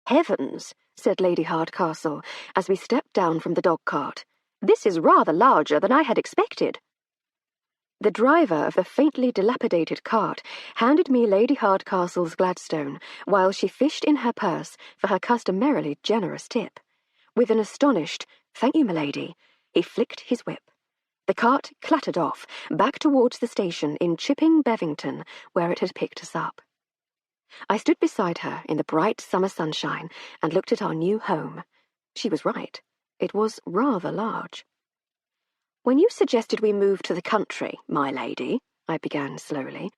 Heavens, said Lady Hardcastle, as we stepped down from the dog-cart. This is rather larger than I had expected. The driver of the faintly dilapidated cart handed me Lady Hardcastle's Gladstone, while she fished in her purse for her customarily generous tip. With an astonished, "Thank you, m'lady," he flicked his whip. The cart clattered off, back towards the station in Chipping Bevington, where it had picked us up. I stood beside her in the bright summer sunshine and looked at our new home. She was right. It was rather large. "When you suggested we move to the country, my lady," I began slowly,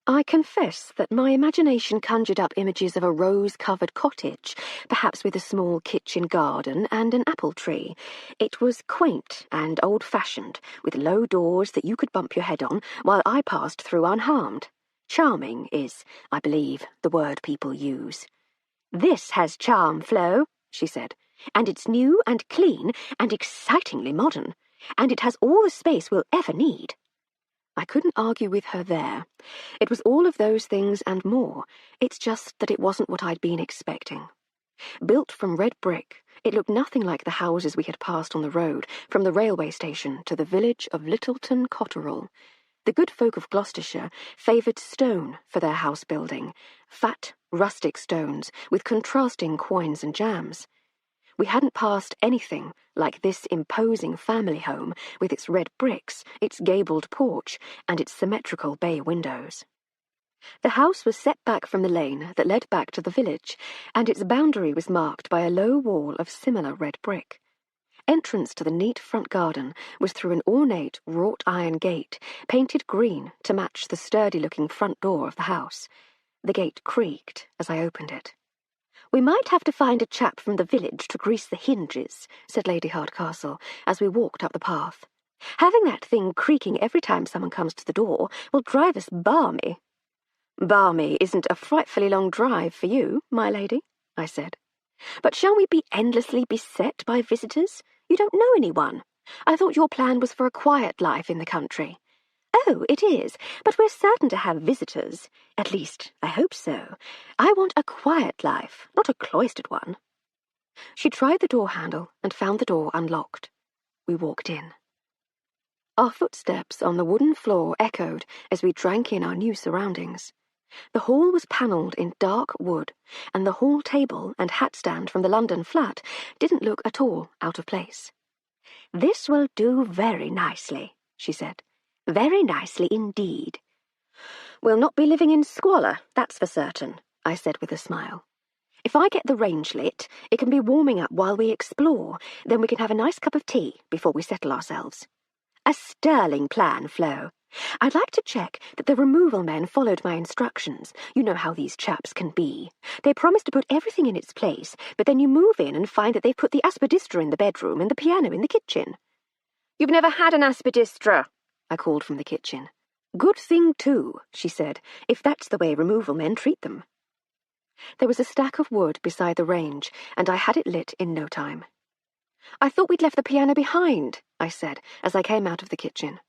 "I confess that my imagination conjured up images of a rose-covered cottage, perhaps with a small kitchen garden and an apple tree. It was quaint and old-fashioned, with low doors that you could bump your head on while I passed through unharmed. Charming is, I believe, the word people use." "This has charm, Flo," she said, "and it's new and clean and excitingly modern. And it has all the space we'll ever need." I couldn't argue with her there. It was all of those things and more. It's just that it wasn't what I'd been expecting. Built from red brick, it looked nothing like the houses we had passed on the road from the railway station to the village of Littleton Cotterell. The good folk of Gloucestershire favoured stone for their house building, fat, rustic stones with contrasting quoins and jambs. We hadn't passed anything like this imposing family home with its red bricks, its gabled porch, and its symmetrical bay windows. The house was set back from the lane that led back to the village, and its boundary was marked by a low wall of similar red brick. Entrance to the neat front garden was through an ornate wrought iron gate, painted green to match the sturdy-looking front door of the house. The gate creaked as I opened it. "We might have to find a chap from the village to grease the hinges," said Lady Hardcastle, as we walked up the path. "Having that thing creaking every time someone comes to the door will drive us balmy." "Balmy isn't a frightfully long drive for you, my lady," I said. "But shall we be endlessly beset by visitors? You don't know anyone. I thought your plan was for a quiet life in the country." "Oh, it is, but we're certain to have visitors. At least, I hope so. I want a quiet life, not a cloistered one." She tried the door handle and found the door unlocked. We walked in. Our footsteps on the wooden floor echoed as we drank in our new surroundings. The hall was panelled in dark wood, and the hall table and hat stand from the London flat didn't look at all out of place. "This will do very nicely," she said. "Very nicely indeed." "We'll not be living in squalor, that's for certain," I said with a smile. "If I get the range lit, it can be warming up while we explore. Then we can have a nice cup of tea before we settle ourselves." "A sterling plan, Flo. I'd like to check that the removal men followed my instructions. You know how these chaps can be. They promise to put everything in its place, but then you move in and find that they've put the aspidistra in the bedroom and the piano in the kitchen." "You've never had an aspidistra," I called from the kitchen. "Good thing, too," she said, "if that's the way removal men treat them." There was a stack of wood beside the range, and I had it lit in no time. "I thought we'd left the piano behind," I said, as I came out of the kitchen.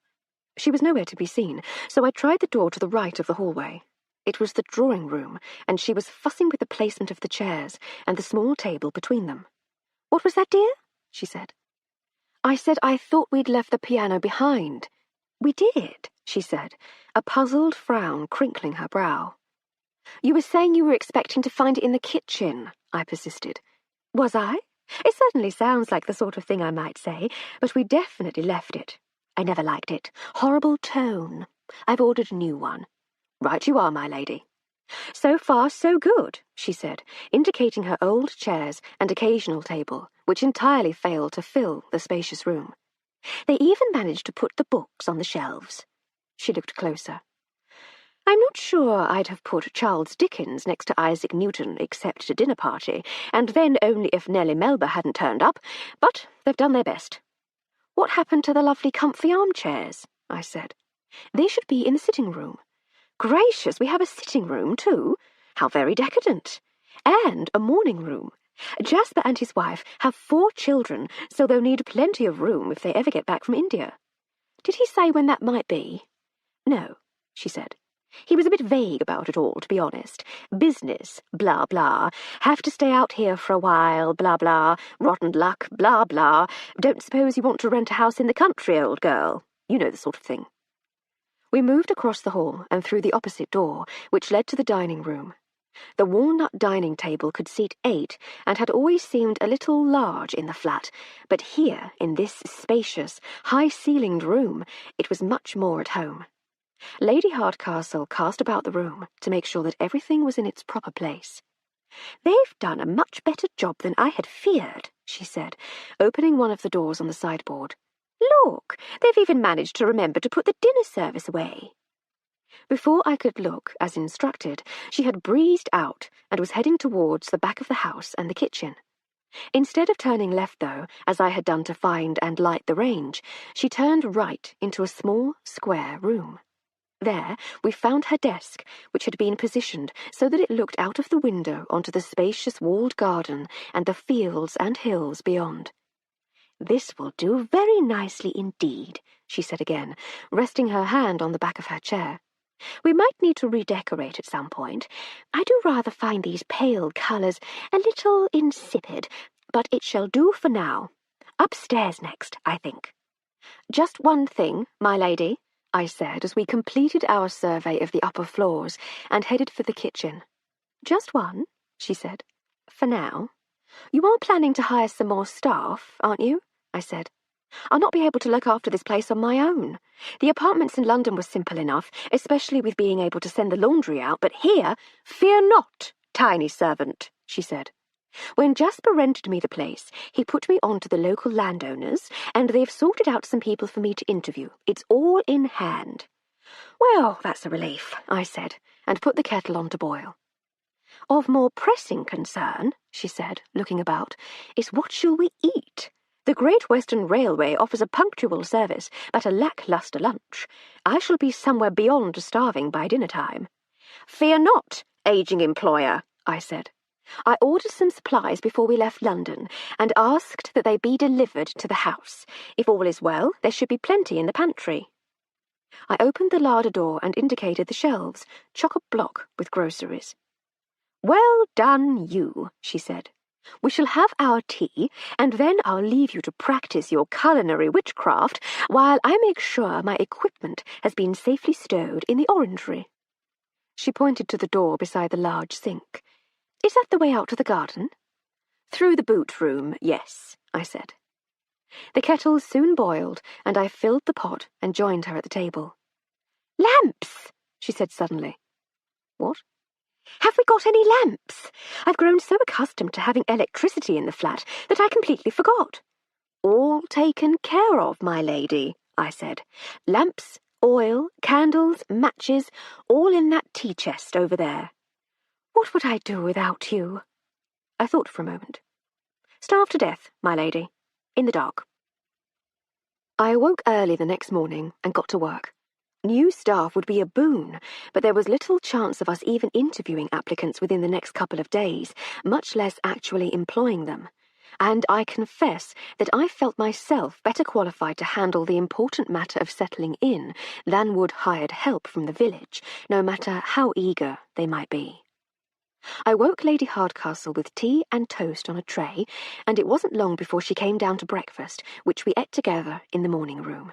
She was nowhere to be seen, so I tried the door to the right of the hallway. It was the drawing room, and she was fussing with the placement of the chairs and the small table between them. "What was that, dear?" she said. "I said I thought we'd left the piano behind." "We did," she said, a puzzled frown crinkling her brow. "You were saying you were expecting to find it in the kitchen," I persisted. "Was I? It certainly sounds like the sort of thing I might say, but we definitely left it. I never liked it. Horrible tone. I've ordered a new one." "Right you are, my lady." "So far, so good," she said, indicating her old chairs and occasional table, which entirely failed to fill the spacious room. "They even managed to put the books on the shelves." She looked closer. "I'm not sure I'd have put Charles Dickens next to Isaac Newton except at a dinner party, and then only if Nellie Melba hadn't turned up, but they've done their best." "What happened to the lovely comfy armchairs?" I said. "They should be in the sitting room." "Gracious, we have a sitting room, too? How very decadent. And a morning room. Jasper and his wife have 4 children, so they'll need plenty of room if they ever get back from India." "Did he say when that might be?" "No," she said. He was a bit vague about it all, to be honest. Business, blah, blah. Have to stay out here for a while, blah, blah. Rotten luck, blah, blah. Don't suppose you want to rent a house in the country, old girl. You know the sort of thing. We moved across the hall and through the opposite door, which led to the dining room. The walnut dining table could seat 8 and had always seemed a little large in the flat, but here, in this spacious, high-ceilinged room, it was much more at home. Lady Hardcastle cast about the room to make sure that everything was in its proper place. "They've done a much better job than I had feared," she said, opening one of the doors on the sideboard. "Look, they've even managed to remember to put the dinner service away." Before I could look, as instructed, she had breezed out and was heading towards the back of the house and the kitchen. Instead of turning left, though, as I had done to find and light the range, she turned right into a small, square room. There we found her desk, which had been positioned so that it looked out of the window onto the spacious walled garden and the fields and hills beyond. "This will do very nicely indeed," she said again, resting her hand on the back of her chair. "We might need to redecorate at some point. I do rather find these pale colours a little insipid, but it shall do for now. Upstairs next, I think." "Just one thing, my lady," I said as we completed our survey of the upper floors and headed for the kitchen. "Just one," she said. "For now. You are planning to hire some more staff, aren't you?" I said. "I'll not be able to look after this place on my own. The apartments in London were simple enough, especially with being able to send the laundry out, but here—" "Fear not, tiny servant," she said. "When Jasper rented me the place, he put me on to the local landowners, and they've sorted out some people for me to interview. It's all in hand." "Well, that's a relief," I said, and put the kettle on to boil. "Of more pressing concern," she said, looking about, "is what shall we eat? The Great Western Railway offers a punctual service, but a lacklustre lunch. I shall be somewhere beyond starving by dinner-time." "Fear not, aging employer," I said. "I ordered some supplies before we left London, and asked that they be delivered to the house. If all is well, there should be plenty in the pantry." I opened the larder door and indicated the shelves, chock-a-block with groceries. "Well done, you," she said. "We shall have our tea, and then I'll leave you to practice your culinary witchcraft while I make sure my equipment has been safely stowed in the orangery." She pointed to the door beside the large sink. "Is that the way out to the garden?" "Through the boot room, yes," I said. The kettle soon boiled, and I filled the pot and joined her at the table. "Lamps!" she said suddenly. "What?" "Have we got any lamps? I've grown so accustomed to having electricity in the flat that I completely forgot." "All taken care of, my lady," I said. "Lamps, oil, candles, matches, all in that tea chest over there." "What would I do without you?" I thought for a moment. "Starve to death, my lady. In the dark." I awoke early the next morning and got to work. New staff would be a boon, but there was little chance of us even interviewing applicants within the next couple of days, much less actually employing them. And I confess that I felt myself better qualified to handle the important matter of settling in than would hired help from the village, no matter how eager they might be. I woke Lady Hardcastle with tea and toast on a tray, and it wasn't long before she came down to breakfast, which we ate together in the morning room.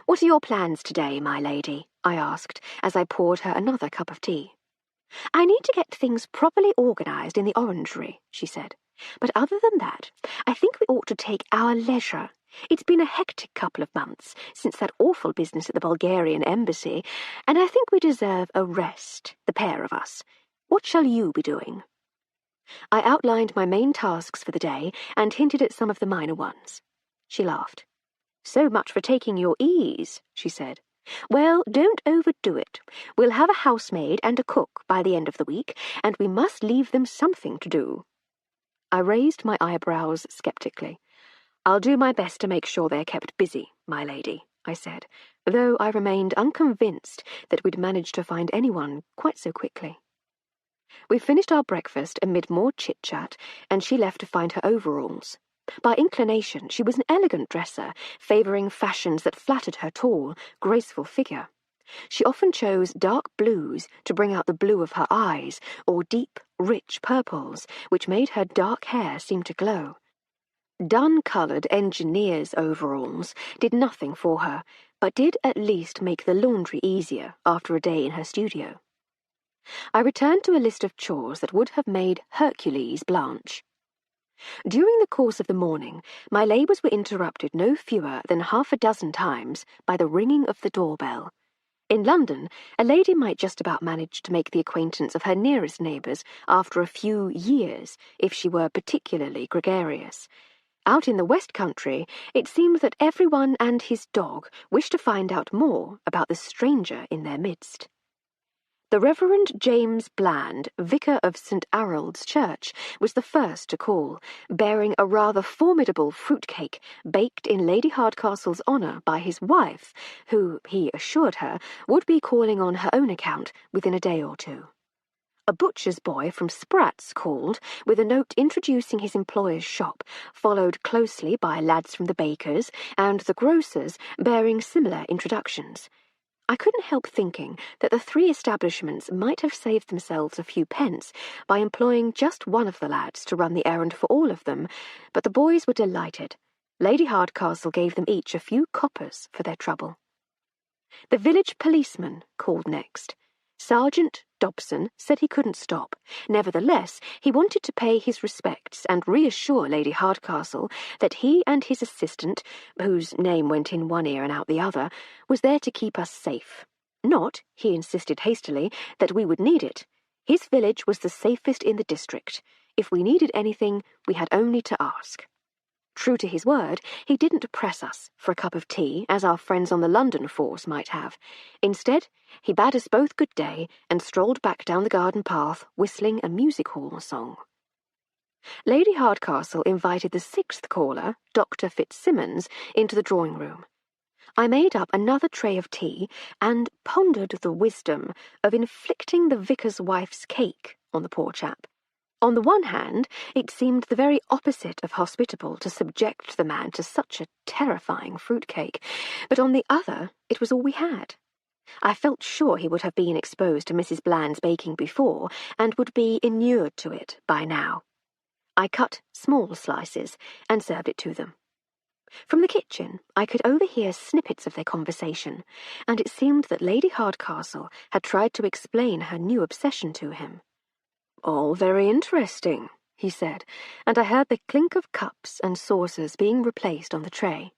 "What are your plans today, my lady?" I asked, as I poured her another cup of tea. "I need to get things properly organised in the orangery," she said. "But other than that, I think we ought to take our leisure. It's been a hectic couple of months since that awful business at the Bulgarian embassy, and I think we deserve a rest, the pair of us. What shall you be doing?" I outlined my main tasks for the day and hinted at some of the minor ones. She laughed. "So much for taking your ease," she said. "Well, don't overdo it. We'll have a housemaid and a cook by the end of the week, and we must leave them something to do." I raised my eyebrows sceptically. "I'll do my best to make sure they're kept busy, my lady," I said, though I remained unconvinced that we'd managed to find anyone quite so quickly. We finished our breakfast amid more chit-chat, and she left to find her overalls. By inclination, she was an elegant dresser, favouring fashions that flattered her tall, graceful figure. She often chose dark blues to bring out the blue of her eyes, or deep, rich purples, which made her dark hair seem to glow. Dun-coloured engineer's overalls did nothing for her, but did at least make the laundry easier after a day in her studio. I returned to a list of chores that would have made Hercules blanch. During the course of the morning, my labours were interrupted no fewer than 6 times by the ringing of the doorbell. In London, a lady might just about manage to make the acquaintance of her nearest neighbours after a few years, if she were particularly gregarious. Out in the West Country, it seemed that everyone and his dog wished to find out more about the stranger in their midst. The Reverend James Bland, vicar of St. Arald's Church, was the first to call, bearing a rather formidable fruit-cake baked in Lady Hardcastle's honour by his wife, who, he assured her, would be calling on her own account within a day or two. A butcher's boy from Spratt's called, with a note introducing his employer's shop, followed closely by lads from the baker's and the grocer's bearing similar introductions. I couldn't help thinking that the 3 establishments might have saved themselves a few pence by employing just one of the lads to run the errand for all of them, but the boys were delighted. Lady Hardcastle gave them each a few coppers for their trouble. The village policeman called next. Sergeant Dobson said he couldn't stop. Nevertheless, he wanted to pay his respects and reassure Lady Hardcastle that he and his assistant, whose name went in one ear and out the other, was there to keep us safe. Not, he insisted hastily, that we would need it. His village was the safest in the district. If we needed anything, we had only to ask. True to his word, he didn't press us for a cup of tea, as our friends on the London force might have. Instead, he bade us both good day and strolled back down the garden path, whistling a music-hall song. Lady Hardcastle invited the 6th caller, Dr. Fitzsimmons, into the drawing-room. I made up another tray of tea and pondered the wisdom of inflicting the vicar's wife's cake on the poor chap. On the one hand, it seemed the very opposite of hospitable to subject the man to such a terrifying fruit-cake, but on the other, it was all we had. I felt sure he would have been exposed to Mrs. Bland's baking before, and would be inured to it by now. I cut small slices and served it to them. From the kitchen, I could overhear snippets of their conversation, and it seemed that Lady Hardcastle had tried to explain her new obsession to him. "All very interesting," he said, and I heard the clink of cups and saucers being replaced on the tray.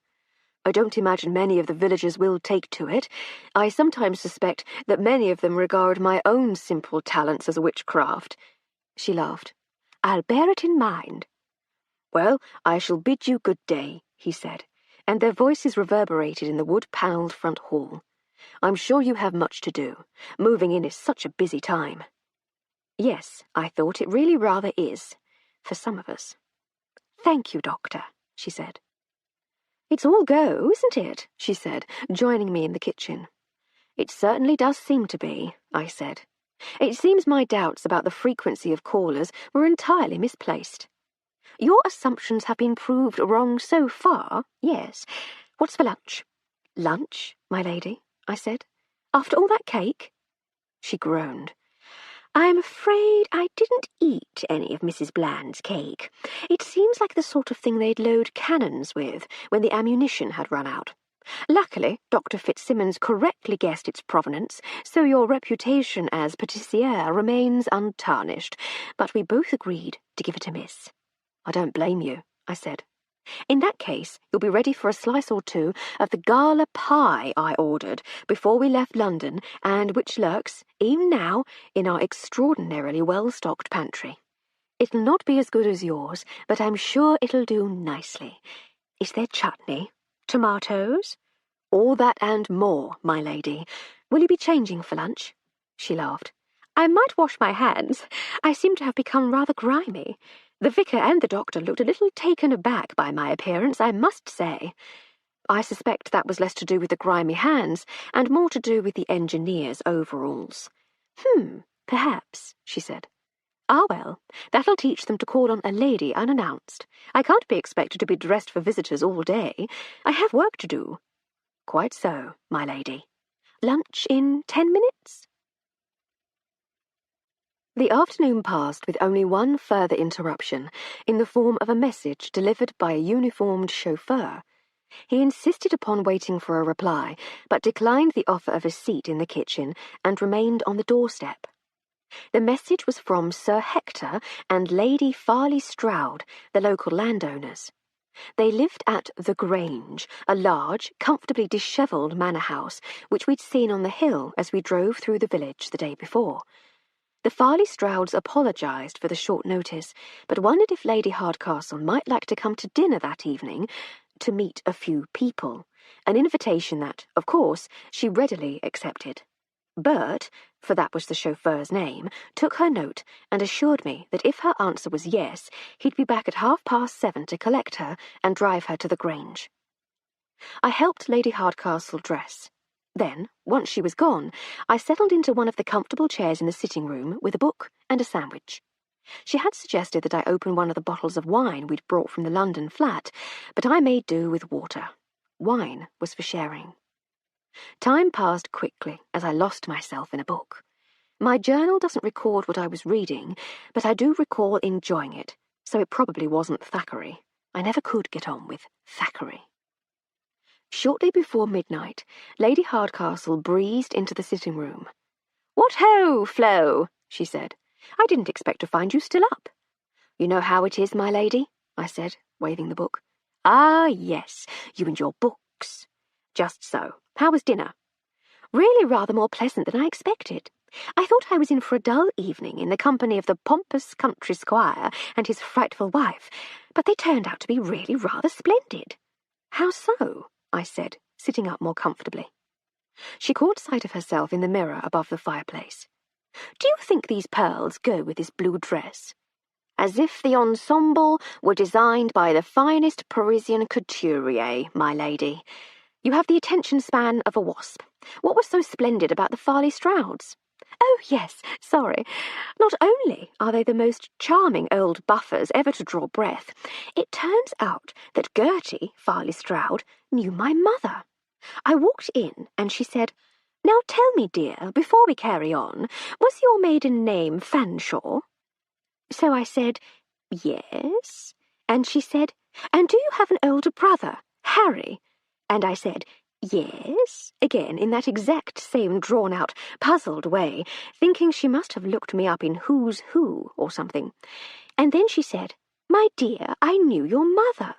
"I don't imagine many of the villagers will take to it. I sometimes suspect that many of them regard my own simple talents as witchcraft." She laughed. "I'll bear it in mind." "Well, I shall bid you good day," he said, and their voices reverberated in the wood-panelled front hall. "I'm sure you have much to do. Moving in is such a busy time." Yes, I thought, it really rather is, for some of us. "Thank you, Doctor," she said. "It's all go, isn't it?" she said, joining me in the kitchen. "It certainly does seem to be," I said. "It seems my doubts about the frequency of callers were entirely misplaced. Your assumptions have been proved wrong so far, yes. What's for lunch?" "Lunch, my lady," I said. "After all that cake?" She groaned. "I'm afraid I didn't eat any of Mrs. Bland's cake. It seems like the sort of thing they'd load cannons with when the ammunition had run out. Luckily, Dr. Fitzsimmons correctly guessed its provenance, so your reputation as pâtissière remains untarnished, but we both agreed to give it a miss." "I don't blame you," I said. "In that case, you'll be ready for a slice or two of the gala pie I ordered before we left London, and which lurks, even now, in our extraordinarily well-stocked pantry. It'll not be as good as yours, but I'm sure it'll do nicely. Is there chutney? Tomatoes?" "All that and more, my lady. Will you be changing for lunch?" She laughed. "I might wash my hands. I seem to have become rather grimy. The vicar and the doctor looked a little taken aback by my appearance, I must say. I suspect that was less to do with the grimy hands, and more to do with the engineer's overalls." Perhaps," she said. "Ah, well, that'll teach them to call on a lady unannounced. I can't be expected to be dressed for visitors all day. I have work to do." "Quite so, my lady." Lunch in 10 minutes? The afternoon passed with only one further interruption, in the form of a message delivered by a uniformed chauffeur. He insisted upon waiting for a reply, but declined the offer of a seat in the kitchen and remained on the doorstep. The message was from Sir Hector and Lady Farley Stroud, the local landowners. They lived at the Grange, a large, comfortably dishevelled manor house, which we'd seen on the hill as we drove through the village the day before. The Farley Strouds apologised for the short notice, but wondered if Lady Hardcastle might like to come to dinner that evening to meet a few people, an invitation that, of course, she readily accepted. Bert, for that was the chauffeur's name, took her note and assured me that if her answer was yes, he'd be back at 7:30 to collect her and drive her to the Grange. I helped Lady Hardcastle dress. Then, once she was gone, I settled into one of the comfortable chairs in the sitting room with a book and a sandwich. She had suggested that I open one of the bottles of wine we'd brought from the London flat, but I made do with water. Wine was for sharing. Time passed quickly as I lost myself in a book. My journal doesn't record what I was reading, but I do recall enjoying it, so it probably wasn't Thackeray. I never could get on with Thackeray. Shortly before midnight, Lady Hardcastle breezed into the sitting room. "What ho, Flo?" she said. "I didn't expect to find you still up." "You know how it is, my lady," I said, waving the book. "Ah, yes, you and your books." "Just so. How was dinner?" "Really rather more pleasant than I expected. I thought I was in for a dull evening in the company of the pompous country squire and his frightful wife, but they turned out to be really rather splendid." "How so?" I said, sitting up more comfortably. She caught sight of herself in the mirror above the fireplace. "Do you think these pearls go with this blue dress?" "As if the ensemble were designed by the finest Parisian couturier, my lady. You have the attention span of a wasp. What was so splendid about the Farley Strouds?" "Oh, yes, sorry. Not only are they the most charming old buffers ever to draw breath, it turns out that Gertie Farley Stroud knew my mother. I walked in and she said, 'Now tell me, dear, before we carry on, was your maiden name Fanshawe?' So I said, 'Yes.' And she said, 'And do you have an older brother, Harry?' And I said, 'Yes,' again in that exact same drawn-out, puzzled way, thinking she must have looked me up in Who's Who or something. And then she said, 'My dear, I knew your mother.'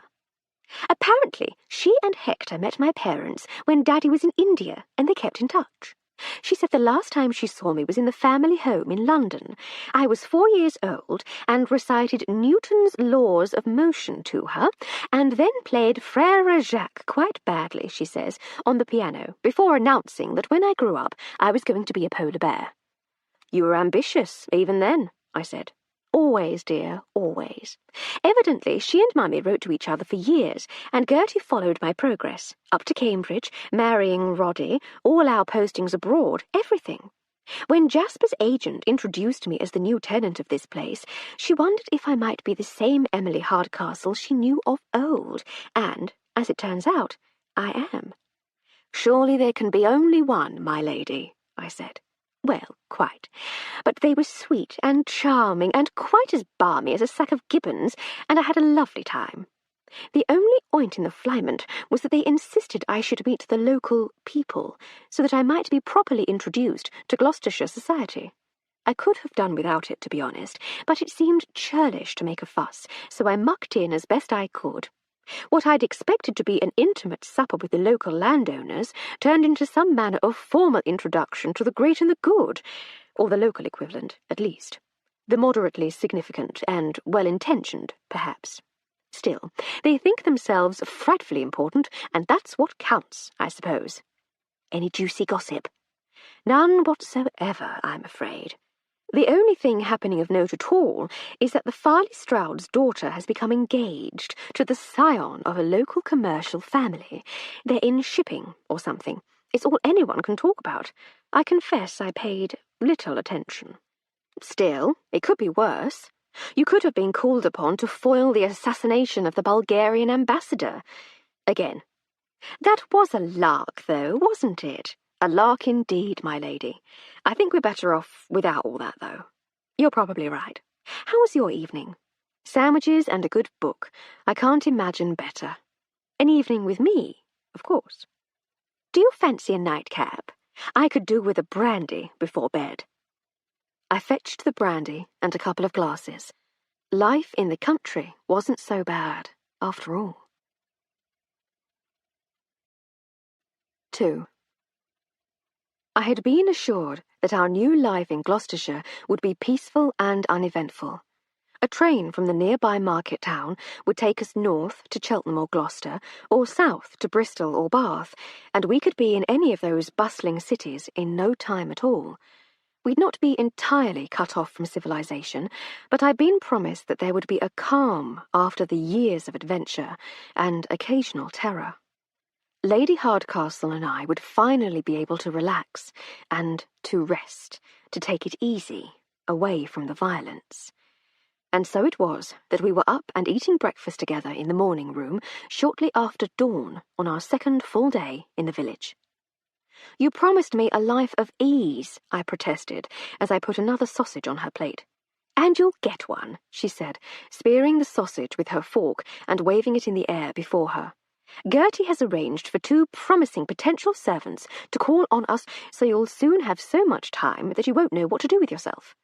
Apparently, she and Hector met my parents when Daddy was in India, and they kept in touch. She said the last time she saw me was in the family home in London. I was 4 years old and recited Newton's Laws of Motion to her, and then played Frère Jacques quite badly, she says, on the piano, before announcing that when I grew up I was going to be a polar bear." "You were ambitious, even then," I said. "Always, dear, always. Evidently, she and Mummy wrote to each other for years, and Gertie followed my progress, up to Cambridge, marrying Roddy, all our postings abroad, everything. When Jasper's agent introduced me as the new tenant of this place, she wondered if I might be the same Emily Hardcastle she knew of old, and, as it turns out, I am." "Surely there can be only one, my lady," I said. "Well, quite. But they were sweet and charming and quite as balmy as a sack of gibbons, and I had a lovely time. The only oint in the flymont was that they insisted I should meet the local people, so that I might be properly introduced to Gloucestershire society. I could have done without it, to be honest, but it seemed churlish to make a fuss, so I mucked in as best I could. What I'd expected to be an intimate supper with the local landowners turned into some manner of formal introduction to the great and the good, or the local equivalent, at least. The moderately significant and well-intentioned, perhaps. Still, they think themselves frightfully important, and that's what counts, I suppose. Any juicy gossip?" "None whatsoever, I'm afraid. The only thing happening of note at all is that the Farley Stroud's daughter has become engaged to the scion of a local commercial family. They're in shipping or something. It's all anyone can talk about. I confess I paid little attention. Still, it could be worse. You could have been called upon to foil the assassination of the Bulgarian ambassador. Again. That was a lark, though, wasn't it? A lark indeed, my lady. I think we're better off without all that, though. You're probably right. How was your evening? Sandwiches and a good book. I can't imagine better. An evening with me, of course. Do you fancy a nightcap? I could do with a brandy before bed. I fetched the brandy and a couple of glasses. Life in the country wasn't so bad, after all. 2. I had been assured that our new life in Gloucestershire would be peaceful and uneventful. A train from the nearby market town would take us north to Cheltenham or Gloucester, or south to Bristol or Bath, and we could be in any of those bustling cities in no time at all. We'd not be entirely cut off from civilization, but I'd been promised that there would be a calm after the years of adventure and occasional terror. Lady Hardcastle and I would finally be able to relax and to rest, to take it easy, away from the violence. And so it was that we were up and eating breakfast together in the morning room shortly after dawn on our second full day in the village. You promised me a life of ease, I protested, as I put another sausage on her plate. And you'll get one, she said, spearing the sausage with her fork and waving it in the air before her. Gertie has arranged for 2 promising potential servants to call on us, so you'll soon have so much time that you won't know what to do with yourself.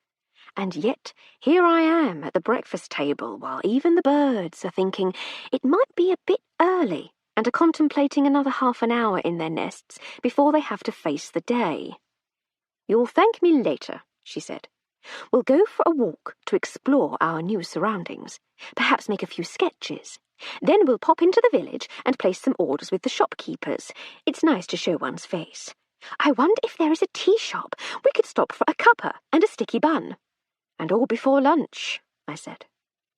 And yet, here I am at the breakfast table while even the birds are thinking it might be a bit early and are contemplating another half an hour in their nests before they have to face the day. You'll thank me later, she said. We'll go for a walk to explore our new surroundings, perhaps make a few sketches. Then we'll pop into the village and place some orders with the shopkeepers. It's nice to show one's face. I wonder if there is a tea shop. We could stop for a cuppa and a sticky bun. And all before lunch, I said.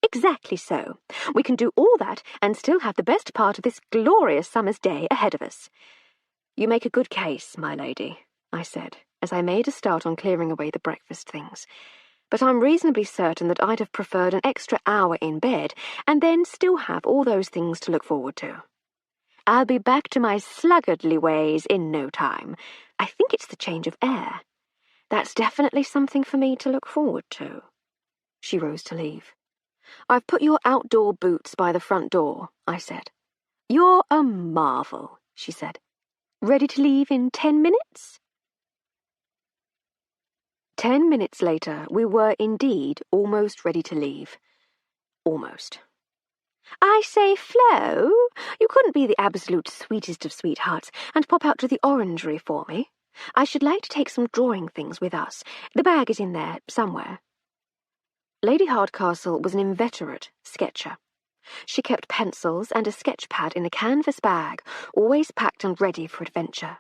Exactly so. We can do all that and still have the best part of this glorious summer's day ahead of us. You make a good case, my lady, I said, as I made a start on clearing away the breakfast things. But I'm reasonably certain that I'd have preferred an extra hour in bed and then still have all those things to look forward to. I'll be back to my sluggardly ways in no time. I think it's the change of air. That's definitely something for me to look forward to. She rose to leave. I've put your outdoor boots by the front door, I said. You're a marvel, she said. Ready to leave in 10 minutes? 10 minutes later, we were indeed almost ready to leave. Almost. I say, Flo, you couldn't be the absolute sweetest of sweethearts and pop out to the orangery for me. I should like to take some drawing things with us. The bag is in there somewhere. Lady Hardcastle was an inveterate sketcher. She kept pencils and a sketch pad in a canvas bag, always packed and ready for adventure.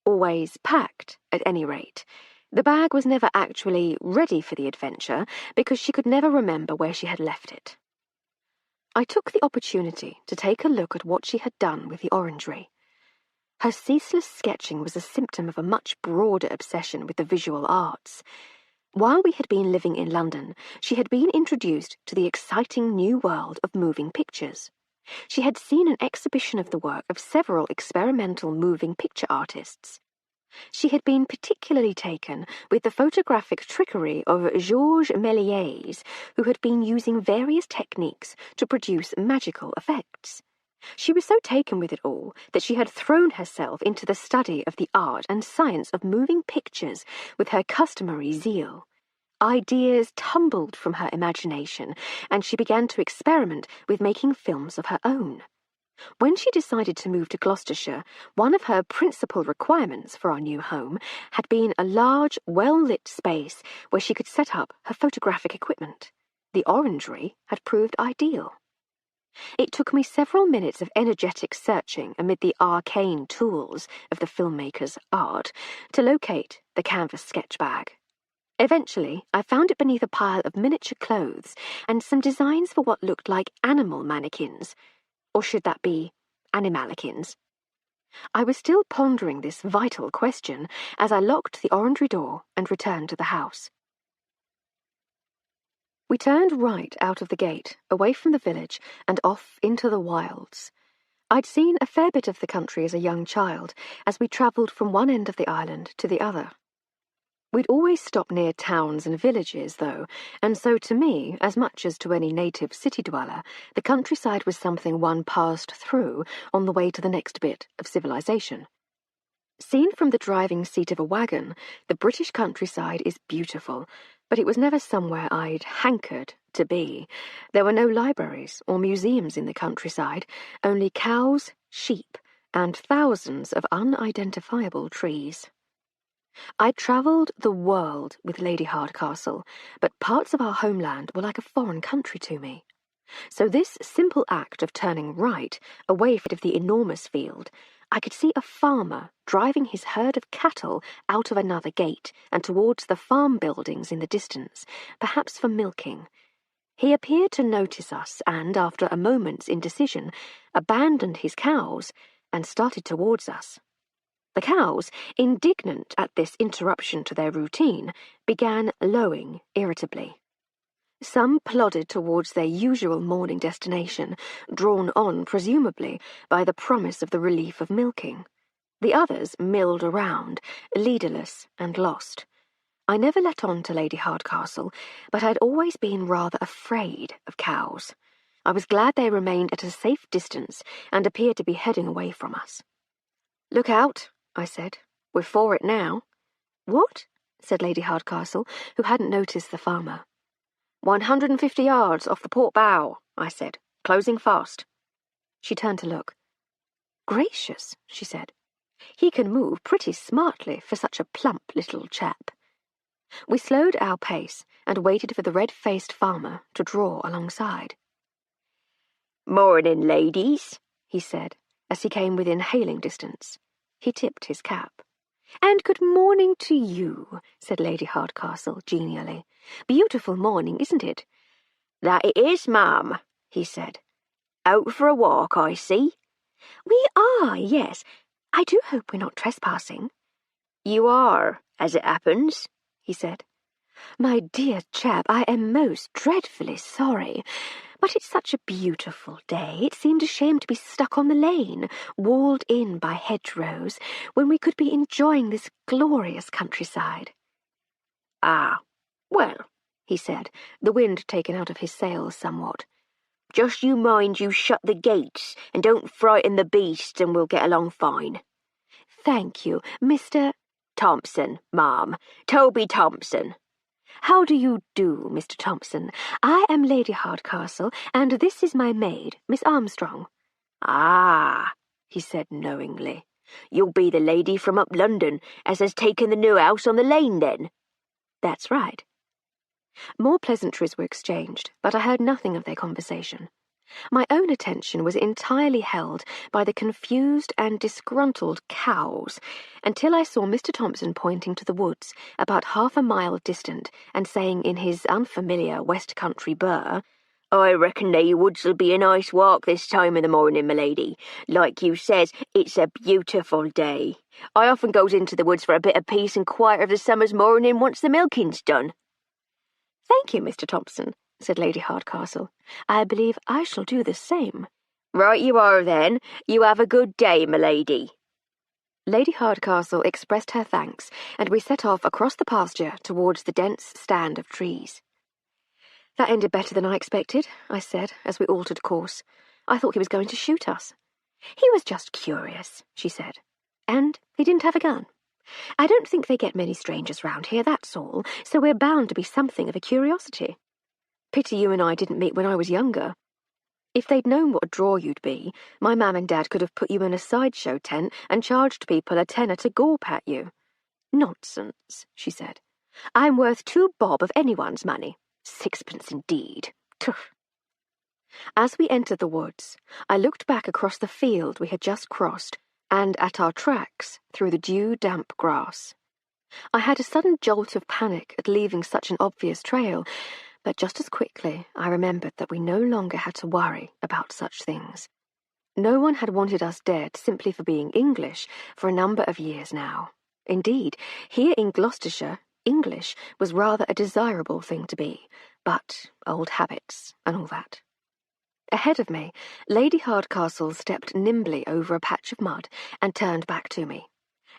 Always packed, at any rate. The bag was never actually ready for the adventure because she could never remember where she had left it. I took the opportunity to take a look at what she had done with the orangery. Her ceaseless sketching was a symptom of a much broader obsession with the visual arts. While we had been living in London, she had been introduced to the exciting new world of moving pictures. She had seen an exhibition of the work of several experimental moving picture artists. She had been particularly taken with the photographic trickery of Georges Méliès, who had been using various techniques to produce magical effects. She was so taken with it all that she had thrown herself into the study of the art and science of moving pictures with her customary zeal. Ideas tumbled from her imagination, and she began to experiment with making films of her own. When she decided to move to Gloucestershire, one of her principal requirements for our new home had been a large, well-lit space where she could set up her photographic equipment. The orangery had proved ideal. It took me several minutes of energetic searching amid the arcane tools of the filmmaker's art to locate the canvas sketch bag. Eventually, I found it beneath a pile of miniature clothes and some designs for what looked like animal mannequins. Or should that be animalikins? I was still pondering this vital question as I locked the orangery door and returned to the house. We turned right out of the gate, away from the village, and off into the wilds. I'd seen a fair bit of the country as a young child, as we travelled from one end of the island to the other. We'd always stop near towns and villages, though, and so to me, as much as to any native city dweller, the countryside was something one passed through on the way to the next bit of civilization. Seen from the driving seat of a wagon, the British countryside is beautiful, but it was never somewhere I'd hankered to be. There were no libraries or museums in the countryside, only cows, sheep, and thousands of unidentifiable trees. I'd travelled the world with Lady Hardcastle, but parts of our homeland were like a foreign country to me. So this simple act of turning right, away from the enormous field, I could see a farmer driving his herd of cattle out of another gate and towards the farm buildings in the distance, perhaps for milking. He appeared to notice us and, after a moment's indecision, abandoned his cows and started towards us. The cows, indignant at this interruption to their routine, began lowing irritably. Some plodded towards their usual morning destination, drawn on, presumably, by the promise of the relief of milking. The others milled around, leaderless and lost. I never let on to Lady Hardcastle, but I'd always been rather afraid of cows. I was glad they remained at a safe distance and appeared to be heading away from us. "Look out," I said. "We're for it now." "What?" said Lady Hardcastle, who hadn't noticed the farmer. 150 yards off the port bow, I said, closing fast. She turned to look. "Gracious," she said. "He can move pretty smartly for such a plump little chap." We slowed our pace and waited for the red-faced farmer to draw alongside. "Morning, ladies," he said, as he came within hailing distance. He tipped his cap. "And good morning to you," said Lady Hardcastle genially. "Beautiful morning, isn't it?" "That it is, ma'am," he said. "Out for a walk, I see." "We are, yes. I do hope we're not trespassing." "You are, as it happens," he said. "My dear chap, I am most dreadfully sorry. But it's such a beautiful day, it seemed a shame to be stuck on the lane, walled in by hedgerows, when we could be enjoying this glorious countryside." "Ah, well," he said, the wind taken out of his sails somewhat. "Just you mind you shut the gates, and don't frighten the beasts, and we'll get along fine." "Thank you, Mr. "Thompson, ma'am. Toby Thompson." "How do you do, Mr. Thompson? I am Lady Hardcastle, and this is my maid, Miss Armstrong." "Ah," he said knowingly. "You'll be the lady from up London as has taken the new house on the lane, then?" "That's right." More pleasantries were exchanged, but I heard nothing of their conversation. My own attention was entirely held by the confused and disgruntled cows, until I saw Mr. Thompson pointing to the woods, about half a mile distant, and saying in his unfamiliar West Country burr, "I reckon they woods'll be a nice walk this time of the morning, my lady. Like you says, it's a beautiful day. I often goes into the woods for a bit of peace and quiet of the summer's morning once the milking's done." "Thank you, Mr. Thompson," said Lady Hardcastle. "I believe I shall do the same." "Right you are, then. You have a good day, my lady." Lady Hardcastle expressed her thanks, and we set off across the pasture towards the dense stand of trees. "That ended better than I expected," I said, as we altered course. "I thought he was going to shoot us." "He was just curious," she said. "And he didn't have a gun. I don't think they get many strangers round here, that's all, so we're bound to be something of a curiosity. Pity you and I didn't meet when I was younger. If they'd known what a draw you'd be, my Mam and Dad could have put you in a sideshow tent and charged people a tenner to gawp at you." "Nonsense," she said. "I'm worth 2 bob of anyone's money. 6pence indeed. Tuff." As we entered the woods, I looked back across the field we had just crossed and at our tracks through the dew-damp grass. I had a sudden jolt of panic at leaving such an obvious trail, but just as quickly I remembered that we no longer had to worry about such things. No one had wanted us dead simply for being English for a number of years now. Indeed, here in Gloucestershire, English was rather a desirable thing to be, but old habits and all that. Ahead of me, Lady Hardcastle stepped nimbly over a patch of mud and turned back to me.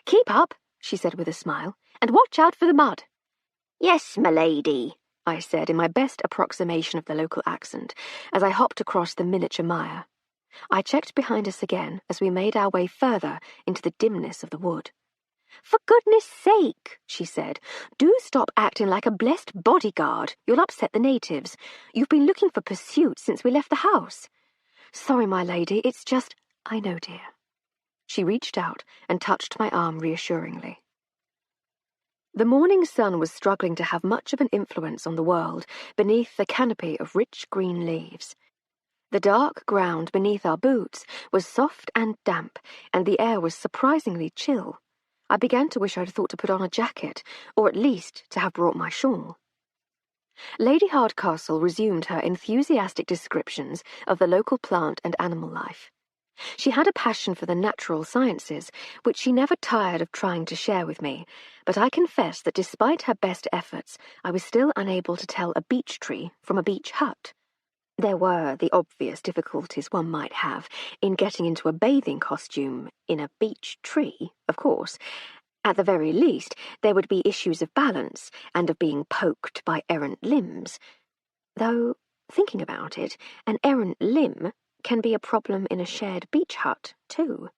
"Keep up," she said with a smile, "and watch out for the mud." "Yes, m'lady," I said in my best approximation of the local accent, as I hopped across the miniature mire. I checked behind us again as we made our way further into the dimness of the wood. "For goodness sake," she said, "do stop acting like a blessed bodyguard. You'll upset the natives. You've been looking for pursuit since we left the house." "Sorry, my lady, it's just—" "I know, dear." She reached out and touched my arm reassuringly. The morning sun was struggling to have much of an influence on the world beneath the canopy of rich green leaves. The dark ground beneath our boots was soft and damp, and the air was surprisingly chill. I began to wish I'd thought to put on a jacket, or at least to have brought my shawl. Lady Hardcastle resumed her enthusiastic descriptions of the local plant and animal life. She had a passion for the natural sciences, which she never tired of trying to share with me, but I confess that despite her best efforts, I was still unable to tell a beech tree from a beech hut. There were the obvious difficulties one might have in getting into a bathing costume in a beech tree, of course. At the very least, there would be issues of balance and of being poked by errant limbs. Though, thinking about it, an errant limb can be a problem in a shared beech hut, too.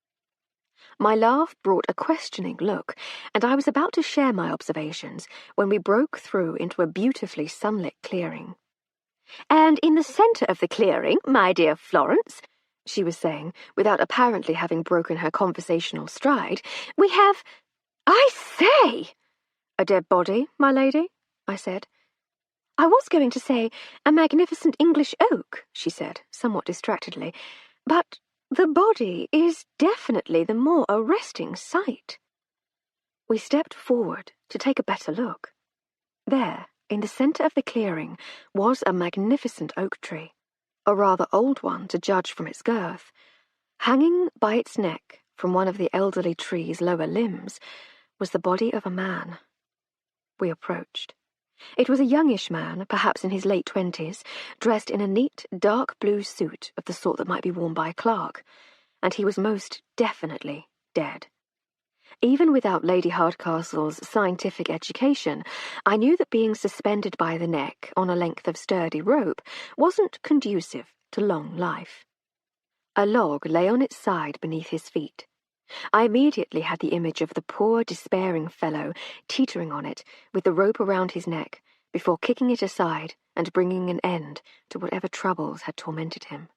My laugh brought a questioning look, and I was about to share my observations when we broke through into a beautifully sunlit clearing. "And in the centre of the clearing, my dear Florence," she was saying, without apparently having broken her conversational stride, "we have— I say!" "A dead body, my lady?" I said. "I was going to say a magnificent English oak," she said, somewhat distractedly, "but the body is definitely the more arresting sight." We stepped forward to take a better look. There, in the centre of the clearing, was a magnificent oak tree, a rather old one to judge from its girth. Hanging by its neck from one of the elderly tree's lower limbs was the body of a man. We approached. It was a youngish man, perhaps in his late 20s, dressed in a neat, dark blue suit of the sort that might be worn by a clerk, and he was most definitely dead. Even without Lady Hardcastle's scientific education, I knew that being suspended by the neck on a length of sturdy rope wasn't conducive to long life. A log lay on its side beneath his feet. I immediately had the image of the poor, despairing fellow teetering on it with the rope around his neck before kicking it aside and bringing an end to whatever troubles had tormented him.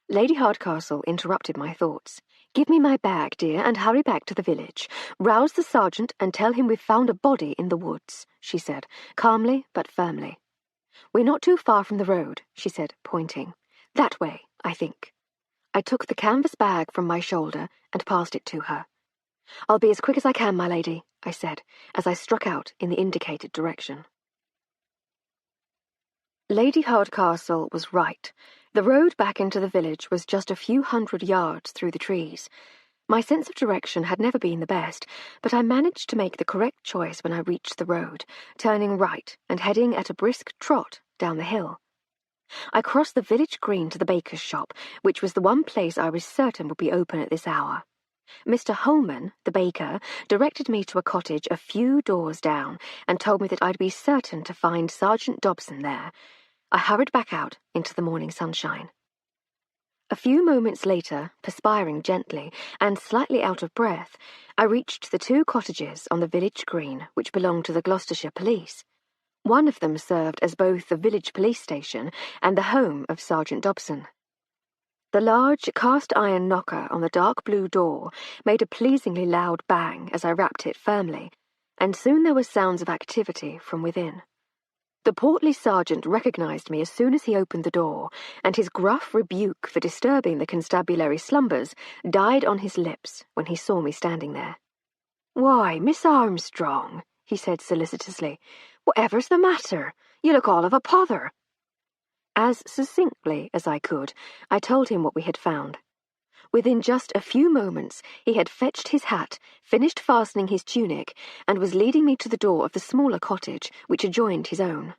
Lady Hardcastle interrupted my thoughts. "Give me my bag, dear, and hurry back to the village. Rouse the sergeant and tell him we've found a body in the woods," she said, calmly but firmly. "We're not too far from the road," she said, pointing. "That way, I think." I took the canvas bag from my shoulder and passed it to her. "I'll be as quick as I can, my lady," I said, as I struck out in the indicated direction. Lady Hardcastle was right. The road back into the village was just a few hundred yards through the trees. My sense of direction had never been the best, but I managed to make the correct choice when I reached the road, turning right and heading at a brisk trot down the hill. I crossed the village green to the baker's shop, which was the one place I was certain would be open at this hour. Mr. Holman, the baker, directed me to a cottage a few doors down and told me that I'd be certain to find Sergeant Dobson there. I hurried back out into the morning sunshine. A few moments later, perspiring gently and slightly out of breath, I reached the two cottages on the village green which belonged to the Gloucestershire Police. One of them served as both the village police station and the home of Sergeant Dobson. The large cast-iron knocker on the dark blue door made a pleasingly loud bang as I rapped it firmly, and soon there were sounds of activity from within. The portly sergeant recognized me as soon as he opened the door, and his gruff rebuke for disturbing the constabulary slumbers died on his lips when he saw me standing there. "Why, Miss Armstrong," he said solicitously, "whatever's the matter? You look all of a pother." As succinctly as I could, I told him what we had found. Within just a few moments, he had fetched his hat, finished fastening his tunic, and was leading me to the door of the smaller cottage which adjoined his own.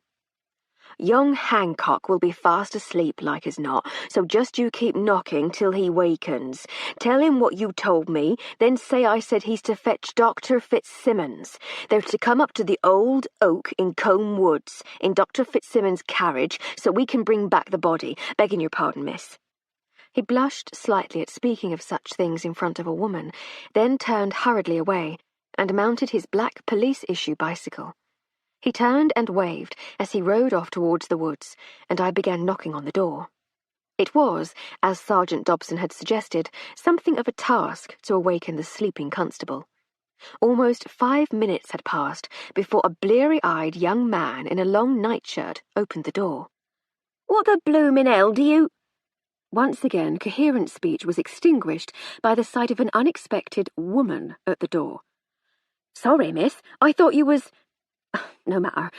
Young Hancock will be fast asleep like as not, so just you keep knocking till he wakens. Tell him what you told me, then say I said he's to fetch Dr. Fitzsimmons. They're to come up to the old oak in Combe Woods, in Dr. Fitzsimmons' carriage, so we can bring back the body. Begging your pardon, miss. He blushed slightly at speaking of such things in front of a woman, then turned hurriedly away, and mounted his black police-issue bicycle. He turned and waved as he rode off towards the woods, and I began knocking on the door. It was, as Sergeant Dobson had suggested, something of a task to awaken the sleeping constable. Almost 5 minutes had passed before a bleary-eyed young man in a long nightshirt opened the door. "What the bloomin' hell do you—" Once again, coherent speech was extinguished by the sight of an unexpected woman at the door. "Sorry, miss, I thought you was—" "No matter.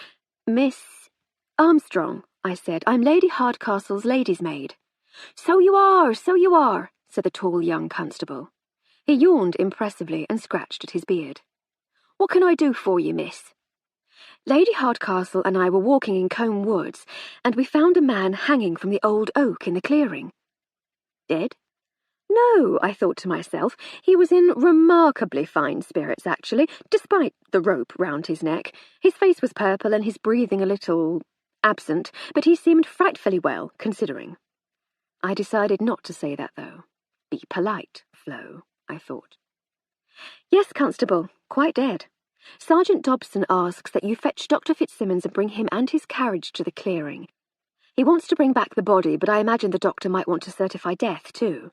Miss Armstrong," I said. "I'm Lady Hardcastle's lady's maid." So you are, said the tall young constable. He yawned impressively and scratched at his beard. "What can I do for you, miss?" "Lady Hardcastle and I were walking in Combe Woods, and we found a man hanging from the old oak in the clearing." "Dead?" "No," I thought to myself. He was in remarkably fine spirits, actually, despite the rope round his neck. His face was purple and his breathing a little absent, but he seemed frightfully well, considering. I decided not to say that, though. Be polite, Flo, I thought. "Yes, Constable, quite dead. Sergeant Dobson asks that you fetch Dr. Fitzsimmons and bring him and his carriage to the clearing. He wants to bring back the body, but I imagine the doctor might want to certify death, too."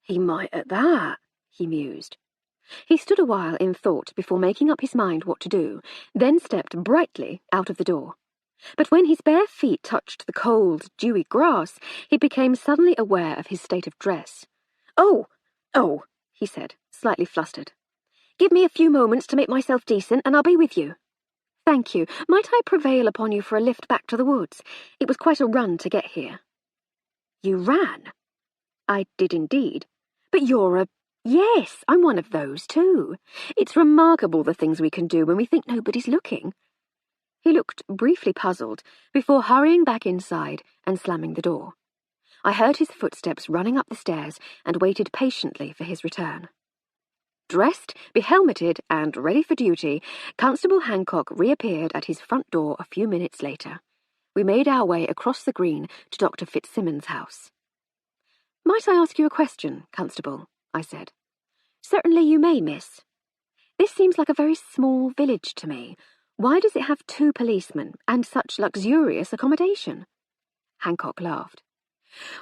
"He might at that," he mused. He stood a while in thought before making up his mind what to do, then stepped brightly out of the door. But when his bare feet touched the cold, dewy grass, he became suddenly aware of his state of dress. Oh, he said, slightly flustered. "Give me a few moments to make myself decent, and I'll be with you." "Thank you. Might I prevail upon you for a lift back to the woods? It was quite a run to get here." "You ran?" "I did indeed. But you're a—" "Yes, I'm one of those too. It's remarkable the things we can do when we think nobody's looking." He looked briefly puzzled before hurrying back inside and slamming the door. I heard his footsteps running up the stairs and waited patiently for his return. Dressed, behelmeted, and ready for duty, Constable Hancock reappeared at his front door a few minutes later. We made our way across the green to Dr. Fitzsimmons' house. "Might I ask you a question, Constable?" I said. "Certainly you may, miss. This seems like a very small village to me. Why does it have 2 policemen and such luxurious accommodation?" Hancock laughed.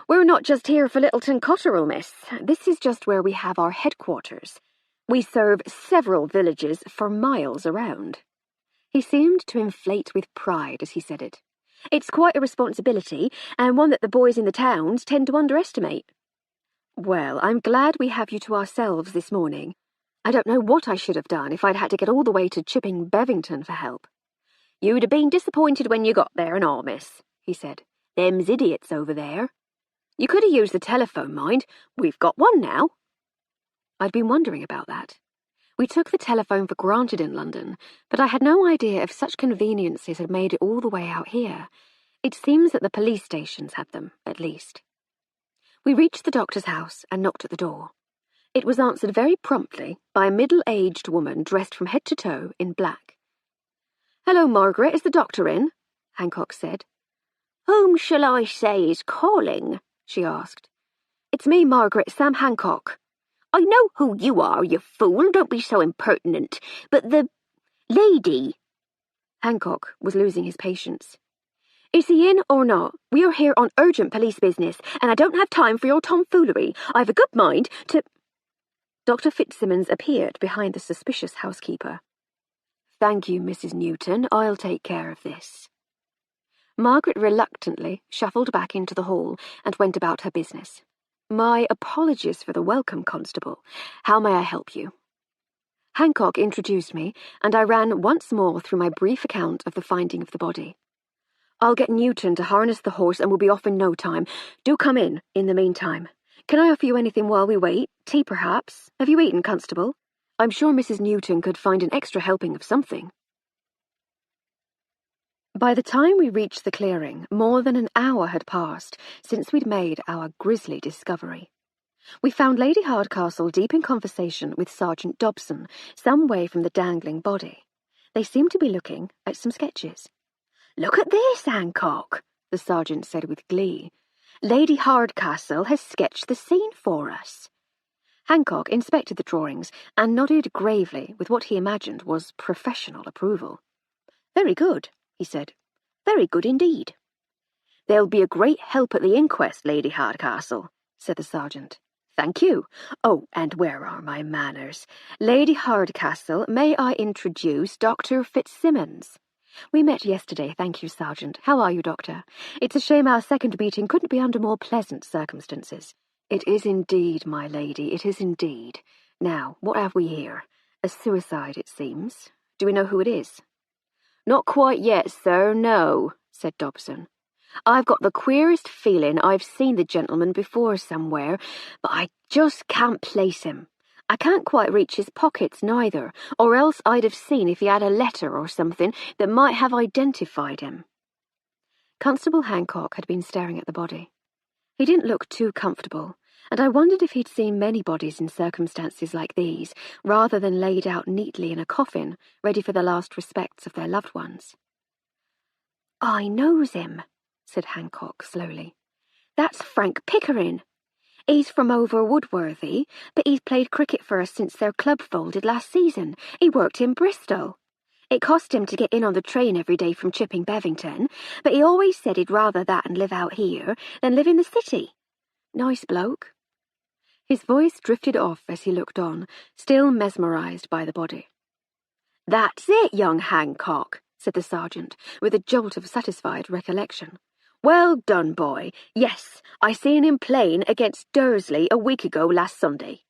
"We're not just here for Littleton Cotterell, miss. This is just where we have our headquarters. We serve several villages for miles around." He seemed to inflate with pride as he said it. "It's quite a responsibility, and one that the boys in the towns tend to underestimate." "Well, I'm glad we have you to ourselves this morning. I don't know what I should have done if I'd had to get all the way to Chipping Bevington for help." "You'd have been disappointed when you got there and all, miss," he said. "Them's idiots over there. You could have used the telephone, mind. We've got one now." I'd been wondering about that. We took the telephone for granted in London, but I had no idea if such conveniences had made it all the way out here. It seems that the police stations had them, at least. We reached the doctor's house and knocked at the door. It was answered very promptly by a middle-aged woman dressed from head to toe in black. "Hello, Margaret, is the doctor in?" Hancock said. "Whom shall I say is calling?" she asked. "It's me, Margaret, Sam Hancock." "I know who you are, you fool, don't be so impertinent. But the lady—" Hancock was losing his patience. "Is he in or not? We are here on urgent police business, and I don't have time for your tomfoolery. I've a good mind to—" Dr. Fitzsimmons appeared behind the suspicious housekeeper. "Thank you, Mrs. Newton. I'll take care of this." Margaret reluctantly shuffled back into the hall and went about her business. "My apologies for the welcome, Constable. How may I help you?" Hancock introduced me, and I ran once more through my brief account of the finding of the body. "I'll get Newton to harness the horse and we'll be off in no time. Do come in the meantime. Can I offer you anything while we wait? Tea, perhaps? Have you eaten, Constable? I'm sure Mrs. Newton could find an extra helping of something." By the time we reached the clearing, more than an hour had passed since we'd made our grisly discovery. We found Lady Hardcastle deep in conversation with Sergeant Dobson, some way from the dangling body. They seemed to be looking at some sketches. "Look at this, Hancock," the sergeant said with glee. "Lady Hardcastle has sketched the scene for us." Hancock inspected the drawings and nodded gravely with what he imagined was professional approval. "Very good," he said. "Very good indeed." "They'll be a great help at the inquest, Lady Hardcastle," said the sergeant. "Thank you. Oh, and where are my manners? Lady Hardcastle, may I introduce Dr. Fitzsimmons? We met yesterday, thank you, Sergeant. How are you, Doctor? It's a shame our second meeting couldn't be under more pleasant circumstances." "It is indeed, my lady, it is indeed. Now, what have we here? A suicide, it seems. Do we know who it is?" "Not quite yet, sir, no," said Dobson. "I've got the queerest feeling I've seen the gentleman before somewhere, but I just can't place him. I can't quite reach his pockets neither, or else I'd have seen if he had a letter or something that might have identified him." Constable Hancock had been staring at the body. He didn't look too comfortable, and I wondered if he'd seen many bodies in circumstances like these, rather than laid out neatly in a coffin, ready for the last respects of their loved ones. "I knows him," said Hancock slowly. "That's Frank Pickering. He's from over Woodworthy, but he's played cricket for us since their club folded last season. He worked in Bristol. It cost him to get in on the train every day from Chipping Bevington, but he always said he'd rather that and live out here than live in the city. Nice bloke." His voice drifted off as he looked on, still mesmerised by the body. "That's it, young Hancock," said the sergeant, with a jolt of satisfied recollection. "Well done, boy. Yes, I seen him playing against Dursley a week ago last Sunday."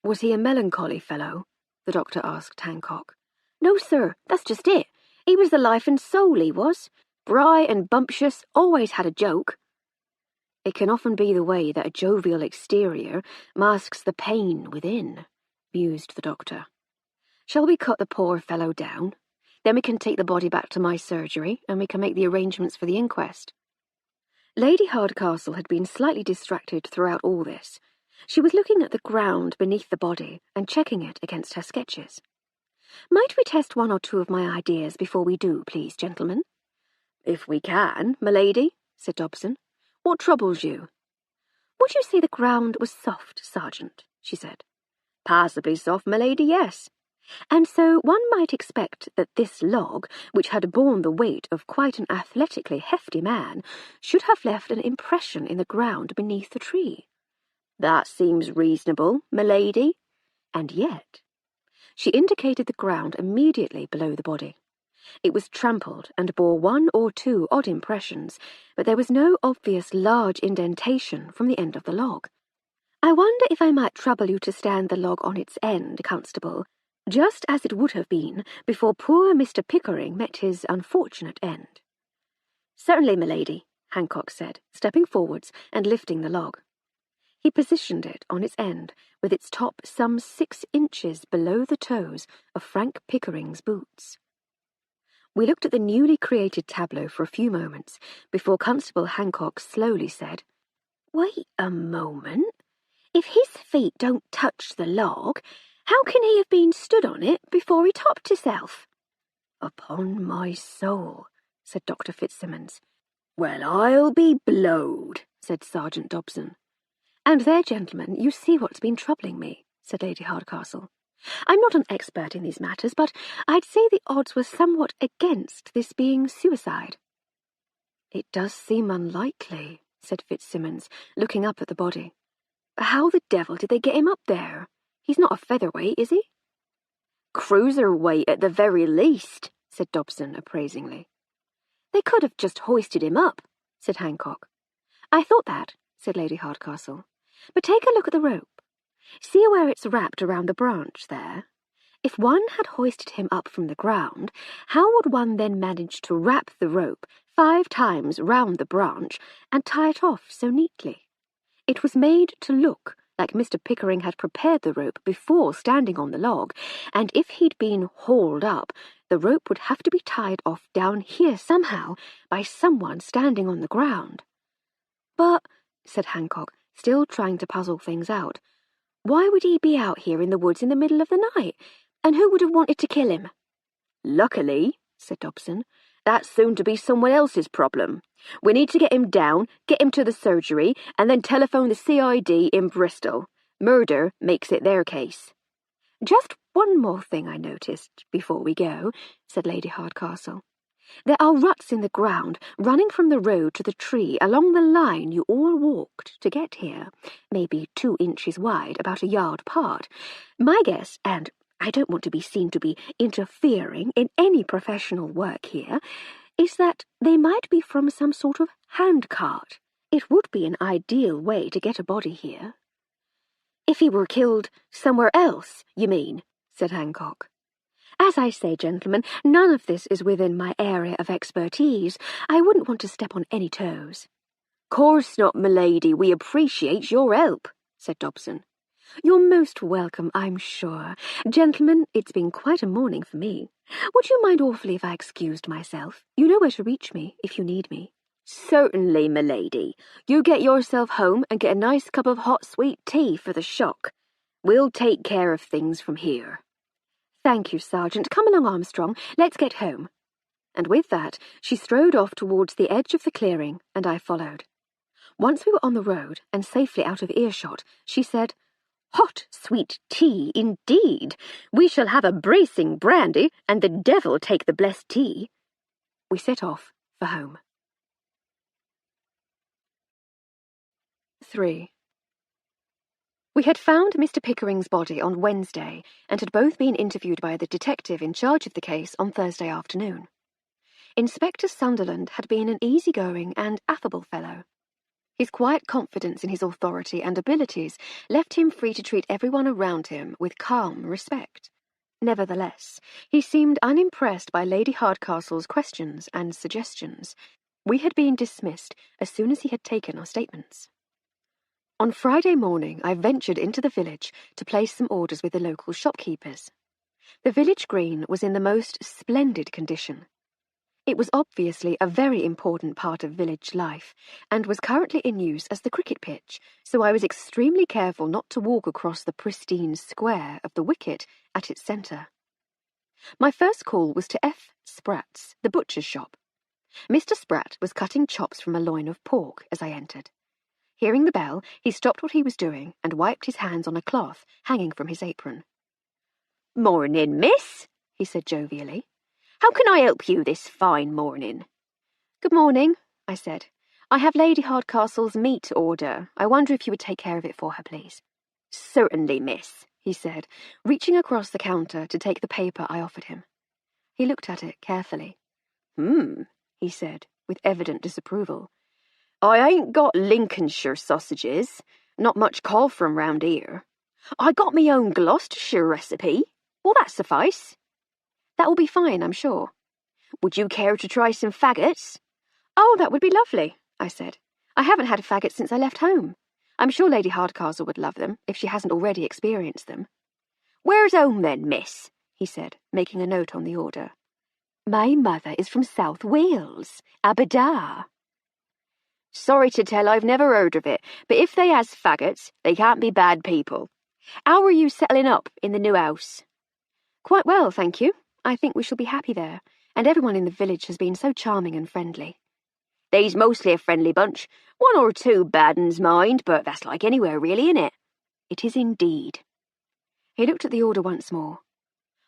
"Was he a melancholy fellow?" the doctor asked Hancock. "No, sir, that's just it. He was the life and soul, he was. Bright and bumptious, always had a joke." "It can often be the way that a jovial exterior masks the pain within," mused the doctor. "Shall we cut the poor fellow down? Then we can take the body back to my surgery, and we can make the arrangements for the inquest." Lady Hardcastle had been slightly distracted throughout all this. She was looking at the ground beneath the body and checking it against her sketches. "Might we test one or two of my ideas before we do, please, gentlemen?" "If we can, m'lady," said Dobson. "What troubles you?" "Would you say the ground was soft, Sergeant?" she said. "Passably soft, m'lady, yes." "And so one might expect that this log, which had borne the weight of quite an athletically hefty man, should have left an impression in the ground beneath the tree." "That seems reasonable, m'lady." "And yet—" She indicated the ground immediately below the body. It was trampled and bore one or two odd impressions, but there was no obvious large indentation from the end of the log. "I wonder if I might trouble you to stand the log on its end, Constable, just as it would have been before poor Mr. Pickering met his unfortunate end." "Certainly, m'lady," Hancock said, stepping forwards and lifting the log. He positioned it on its end, with its top some 6 inches below the toes of Frank Pickering's boots. We looked at the newly created tableau for a few moments before Constable Hancock slowly said, "Wait a moment. If his feet don't touch the log, how can he have been stood on it before he topped himself?" "Upon my soul," said Dr. Fitzsimmons. "Well, I'll be blowed," said Sergeant Dobson. "And there, gentlemen, you see what's been troubling me," said Lady Hardcastle. "I'm not an expert in these matters, but I'd say the odds were somewhat against this being suicide." "It does seem unlikely," said Fitzsimmons, looking up at the body. "How the devil did they get him up there? He's not a featherweight, is he?" "Cruiserweight at the very least," said Dobson appraisingly. "They could have just hoisted him up," said Hancock. "I thought that," said Lady Hardcastle. "But take a look at the rope. See where it's wrapped around the branch there? If one had hoisted him up from the ground, how would one then manage to wrap the rope 5 times round the branch and tie it off so neatly? It was made to look like Mr. Pickering had prepared the rope before standing on the log, and if he'd been hauled up, The rope would have to be tied off down here somehow by someone standing on the ground. But, said Hancock, still trying to puzzle things out, why would he be out here in the woods in the middle of the night? And who would have wanted to kill him? Luckily, said Dobson, that's soon to be someone else's problem. We need to get him down, get him to the surgery, and then telephone the CID in Bristol. Murder makes it their case. Just one more thing I noticed before we go, said Lady Hardcastle. There are ruts in the ground running from the road to the tree along the line you all walked to get here, maybe 2 inches wide, about a yard apart. My guess, and I don't want to be seen to be interfering in any professional work here, is that they might be from some sort of handcart. It would be an ideal way to get a body here. If he were killed somewhere else, you mean, said Hancock. As I say, gentlemen, none of this is within my area of expertise. I wouldn't want to step on any toes. Course not, m'lady. We appreciate your help, said Dobson. You're most welcome, I'm sure. Gentlemen, it's been quite a morning for me. Would you mind awfully if I excused myself? You know where to reach me if you need me. Certainly, m'lady. You get yourself home and get a nice cup of hot sweet tea for the shock. We'll take care of things from here. Thank you, Sergeant. Come along, Armstrong. Let's get home. And with that, she strode off towards the edge of the clearing, and I followed. Once we were on the road and safely out of earshot, she said, Hot sweet tea, indeed. We shall have a bracing brandy, and the devil take the blessed tea. We set off for home. 3. We had found Mr. Pickering's body on Wednesday and had both been interviewed by the detective in charge of the case on Thursday afternoon. Inspector Sunderland had been an easygoing and affable fellow. His quiet confidence in his authority and abilities left him free to treat everyone around him with calm respect. Nevertheless, he seemed unimpressed by Lady Hardcastle's questions and suggestions. We had been dismissed as soon as he had taken our statements. On Friday morning, I ventured into the village to place some orders with the local shopkeepers. The village green was in the most splendid condition. It was obviously a very important part of village life, and was currently in use as the cricket pitch, so I was extremely careful not to walk across the pristine square of the wicket at its centre. My first call was to F. Sprat's, the butcher's shop. Mr. Sprat was cutting chops from a loin of pork as I entered. Hearing the bell, he stopped what he was doing and wiped his hands on a cloth hanging from his apron. "Morning, miss," he said jovially. "How can I help you this fine morning?" "Good morning," I said. "I have Lady Hardcastle's meat order. I wonder if you would take care of it for her, please." "Certainly, miss," he said, reaching across the counter to take the paper I offered him. He looked at it carefully. He said, with evident disapproval. "I ain't got Lincolnshire sausages. Not much call for 'em round here. I got me own Gloucestershire recipe. Will that suffice?" "That will be fine, I'm sure." "Would you care to try some faggots?" "Oh, that would be lovely," I said. "I haven't had a faggot since I left home. I'm sure Lady Hardcastle would love them, if she hasn't already experienced them." "Where's home then, miss?" he said, making a note on the order. "My mother is from South Wales, Aberdare." "Sorry to tell I've never heard of it, but if they has faggots, they can't be bad people. How are you settling up in the new house?" "Quite well, thank you. I think we shall be happy there, and everyone in the village has been so charming and friendly." "They's mostly a friendly bunch. One or two bad uns, mind, but that's like anywhere really, innit?" "It is indeed." He looked at the order once more.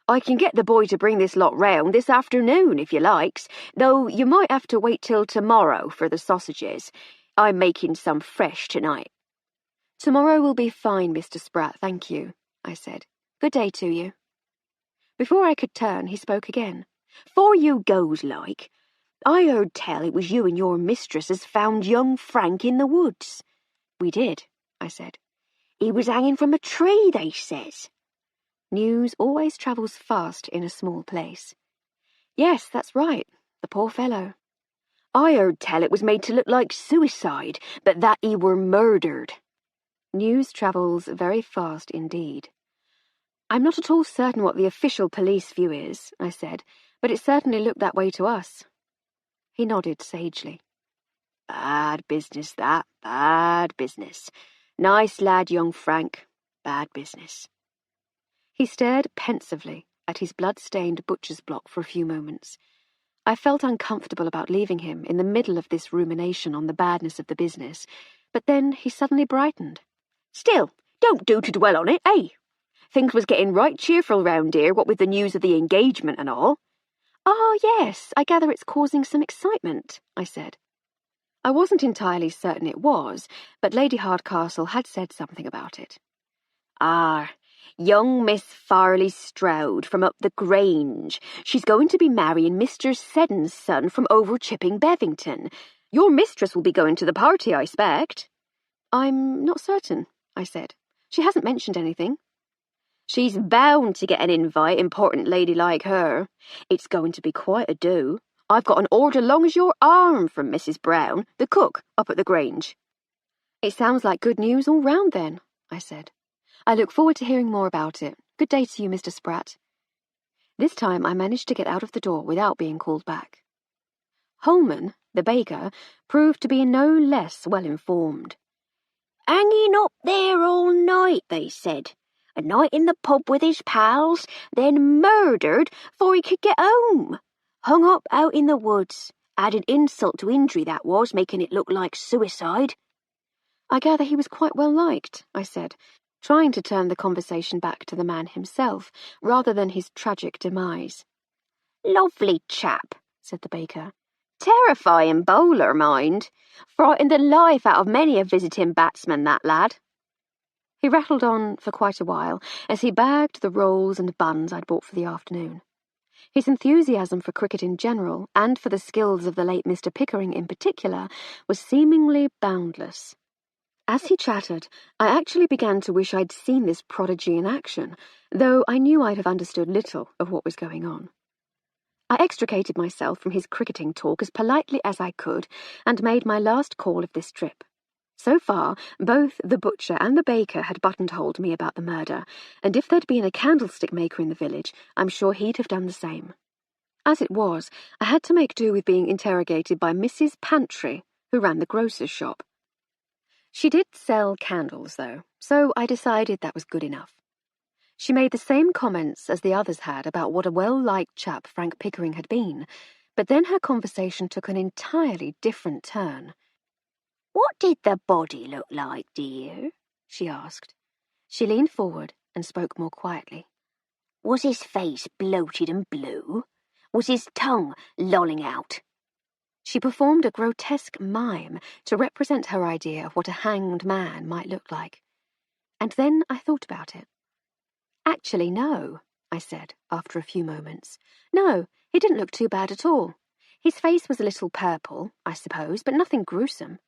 "I can get the boy to bring this lot round this afternoon, if you likes, though you might have to wait till tomorrow for the sausages. I'm making some fresh tonight." "Tomorrow will be fine, Mr. Sprat, thank you," I said. "Good day to you." Before I could turn, he spoke again. "'Fore you goes, like, I heard tell it was you and your mistress as found young Frank in the woods." "We did," I said. "He was hanging from a tree, they says." News always travels fast in a small place. "Yes, that's right. The poor fellow." "I heard tell it was made to look like suicide, but that he were murdered." News travels very fast indeed. "I'm not at all certain what the official police view is," I said, but it certainly looked that way to us. He nodded sagely. Bad business, that. Bad business. Nice lad, young Frank. Bad business. He stared pensively at his blood-stained butcher's block for a few moments. I felt uncomfortable about leaving him in the middle of this rumination on the badness of the business, but then he suddenly brightened. Still, don't do to dwell on it, eh? Things was getting right cheerful round here, what with the news of the engagement and all. Ah, yes, I gather it's causing some excitement, I said. I wasn't entirely certain it was, but Lady Hardcastle had said something about it. Ah, young Miss Farley Stroud from up the Grange. She's going to be marrying Mr. Seddon's son from over Chipping Bevington. Your mistress will be going to the party, I expect. I'm not certain, I said. She hasn't mentioned anything. She's bound to get an invite, important lady like her. It's going to be quite a do. I've got an order long as your arm from Mrs. Brown, the cook, up at the Grange. It sounds like good news all round then, I said. I look forward to hearing more about it. Good day to you, Mr. Spratt. This time I managed to get out of the door without being called back. Holman, the baker, proved to be no less well informed. Hanging up there all night, they said. A night in the pub with his pals, then murdered 'fore he could get home. Hung up out in the woods. Added insult to injury, that was, making it look like suicide. I gather he was quite well liked, I said, trying to turn the conversation back to the man himself, rather than his tragic demise. Lovely chap, said the baker. Terrifying bowler, mind. Frightened the life out of many a visiting batsman, that lad. He rattled on for quite a while as he bagged the rolls and buns I'd bought for the afternoon. His enthusiasm for cricket in general, and for the skills of the late Mr. Pickering in particular, was seemingly boundless. As he chattered, I actually began to wish I'd seen this prodigy in action, though I knew I'd have understood little of what was going on. I extricated myself from his cricketing talk as politely as I could, and made my last call of this trip. So far, both the butcher and the baker had buttonholed me about the murder, and if there'd been a candlestick maker in the village, I'm sure he'd have done the same. As it was, I had to make do with being interrogated by Mrs. Pantry, who ran the grocer's shop. She did sell candles, though, so I decided that was good enough. She made the same comments as the others had about what a well-liked chap Frank Pickering had been, but then her conversation took an entirely different turn. What did the body look like, dear? She asked. She leaned forward and spoke more quietly. Was his face bloated and blue? Was his tongue lolling out? She performed a grotesque mime to represent her idea of what a hanged man might look like. And then I thought about it. Actually, no, I said after a few moments. No, he didn't look too bad at all. His face was a little purple, I suppose, but nothing gruesome.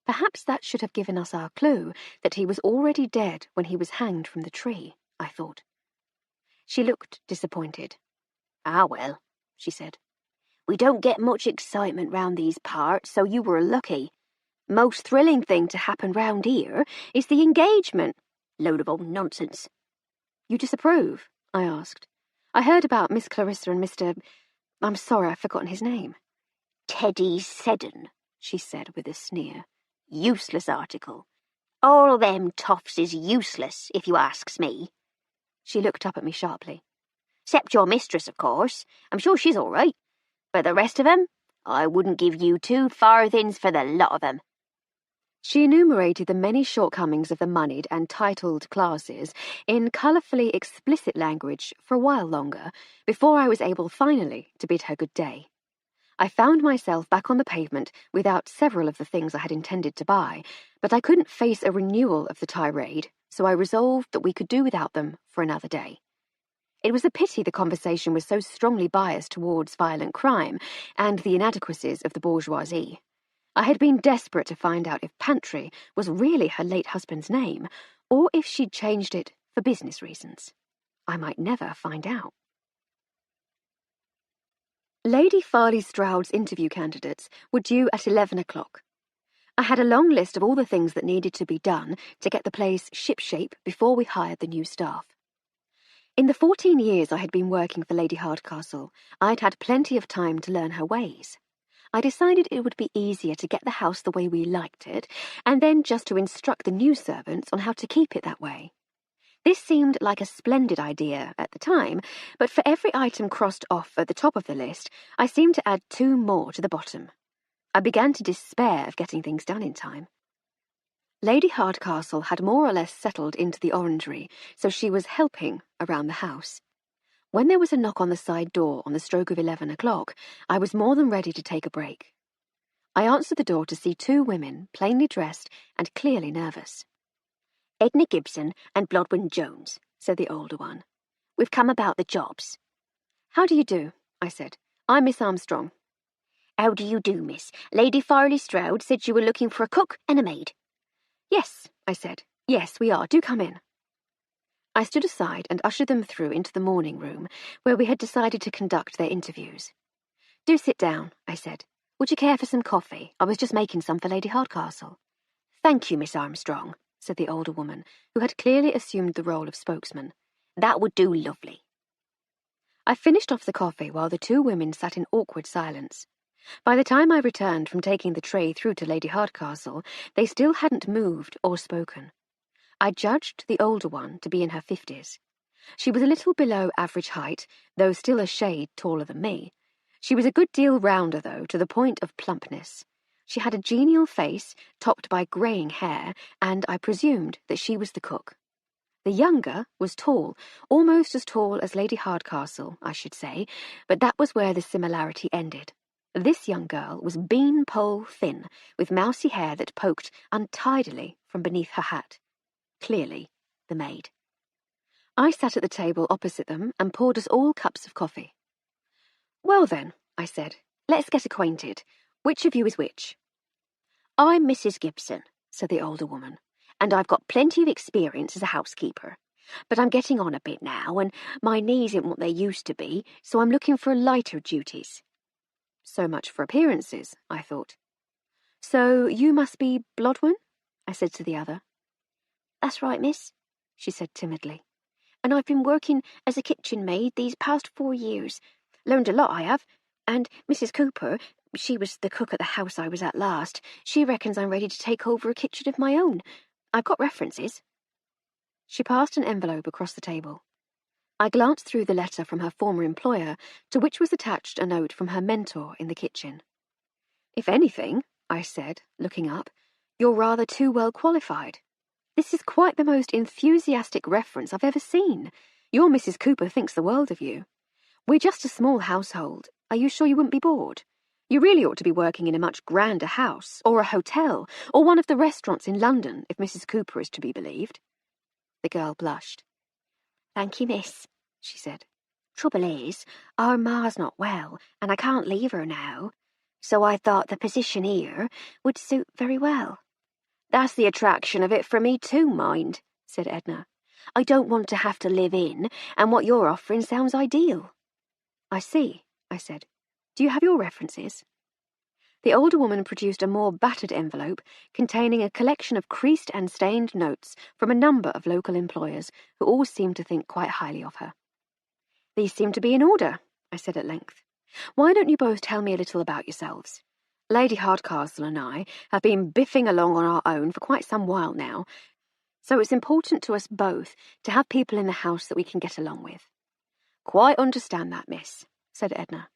Perhaps that should have given us our clue that he was already dead when he was hanged from the tree, I thought. She looked disappointed. Ah, well, she said. We don't get much excitement round these parts, so you were lucky. Most thrilling thing to happen round here is the engagement. Load of old nonsense. You disapprove? I asked. I heard about Miss Clarissa and Mr. I'm sorry, I've forgotten his name. Teddy Seddon, she said with a sneer. Useless article. All them toffs is useless, if you asks me. She looked up at me sharply. Except your mistress, of course. I'm sure she's all right. But the rest of 'em, I wouldn't give you 2 farthings for the lot of 'em. She enumerated the many shortcomings of the moneyed and titled classes in colourfully explicit language for a while longer, before I was able finally to bid her good day. I found myself back on the pavement without several of the things I had intended to buy, but I couldn't face a renewal of the tirade, so I resolved that we could do without them for another day. It was a pity the conversation was so strongly biased towards violent crime and the inadequacies of the bourgeoisie. I had been desperate to find out if Pantry was really her late husband's name, or if she'd changed it for business reasons. I might never find out. Lady Farley Stroud's interview candidates were due at 11 o'clock. I had a long list of all the things that needed to be done to get the place shipshape before we hired the new staff. In the 14 years I had been working for Lady Hardcastle, I'd had plenty of time to learn her ways. I decided it would be easier to get the house the way we liked it, and then just to instruct the new servants on how to keep it that way. This seemed like a splendid idea at the time, but for every item crossed off at the top of the list, I seemed to add 2 more to the bottom. I began to despair of getting things done in time. Lady Hardcastle had more or less settled into the orangery, so she was helping around the house. When there was a knock on the side door on the stroke of 11 o'clock, I was more than ready to take a break. I answered the door to see 2 women, plainly dressed and clearly nervous. "Edna Gibson and Blodwin Jones," said the older one. "We've come about the jobs." "How do you do?" I said. "I'm Miss Armstrong." "How do you do, miss? Lady Farley Stroud said you were looking for a cook and a maid." "Yes," I said. "Yes, we are. Do come in." I stood aside and ushered them through into the morning room, where we had decided to conduct their interviews. "Do sit down," I said. "Would you care for some coffee? I was just making some for Lady Hardcastle." "Thank you, Miss Armstrong," said the older woman, who had clearly assumed the role of spokesman. "That would do lovely." I finished off the coffee while the 2 women sat in awkward silence. By the time I returned from taking the tray through to Lady Hardcastle, they still hadn't moved or spoken. I judged the older one to be in her 50s. She was a little below average height, though still a shade taller than me. She was a good deal rounder, though, to the point of plumpness. She had a genial face, topped by greying hair, and I presumed that she was the cook. The younger was tall, almost as tall as Lady Hardcastle, I should say, but that was where the similarity ended. This young girl was bean-pole thin, with mousy hair that poked untidily from beneath her hat. Clearly, the maid. I sat at the table opposite them and poured us all cups of coffee. "Well then," I said, "let's get acquainted. Which of you is which?" "I'm Mrs. Gibson," said the older woman, "and I've got plenty of experience as a housekeeper. But I'm getting on a bit now, and my knees ain't what they used to be, so I'm looking for lighter duties." So much for appearances, I thought. "So you must be Blodwin?" I said to the other. "That's right, miss," she said timidly. "And I've been working as a kitchen maid these past 4 years. Learned a lot, I have. And Mrs. Cooper, she was the cook at the house I was at last, she reckons I'm ready to take over a kitchen of my own. I've got references." She passed an envelope across the table. I glanced through the letter from her former employer, to which was attached a note from her mentor in the kitchen. "If anything," I said, looking up, "you're rather too well qualified. This is quite the most enthusiastic reference I've ever seen. Your Mrs. Cooper thinks the world of you. We're just a small household. Are you sure you wouldn't be bored? You really ought to be working in a much grander house, or a hotel, or one of the restaurants in London, if Mrs. Cooper is to be believed." The girl blushed. "Thank you, miss," she said. "Trouble is, our ma's not well, and I can't leave her now. So I thought the position here would suit very well." "That's the attraction of it for me too, mind," said Edna. "I don't want to have to live in, and what you're offering sounds ideal." "I see," I said. "Do you have your references?" The older woman produced a more battered envelope containing a collection of creased and stained notes from a number of local employers who all seemed to think quite highly of her. "These seem to be in order," I said at length. "Why don't you both tell me a little about yourselves? Lady Hardcastle and I have been biffing along on our own for quite some while now, so it's important to us both to have people in the house that we can get along with." "Quite understand that, miss," said Edna.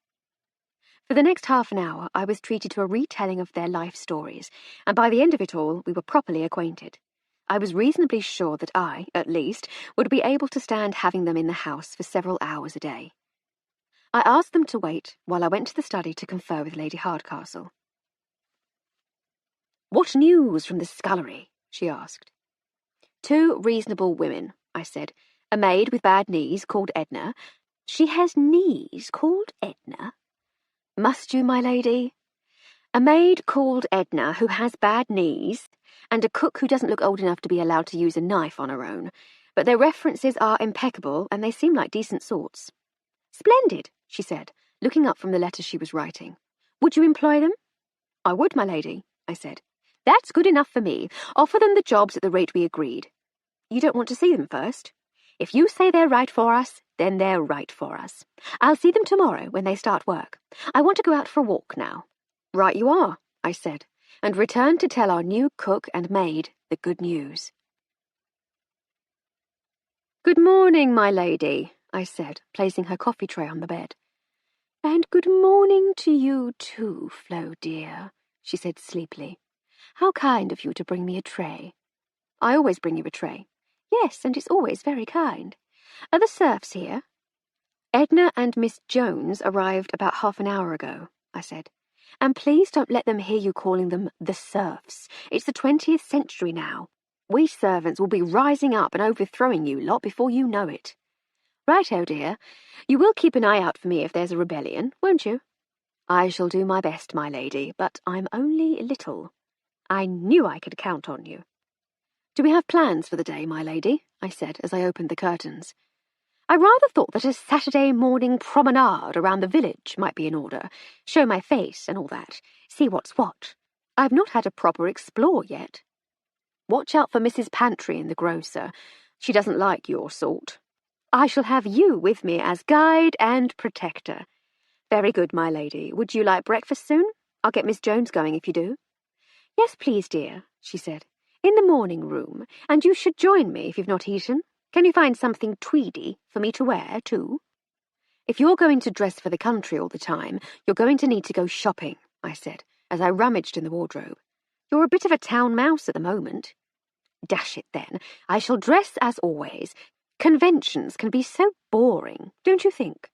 For the next half an hour, I was treated to a retelling of their life stories, and by the end of it all, we were properly acquainted. I was reasonably sure that I, at least, would be able to stand having them in the house for several hours a day. I asked them to wait while I went to the study to confer with Lady Hardcastle. "What news from the scullery?" she asked. "2 reasonable women," I said. "A maid with bad knees called Edna." "She has knees called Edna?" "Must you, my lady?" "A maid called Edna who has bad knees, and a cook who doesn't look old enough to be allowed to use a knife on her own. But their references are impeccable, and they seem like decent sorts." "Splendid," she said, looking up from the letter she was writing. "Would you employ them?" "I would, my lady," I said. "That's good enough for me. Offer them the jobs at the rate we agreed." "You don't want to see them first?" If you say they're right for us, then they're right for us. I'll see them tomorrow when they start work. I want to go out for a walk now." "Right you are," I said, and returned to tell our new cook and maid the good news. "Good morning, my lady," I said, placing her coffee tray on the bed. "And good morning to you too, Flo dear," she said sleepily. "How kind of you to bring me a tray." "I always bring you a tray." "Yes, and it's always very kind. Are the serfs here?" "Edna and Miss Jones arrived about half an hour ago," I said. "And please don't let them hear you calling them the serfs. It's the 20th century now. We servants will be rising up and overthrowing you lot before you know it. Right-o, dear. You will keep an eye out for me if there's a rebellion, won't you?" "I shall do my best, my lady, but I'm only little. I knew I could count on you." "Do we have plans for the day, my lady?" I said as I opened the curtains. "I rather thought that a Saturday morning promenade around the village might be in order. Show my face and all that. See what's what. I've not had a proper explore yet. Watch out for Mrs. Pantry in the grocer. She doesn't like your sort. I shall have you with me as guide and protector." "Very good, my lady. Would you like breakfast soon? I'll get Miss Jones going if you do." "Yes, please, dear," she said. "In the morning room, and you should join me if you've not eaten. Can you find something tweedy for me to wear, too?" "If you're going to dress for the country all the time, you're going to need to go shopping," I said, as I rummaged in the wardrobe. "You're a bit of a town mouse at the moment." "Dash it, then. I shall dress as always. Conventions can be so boring, don't you think?"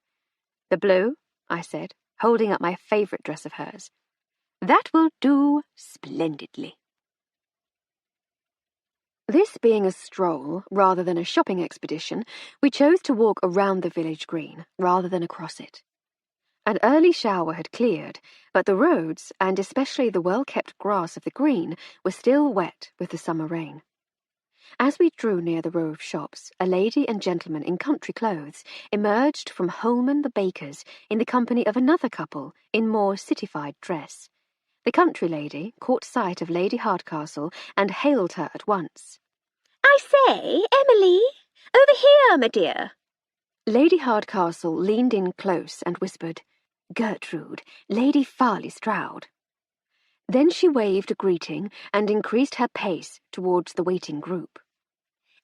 "The blue?" I said, holding up my favourite dress of hers. "That will do splendidly." This being a stroll rather than a shopping expedition, we chose to walk around the village green rather than across it. An early shower had cleared, but the roads, and especially the well-kept grass of the green, were still wet with the summer rain. As we drew near the row of shops, a lady and gentleman in country clothes emerged from Holman the baker's in the company of another couple in more citified dress. The country lady caught sight of Lady Hardcastle and hailed her at once. "I say, Emily, over here, my dear." Lady Hardcastle leaned in close and whispered, "Gertrude, Lady Farley Stroud." Then she waved a greeting and increased her pace towards the waiting group.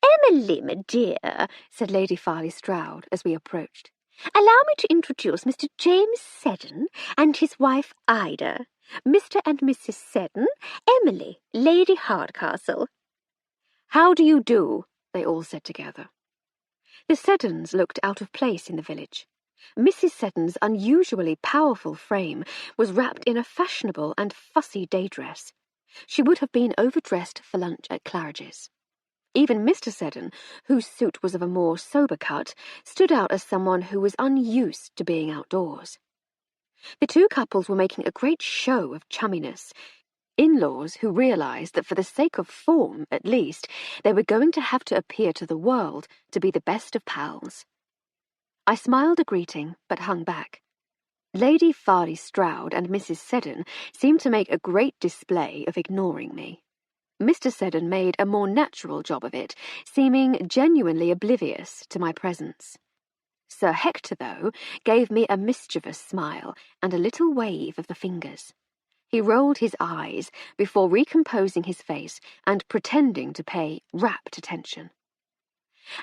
"Emily, my dear," said Lady Farley Stroud as we approached. "Allow me to introduce Mr. James Seddon and his wife Ida. Mr. and Mrs. Seddon, Emily, Lady Hardcastle." "How do you do?" they all said together. The Seddons looked out of place in the village. Mrs. Seddon's unusually powerful frame was wrapped in a fashionable and fussy day dress. She would have been overdressed for lunch at Claridge's. Even Mr. Seddon, whose suit was of a more sober cut, stood out as someone who was unused to being outdoors. The two couples were making a great show of chumminess, in-laws who realized that for the sake of form, at least, they were going to have to appear to the world to be the best of pals. I smiled a greeting, but hung back. Lady Farley Stroud and Mrs. Seddon seemed to make a great display of ignoring me. Mr. Seddon made a more natural job of it, seeming genuinely oblivious to my presence. Sir Hector, though, gave me a mischievous smile and a little wave of the fingers. He rolled his eyes before recomposing his face and pretending to pay rapt attention.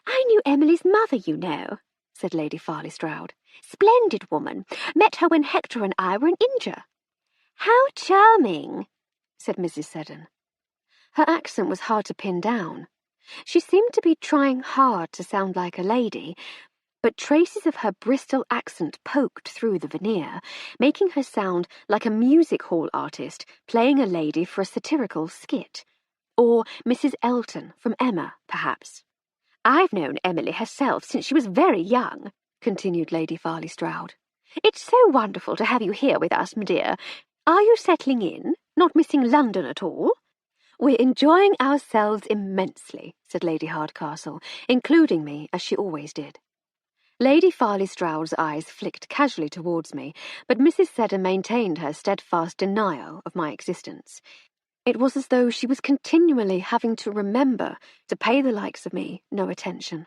"I knew Emily's mother, you know," said Lady Farley Stroud. "Splendid woman. Met her when Hector and I were in India." "How charming," said Mrs. Seddon. Her accent was hard to pin down. She seemed to be trying hard to sound like a lady, but traces of her Bristol accent poked through the veneer, making her sound like a music hall artist playing a lady for a satirical skit. Or Mrs. Elton from Emma, perhaps. "I've known Emily herself since she was very young," continued Lady Farley Stroud. "It's so wonderful to have you here with us, my dear. Are you settling in? Not missing London at all?" "We're enjoying ourselves immensely," said Lady Hardcastle, including me as she always did. Lady Farley Stroud's eyes flicked casually towards me, but Mrs. Seddon maintained her steadfast denial of my existence. It was as though she was continually having to remember to pay the likes of me no attention.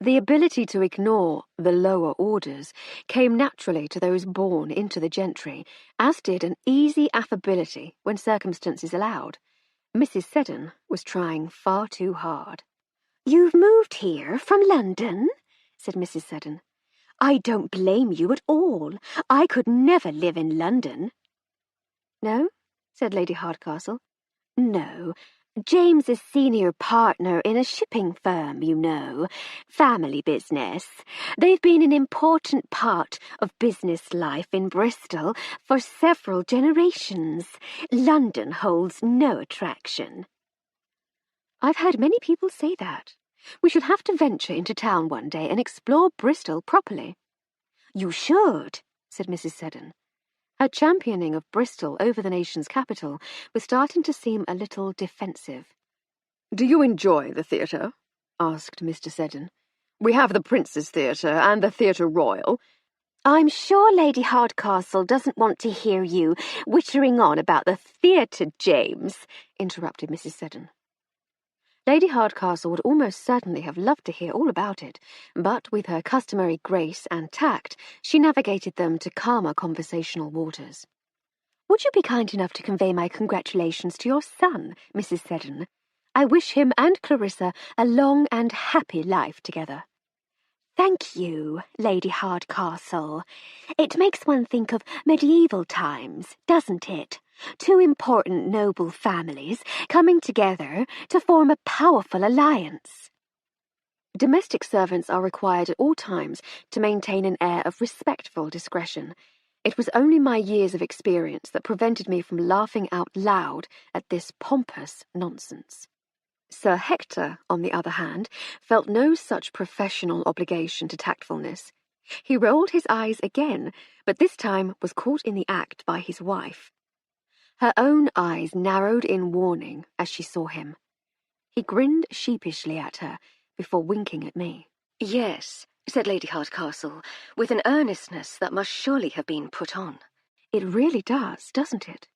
The ability to ignore the lower orders came naturally to those born into the gentry, as did an easy affability when circumstances allowed. Mrs. Seddon was trying far too hard. "You've moved here from London?" said Mrs. Seddon. "I don't blame you at all. I could never live in London." "No?" said Lady Hardcastle. "No. James is senior partner in a shipping firm, you know. Family business. They've been an important part of business life in Bristol for several generations. London holds no attraction." "I've heard many people say that. We should have to venture into town one day and explore Bristol properly." "You should," said Mrs. Seddon. Her championing of Bristol over the nation's capital was starting to seem a little defensive. "Do you enjoy the theatre?" asked Mr. Seddon. "We have the Prince's Theatre and the Theatre Royal." "I'm sure Lady Hardcastle doesn't want to hear you wittering on about the theatre, James," interrupted Mrs. Seddon. Lady Hardcastle would almost certainly have loved to hear all about it, but with her customary grace and tact, she navigated them to calmer conversational waters. "Would you be kind enough to convey my congratulations to your son, Mrs. Seddon? I wish him and Clarissa a long and happy life together." "Thank you, Lady Hardcastle. It makes one think of medieval times, doesn't it? Two important noble families coming together to form a powerful alliance." Domestic servants are required at all times to maintain an air of respectful discretion. It was only my years of experience that prevented me from laughing out loud at this pompous nonsense. Sir Hector, on the other hand, felt no such professional obligation to tactfulness. He rolled his eyes again, but this time was caught in the act by his wife. Her own eyes narrowed in warning as she saw him. He grinned sheepishly at her before winking at me. "Yes," said Lady Hardcastle, with an earnestness that must surely have been put on. "It really does, doesn't it?"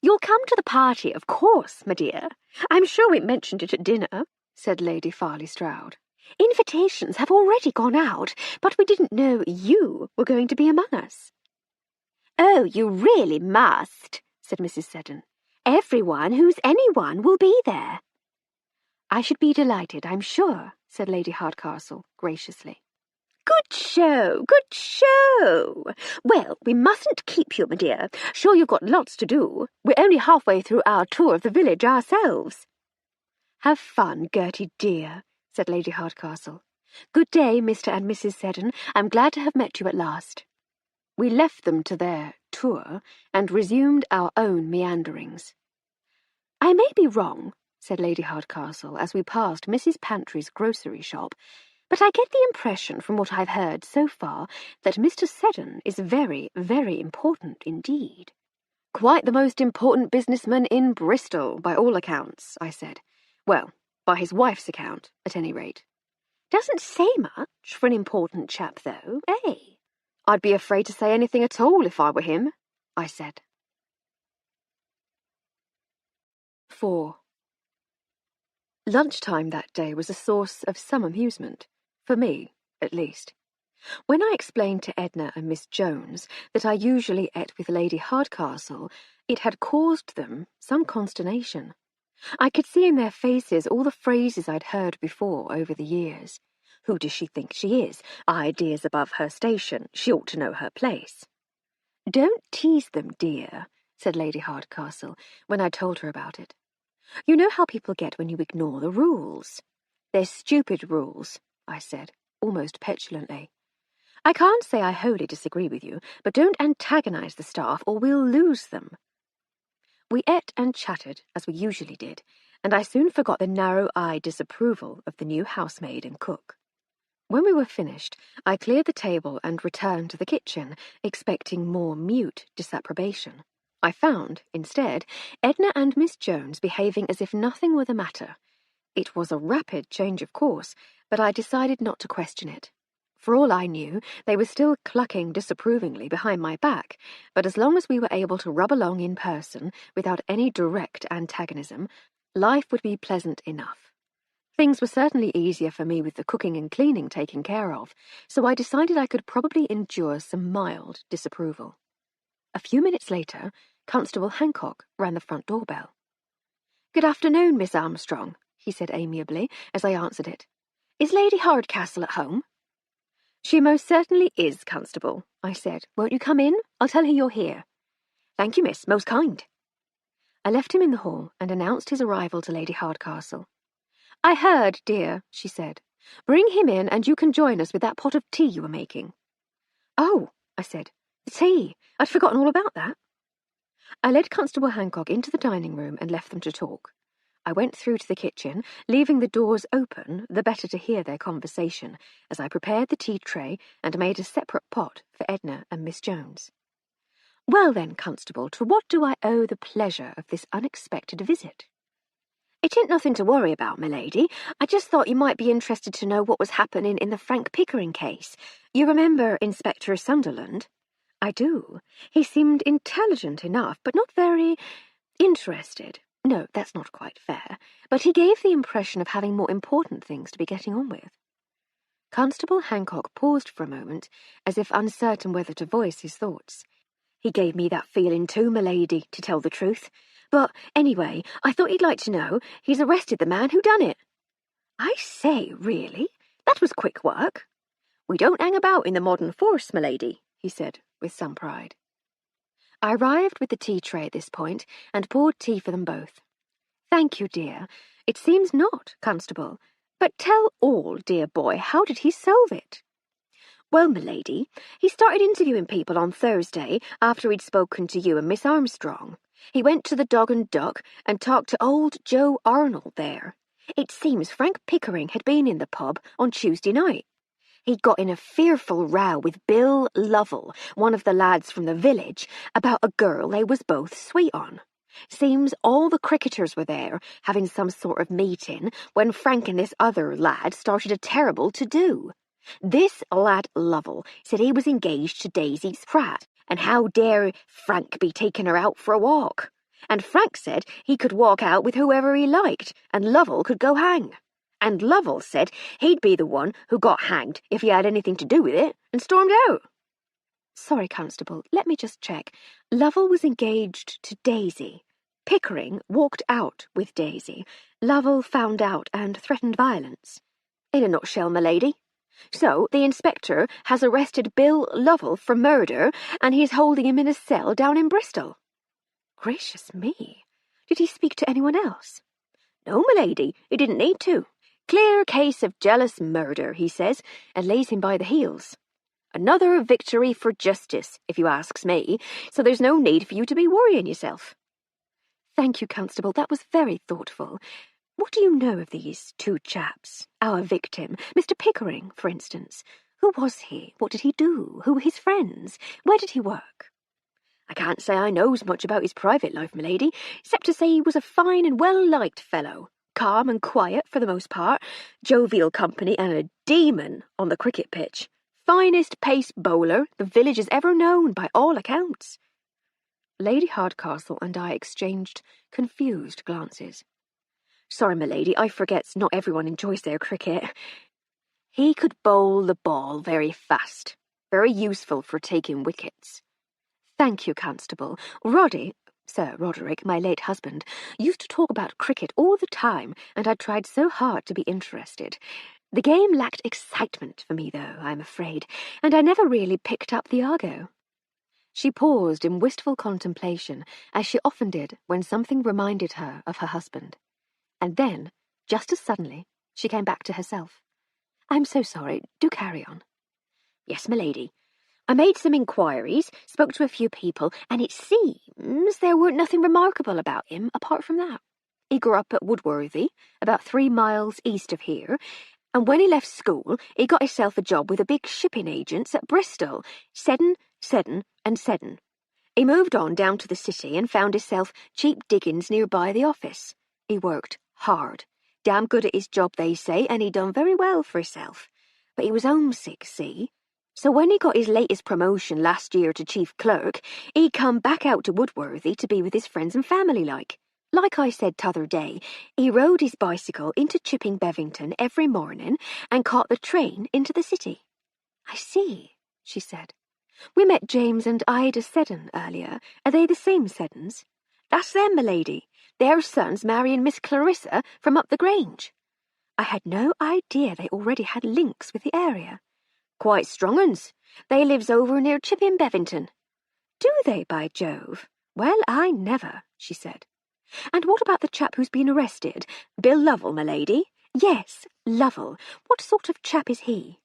"You'll come to the party, of course, my dear. I'm sure we mentioned it at dinner," said Lady Farley Stroud. "Invitations have already gone out, but we didn't know you were going to be among us." "Oh, you really must," said Mrs. Seddon. "Everyone who's anyone will be there." "I should be delighted, I'm sure," said Lady Hardcastle graciously. "Good show, good show. Well, we mustn't keep you, my dear. Sure you've got lots to do. We're only halfway through our tour of the village ourselves." "Have fun, Gertie dear," said Lady Hardcastle. "Good day, Mr. and Mrs. Seddon. I'm glad to have met you at last." We left them to their tour and resumed our own meanderings. "I may be wrong," said Lady Hardcastle as we passed Mrs. Pantry's grocery shop, "but I get the impression from what I've heard so far that Mr. Seddon is very, very important indeed." "Quite the most important businessman in Bristol, by all accounts," I said. "Well, by his wife's account, at any rate." "Doesn't say much for an important chap, though, eh?" "I'd be afraid to say anything at all if I were him," I said. 4. Lunchtime that day was a source of some amusement, for me, at least. When I explained to Edna and Miss Jones that I usually ate with Lady Hardcastle, it had caused them some consternation. I could see in their faces all the phrases I'd heard before over the years. "Who does she think she is? Ideas above her station. She ought to know her place." "Don't tease them, dear," said Lady Hardcastle, when I told her about it. "You know how people get when you ignore the rules." "They're stupid rules," I said, almost petulantly. "I can't say I wholly disagree with you, but don't antagonize the staff or we'll lose them." We ate and chatted, as we usually did, and I soon forgot the narrow-eyed disapproval of the new housemaid and cook. When we were finished, I cleared the table and returned to the kitchen, expecting more mute disapprobation. I found, instead, Edna and Miss Jones behaving as if nothing were the matter. It was a rapid change of course, but I decided not to question it. For all I knew, they were still clucking disapprovingly behind my back, but as long as we were able to rub along in person without any direct antagonism, life would be pleasant enough. Things were certainly easier for me with the cooking and cleaning taken care of, so I decided I could probably endure some mild disapproval. A few minutes later, Constable Hancock rang the front doorbell. "Good afternoon, Miss Armstrong," he said amiably as I answered it. "Is Lady Hardcastle at home?" "She most certainly is, Constable," I said. "Won't you come in? I'll tell her you're here." "Thank you, miss, most kind." I left him in the hall and announced his arrival to Lady Hardcastle. "I heard, dear," she said. "Bring him in and you can join us with that pot of tea you were making." "Oh," I said, "the tea. I'd forgotten all about that." I led Constable Hancock into the dining room and left them to talk. I went through to the kitchen, leaving the doors open the better to hear their conversation, as I prepared the tea tray and made a separate pot for Edna and Miss Jones. "Well then, Constable, to what do I owe the pleasure of this unexpected visit?" "It ain't nothing to worry about, my lady. I just thought you might be interested to know what was happening in the Frank Pickering case. You remember Inspector Sunderland?" "I do. He seemed intelligent enough, but not very interested. No, that's not quite fair. But he gave the impression of having more important things to be getting on with." Constable Hancock paused for a moment, as if uncertain whether to voice his thoughts. "He gave me that feeling too, my lady, to tell the truth. But anyway, I thought you'd like to know he's arrested the man who done it." "I say, really? That was quick work." "We don't hang about in the modern force, my lady," he said, with some pride. I arrived with the tea tray at this point and poured tea for them both. "Thank you, dear. It seems not, Constable. But tell all, dear boy, how did he solve it?" "Well, my lady, he started interviewing people on Thursday after he'd spoken to you and Miss Armstrong. He went to the Dog and Duck and talked to old Joe Arnold there. It seems Frank Pickering had been in the pub on Tuesday night. He'd got in a fearful row with Bill Lovell, one of the lads from the village, about a girl they was both sweet on. Seems all the cricketers were there, having some sort of meeting, when Frank and this other lad started a terrible to-do. This lad Lovell said he was engaged to Daisy Spratt, and how dare Frank be taking her out for a walk? And Frank said he could walk out with whoever he liked, and Lovell could go hang. And Lovell said he'd be the one who got hanged if he had anything to do with it, and stormed out." "Sorry, Constable, let me just check. Lovell was engaged to Daisy. Pickering walked out with Daisy. Lovell found out and threatened violence." "In a nutshell, my lady. So the inspector has arrested Bill Lovell for murder, and he's holding him in a cell down in Bristol." "Gracious me. Did he speak to anyone else?" "No, my lady, he didn't need to. Clear case of jealous murder, he says, and lays him by the heels. Another victory for justice, if you asks me, so there's no need for you to be worrying yourself." "Thank you, Constable, that was very thoughtful. What do you know of these two chaps? Our victim, Mr. Pickering, for instance. Who was he? What did he do? Who were his friends? Where did he work?" "I can't say I knows much about his private life, my lady, except to say he was a fine and well-liked fellow. Calm and quiet for the most part, jovial company and a demon on the cricket pitch. Finest pace bowler the village has ever known by all accounts." Lady Hardcastle and I exchanged confused glances. "Sorry, my lady, I forgets not everyone enjoys their cricket. He could bowl the ball very fast, very useful for taking wickets." "Thank you, Constable. Sir Roderick, my late husband, used to talk about cricket all the time, and I tried so hard to be interested. The game lacked excitement for me, though, I'm afraid, and I never really picked up the argot." She paused in wistful contemplation, as she often did when something reminded her of her husband. And then, just as suddenly, she came back to herself. "I'm so sorry. Do carry on." "Yes, my lady. I made some inquiries, spoke to a few people, and it seems there weren't nothing remarkable about him apart from that. He grew up at Woodworthy, about 3 miles east of here, and when he left school, he got himself a job with a big shipping agents at Bristol, Seddon, and Seddon. He moved on down to the city and found himself cheap diggings nearby the office. He worked hard, damn good at his job, they say, and he done very well for himself. But he was homesick, see? So when he got his latest promotion last year to chief clerk, he come back out to Woodworthy to be with his friends and family like Like I said t'other day, he rode his bicycle into Chipping Bevington every morning and caught the train into the city. I see, she said. We met James and Ida Seddon earlier. Are they the same Seddons? That's them, my lady. Their son's marrying Miss Clarissa from up the Grange. I had no idea they already had links with the area. Quite strong uns. They lives over near Chipping Bevington. Do they, by Jove? Well, I never, she said. And what about the chap who's been arrested? Bill Lovell, my lady. Yes, Lovell. What sort of chap is he?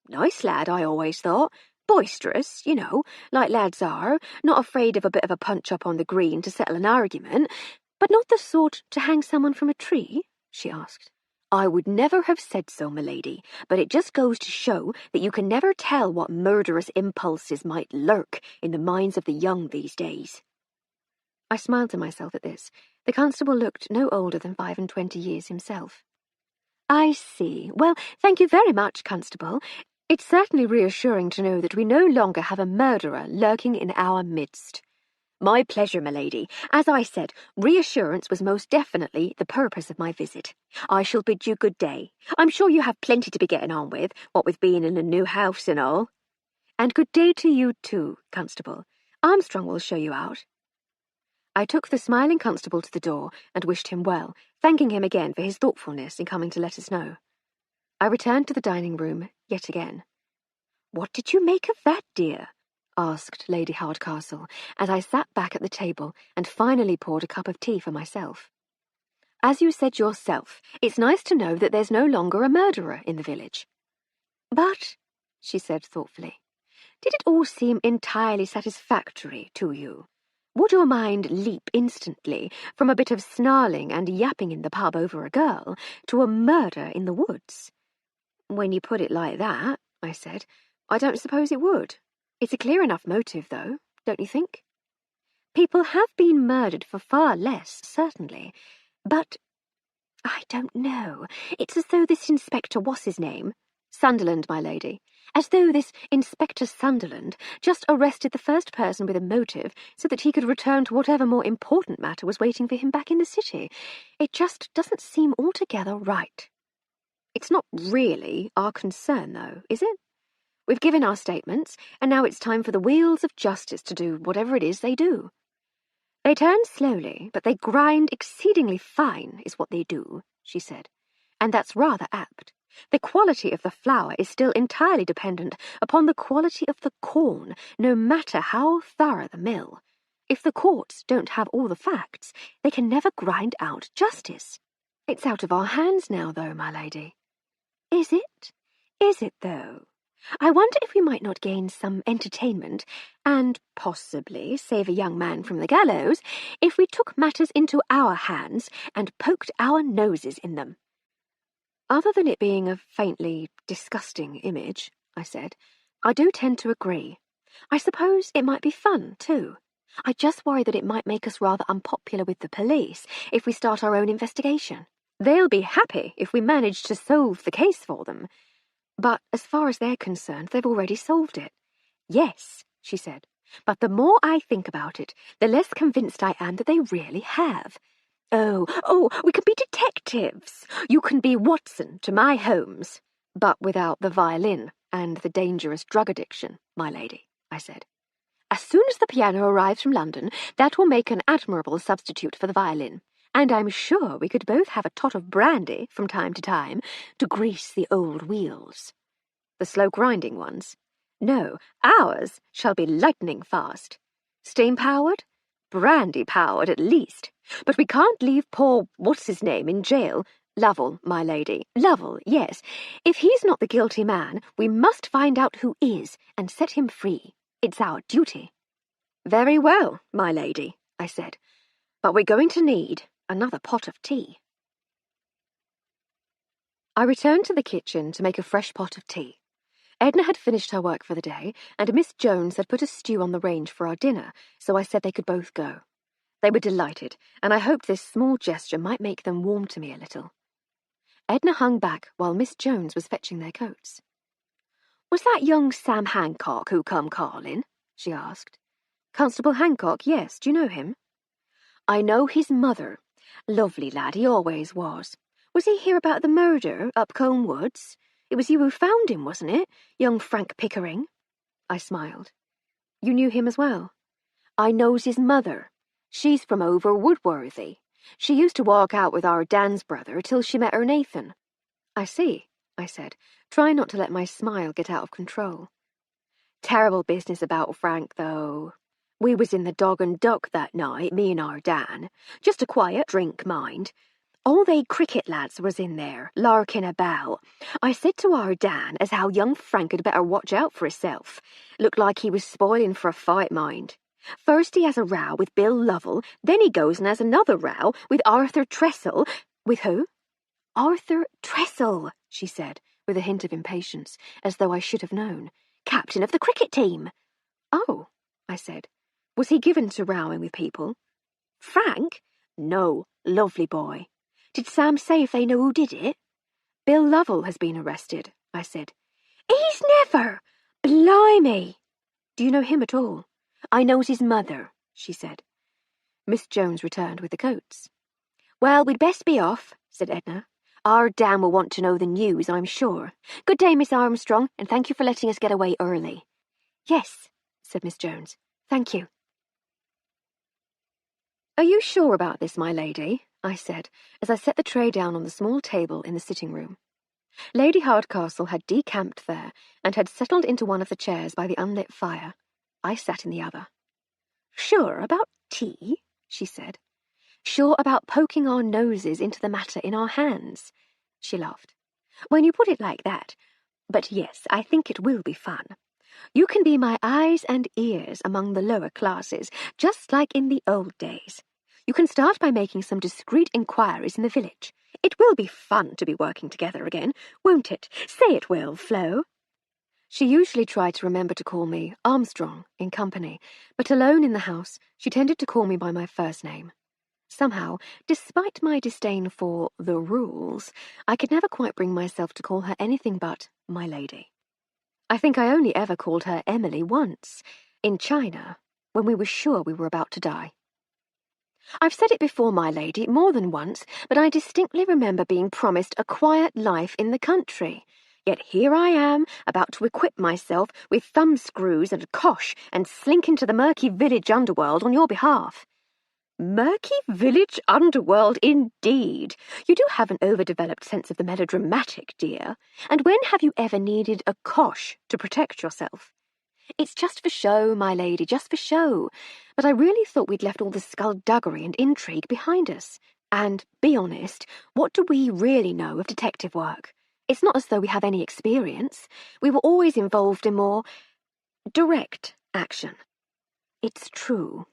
Nice lad, I always thought. Boisterous, you know, like lads are, not afraid of a bit of a punch-up on the green to settle an argument. But not the sort to hang someone from a tree? She asked. I would never have said so, my lady, but it just goes to show that you can never tell what murderous impulses might lurk in the minds of the young these days. I smiled to myself at this. The constable looked no older than 25 years himself. I see. Well, thank you very much, Constable. It's certainly reassuring to know that we no longer have a murderer lurking in our midst. My pleasure, my lady. As I said, reassurance was most definitely the purpose of my visit. I shall bid you good day. I'm sure you have plenty to be getting on with, what with being in a new house and all. And good day to you too, Constable. Armstrong will show you out. I took the smiling constable to the door and wished him well, thanking him again for his thoughtfulness in coming to let us know. I returned to the dining room yet again. What did you make of that, dear? Asked Lady Hardcastle, as I sat back at the table and finally poured a cup of tea for myself. As you said yourself, it's nice to know that there's no longer a murderer in the village. But, she said thoughtfully, did it all seem entirely satisfactory to you? Would your mind leap instantly from a bit of snarling and yapping in the pub over a girl to a murder in the woods? When you put it like that, I said, I don't suppose it would. It's a clear enough motive, though, don't you think? People have been murdered for far less, certainly, but I don't know. It's as though this Inspector what's-his-name? Sunderland, my lady. As though this Inspector Sunderland just arrested the first person with a motive so that he could return to whatever more important matter was waiting for him back in the city. It just doesn't seem altogether right. It's not really our concern, though, is it? We've given our statements, and now it's time for the wheels of justice to do whatever it is they do. They turn slowly, but they grind exceedingly fine, is what they do, she said. And that's rather apt. The quality of the flour is still entirely dependent upon the quality of the corn, no matter how thorough the mill. If the courts don't have all the facts, they can never grind out justice. It's out of our hands now, though, my lady. Is it? Is it, though? I wonder if we might not gain some entertainment, and possibly save a young man from the gallows, if we took matters into our hands and poked our noses in them. Other than it being a faintly disgusting image, I said, I do tend to agree. I suppose it might be fun, too. I just worry that it might make us rather unpopular with the police if we start our own investigation. They'll be happy if we manage to solve the case for them. But as far as they're concerned, they've already solved it. Yes, she said, but the more I think about it, the less convinced I am that they really have. Oh, we can be detectives. You can be Watson to my Holmes. But without the violin and the dangerous drug addiction, my lady, I said. As soon as the piano arrives from London, that will make an admirable substitute for the violin. And I'm sure we could both have a tot of brandy from time to time to grease the old wheels. The slow grinding ones? No, ours shall be lightning fast. Steam-powered? Brandy-powered at least. But we can't leave poor what's-his-name in jail. Lovell, my lady. Lovell, yes. If he's not the guilty man, we must find out who is and set him free. It's our duty. Very well, my lady, I said. But we're going to need another pot of tea. I returned to the kitchen to make a fresh pot of tea. Edna had finished her work for the day, and Miss Jones had put a stew on the range for our dinner, so I said they could both go. They were delighted, and I hoped this small gesture might make them warm to me a little. Edna hung back while Miss Jones was fetching their coats. Was that young Sam Hancock who come calling? She asked. Constable Hancock, yes. Do you know him? I know his mother. Lovely lad, he always was. Was he here about the murder up Combe Woods? It was you who found him, wasn't it, young Frank Pickering? I smiled. You knew him as well? I knows his mother. She's from over Woodworthy. She used to walk out with our Dan's brother till she met her Nathan. I see, I said, trying not to let my smile get out of control. Terrible business about Frank, though. We was in the Dog and Duck that night, me and our Dan. Just a quiet drink, mind. All they cricket lads was in there, larking about. I said to our Dan as how young Frank had better watch out for hisself. Looked like he was spoiling for a fight, mind. First he has a row with Bill Lovell, then he goes and has another row with Arthur Tressel. With who? Arthur Tressel, she said, with a hint of impatience, as though I should have known. Captain of the cricket team. Oh, I said. Was he given to rowing with people? Frank? No, lovely boy. Did Sam say if they know who did it? Bill Lovell has been arrested, I said. He's never! Blimey! Do you know him at all? I knows his mother, she said. Miss Jones returned with the coats. Well, we'd best be off, said Edna. Our Dan will want to know the news, I'm sure. Good day, Miss Armstrong, and thank you for letting us get away early. Yes, said Miss Jones. Thank you. Are you sure about this, my lady? I said, as I set the tray down on the small table in the sitting room. Lady Hardcastle had decamped there and had settled into one of the chairs by the unlit fire. I sat in the other. Sure about tea? She said. Sure about poking our noses into the matter in our hands? She laughed. When you put it like that. But yes, I think it will be fun. You can be my eyes and ears among the lower classes, just like in the old days. You can start by making some discreet inquiries in the village. It will be fun to be working together again, won't it? Say it will, Flo. She usually tried to remember to call me Armstrong in company, but alone in the house, she tended to call me by my first name. Somehow, despite my disdain for the rules, I could never quite bring myself to call her anything but my lady. I think I only ever called her Emily once, in China, when we were sure we were about to die. I've said it before, my lady, more than once, but I distinctly remember being promised a quiet life in the country. Yet here I am, about to equip myself with thumbscrews and cosh and slink into the murky village underworld on your behalf. Murky village underworld, indeed. You do have an overdeveloped sense of the melodramatic, dear. And when have you ever needed a cosh to protect yourself? It's just for show, my lady, just for show. But I really thought we'd left all the skullduggery and intrigue behind us. And, be honest, what do we really know of detective work? It's not as though we have any experience. We were always involved in more direct action. It's true,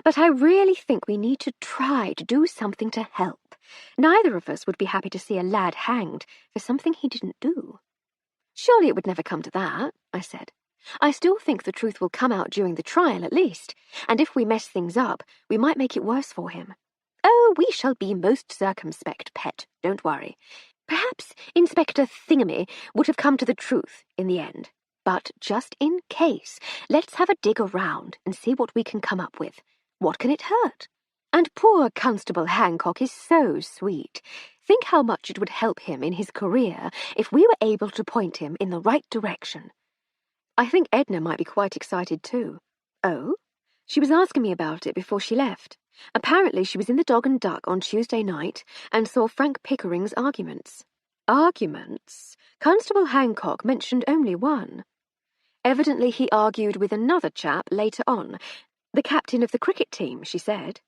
but I really think we need to try to do something to help. Neither of us would be happy to see a lad hanged for something he didn't do. Surely it would never come to that, I said. I still think the truth will come out during the trial at least, and if we mess things up, we might make it worse for him. Oh, we shall be most circumspect, pet, don't worry. Perhaps Inspector Thingamy would have come to the truth in the end. But just in case, let's have a dig around and see what we can come up with. What can it hurt? And poor Constable Hancock is so sweet. Think how much it would help him in his career if we were able to point him in the right direction. I think Edna might be quite excited too. Oh? She was asking me about it before she left. Apparently she was in the Dog and Duck on Tuesday night and saw Frank Pickering's arguments. Arguments? Constable Hancock mentioned only one. Evidently he argued with another chap later on. The captain of the cricket team, she said.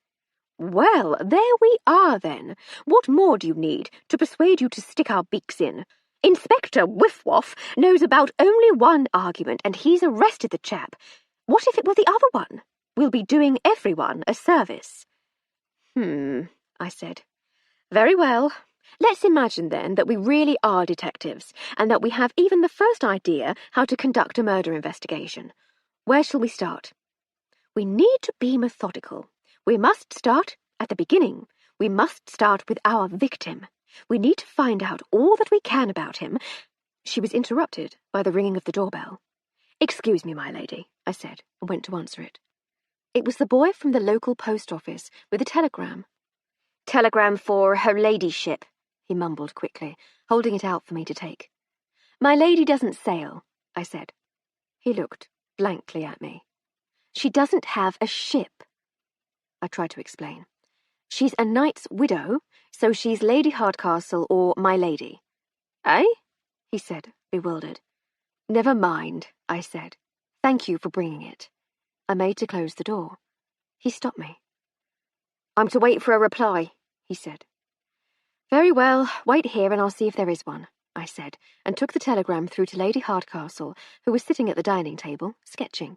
Well, there we are then. What more do you need to persuade you to stick our beaks in? Inspector Whiff-Waff knows about only one argument, and he's arrested the chap. What if it were the other one? We'll be doing everyone a service. I said. Very well. Let's imagine, then, that we really are detectives, and that we have even the first idea how to conduct a murder investigation. Where shall we start? We need to be methodical. We must start at the beginning. We must start with our victim. We need to find out all that we can about him. She was interrupted by the ringing of the doorbell. Excuse me, my lady, I said, and went to answer it. It was the boy from the local post office with a telegram. Telegram for her ladyship, he mumbled quickly, holding it out for me to take. My lady doesn't sail, I said. He looked blankly at me. She doesn't have a ship. I tried to explain. She's a knight's widow, so she's Lady Hardcastle or my lady. Eh? He said, bewildered. Never mind, I said. Thank you for bringing it. I made to close the door. He stopped me. I'm to wait for a reply, he said. Very well, wait here and I'll see if there is one, I said, and took the telegram through to Lady Hardcastle, who was sitting at the dining table, sketching.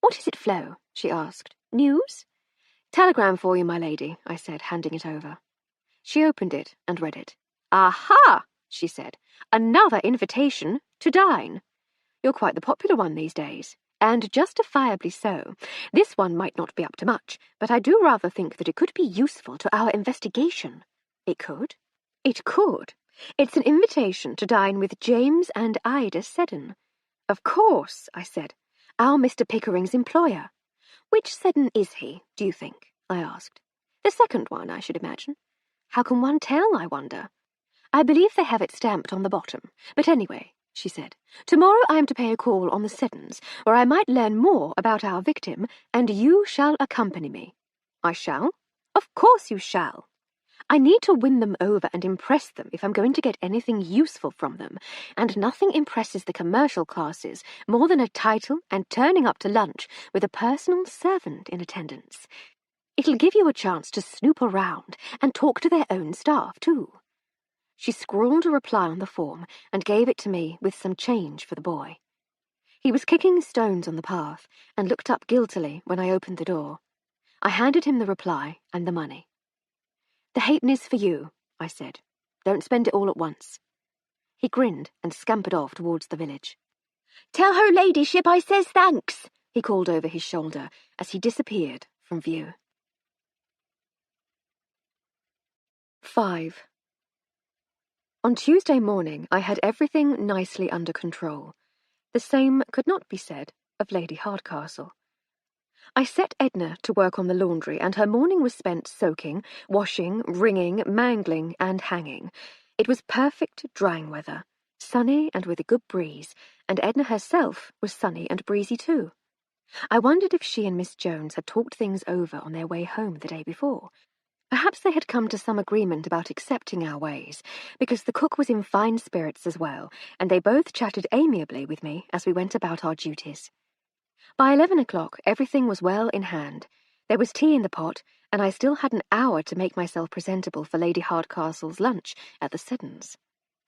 What is it, Flo? She asked. News? Telegram for you, my lady, I said, handing it over. She opened it and read it. Aha, she said. Another invitation to dine. You're quite the popular one these days, and justifiably so. This one might not be up to much, but I do rather think that it could be useful to our investigation. It could? It could. It's an invitation to dine with James and Ida Seddon. Of course, I said. Our Mr. Pickering's employer. Which Seddon is he, do you think? I asked. The second one, I should imagine. How can one tell, I wonder? I believe they have it stamped on the bottom. But anyway, she said, tomorrow I am to pay a call on the Seddons, where I might learn more about our victim, and you shall accompany me. I shall? Of course you shall. I need to win them over and impress them if I'm going to get anything useful from them, and nothing impresses the commercial classes more than a title and turning up to lunch with a personal servant in attendance. It'll give you a chance to snoop around and talk to their own staff, too. She scrawled a reply on the form and gave it to me with some change for the boy. He was kicking stones on the path and looked up guiltily when I opened the door. I handed him the reply and the money. The halfpenny's for you, I said. Don't spend it all at once. He grinned and scampered off towards the village. Tell her ladyship I says thanks, he called over his shoulder as he disappeared from view. 5. On Tuesday morning I had everything nicely under control. The same could not be said of Lady Hardcastle. I set Edna to work on the laundry, and her morning was spent soaking, washing, wringing, mangling, and hanging. It was perfect drying weather, sunny and with a good breeze, and Edna herself was sunny and breezy too. I wondered if she and Miss Jones had talked things over on their way home the day before. Perhaps they had come to some agreement about accepting our ways, because the cook was in fine spirits as well, and they both chatted amiably with me as we went about our duties. By 11 o'clock, everything was well in hand. There was tea in the pot, and I still had an hour to make myself presentable for Lady Hardcastle's lunch at the Seddons.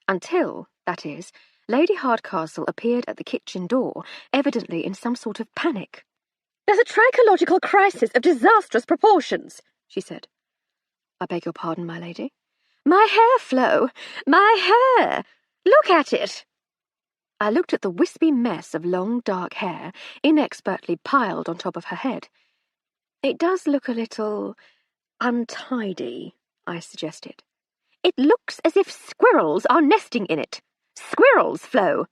Until, that is, Lady Hardcastle appeared at the kitchen door, evidently in some sort of panic. There's a trichological crisis of disastrous proportions, she said. I beg your pardon, my lady. My hair, Flo! My hair! Look at it! I looked at the wispy mess of long, dark hair, inexpertly piled on top of her head. It does look a little untidy, I suggested. It looks as if squirrels are nesting in it. Squirrels, Flo!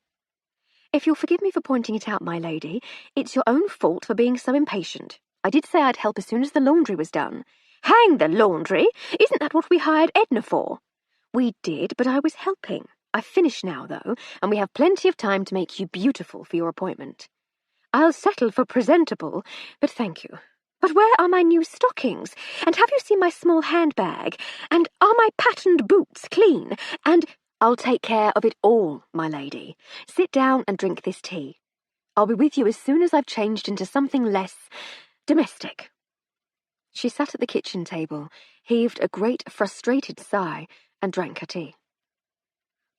If you'll forgive me for pointing it out, my lady, it's your own fault for being so impatient. I did say I'd help as soon as the laundry was done. Hang the laundry! Isn't that what we hired Edna for? We did, but I was helping. I've finished now, though, and we have plenty of time to make you beautiful for your appointment. I'll settle for presentable, but thank you. But where are my new stockings? And have you seen my small handbag? And are my patterned boots clean? And I'll take care of it all, my lady. Sit down and drink this tea. I'll be with you as soon as I've changed into something less domestic. She sat at the kitchen table, heaved a great frustrated sigh, and drank her tea.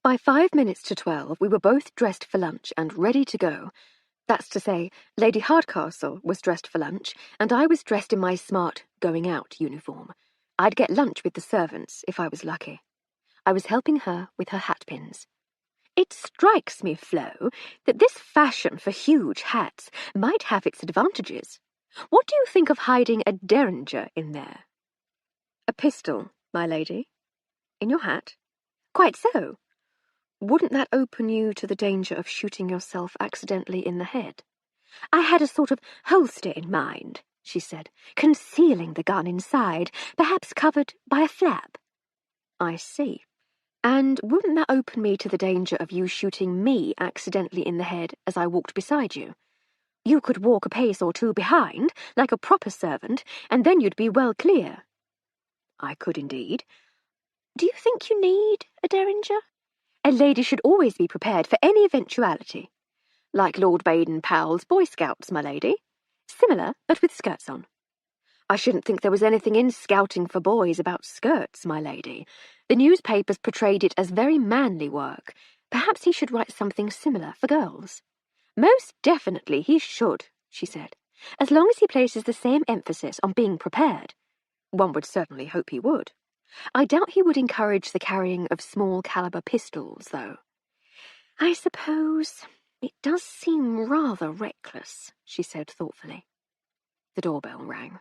By 5 minutes to 12, we were both dressed for lunch and ready to go. That's to say, Lady Hardcastle was dressed for lunch, and I was dressed in my smart going-out uniform. I'd get lunch with the servants, if I was lucky. I was helping her with her hatpins. It strikes me, Flo, that this fashion for huge hats might have its advantages. What do you think of hiding a derringer in there? A pistol, my lady? In your hat? Quite so. Wouldn't that open you to the danger of shooting yourself accidentally in the head? I had a sort of holster in mind. she said, concealing the gun inside, perhaps covered by a flap. I see. And wouldn't that open me to the danger of you shooting me accidentally in the head as I walked beside you? You could walk a pace or two behind, like a proper servant, and then you'd be well clear. I could indeed. Do you think you need a derringer? A lady should always be prepared for any eventuality. Like Lord Baden-Powell's Boy Scouts, my lady. Similar, but with skirts on. I shouldn't think there was anything in scouting for boys about skirts, my lady. The newspapers portrayed it as very manly work. Perhaps he should write something similar for girls. Most definitely he should, she said, as long as he places the same emphasis on being prepared. One would certainly hope he would. I doubt he would encourage the carrying of small-caliber pistols, though. I suppose it does seem rather reckless, she said thoughtfully. The doorbell rang.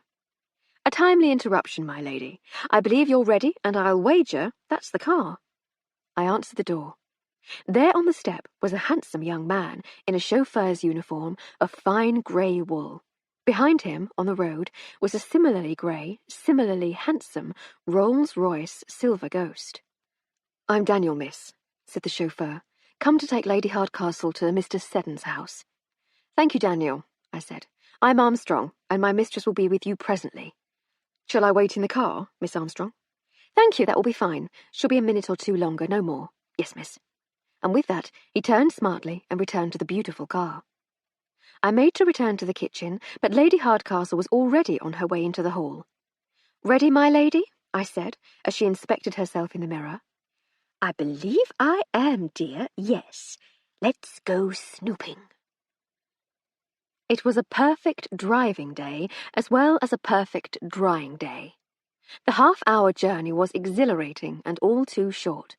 A timely interruption, my lady. I believe you're ready, and I'll wager that's the car. I answered the door. There on the step was a handsome young man in a chauffeur's uniform of fine grey wool. Behind him, on the road, was a similarly grey, similarly handsome Rolls-Royce silver ghost. I'm Daniel, miss, said the chauffeur, come to take Lady Hardcastle to Mr. Seddon's house. Thank you, Daniel, I said. I'm Armstrong, and my mistress will be with you presently. Shall I wait in the car, Miss Armstrong? Thank you, that will be fine. She'll be a minute or two longer, no more. Yes, miss. And with that, he turned smartly and returned to the beautiful car. I made to return to the kitchen, but Lady Hardcastle was already on her way into the hall. Ready, my lady? I said, as she inspected herself in the mirror. I believe I am, dear, yes. Let's go snooping. It was a perfect driving day, as well as a perfect drying day. The half-hour journey was exhilarating and all too short.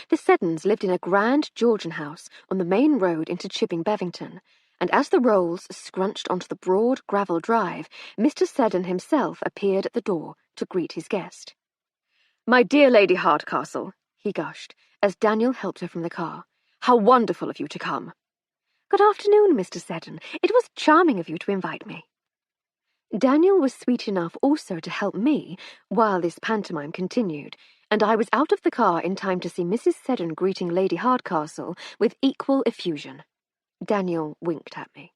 The Seddons lived in a grand Georgian house on the main road into Chipping Bevington, and as the Rolls scrunched onto the broad gravel drive, Mr. Seddon himself appeared at the door to greet his guest. My dear Lady Hardcastle, he gushed, as Daniel helped her from the car. How wonderful of you to come. Good afternoon, Mr. Seddon. It was charming of you to invite me. Daniel was sweet enough also to help me while this pantomime continued, and I was out of the car in time to see Mrs. Seddon greeting Lady Hardcastle with equal effusion. Daniel winked at me.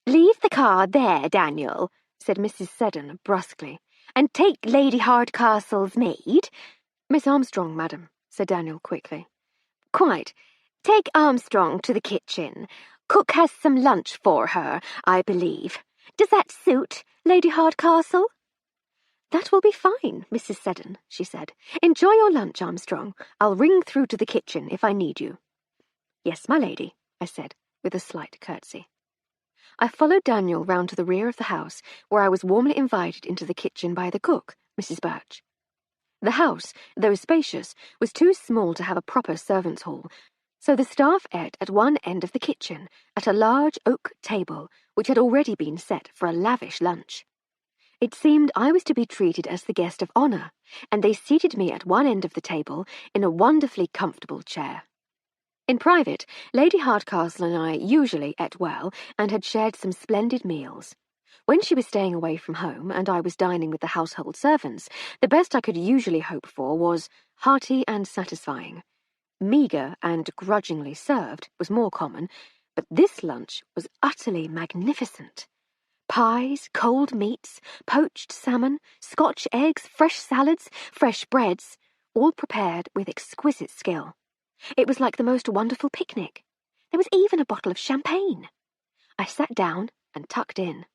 Leave the car there, Daniel, said Mrs. Seddon brusquely, and take Lady Hardcastle's maid. Miss Armstrong, madam, said Daniel quickly. Quite. Take Armstrong to the kitchen. Cook has some lunch for her, I believe. Does that suit, Lady Hardcastle? That will be fine, Mrs. Seddon, she said. Enjoy your lunch, Armstrong. I'll ring through to the kitchen if I need you. Yes, my lady, I said, with a slight curtsy. I followed Daniel round to the rear of the house, where I was warmly invited into the kitchen by the cook, Mrs. Birch. The house, though spacious, was too small to have a proper servants' hall, so the staff ate at one end of the kitchen, at a large oak table, which had already been set for a lavish lunch. It seemed I was to be treated as the guest of honour, and they seated me at one end of the table in a wonderfully comfortable chair. In private, Lady Hardcastle and I usually ate well and had shared some splendid meals. When she was staying away from home and I was dining with the household servants, the best I could usually hope for was hearty and satisfying. Meagre and grudgingly served was more common, but this lunch was utterly magnificent. Pies, cold meats, poached salmon, Scotch eggs, fresh salads, fresh breads, all prepared with exquisite skill. It was like the most wonderful picnic. There was even a bottle of champagne. I sat down and tucked in.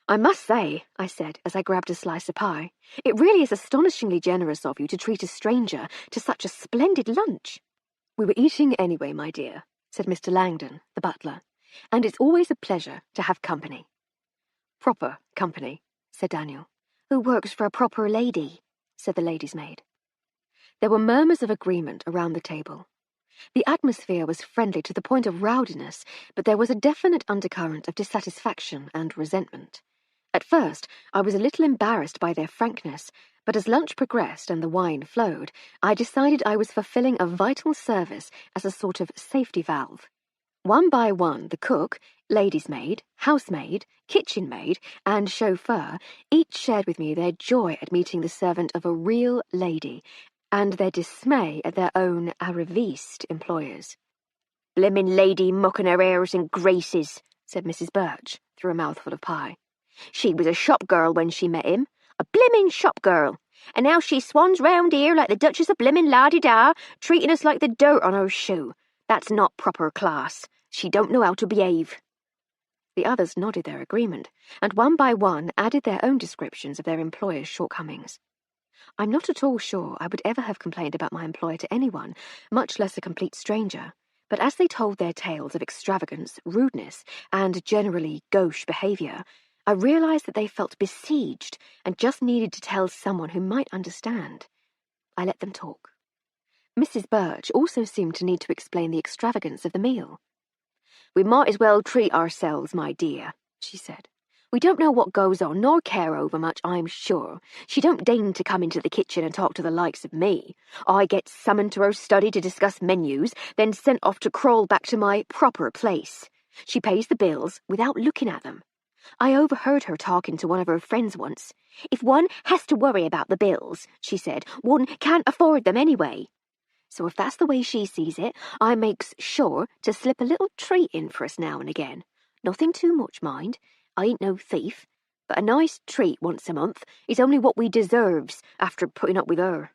I must say, I said as I grabbed a slice of pie, it really is astonishingly generous of you to treat a stranger to such a splendid lunch. We were eating anyway, my dear, said Mr. Langdon, the butler, and it's always a pleasure to have company. Proper company, said Daniel. Who works for a proper lady, said the lady's maid. There were murmurs of agreement around the table. The atmosphere was friendly to the point of rowdiness, but there was a definite undercurrent of dissatisfaction and resentment. At first, I was a little embarrassed by their frankness, but as lunch progressed and the wine flowed, I decided I was fulfilling a vital service as a sort of safety valve. One by one, the cook, lady's maid, housemaid, kitchen maid, and chauffeur each shared with me their joy at meeting the servant of a real lady, and their dismay at their own arriviste employers. "Blimmin' lady mucking her airs and graces," said Mrs. Birch, through a mouthful of pie. "She was a shop girl when she met him, a blimmin' shop girl, and now she swans round here like the Duchess of blimmin' La-di-da, treating us like the dirt on her shoe. That's not proper class. She don't know how to behave." The others nodded their agreement, and one by one added their own descriptions of their employer's shortcomings. I'm not at all sure I would ever have complained about my employer to anyone, much less a complete stranger, but as they told their tales of extravagance, rudeness, and generally gauche behaviour, I realised that they felt besieged and just needed to tell someone who might understand. I let them talk. Mrs. Birch also seemed to need to explain the extravagance of the meal. "We might as well treat ourselves, my dear," she said. "We don't know what goes on, nor care over much, I'm sure. She don't deign to come into the kitchen and talk to the likes of me. I get summoned to her study to discuss menus, then sent off to crawl back to my proper place. She pays the bills without looking at them. I overheard her talking to one of her friends once. If one has to worry about the bills, she said, one can't afford them anyway. So if that's the way she sees it, I makes sure to slip a little treat in for us now and again. Nothing too much, mind. I ain't no thief. But a nice treat once a month is only what we deserves after putting up with her."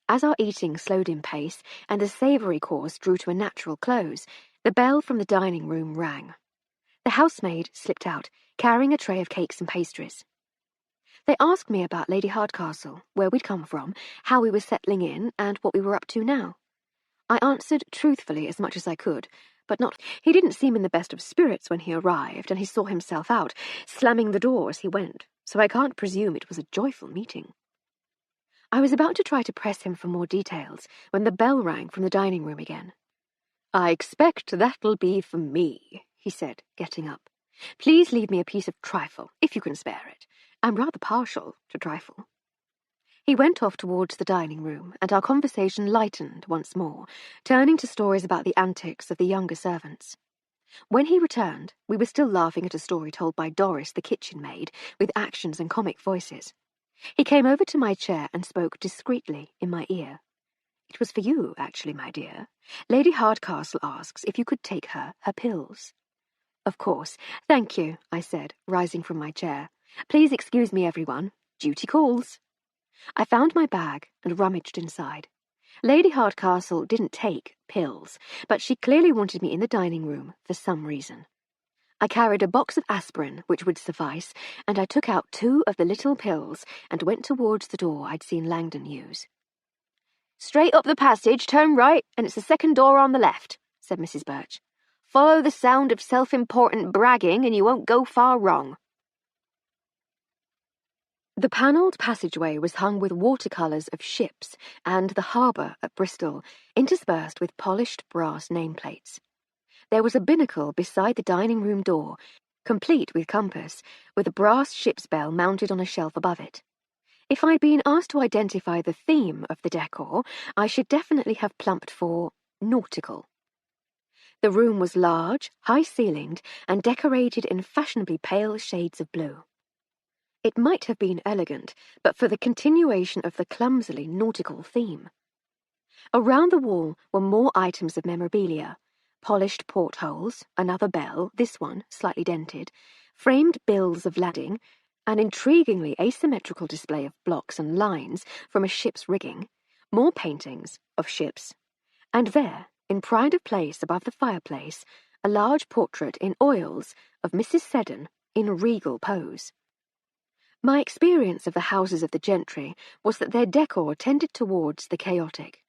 As our eating slowed in pace and the savoury course drew to a natural close, the bell from the dining room rang. The housemaid slipped out, carrying a tray of cakes and pastries. They asked me about Lady Hardcastle, where we'd come from, how we were settling in, and what we were up to now. I answered truthfully as much as I could, but not. He didn't seem in the best of spirits when he arrived, and he saw himself out, slamming the door as he went, so I can't presume it was a joyful meeting. I was about to try to press him for more details when the bell rang from the dining room again. "I expect that'll be for me," he said, getting up. "Please leave me a piece of trifle, if you can spare it. I'm rather partial to trifle." He went off towards the dining room, and our conversation lightened once more, turning to stories about the antics of the younger servants. When he returned, we were still laughing at a story told by Doris, the kitchen maid, with actions and comic voices. He came over to my chair and spoke discreetly in my ear. "It was for you, actually, my dear. Lady Hardcastle asks if you could take her pills." "Of course. Thank you," I said, rising from my chair. "Please excuse me, everyone. Duty calls." I found my bag and rummaged inside. Lady Hardcastle didn't take pills, but she clearly wanted me in the dining room for some reason. I carried a box of aspirin, which would suffice, and I took out 2 of the little pills and went towards the door I'd seen Langdon use. "Straight up the passage, turn right, and it's the second door on the left," said Mrs. Birch. "Follow the sound of self-important bragging and you won't go far wrong." The panelled passageway was hung with watercolours of ships and the harbour at Bristol, interspersed with polished brass nameplates. There was a binnacle beside the dining-room door, complete with compass, with a brass ship's bell mounted on a shelf above it. If I'd been asked to identify the theme of the decor, I should definitely have plumped for nautical. The room was large, high-ceilinged, and decorated in fashionably pale shades of blue. It might have been elegant, but for the continuation of the clumsily nautical theme. Around the wall were more items of memorabilia: polished portholes, another bell, this one slightly dented, framed bills of lading, an intriguingly asymmetrical display of blocks and lines from a ship's rigging, more paintings of ships, and there, in pride of place above the fireplace, a large portrait in oils of Mrs. Seddon in regal pose. My experience of the houses of the gentry was that their decor tended towards the chaotic.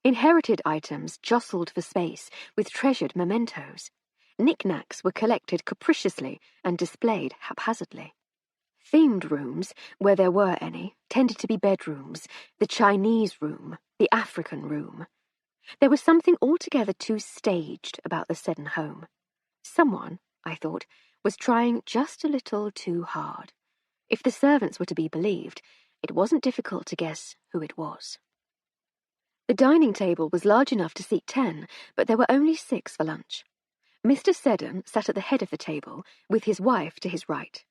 Inherited items jostled for space with treasured mementos. Knickknacks were collected capriciously and displayed haphazardly. Themed rooms, where there were any, tended to be bedrooms, the Chinese room, the African room. There was something altogether too staged about the Seddon home. Someone, I thought, was trying just a little too hard. If the servants were to be believed, it wasn't difficult to guess who it was. The dining table was large enough to seat 10, but there were only 6 for lunch. Mr. Seddon sat at the head of the table, with his wife to his right.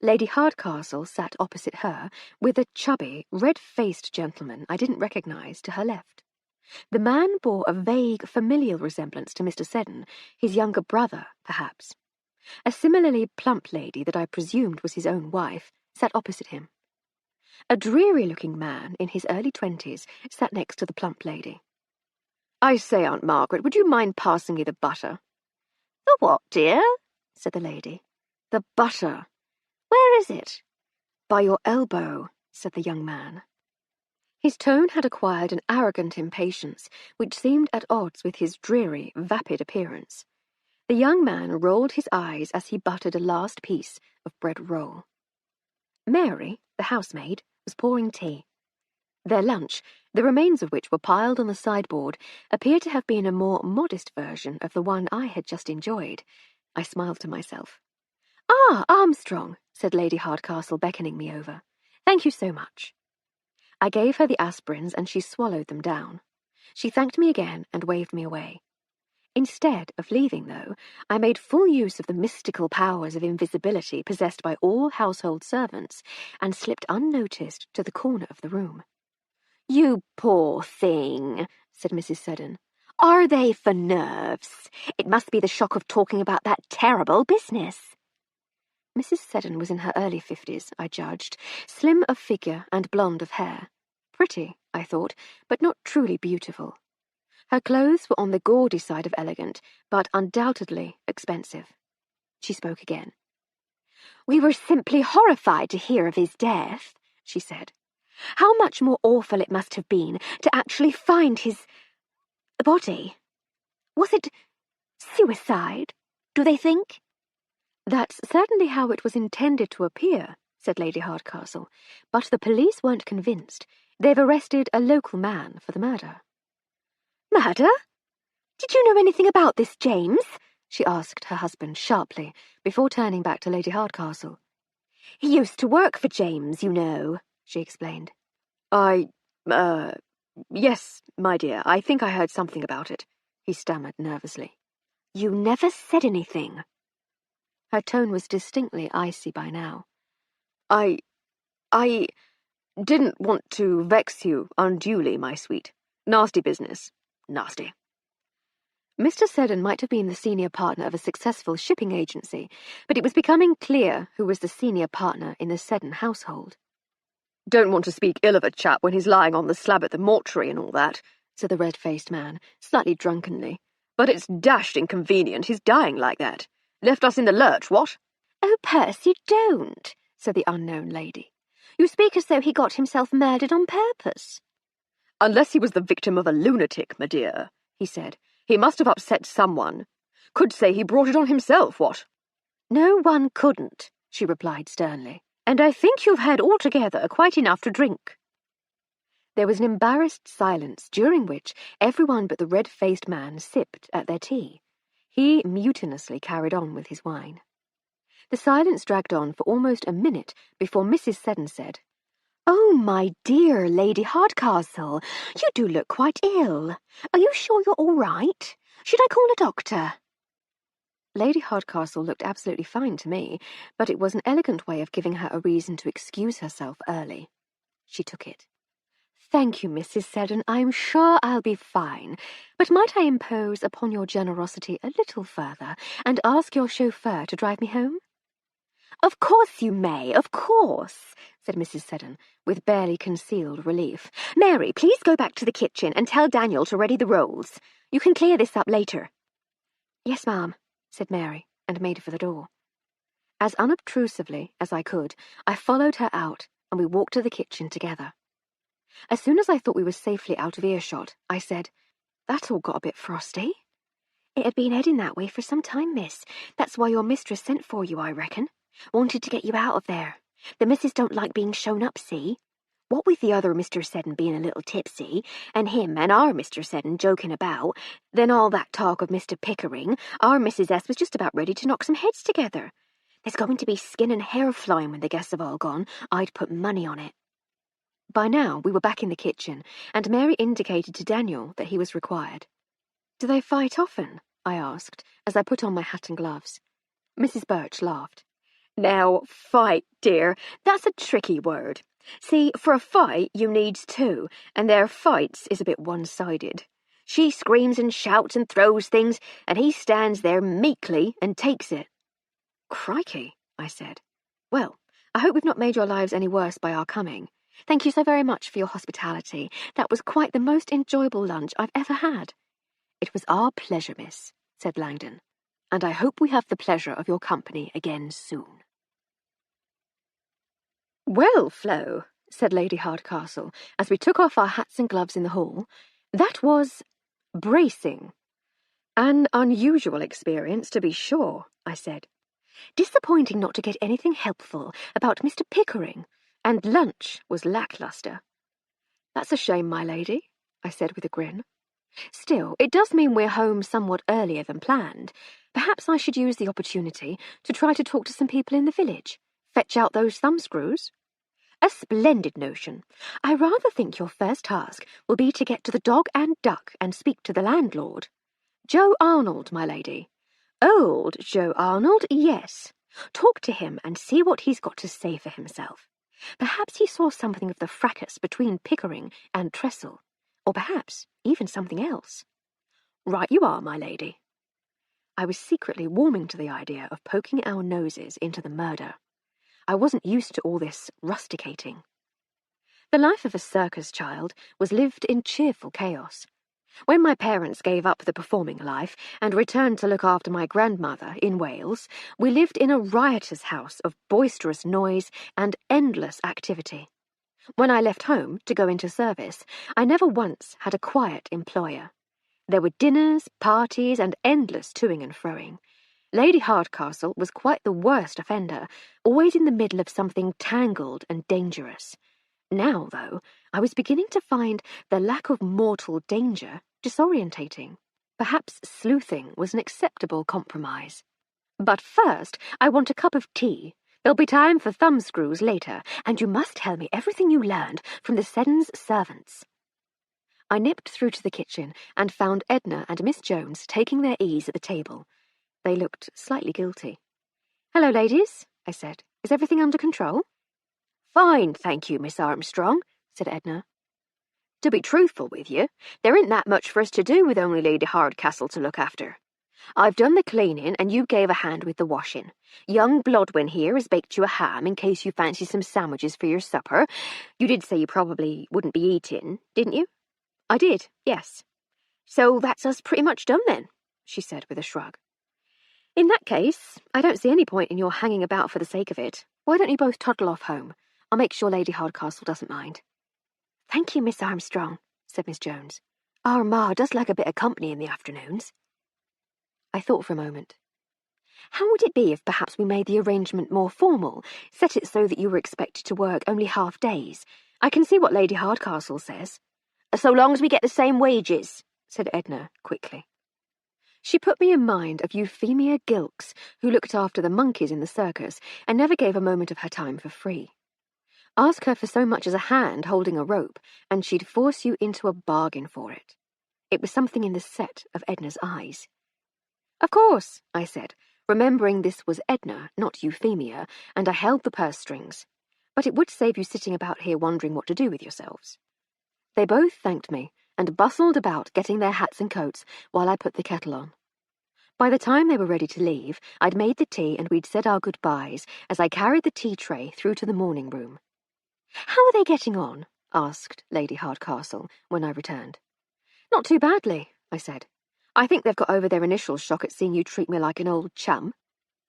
Lady Hardcastle sat opposite her, with a chubby, red-faced gentleman I didn't recognise to her left. The man bore a vague, familial resemblance to Mr. Seddon, his younger brother, perhaps. A similarly plump lady that I presumed was his own wife sat opposite him. A dreary-looking man in his early 20s sat next to the plump lady. "I say, Aunt Margaret, would you mind passing me the butter?" "The what, dear?" said the lady. "The butter. Where is it?" "By your elbow," said the young man. His tone had acquired an arrogant impatience which seemed at odds with his dreary, vapid appearance. The young man rolled his eyes as he buttered a last piece of bread roll. Mary, the housemaid, was pouring tea. Their lunch, the remains of which were piled on the sideboard, appeared to have been a more modest version of the one I had just enjoyed. I smiled to myself. "Ah, Armstrong," said Lady Hardcastle, beckoning me over. "Thank you so much." I gave her the aspirins and she swallowed them down. She thanked me again and waved me away. Instead of leaving, though, I made full use of the mystical powers of invisibility possessed by all household servants and slipped unnoticed to the corner of the room. "You poor thing," said Mrs. Seddon. "Are they for nerves? It must be the shock of talking about that terrible business." Mrs. Seddon was in her early 50s, I judged, slim of figure and blonde of hair. Pretty, I thought, but not truly beautiful. Her clothes were on the gaudy side of elegant, but undoubtedly expensive. She spoke again. "We were simply horrified to hear of his death," she said. "How much more awful it must have been to actually find his body. Was it suicide, do they think?" "That's certainly how it was intended to appear," said Lady Hardcastle, "but the police weren't convinced. They've arrested a local man for the murder." "Murder? Did you know anything about this, James?" she asked her husband sharply, before turning back to Lady Hardcastle. "He used to work for James, you know," she explained. Yes, my dear, I think I heard something about it," he stammered nervously. "You never said anything." Her tone was distinctly icy by now. I didn't want to vex you unduly, my sweet. Nasty business. Nasty." Mr. Seddon might have been the senior partner of a successful shipping agency, but it was becoming clear who was the senior partner in the Seddon household. "Don't want to speak ill of a chap when he's lying on the slab at the mortuary and all that," said the red-faced man, slightly drunkenly. "But it's dashed inconvenient he's dying like that. Left us in the lurch, what?" "Oh, Percy, don't," said the unknown lady. "You speak as though he got himself murdered on purpose." "Unless he was the victim of a lunatic, my dear," he said. "He must have upset someone. Could say he brought it on himself, what?" "No one couldn't," she replied sternly. "And I think you've had altogether quite enough to drink." There was an embarrassed silence, during which everyone but the red-faced man sipped at their tea. He mutinously carried on with his wine. The silence dragged on for almost a minute before Mrs. Seddon said, "Oh, my dear Lady Hardcastle, you do look quite ill. Are you sure you're all right? Should I call a doctor?" Lady Hardcastle looked absolutely fine to me, but it was an elegant way of giving her a reason to excuse herself early. She took it. "Thank you, Mrs. Seddon. I'm sure I'll be fine. But might I impose upon your generosity a little further and ask your chauffeur to drive me home?" "Of course you may, of course," said Mrs. Seddon, with barely concealed relief. "Mary, please go back to the kitchen and tell Daniel to ready the rolls. You can clear this up later." "Yes, ma'am," said Mary, and made for the door. As unobtrusively as I could, I followed her out, and we walked to the kitchen together. As soon as I thought we were safely out of earshot, I said, "That all got a bit frosty." "It had been heading that way for some time, miss. That's why your mistress sent for you, I reckon. Wanted to get you out of there. The missus don't like being shown up, see? What with the other Mr. Seddon being a little tipsy, and him and our Mr. Seddon joking about, then all that talk of Mr. Pickering, our Mrs. S was just about ready to knock some heads together. There's going to be skin and hair flying when the guests have all gone. I'd put money on it." By now we were back in the kitchen, and Mary indicated to Daniel that he was required. "Do they fight often?" I asked, as I put on my hat and gloves. Mrs. Birch laughed. "Now, fight, dear, that's a tricky word. See, for a fight you needs two, and their fights is a bit one-sided. She screams and shouts and throws things, and he stands there meekly and takes it." "Crikey," I said. "Well, I hope we've not made your lives any worse by our coming. Thank you so very much for your hospitality. That was quite the most enjoyable lunch I've ever had." "It was our pleasure, miss," said Langdon, "and I hope we have the pleasure of your company again soon." "Well, Flo," said Lady Hardcastle, as we took off our hats and gloves in the hall, "that was bracing." "An unusual experience, to be sure," I said. "Disappointing not to get anything helpful about Mr. Pickering, and lunch was lacklustre." "That's a shame, my lady," I said with a grin. "Still, it does mean we're home somewhat earlier than planned. Perhaps I should use the opportunity to try to talk to some people in the village. Fetch out those thumbscrews." "A splendid notion. I rather think your first task will be to get to the Dog and Duck and speak to the landlord. Joe Arnold, my lady. Old Joe Arnold, yes. Talk to him and see what he's got to say for himself. Perhaps he saw something of the fracas between Pickering and Tressel, or perhaps even something else." "Right you are, my lady." I was secretly warming to the idea of poking our noses into the murder. I wasn't used to all this rusticating. The life of a circus child was lived in cheerful chaos. When my parents gave up the performing life and returned to look after my grandmother in Wales, we lived in a riotous house of boisterous noise and endless activity. When I left home to go into service, I never once had a quiet employer. There were dinners, parties, and endless toing and froing. Lady Hardcastle was quite the worst offender, always in the middle of something tangled and dangerous. Now, though, I was beginning to find the lack of mortal danger disorientating. Perhaps sleuthing was an acceptable compromise. "But first, I want a cup of tea. There'll be time for thumbscrews later, and you must tell me everything you learned from the Seddons' servants." I nipped through to the kitchen and found Edna and Miss Jones taking their ease at the table. They looked slightly guilty. "Hello, ladies," I said. "Is everything under control?" "Fine, thank you, Miss Armstrong," said Edna. "To be truthful with you, there ain't that much for us to do with only Lady Hardcastle to look after. I've done the cleaning and you gave a hand with the washing. Young Blodwin here has baked you a ham in case you fancy some sandwiches for your supper. You did say you probably wouldn't be eating, didn't you?" "I did, yes." "So that's us pretty much done then," she said with a shrug. "In that case, I don't see any point in your hanging about for the sake of it. Why don't you both toddle off home? I'll make sure Lady Hardcastle doesn't mind." "Thank you, Miss Armstrong," said Miss Jones. "Our ma does like a bit of company in the afternoons." I thought for a moment. How would it be if perhaps we made the arrangement more formal, set it so that you were expected to work only half days? I can see what Lady Hardcastle says. "So long as we get the same wages," said Edna quickly. She put me in mind of Euphemia Gilkes, who looked after the monkeys in the circus and never gave a moment of her time for free. Ask her for so much as a hand holding a rope, and she'd force you into a bargain for it. It was something in the set of Edna's eyes. "Of course," I said, remembering this was Edna, not Euphemia, and I held the purse strings. "But it would save you sitting about here wondering what to do with yourselves." They both thanked me and bustled about getting their hats and coats while I put the kettle on. By the time they were ready to leave, I'd made the tea and we'd said our goodbyes as I carried the tea tray through to the morning room. "How are they getting on?" asked Lady Hardcastle when I returned. "Not too badly," I said. "I think they've got over their initial shock at seeing you treat me like an old chum."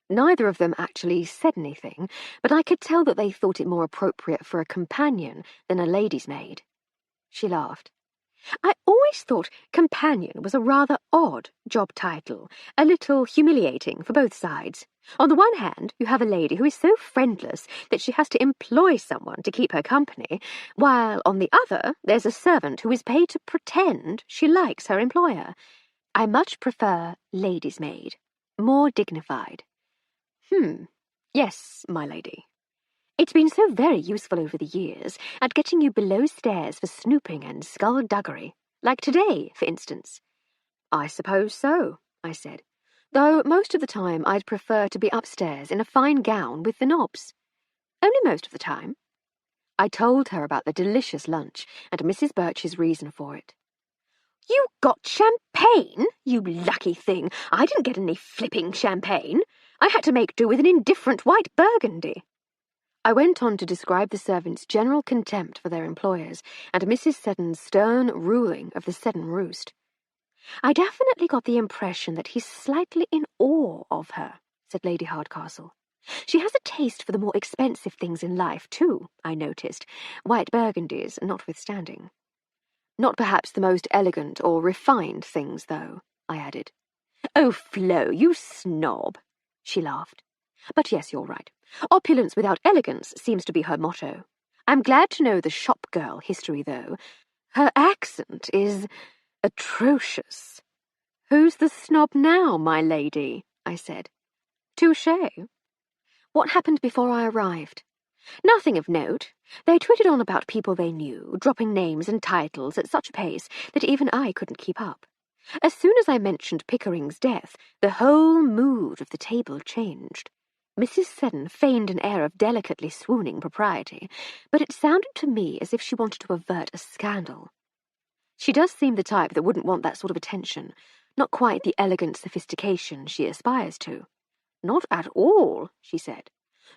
Neither of them actually said anything, but I could tell that they thought it more appropriate for a companion than a lady's maid. She laughed. "I always thought companion was a rather odd job title, a little humiliating for both sides. On the one hand, you have a lady who is so friendless that she has to employ someone to keep her company, while on the other, there's a servant who is paid to pretend she likes her employer. I much prefer lady's maid, more dignified." "Yes, my lady." It's been so very useful over the years at getting you below stairs for snooping and skullduggery. Like today, for instance. I suppose so, I said, though most of the time I'd prefer to be upstairs in a fine gown with the knobs. Only most of the time. I told her about the delicious lunch and Mrs. Birch's reason for it. You got champagne, you lucky thing. I didn't get any flipping champagne. I had to make do with an indifferent white burgundy. I went on to describe the servants' general contempt for their employers and Mrs. Seddon's stern ruling of the Seddon roost. I definitely got the impression that he's slightly in awe of her, said Lady Hardcastle. She has a taste for the more expensive things in life, too, I noticed, white burgundies notwithstanding. Not perhaps the most elegant or refined things, though, I added. Oh, Flo, you snob, she laughed. But yes, you're right. Opulence without elegance seems to be her motto. I'm glad to know the shop girl history, though. Her accent is atrocious. Who's the snob now, my lady? I said. Touché. What happened before I arrived? Nothing of note. They twittered on about people they knew, dropping names and titles at such a pace that even I couldn't keep up. As soon as I mentioned Pickering's death, the whole mood of the table changed. Mrs. Seddon feigned an air of delicately swooning propriety, but it sounded to me as if she wanted to avert a scandal. She does seem the type that wouldn't want that sort of attention, not quite the elegant sophistication she aspires to. Not at all, she said.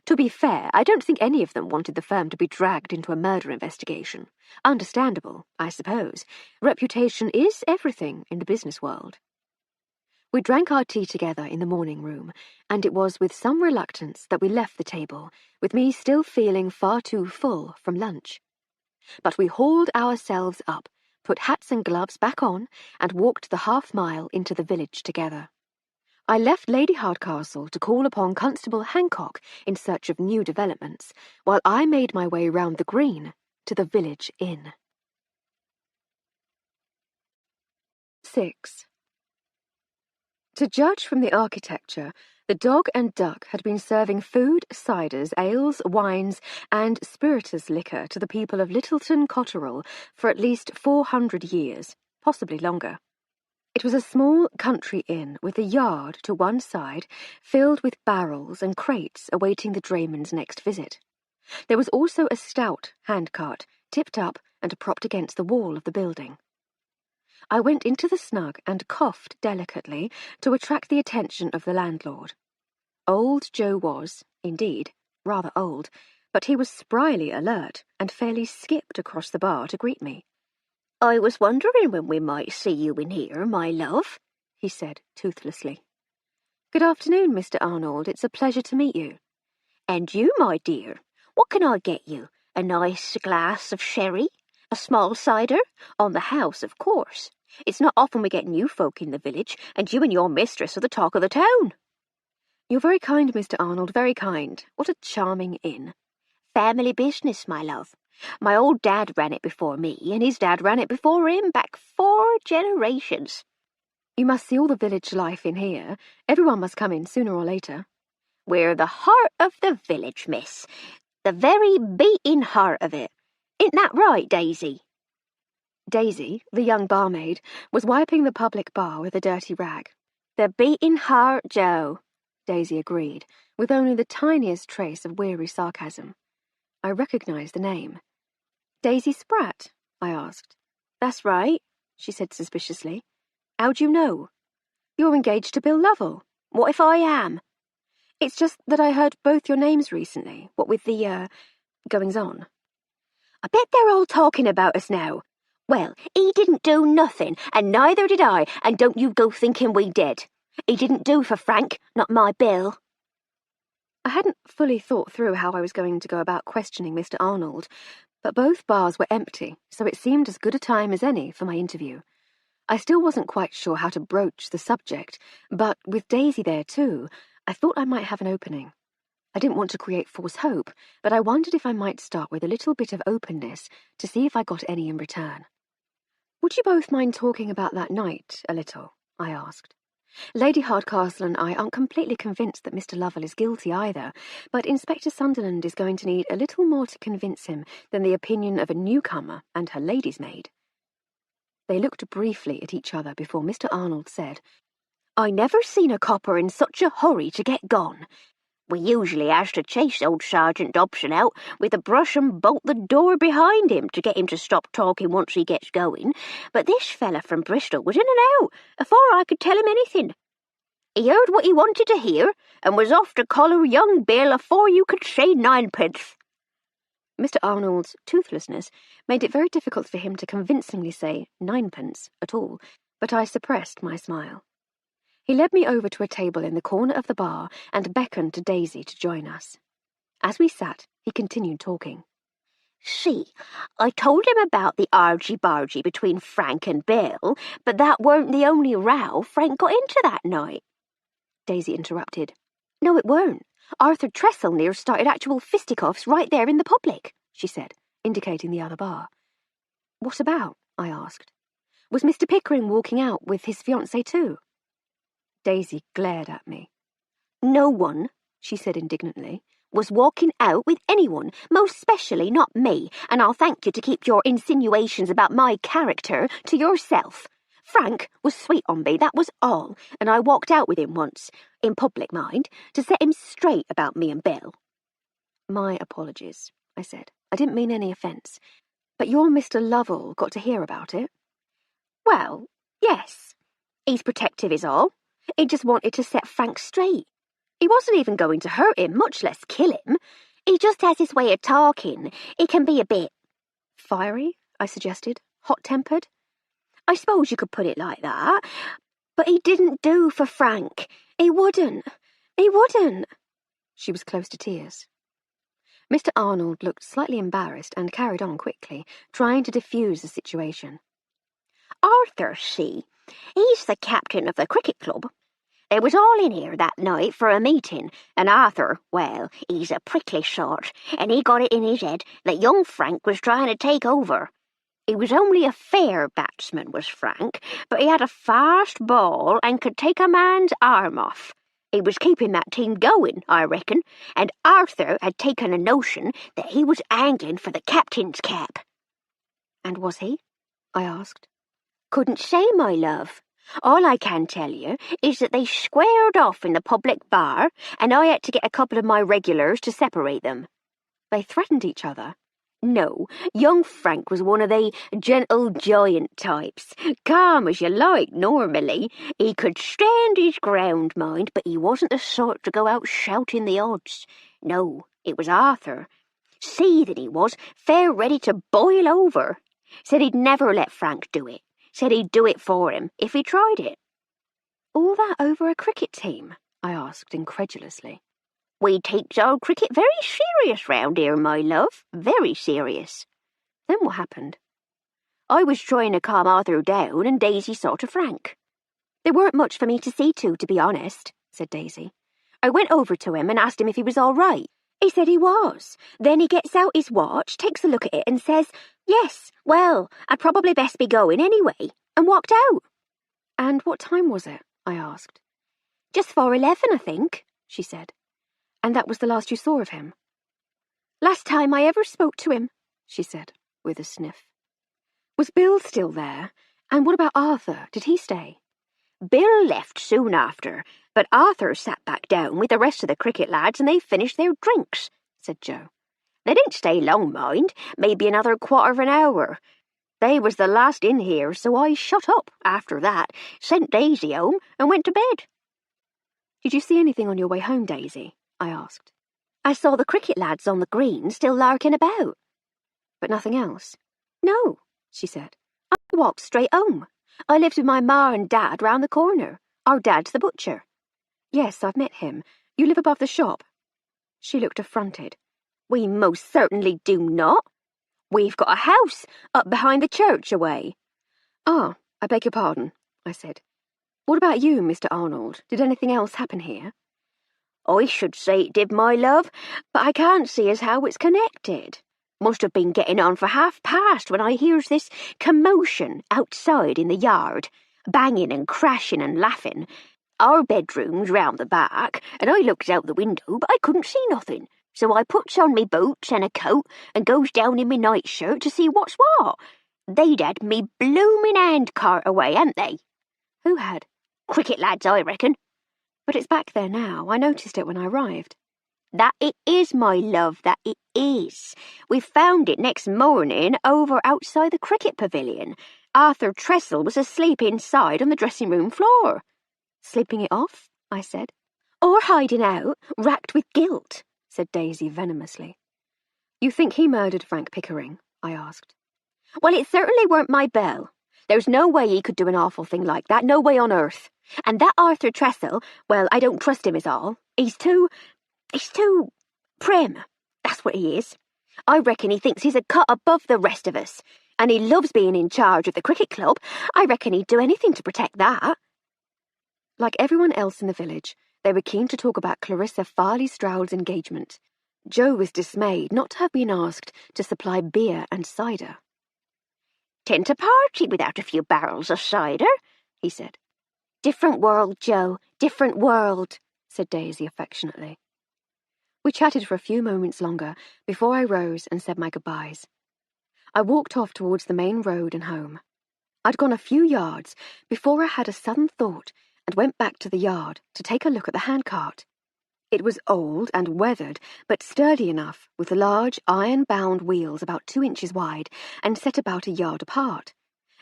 To be fair, I don't think any of them wanted the firm to be dragged into a murder investigation. Understandable, I suppose. Reputation is everything in the business world. We drank our tea together in the morning room, and it was with some reluctance that we left the table, with me still feeling far too full from lunch. But we hauled ourselves up, put hats and gloves back on, and walked the half-mile into the village together. I left Lady Hardcastle to call upon Constable Hancock in search of new developments, while I made my way round the green to the village inn. 6. To judge from the architecture, the Dog and Duck had been serving food, ciders, ales, wines, and spirituous liquor to the people of Littleton Cotterell for at least 400 years, possibly longer. It was a small country inn with a yard to one side filled with barrels and crates awaiting the drayman's next visit. There was also a stout handcart tipped up and propped against the wall of the building. I went into the snug and coughed delicately to attract the attention of the landlord. Old Joe was, indeed, rather old, but he was spryly alert and fairly skipped across the bar to greet me. "I was wondering when we might see you in here, my love," he said toothlessly. "Good afternoon, Mr. Arnold. It's a pleasure to meet you." "And you, my dear. What can I get you? A nice glass of sherry? A small cider? On the house, of course. It's not often we get new folk in the village, and you and your mistress are the talk of the town." "You're very kind, Mr. Arnold, very kind. What a charming inn." "Family business, my love. My old dad ran it before me, and his dad ran it before him, back 4 generations. "You must see all the village life in here. Everyone must come in sooner or later." "We're the heart of the village, miss. The very beating heart of it. Isn't that right, Daisy?" Daisy, the young barmaid, was wiping the public bar with a dirty rag. "The beating heart, Joe," Daisy agreed, with only the tiniest trace of weary sarcasm. I recognised the name. "Daisy Spratt?" I asked. "That's right," she said suspiciously. "How do you know?" "You're engaged to Bill Lovell." "What if I am?" "It's just that I heard both your names recently, what with the, goings-on." "I bet they're all talking about us now. Well, he didn't do nothing, and neither did I, and don't you go thinking we did. He didn't do for Frank, not my Bill." I hadn't fully thought through how I was going to go about questioning Mr. Arnold, but both bars were empty, so it seemed as good a time as any for my interview. I still wasn't quite sure how to broach the subject, but with Daisy there too, I thought I might have an opening. I didn't want to create false hope, but I wondered if I might start with a little bit of openness to see if I got any in return. "Would you both mind talking about that night a little?" I asked. Lady Hardcastle and I aren't completely convinced that Mr. Lovell is guilty either, but Inspector Sunderland is going to need a little more to convince him than the opinion of a newcomer and her lady's maid. They looked briefly at each other before Mr. Arnold said, I never seen a copper in such a hurry to get gone. We usually has to chase old Sergeant Dobson out with a brush and bolt the door behind him to get him to stop talking once he gets going, but this fella from Bristol was in and out afore I could tell him anything. He heard what he wanted to hear, and was off to collar young Bill afore you could say ninepence. Mr. Arnold's toothlessness made it very difficult for him to convincingly say ninepence at all, but I suppressed my smile. He led me over to a table in the corner of the bar and beckoned to Daisy to join us. As we sat, he continued talking. See, I told him about the argy-bargy between Frank and Bill, but that weren't the only row Frank got into that night. Daisy interrupted. No, it weren't. Arthur Trestle near started actual fisticuffs right there in the public, she said, indicating the other bar. What about? I asked. Was Mr. Pickering walking out with his fiancée too? Daisy glared at me. No one, she said indignantly, was walking out with anyone, most especially not me, and I'll thank you to keep your insinuations about my character to yourself. Frank was sweet on me, that was all, and I walked out with him once, in public, mind, to set him straight about me and Bill. My apologies, I said. I didn't mean any offence. But your Mr. Lovell got to hear about it? Well, yes. He's protective is all. He just wanted to set Frank straight. He wasn't even going to hurt him, much less kill him. He just has his way of talking. He can be a bit... Fiery, I suggested. Hot-tempered. I suppose you could put it like that. But he didn't do for Frank. He wouldn't. He wouldn't. She was close to tears. Mr. Arnold looked slightly embarrassed and carried on quickly, trying to diffuse the situation. Arthur, see, he's the captain of the cricket club. They was all in here that night for a meeting, and Arthur, well, he's a prickly sort, and he got it in his head that young Frank was trying to take over. He was only a fair batsman, was Frank, but he had a fast ball and could take a man's arm off. He was keeping that team going, I reckon, and Arthur had taken a notion that he was angling for the captain's cap. And was he? I asked. Couldn't say, my love. All I can tell you is that they squared off in the public bar, and I had to get a couple of my regulars to separate them. They threatened each other? No, young Frank was one of the gentle giant types. Calm as you like, normally. He could stand his ground, mind, but he wasn't the sort to go out shouting the odds. No, it was Arthur. Seething he was, fair ready to boil over. Said he'd never let Frank do it. Said he'd do it for him, if he tried it. All that over a cricket team? I asked incredulously. We takes our cricket very serious round here, my love, very serious. Then what happened? I was trying to calm Arthur down, and Daisy saw to Frank. There weren't much for me to see to be honest, said Daisy. I went over to him and asked him if he was all right. He said he was. Then he gets out his watch, takes a look at it, and says, yes, well, I'd probably best be going anyway, and walked out. And what time was it? I asked. Just 4:11, I think, she said. And that was the last you saw of him? Last time I ever spoke to him, she said, with a sniff. Was Bill still there? And what about Arthur? Did he stay? Bill left soon after, but Arthur sat back down with the rest of the cricket lads and they finished their drinks, said Joe. They didn't stay long, mind, maybe another quarter of an hour. They was the last in here, so I shut up after that, sent Daisy home, and went to bed. Did you see anything on your way home, Daisy? I asked. I saw the cricket lads on the green still larking about. But nothing else? No, she said. I walked straight home. I lived with my ma and dad round the corner. Our dad's the butcher. Yes, I've met him. You live above the shop. She looked affronted. We most certainly do not. We've got a house up behind the church away. Ah, I beg your pardon, I said. What about you, Mr. Arnold? Did anything else happen here? I should say it did, my love, but I can't see as how it's connected. Must have been getting on for 1:30 when I hears this commotion outside in the yard, banging and crashing and laughing. Our bedroom's round the back, and I looked out the window, but I couldn't see nothing. So I puts on me boots and a coat and goes down in me nightshirt to see what's what. They'd had me bloomin' handcart away, hadn't they? Who had? Cricket lads, I reckon. But it's back there now. I noticed it when I arrived. That it is, my love, that it is. We found it next morning over outside the cricket pavilion. Arthur Tressel was asleep inside on the dressing-room floor. Sleeping it off? I said. Or hiding out, racked with guilt, said Daisy venomously. You think he murdered Frank Pickering? I asked. Well, it certainly weren't my Belle. There's no way he could do an awful thing like that, no way on earth. And that Arthur Tressel, well, I don't trust him is all. He's too prim. That's what he is. I reckon he thinks he's a cut above the rest of us. And he loves being in charge of the cricket club. I reckon he'd do anything to protect that. Like everyone else in the village, they were keen to talk about Clarissa Farley-Stroud's engagement. Joe was dismayed not to have been asked to supply beer and cider. "'Tain't a party without a few barrels of cider," he said. "Different world, Joe, different world," said Daisy affectionately. We chatted for a few moments longer before I rose and said my goodbyes. I walked off towards the main road and home. I'd gone a few yards before I had a sudden thought and went back to the yard to take a look at the handcart. It was old and weathered, but sturdy enough, with large iron-bound wheels about 2 inches wide and set about a yard apart.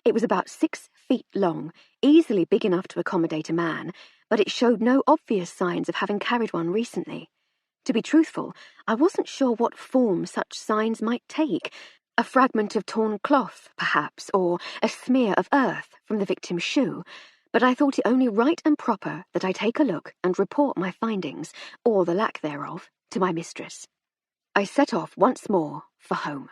It was about 6 feet long, easily big enough to accommodate a man, but it showed no obvious signs of having carried one recently. To be truthful, I wasn't sure what form such signs might take. A fragment of torn cloth, perhaps, or a smear of earth from the victim's shoe, but I thought it only right and proper that I take a look and report my findings, or the lack thereof, to my mistress. I set off once more for home.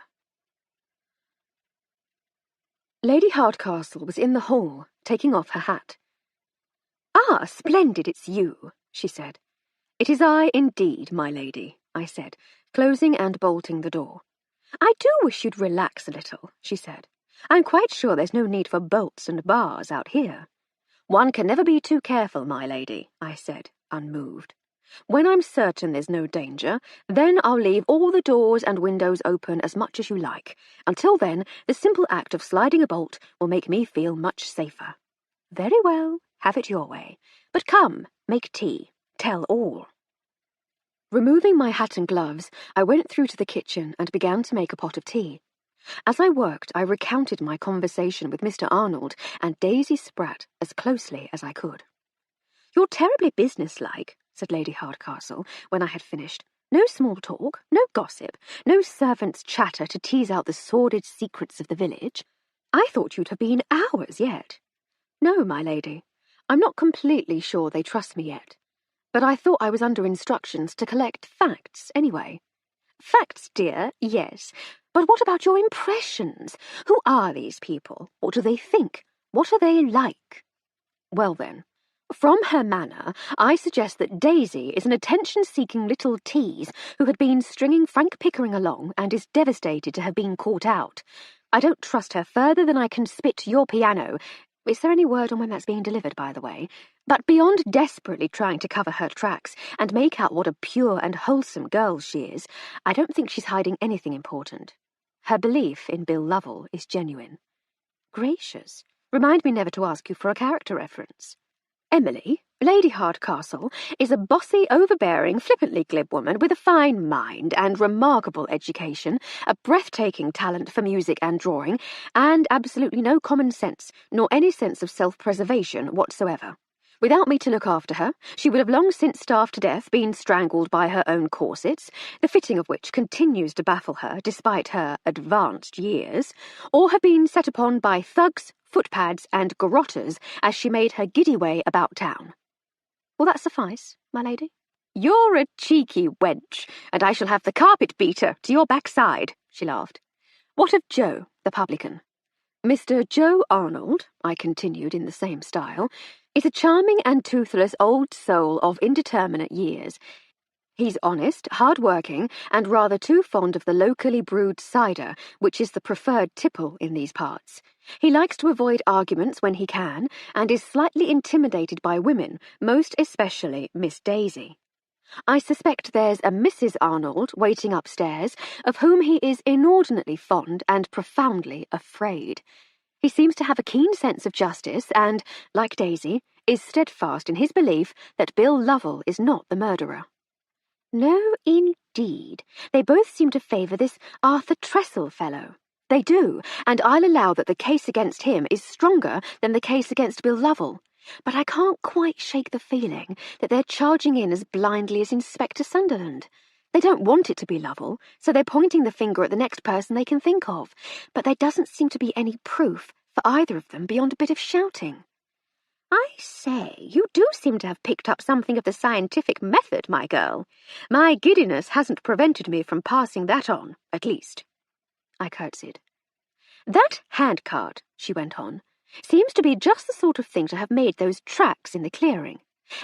Lady Hardcastle was in the hall, taking off her hat. "Ah, splendid, it's you," she said. "It is I, indeed, my lady," I said, closing and bolting the door. "I do wish you'd relax a little," she said. "I'm quite sure there's no need for bolts and bars out here." "One can never be too careful, my lady," I said, unmoved. "When I'm certain there's no danger, then I'll leave all the doors and windows open as much as you like. Until then, the simple act of sliding a bolt will make me feel much safer." "Very well, have it your way. But come, make tea. Tell all." Removing my hat and gloves, I went through to the kitchen and began to make a pot of tea. As I worked, I recounted my conversation with Mr. Arnold and Daisy Spratt as closely as I could. "You're terribly businesslike," said Lady Hardcastle when I had finished. "No small talk, no gossip, no servants' chatter to tease out the sordid secrets of the village. I thought you'd have been hours yet." "No, my lady. I'm not completely sure they trust me yet. But I thought I was under instructions to collect facts anyway." "Facts, dear, yes. But what about your impressions? Who are these people? What do they think? What are they like?" "Well then, from her manner, I suggest that Daisy is an attention-seeking little tease who had been stringing Frank Pickering along and is devastated to have been caught out. I don't trust her further than I can spit your piano. Is there any word on when that's being delivered, by the way? But beyond desperately trying to cover her tracks and make out what a pure and wholesome girl she is, I don't think she's hiding anything important. Her belief in Bill Lovell is genuine." "Gracious. Remind me never to ask you for a character reference." "Emily, Lady Hardcastle, is a bossy, overbearing, flippantly glib woman with a fine mind and remarkable education, a breathtaking talent for music and drawing, and absolutely no common sense, nor any sense of self-preservation whatsoever. Without me to look after her, she would have long since starved to death, been strangled by her own corsets, the fitting of which continues to baffle her despite her advanced years, or have been set upon by thugs, footpads, and garrotters as she made her giddy way about town. Will that suffice, my lady?" "You're a cheeky wench, and I shall have the carpet beater to your backside," she laughed. "What of Joe, the publican?" "Mr. Joe Arnold," I continued in the same style, "is a charming and toothless old soul of indeterminate years. He's honest, hard-working, and rather too fond of the locally brewed cider, which is the preferred tipple in these parts. He likes to avoid arguments when he can, and is slightly intimidated by women, most especially Miss Daisy. I suspect there's a Mrs. Arnold waiting upstairs, of whom he is inordinately fond and profoundly afraid. He seems to have a keen sense of justice and, like Daisy, is steadfast in his belief that Bill Lovell is not the murderer. No, indeed. They both seem to favour this Arthur Tressel fellow. They do, and I'll allow that the case against him is stronger than the case against Bill Lovell. But I can't quite shake the feeling that they're charging in as blindly as Inspector Sunderland. They don't want it to be Lovell, so they're pointing the finger at the next person they can think of. But there doesn't seem to be any proof for either of them beyond a bit of shouting. I say, you do seem to have picked up something of the scientific method, my girl. My giddiness hasn't prevented me from passing that on, at least. I curtsied. That handcart, she went on, seems to be just the sort of thing to have made those tracks in the clearing,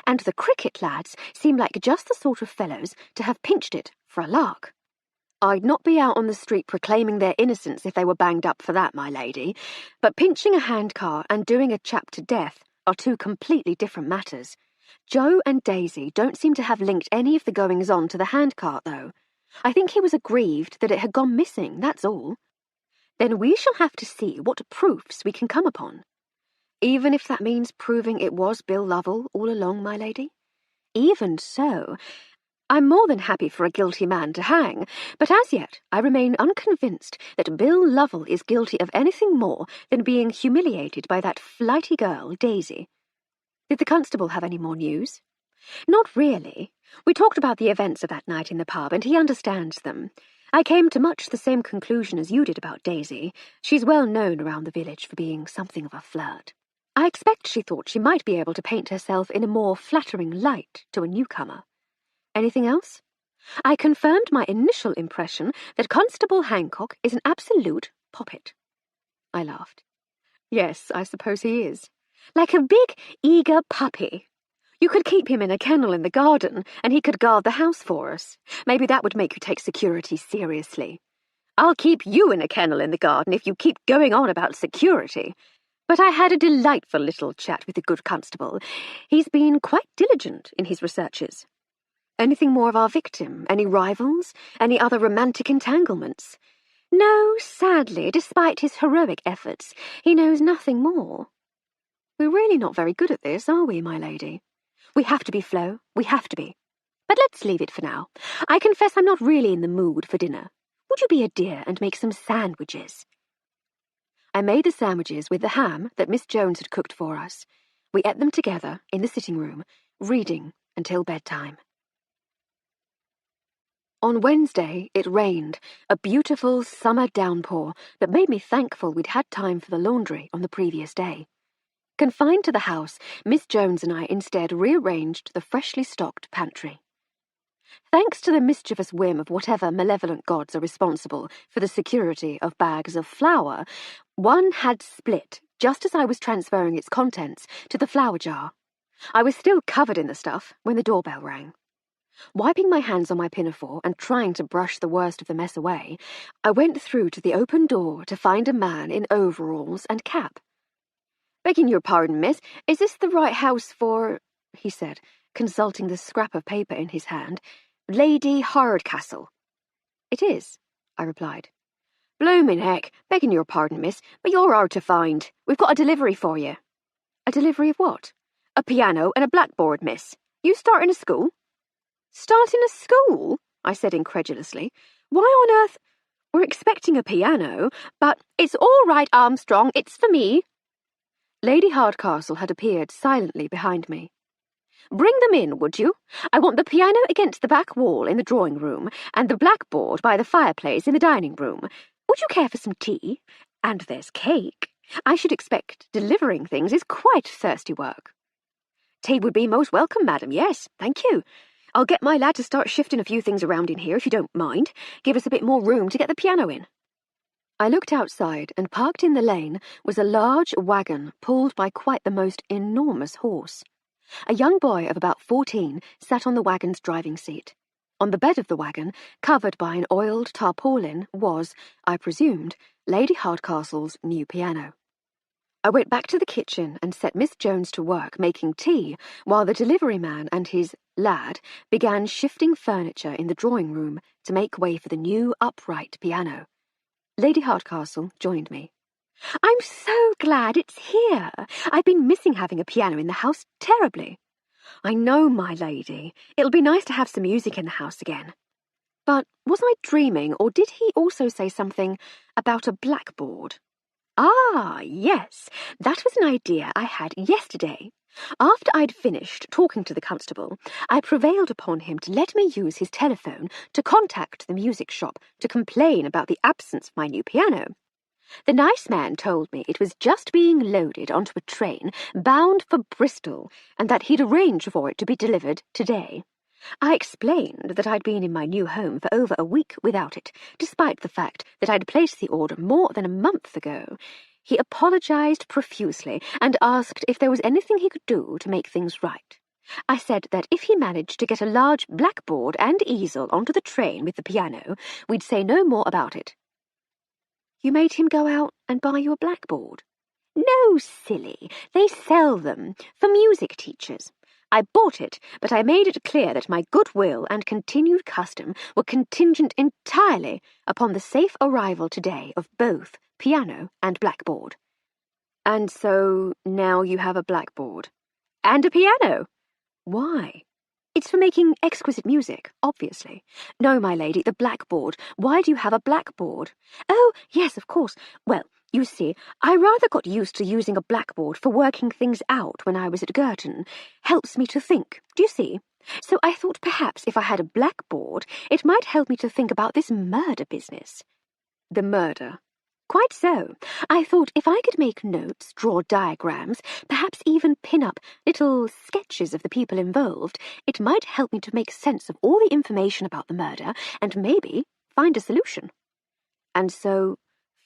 and the cricket lads seem like just the sort of fellows to have pinched it for a lark. I'd not be out on the street proclaiming their innocence if they were banged up for that, my lady, but pinching a handcar and doing a chap to death are two completely different matters. Joe and Daisy don't seem to have linked any of the goings-on to the handcart, though. I think he was aggrieved that it had gone missing, that's all. Then we shall have to see what proofs we can come upon. Even if that means proving it was Bill Lovell all along, my lady? Even so, I'm more than happy for a guilty man to hang, but as yet I remain unconvinced that Bill Lovell is guilty of anything more than being humiliated by that flighty girl, Daisy. Did the constable have any more news? Not really. We talked about the events of that night in the pub, and he understands them. I came to much the same conclusion as you did about Daisy. She's well known around the village for being something of a flirt. I expect she thought she might be able to paint herself in a more flattering light to a newcomer. Anything else? I confirmed my initial impression that Constable Hancock is an absolute poppet. I laughed. Yes, I suppose he is. Like a big, eager puppy. You could keep him in a kennel in the garden, and he could guard the house for us. Maybe that would make you take security seriously. I'll keep you in a kennel in the garden if you keep going on about security. But I had a delightful little chat with the good constable. He's been quite diligent in his researches. Anything more of our victim? Any rivals? Any other romantic entanglements? No, sadly, despite his heroic efforts, he knows nothing more. We're really not very good at this, are we, my lady? We have to be, Flo. We have to be. But let's leave it for now. I confess I'm not really in the mood for dinner. Would you be a dear and make some sandwiches? I made the sandwiches with the ham that Miss Jones had cooked for us. We ate them together in the sitting room, reading until bedtime. On Wednesday, it rained, a beautiful summer downpour that made me thankful we'd had time for the laundry on the previous day. Confined to the house, Miss Jones and I instead rearranged the freshly stocked pantry. Thanks to the mischievous whim of whatever malevolent gods are responsible for the security of bags of flour, one had split just as I was transferring its contents to the flour jar. I was still covered in the stuff when the doorbell rang. Wiping my hands on my pinafore and trying to brush the worst of the mess away, I went through to the open door to find a man in overalls and cap. "Begging your pardon, miss, is this the right house for," he said, consulting the scrap of paper in his hand, "Lady Hardcastle?" "It is," I replied. "Bloomin' heck, begging your pardon, miss, but you're hard to find. We've got a delivery for you." "A delivery of what?" "A piano and a blackboard, miss. You starting a school?" "Starting a school?" I said incredulously. "Why on earth—" "We're expecting a piano, but—" "It's all right, Armstrong, it's for me." Lady Hardcastle had appeared silently behind me. "Bring them in, would you? I want the piano against the back wall in the drawing-room, and the blackboard by the fireplace in the dining-room. Would you care for some tea? And there's cake. I should expect delivering things is quite thirsty work." "Tea would be most welcome, madam, yes, thank you. I'll get my lad to start shifting a few things around in here, if you don't mind. Give us a bit more room to get the piano in." I looked outside, and parked in the lane was a large wagon pulled by quite the most enormous horse. A young boy of about 14 sat on the wagon's driving seat. On the bed of the wagon, covered by an oiled tarpaulin, was, I presumed, Lady Hardcastle's new piano. I went back to the kitchen and set Miss Jones to work making tea, while the delivery man and his lad began shifting furniture in the drawing room to make way for the new upright piano. Lady Hardcastle joined me. "I'm so glad it's here. I've been missing having a piano in the house terribly." "I know, my lady. It'll be nice to have some music in the house again." But was I dreaming, or did he also say something about a blackboard? Ah, yes, that was an idea I had yesterday. After I'd finished talking to the constable, I prevailed upon him to let me use his telephone to contact the music shop to complain about the absence of my new piano. The nice man told me it was just being loaded onto a train bound for Bristol, and that he'd arrange for it to be delivered today. I explained that I'd been in my new home for over a week without it, despite the fact that I'd placed the order more than a month ago. He apologized profusely and asked if there was anything he could do to make things right. I said that if he managed to get a large blackboard and easel onto the train with the piano, we'd say no more about it. "You made him go out and buy you a blackboard?" "No, silly. They sell them for music teachers. I bought it, but I made it clear that my goodwill and continued custom were contingent entirely upon the safe arrival today of both piano and blackboard." "And so now you have a blackboard?" "And a piano." "Why?" "It's for making exquisite music, obviously." "No, my lady, the blackboard. Why do you have a blackboard?" "Oh, yes, of course. Well, you see, I rather got used to using a blackboard for working things out when I was at Girton. Helps me to think, do you see? So I thought perhaps if I had a blackboard, it might help me to think about this murder business." "The murder?" "Quite so. I thought if I could make notes, draw diagrams, perhaps even pin up little sketches of the people involved, it might help me to make sense of all the information about the murder and maybe find a solution." "And so,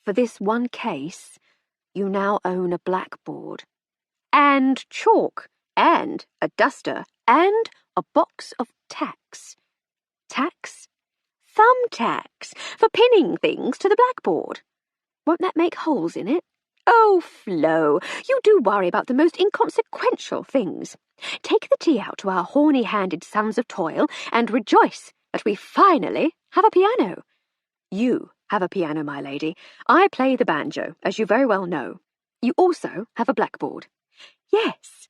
for this one case, you now own a blackboard." "And chalk, and a duster, and a box of tacks." "Tacks?" "Thumbtacks, for pinning things to the blackboard." "Won't that make holes in it?" "Oh, Flo, you do worry about the most inconsequential things. Take the tea out to our horny-handed sons of toil and rejoice that we finally have a piano." "You have a piano, my lady. I play the banjo, as you very well know. You also have a blackboard." Yes,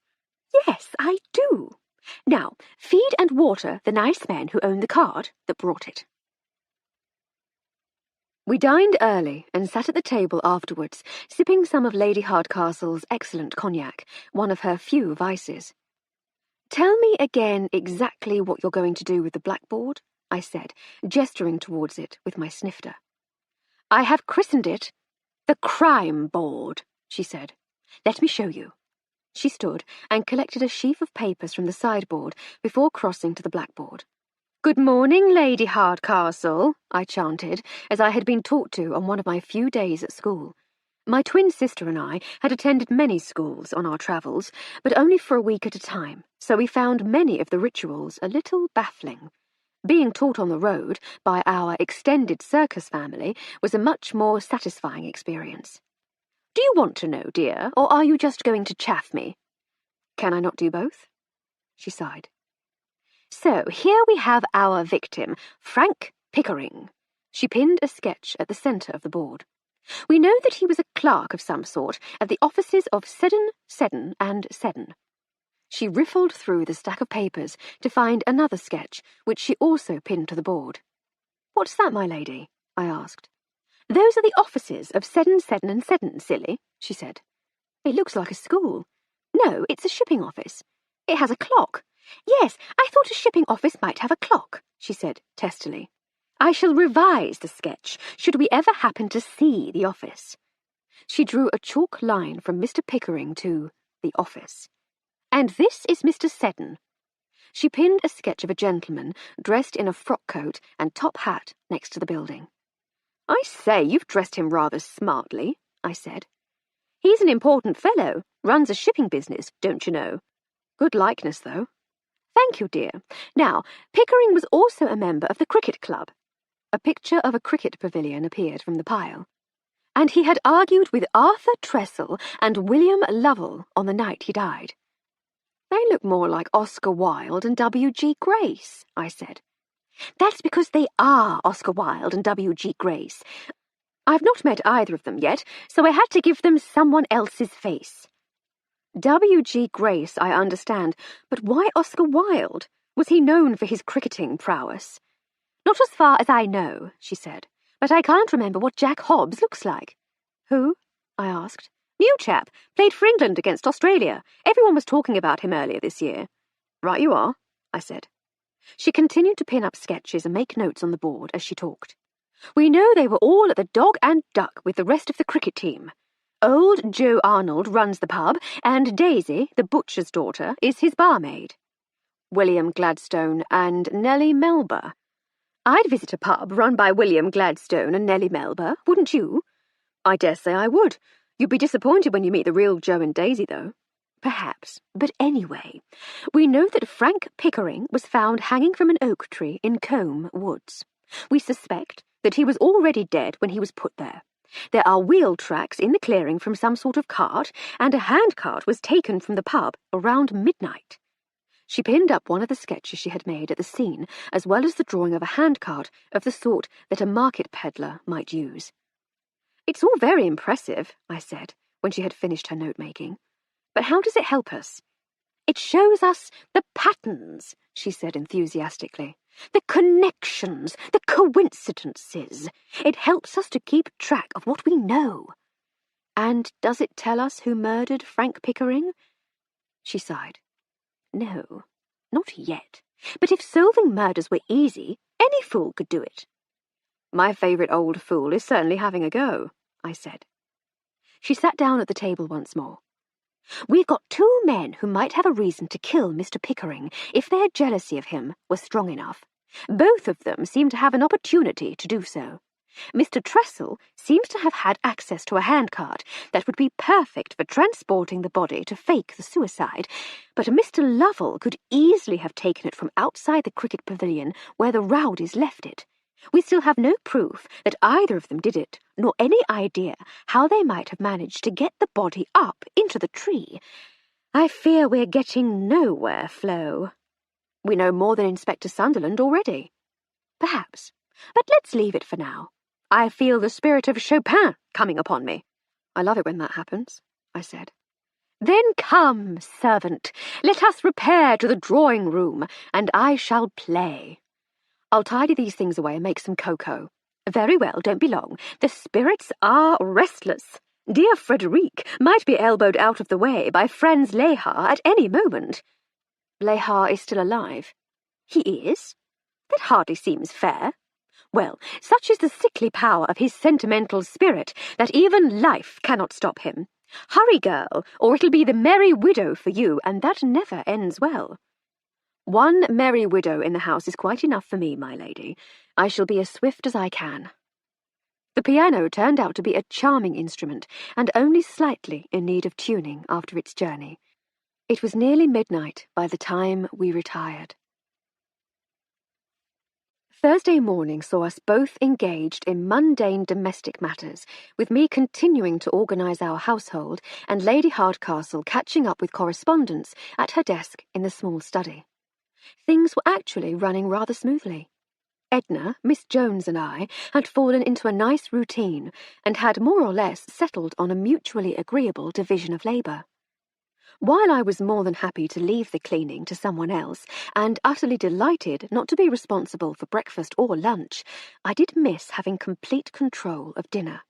I do. Now, feed and water the nice men who own the cart that brought it." We dined early and sat at the table afterwards, sipping some of Lady Hardcastle's excellent cognac, one of her few vices. "Tell me again exactly what you're going to do with the blackboard," I said, gesturing towards it with my snifter. "I have christened it the crime board," she said. "Let me show you." She stood and collected a sheaf of papers from the sideboard before crossing to the blackboard. "Good morning, Lady Hardcastle," I chanted, as I had been taught to on one of my few days at school. My twin sister and I had attended many schools on our travels, but only for a week at a time, so we found many of the rituals a little baffling. Being taught on the road by our extended circus family was a much more satisfying experience. "Do you want to know, dear, or are you just going to chaff me?" "Can I not do both?" She sighed. "So here we have our victim, Frank Pickering." She pinned a sketch at the centre of the board. "We know that he was a clerk of some sort at the offices of Seddon, Seddon and Seddon." She riffled through the stack of papers to find another sketch, which she also pinned to the board. "What's that, my lady?" I asked. "Those are the offices of Seddon, Seddon and Seddon, silly," she said. "It looks like a school." "No, it's a shipping office. It has a clock." "Yes, I thought a shipping office might have a clock," she said testily. "I shall revise the sketch, should we ever happen to see the office." She drew a chalk line from Mr. Pickering to the office. "And this is Mr. Seddon." She pinned a sketch of a gentleman dressed in a frock coat and top hat next to the building. "I say, you've dressed him rather smartly," I said. "He's an important fellow, runs a shipping business, don't you know. Good likeness, though." Thank you, dear. Now, Pickering was also a member of the cricket club. A picture of a cricket pavilion appeared from the pile. And he had argued with Arthur Tressel and William Lovell on the night he died. They look more like Oscar Wilde and W.G. Grace, I said. That's because they are Oscar Wilde and W.G. Grace. I've not met either of them yet, so I had to give them someone else's face. W.G. Grace, I understand, but why Oscar Wilde? Was he known for his cricketing prowess? Not as far as I know, she said, but I can't remember what Jack Hobbs looks like. Who? I asked. New chap, played for England against Australia. Everyone was talking about him earlier this year. Right you are, I said. She continued to pin up sketches and make notes on the board as she talked. We know they were all at the Dog and Duck with the rest of the cricket team. Old Joe Arnold runs the pub, and Daisy, the butcher's daughter, is his barmaid. William Gladstone and Nellie Melba. I'd visit a pub run by William Gladstone and Nellie Melba, wouldn't you? I dare say I would. You'd be disappointed when you meet the real Joe and Daisy, though. Perhaps. But anyway, we know that Frank Pickering was found hanging from an oak tree in Combe Woods. We suspect that he was already dead when he was put there. There are wheel tracks in the clearing from some sort of cart, and a handcart was taken from the pub around midnight. She pinned up one of the sketches she had made at the scene, as well as the drawing of a handcart of the sort that a market peddler might use. It's all very impressive, I said, when she had finished her note-making. But how does it help us? It shows us the patterns, she said enthusiastically. The connections, the coincidences. It helps us to keep track of what we know. And does it tell us who murdered Frank Pickering? She sighed. No, not yet. But if solving murders were easy, any fool could do it. My favourite old fool is certainly having a go, I said. She sat down at the table once more. We've got two men who might have a reason to kill Mr. Pickering if their jealousy of him was strong enough. Both of them seem to have an opportunity to do so. Mr. Tressel seems to have had access to a handcart that would be perfect for transporting the body to fake the suicide, but Mr. Lovell could easily have taken it from outside the cricket pavilion where the rowdies left it. We still have no proof that either of them did it, nor any idea how they might have managed to get the body up into the tree. I fear we're getting nowhere, Flo. We know more than Inspector Sunderland already. Perhaps, but let's leave it for now. I feel the spirit of Chopin coming upon me. I love it when that happens, I said. Then come, servant, let us repair to the drawing-room, and I shall play. I'll tidy these things away and make some cocoa. Very well, don't be long. The spirits are restless. Dear Frederique might be elbowed out of the way by Franz Lehar at any moment. Lehar is still alive. He is? That hardly seems fair. Well, such is the sickly power of his sentimental spirit that even life cannot stop him. Hurry, girl, or it'll be the merry widow for you, and that never ends well. One merry widow in the house is quite enough for me, my lady. I shall be as swift as I can. The piano turned out to be a charming instrument, and only slightly in need of tuning after its journey. It was nearly midnight by the time we retired. Thursday morning saw us both engaged in mundane domestic matters, with me continuing to organise our household and Lady Hardcastle catching up with correspondence at her desk in the small study. Things were actually running rather smoothly. Edna, Miss Jones and I had fallen into a nice routine and had more or less settled on a mutually agreeable division of labour. While I was more than happy to leave the cleaning to someone else, and utterly delighted not to be responsible for breakfast or lunch, I did miss having complete control of dinner.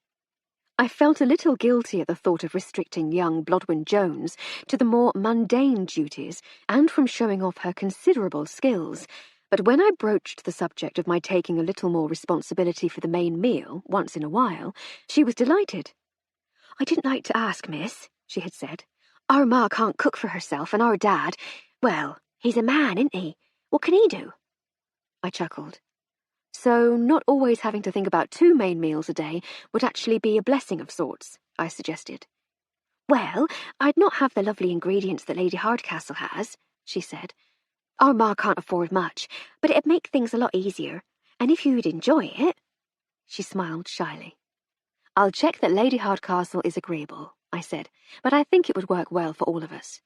I felt a little guilty at the thought of restricting young Blodwin Jones to the more mundane duties and from showing off her considerable skills, but when I broached the subject of my taking a little more responsibility for the main meal once in a while, she was delighted. "I didn't like to ask, miss," she had said. "Our ma can't cook for herself, and our dad, well, he's a man, isn't he? What can he do?" I chuckled. So not always having to think about 2 main meals a day would actually be a blessing of sorts, I suggested. "Well, I'd not have the lovely ingredients that Lady Hardcastle has," she said. Our ma can't afford much, but it'd make things a lot easier, and if you'd enjoy it—" She smiled shyly. "I'll check that Lady Hardcastle is agreeable," I said, "but I think it would work well for all of us."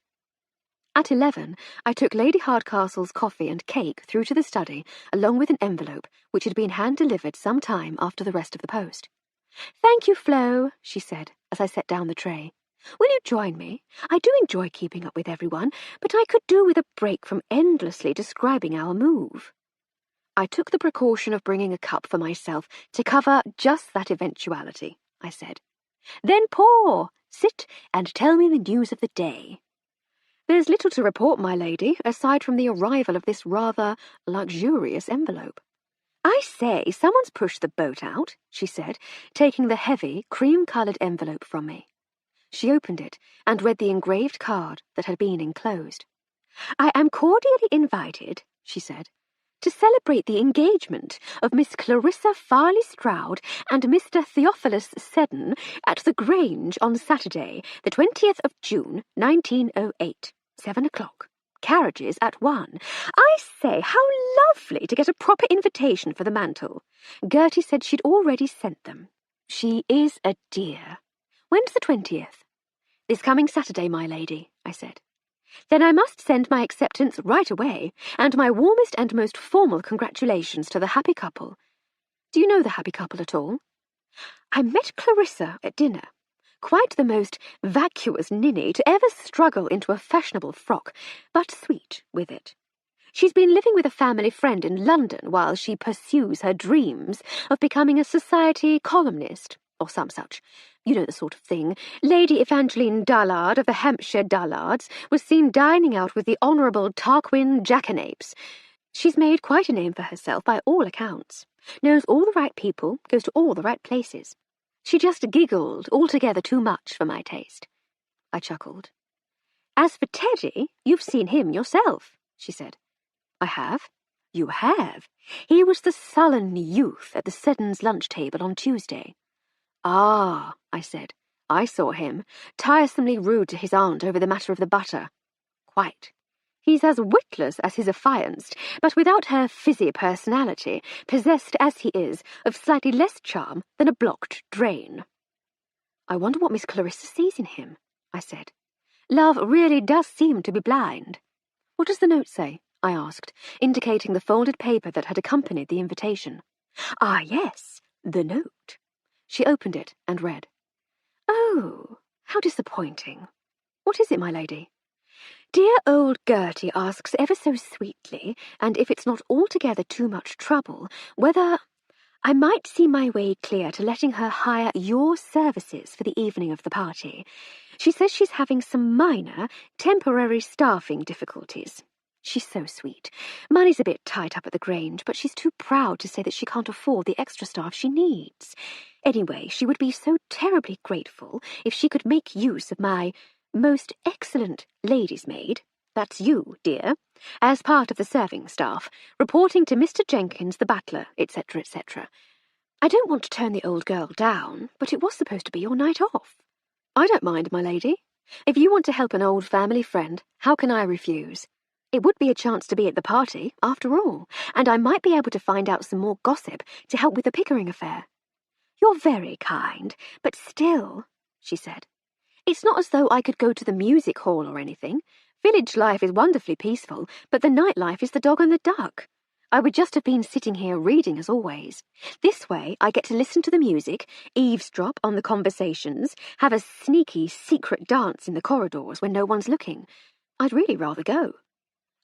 At 11, I took Lady Hardcastle's coffee and cake through to the study, along with an envelope which had been hand-delivered some time after the rest of the post. "Thank you, Flo," she said, as I set down the tray. "Will you join me? I do enjoy keeping up with everyone, but I could do with a break from endlessly describing our move." "I took the precaution of bringing a cup for myself to cover just that eventuality," I said. "Then pour! Sit and tell me the news of the day." "There's little to report, my lady, aside from the arrival of this rather luxurious envelope." "I say, someone's pushed the boat out," she said, taking the heavy, cream-coloured envelope from me. She opened it and read the engraved card that had been enclosed. "I am cordially invited," she said, "to celebrate the engagement of Miss Clarissa Farley Stroud and Mr. Theophilus Seddon at the Grange on Saturday, the 20th of June, 1908, 7 o'clock. Carriages at 1. I say, how lovely to get a proper invitation for the mantle. Gertie said she'd already sent them. She is a dear. When's the 20th? This coming Saturday, my lady," I said. "Then I must send my acceptance right away, and my warmest and most formal congratulations to the happy couple. Do you know the happy couple at all?" "I met Clarissa at dinner. Quite the most vacuous ninny to ever struggle into a fashionable frock, but sweet with it. She's been living with a family friend in London while she pursues her dreams of becoming a society columnist, or some such. You know the sort of thing. Lady Evangeline Dullard of the Hampshire Dullards was seen dining out with the Honourable Tarquin Jackanapes. She's made quite a name for herself by all accounts. Knows all the right people, goes to all the right places. She just giggled altogether too much for my taste." I chuckled. "As for Teddy, you've seen him yourself," she said. "I have?" "You have. He was the sullen youth at the Seddons' lunch table on Tuesday." "Ah," I said. "I saw him, tiresomely rude to his aunt over the matter of the butter." "Quite. He's as witless as he's affianced, but without her fizzy personality, possessed as he is of slightly less charm than a blocked drain." "I wonder what Miss Clarissa sees in him," I said. "Love really does seem to be blind." "What does the note say?" I asked, indicating the folded paper that had accompanied the invitation. "Ah, yes, the note." She opened it and read. "Oh, how disappointing. What is it, my lady?" "Dear old Gertie asks ever so sweetly, and if it's not altogether too much trouble, whether I might see my way clear to letting her hire your services for the evening of the party. She says she's having some minor, temporary staffing difficulties. She's so sweet. Money's a bit tight up at the Grange, but she's too proud to say that she can't afford the extra staff she needs. Anyway, she would be so terribly grateful if she could make use of my most excellent lady's maid, that's you, dear, as part of the serving staff, reporting to Mr. Jenkins the butler, etc., etc. I don't want to turn the old girl down, but it was supposed to be your night off." "I don't mind, my lady. If you want to help an old family friend, how can I refuse? It would be a chance to be at the party, after all, and I might be able to find out some more gossip to help with the Pickering affair." "You're very kind, but still," she said, "it's not as though I could go to the music hall or anything. Village life is wonderfully peaceful, but the night life is the dog and the duck. I would just have been sitting here reading as always. This way I get to listen to the music, eavesdrop on the conversations, have a sneaky, secret dance in the corridors when no one's looking. I'd really rather go.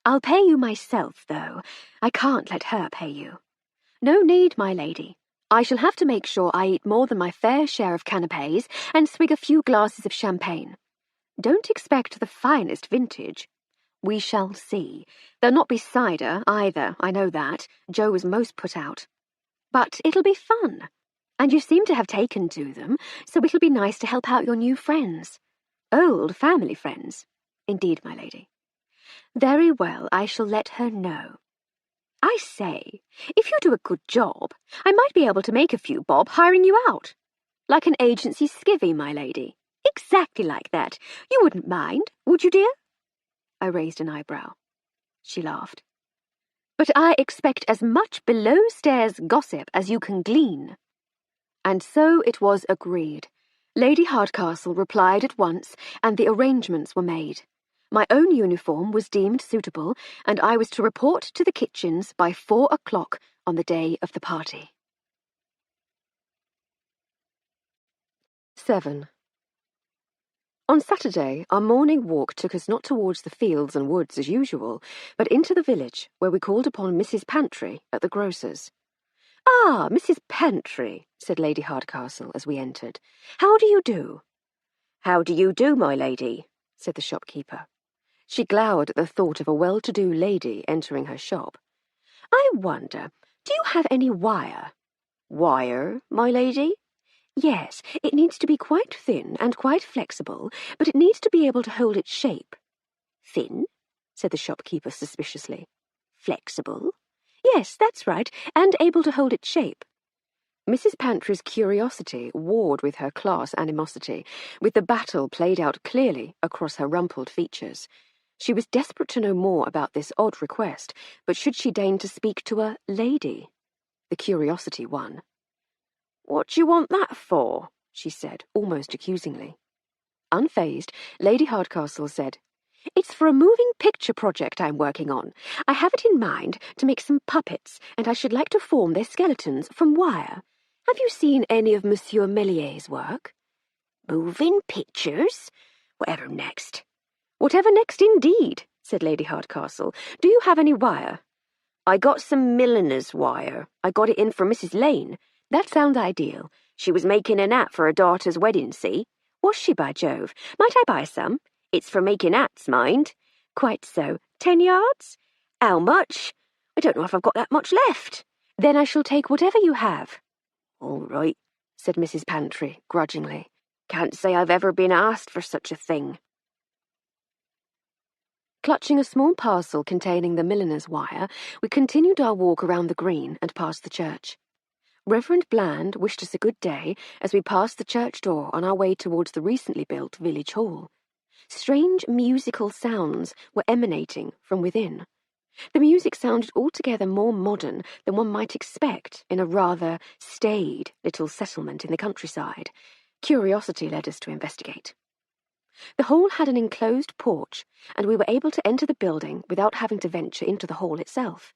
I'll pay you myself, though. I can't let her pay you." "No need, my lady. I shall have to make sure I eat more than my fair share of canapes and swig a few glasses of champagne. Don't expect the finest vintage. We shall see. There'll not be cider, either, I know that. Joe was most put out. But it'll be fun. And you seem to have taken to them, so it'll be nice to help out your new friends. Old family friends. Indeed, my lady." "Very well, I shall let her know. I say, if you do a good job, I might be able to make a few bob hiring you out. Like an agency skivvy, my lady. Exactly like that. You wouldn't mind, would you, dear?" I raised an eyebrow. she laughed. "But I expect as much below-stairs gossip as you can glean." And so it was agreed. Lady Hardcastle replied at once, and the arrangements were made. My own uniform was deemed suitable, and I was to report to the kitchens by 4 o'clock on the day of the party. 7. On Saturday, our morning walk took us not towards the fields and woods as usual, but into the village, where we called upon Mrs. Pantry at the grocer's. "Ah, Mrs. Pantry," said Lady Hardcastle as we entered. "How do you do?" "How do you do, my lady?" said the shopkeeper. She glowered at the thought of a well-to-do lady entering her shop. "I wonder, do you have any wire?" "Wire, my lady?" "Yes, it needs to be quite thin and quite flexible, but it needs to be able to hold its shape." "Thin?" said the shopkeeper suspiciously. "Flexible?" "Yes, that's right, and able to hold its shape." Mrs. Pantry's curiosity warred with her class animosity, with the battle played out clearly across her rumpled features. She was desperate to know more about this odd request, but should she deign to speak to a lady? The curiosity won. "What do you want that for?" she said, almost accusingly. Unfazed, Lady Hardcastle said, "It's for a moving picture project I'm working on. I have it in mind to make some puppets, and I should like to form their skeletons from wire. Have you seen any of Monsieur Mellier's work?" "Moving pictures? Whatever next?" "Whatever next, indeed," said Lady Hardcastle. "Do you have any wire?" "I got some milliner's wire. I got it in from Mrs. Lane. That sounds ideal. She was making an hat for her daughter's wedding, see? Was she, by Jove? Might I buy some? It's for making hats, mind." "Quite so. 10 yards?" "How much?" "I don't know if I've got that much left." "Then I shall take whatever you have." "All right," said Mrs. Pantry, grudgingly. "Can't say I've ever been asked for such a thing." Clutching a small parcel containing the milliner's wire, we continued our walk around the green and past the church. Reverend Bland wished us a good day as we passed the church door on our way towards the recently built village hall. Strange musical sounds were emanating from within. The music sounded altogether more modern than one might expect in a rather staid little settlement in the countryside. Curiosity led us to investigate. The hall had an enclosed porch, and we were able to enter the building without having to venture into the hall itself.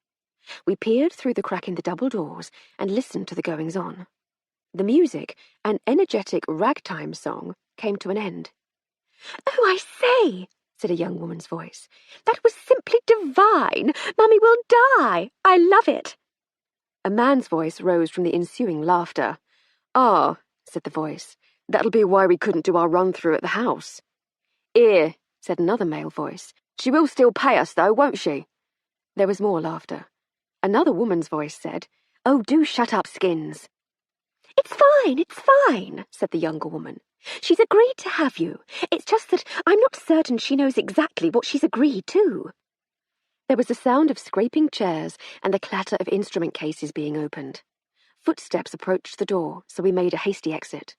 We peered through the crack in the double doors and listened to the goings-on. The music, an energetic ragtime song, came to an end. "Oh, I say," said a young woman's voice. "That was simply divine! Mummy will die! I love it!" A man's voice rose from the ensuing laughter. "Ah," said the voice, "that'll be why we couldn't do our run-through at the house." "'Ere," said another male voice. "She will still pay us, though, won't she?" There was more laughter. Another woman's voice said, "Oh, do shut up, Skins." It's fine," said the younger woman. "She's agreed to have you. It's just that I'm not certain she knows exactly what she's agreed to." There was a sound of scraping chairs and the clatter of instrument cases being opened. Footsteps approached the door, so we made a hasty exit.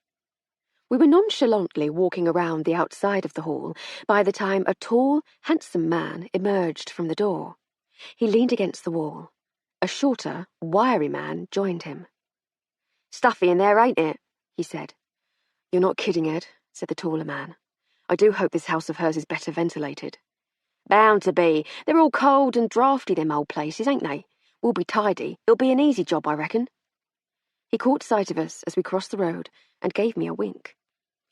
We were nonchalantly walking around the outside of the hall by the time a tall, handsome man emerged from the door. He leaned against the wall. A shorter, wiry man joined him. "Stuffy in there, ain't it?" he said. "You're not kidding, Ed," said the taller man. "I do hope this house of hers is better ventilated." "Bound to be. They're all cold and draughty, them old places, ain't they? We'll be tidy. It'll be an easy job, I reckon." He caught sight of us as we crossed the road and gave me a wink.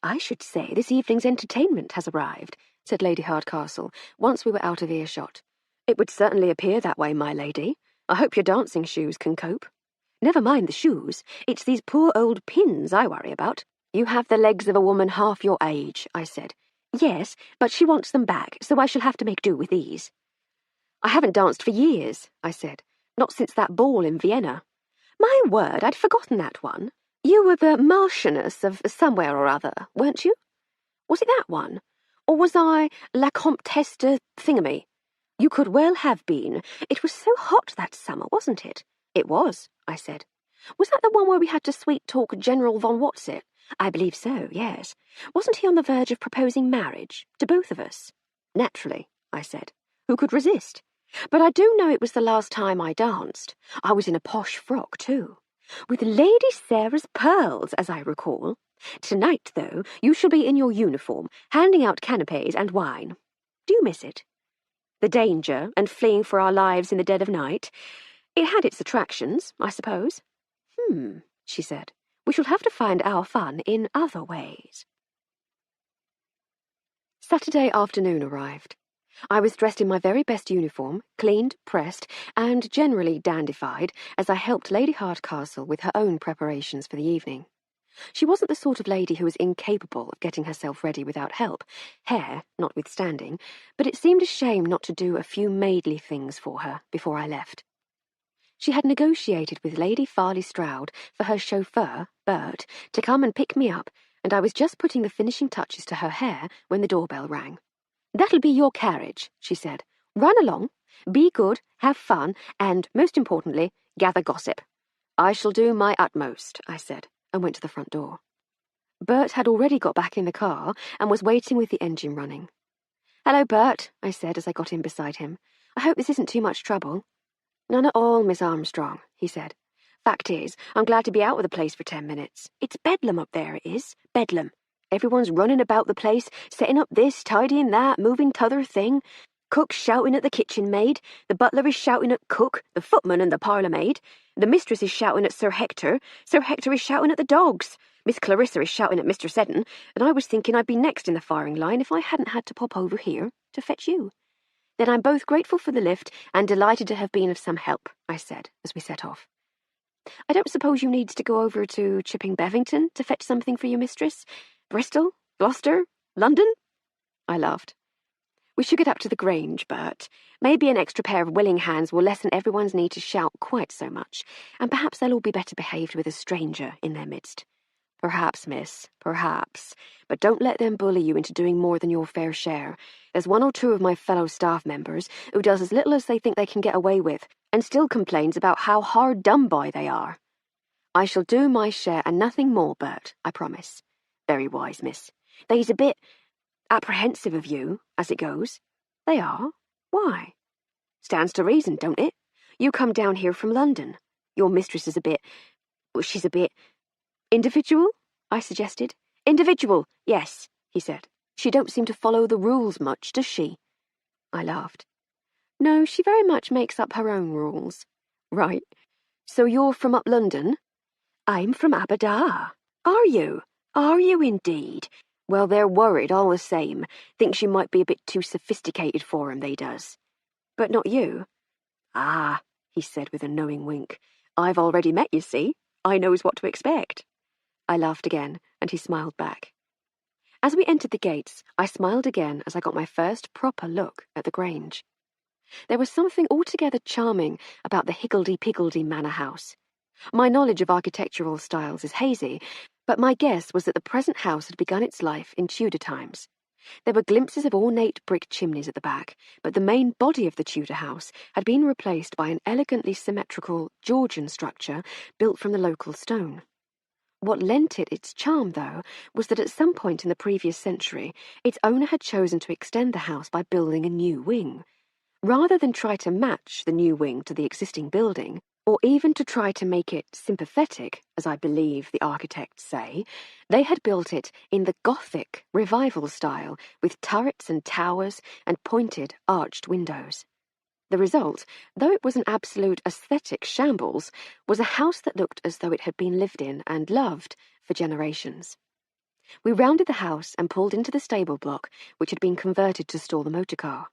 "I should say this evening's entertainment has arrived," said Lady Hardcastle, once we were out of earshot. "It would certainly appear that way, my lady. I hope your dancing shoes can cope." "Never mind the shoes. It's these poor old pins I worry about." "You have the legs of a woman half your age," I said. "Yes, but she wants them back, so I shall have to make do with these." "I haven't danced for years," I said. "Not since that ball in Vienna." "My word, I'd forgotten that one. You were the Marchioness of somewhere or other, weren't you? Was it that one? Or was I La Comtesse de Thingamy? You could well have been. It was so hot that summer, wasn't it?" "It was," I said. "Was that the one where we had to sweet-talk General von Whatsit?" "I believe so, yes. Wasn't he on the verge of proposing marriage, to both of us?" "Naturally," I said. "Who could resist? But I do know it was the last time I danced. I was in a posh frock, too, with Lady Sarah's pearls, as I recall. Tonight, though, you shall be in your uniform, handing out canapes and wine. Do you miss it? The danger and fleeing for our lives in the dead of night. It had its attractions, I suppose. She said. We shall have to find our fun in other ways. Saturday afternoon arrived. I was dressed in my very best uniform, cleaned, pressed, and generally dandified as I helped Lady Hardcastle with her own preparations for the evening. She wasn't the sort of lady who was incapable of getting herself ready without help, hair notwithstanding, but it seemed a shame not to do a few maidly things for her before I left. She had negotiated with Lady Farley Stroud for her chauffeur, Bert, to come and pick me up, and I was just putting the finishing touches to her hair when the doorbell rang. "That'll be your carriage," she said. "Run along, be good, have fun, and, most importantly, gather gossip." "I shall do my utmost," I said, and went to the front door. Bert had already got back in the car and was waiting with the engine running. "Hello, Bert," I said as I got in beside him. "I hope this isn't too much trouble." "None at all, Miss Armstrong," he said. "Fact is, I'm glad to be out of the place for 10 minutes. It's bedlam up there, it is, bedlam. Everyone's running about the place, setting up this, tidying that, moving t'other thing. Cook's shouting at the kitchen maid, the butler is shouting at cook, the footman and the parlour maid. The mistress is shouting at Sir Hector is shouting at the dogs. Miss Clarissa is shouting at Mr. Seddon, and I was thinking I'd be next in the firing line if I hadn't had to pop over here to fetch you. Then I'm both grateful for the lift and delighted to have been of some help," I said as we set off. "I don't suppose you needs to go over to Chipping Bevington to fetch something for your mistress? Bristol? Gloucester? London?" I laughed. "We should get up to the Grange, Bert. Maybe an extra pair of willing hands will lessen everyone's need to shout quite so much, and perhaps they'll all be better behaved with a stranger in their midst." "Perhaps, miss, perhaps. But don't let them bully you into doing more than your fair share. There's one or two of my fellow staff members who does as little as they think they can get away with, and still complains about how hard done by they are." "I shall do my share and nothing more, Bert, I promise." "Very wise, miss. They's a bit apprehensive of you, as it goes." "They are? Why?" "Stands to reason, don't it? You come down here from London. Your mistress is she's a bit individual?" I suggested. "Individual, yes," he said. "She don't seem to follow the rules much, does she?" I laughed. "No, she very much makes up her own rules." "Right. So you're from up London?" "I'm from Aberdare." "Are you? Are you indeed? Well, they're worried all the same. Thinks you might be a bit too sophisticated for 'em, they does." "But not you?" "Ah," he said with a knowing wink. "I've already met, you see. I knows what to expect." I laughed again, and he smiled back. As we entered the gates, I smiled again as I got my first proper look at the Grange. There was something altogether charming about the higgledy-piggledy manor house. My knowledge of architectural styles is hazy, but my guess was that the present house had begun its life in Tudor times. There were glimpses of ornate brick chimneys at the back, but the main body of the Tudor house had been replaced by an elegantly symmetrical Georgian structure built from the local stone. What lent it its charm, though, was that at some point in the previous century, its owner had chosen to extend the house by building a new wing. Rather than try to match the new wing to the existing building, or even to try to make it sympathetic, as I believe the architects say, they had built it in the Gothic revival style, with turrets and towers and pointed, arched windows. The result, though it was an absolute aesthetic shambles, was a house that looked as though it had been lived in and loved for generations. We rounded the house and pulled into the stable block, which had been converted to store the motor car.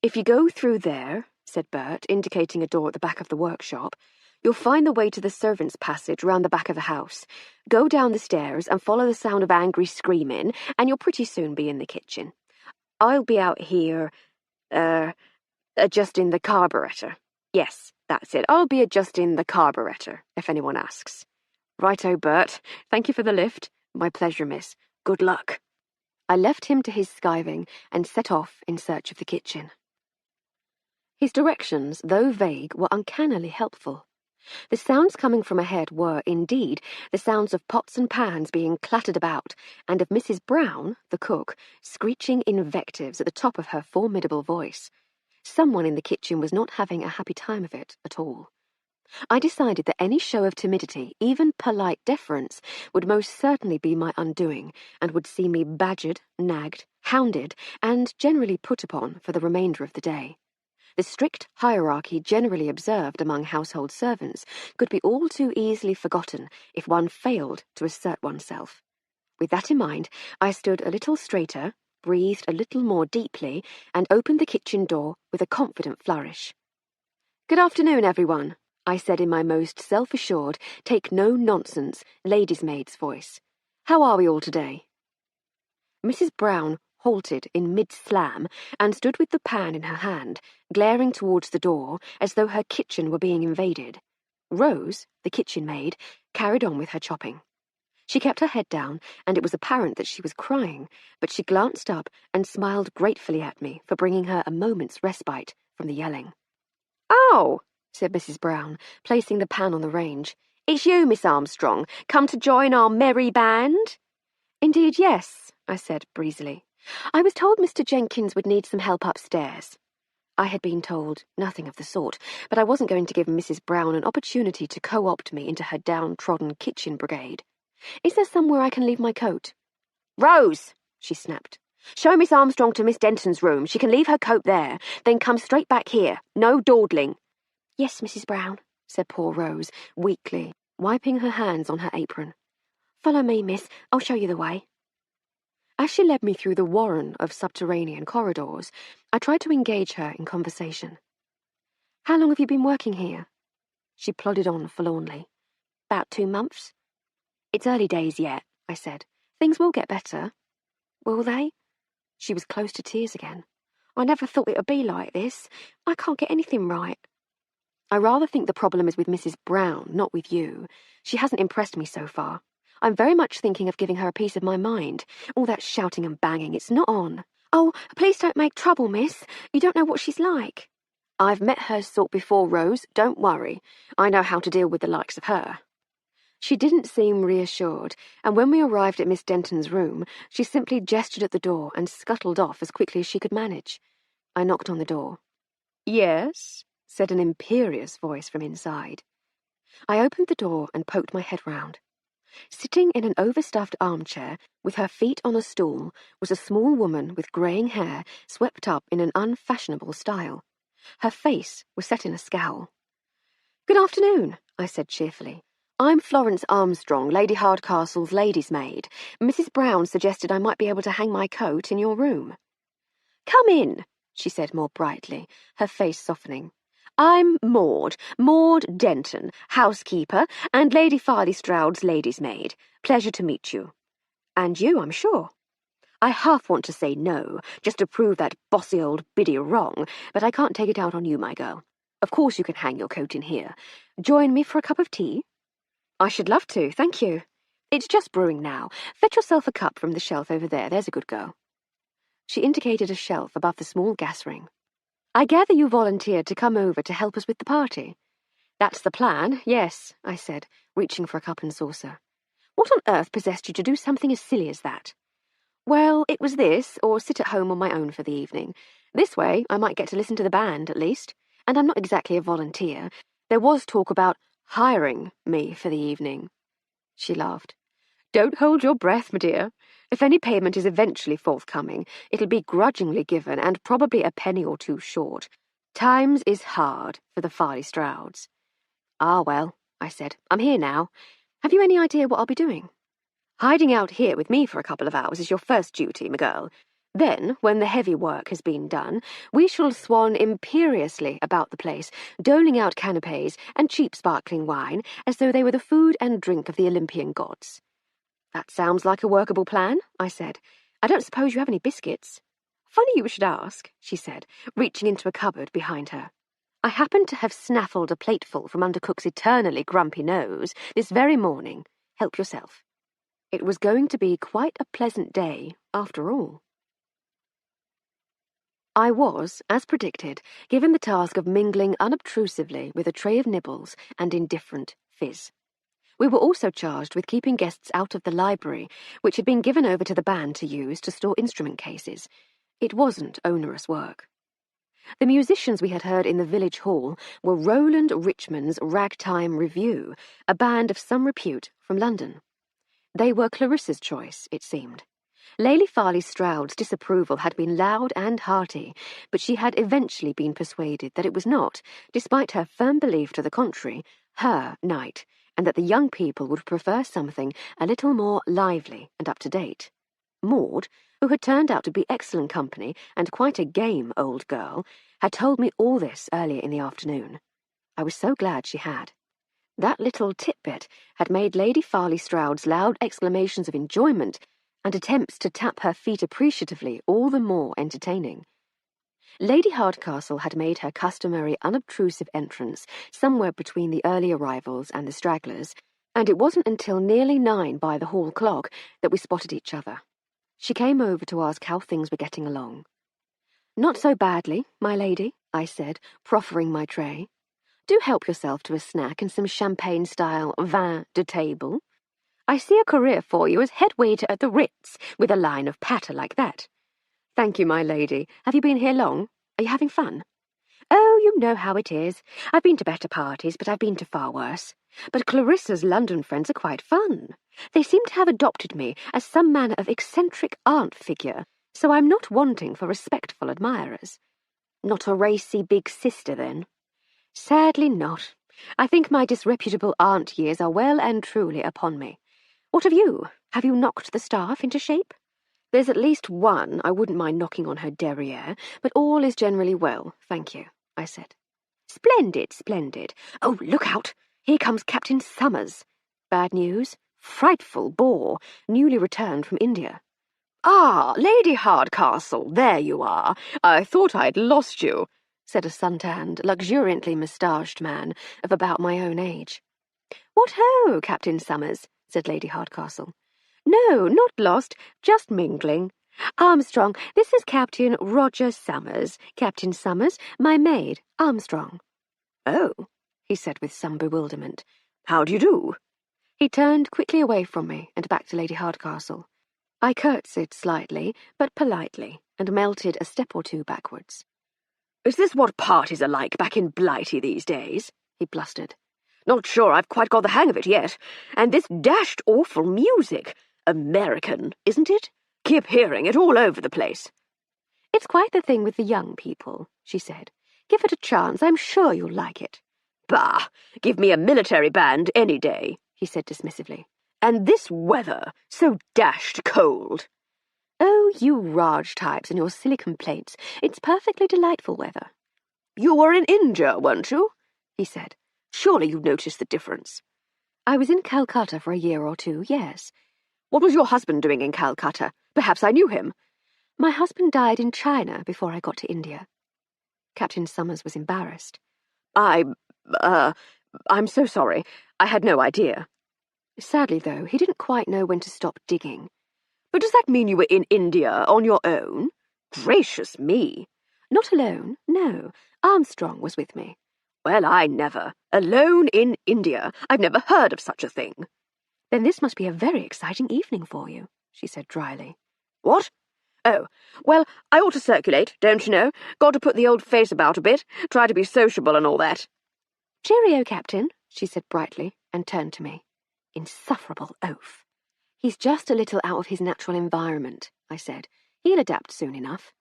"If you go through there," said Bert, indicating a door at the back of the workshop, "you'll find the way to the servants' passage round the back of the house. Go down the stairs and follow the sound of angry screaming, and you'll pretty soon be in the kitchen. I'll be out here, adjusting the carburetor. Yes, that's it. I'll be adjusting the carburetor, if anyone asks." "Righto, Bert. Thank you for the lift." "My pleasure, miss. Good luck." I left him to his skiving and set off in search of the kitchen. His directions, though vague, were uncannily helpful. The sounds coming from ahead were, indeed, the sounds of pots and pans being clattered about, and of Mrs. Brown, the cook, screeching invectives at the top of her formidable voice. Someone in the kitchen was not having a happy time of it at all. I decided that any show of timidity, even polite deference, would most certainly be my undoing, and would see me badgered, nagged, hounded, and generally put upon for the remainder of the day. The strict hierarchy generally observed among household servants could be all too easily forgotten if one failed to assert oneself. With that in mind, I stood a little straighter, breathed a little more deeply, and opened the kitchen door with a confident flourish. "Good afternoon, everyone," I said in my most self-assured, take-no-nonsense, lady's maid's voice. "How are we all today?" Mrs. Brown halted in mid-slam and stood with the pan in her hand, glaring towards the door as though her kitchen were being invaded. Rose, the kitchen maid, carried on with her chopping. She kept her head down, and it was apparent that she was crying, but she glanced up and smiled gratefully at me for bringing her a moment's respite from the yelling. "Oh," said Mrs. Brown, placing the pan on the range. "It's you, Miss Armstrong, come to join our merry band?" "Indeed, yes," I said breezily. "I was told Mr. Jenkins would need some help upstairs." I had been told nothing of the sort, but I wasn't going to give Mrs. Brown an opportunity to co-opt me into her downtrodden kitchen brigade. "Is there somewhere I can leave my coat?" "Rose," she snapped. "Show Miss Armstrong to Miss Denton's room. She can leave her coat there. Then come straight back here. No dawdling." "Yes, Mrs. Brown," said poor Rose, weakly, wiping her hands on her apron. "Follow me, miss. I'll show you the way." As she led me through the warren of subterranean corridors, I tried to engage her in conversation. "How long have you been working here?" She plodded on forlornly. "About 2 months. "It's early days yet," I said. "Things will get better." "Will they?" She was close to tears again. "I never thought it would be like this. I can't get anything right." "I rather think the problem is with Mrs. Brown, not with you. She hasn't impressed me so far. I'm very much thinking of giving her a piece of my mind. All that shouting and banging, it's not on." "Oh, please don't make trouble, miss. You don't know what she's like." "I've met her sort before, Rose. Don't worry. I know how to deal with the likes of her." She didn't seem reassured, and when we arrived at Miss Denton's room, she simply gestured at the door and scuttled off as quickly as she could manage. I knocked on the door. "Yes?" said an imperious voice from inside. I opened the door and poked my head round. Sitting in an overstuffed armchair, with her feet on a stool, was a small woman with greying hair swept up in an unfashionable style. Her face was set in a scowl. "Good afternoon," I said cheerfully. "I'm Florence Armstrong, Lady Hardcastle's lady's maid. Mrs. Brown suggested I might be able to hang my coat in your room." "Come in," she said more brightly, her face softening. "I'm Maud Denton, housekeeper, and Lady Farley Stroud's lady's maid. Pleasure to meet you. And you, I'm sure." I half want to say no, just to prove that bossy old biddy wrong, but I can't take it out on you, my girl. Of course you can hang your coat in here. Join me for a cup of tea? "I should love to, thank you. It's just brewing now. Fetch yourself a cup from the shelf over there, there's a good girl." She indicated a shelf above the small gas ring. "I gather you volunteered to come over to help us with the party." "That's the plan, yes," I said, reaching for a cup and saucer. "What on earth possessed you to do something as silly as that?" "Well, it was this, or sit at home on my own for the evening. This way, I might get to listen to the band, at least. And I'm not exactly a volunteer. There was talk about hiring me for the evening." She laughed. "Don't hold your breath, my dear. If any payment is eventually forthcoming, it'll be grudgingly given and probably a penny or two short. Times is hard for the Farley Strouds." "Ah, well," I said, "I'm here now. Have you any idea what I'll be doing?" "Hiding out here with me for a couple of hours is your first duty, my girl. Then, when the heavy work has been done, we shall swan imperiously about the place, doling out canapes and cheap sparkling wine as though they were the food and drink of the Olympian gods." "That sounds like a workable plan," I said. "I don't suppose you have any biscuits?" "Funny you should ask," she said, reaching into a cupboard behind her. "I happen to have snaffled a plateful from under Cook's eternally grumpy nose this very morning. Help yourself." It was going to be quite a pleasant day, after all. I was, as predicted, given the task of mingling unobtrusively with a tray of nibbles and indifferent fizz. We were also charged with keeping guests out of the library, which had been given over to the band to use to store instrument cases. It wasn't onerous work. The musicians we had heard in the village hall were Roland Richmond's Ragtime Review, a band of some repute from London. They were Clarissa's choice, it seemed. Lady Farley Stroud's disapproval had been loud and hearty, but she had eventually been persuaded that it was not, despite her firm belief to the contrary, her night, and that the young people would prefer something a little more lively and up-to-date. Maud, who had turned out to be excellent company and quite a game old girl, had told me all this earlier in the afternoon. I was so glad she had. That little tidbit had made Lady Farley Stroud's loud exclamations of enjoyment and attempts to tap her feet appreciatively all the more entertaining. Lady Hardcastle had made her customary unobtrusive entrance somewhere between the early arrivals and the stragglers, and it wasn't until nearly 9 by the hall clock that we spotted each other. She came over to ask how things were getting along. "Not so badly, my lady," I said, proffering my tray. "Do help yourself to a snack and some champagne-style vin de table. I see a career for you as head waiter at the Ritz, with a line of patter like that." "Thank you, my lady. Have you been here long? Are you having fun?" "Oh, you know how it is. I've been to better parties, but I've been to far worse. But Clarissa's London friends are quite fun. They seem to have adopted me as some manner of eccentric aunt figure, so I'm not wanting for respectful admirers." "Not a racy big sister, then?" "Sadly not. I think my disreputable aunt years are well and truly upon me. What of you? Have you knocked the staff into shape?" "There's at least one I wouldn't mind knocking on her derriere, but all is generally well, thank you," I said. "Splendid, splendid. Oh, look out! Here comes Captain Summers. Bad news? Frightful bore, newly returned from India." "Ah, Lady Hardcastle, there you are. I thought I'd lost you," said a sun-tanned, luxuriantly moustached man of about my own age. "What ho, Captain Summers," said Lady Hardcastle. "No, not lost, just mingling. Armstrong, this is Captain Roger Summers. Captain Summers, my maid, Armstrong." "Oh," he said with some bewilderment. "How do you do?" He turned quickly away from me and back to Lady Hardcastle. I curtsied slightly, but politely, and melted a step or two backwards. "Is this what parties are like back in Blighty these days?" he blustered. "Not sure I've quite got the hang of it yet. And this dashed awful music. American, isn't it? Keep hearing it all over the place." "It's quite the thing with the young people," she said. "Give it a chance. I'm sure you'll like it." "Bah! Give me a military band any day," he said dismissively. "And this weather, so dashed cold." "Oh, you Raj types and your silly complaints. It's perfectly delightful weather." "You were in India, weren't you?" he said. "Surely you noticed the difference." "I was in Calcutta for a year or two, yes." "What was your husband doing in Calcutta? Perhaps I knew him." "My husband died in China before I got to India." Captain Summers was embarrassed. I'm so sorry. I had no idea." Sadly, though, he didn't quite know when to stop digging. "But does that mean you were in India on your own? Gracious me!" "Not alone, no. Armstrong was with me." "Well, I never. Alone in India. I've never heard of such a thing." "Then this must be a very exciting evening for you," she said dryly. "What? Oh, well, I ought to circulate, don't you know? Got to put the old face about a bit, try to be sociable and all that." "Cheerio, Captain," she said brightly, and turned to me. Insufferable oaf. "He's just a little out of his natural environment," I said. "He'll adapt soon enough."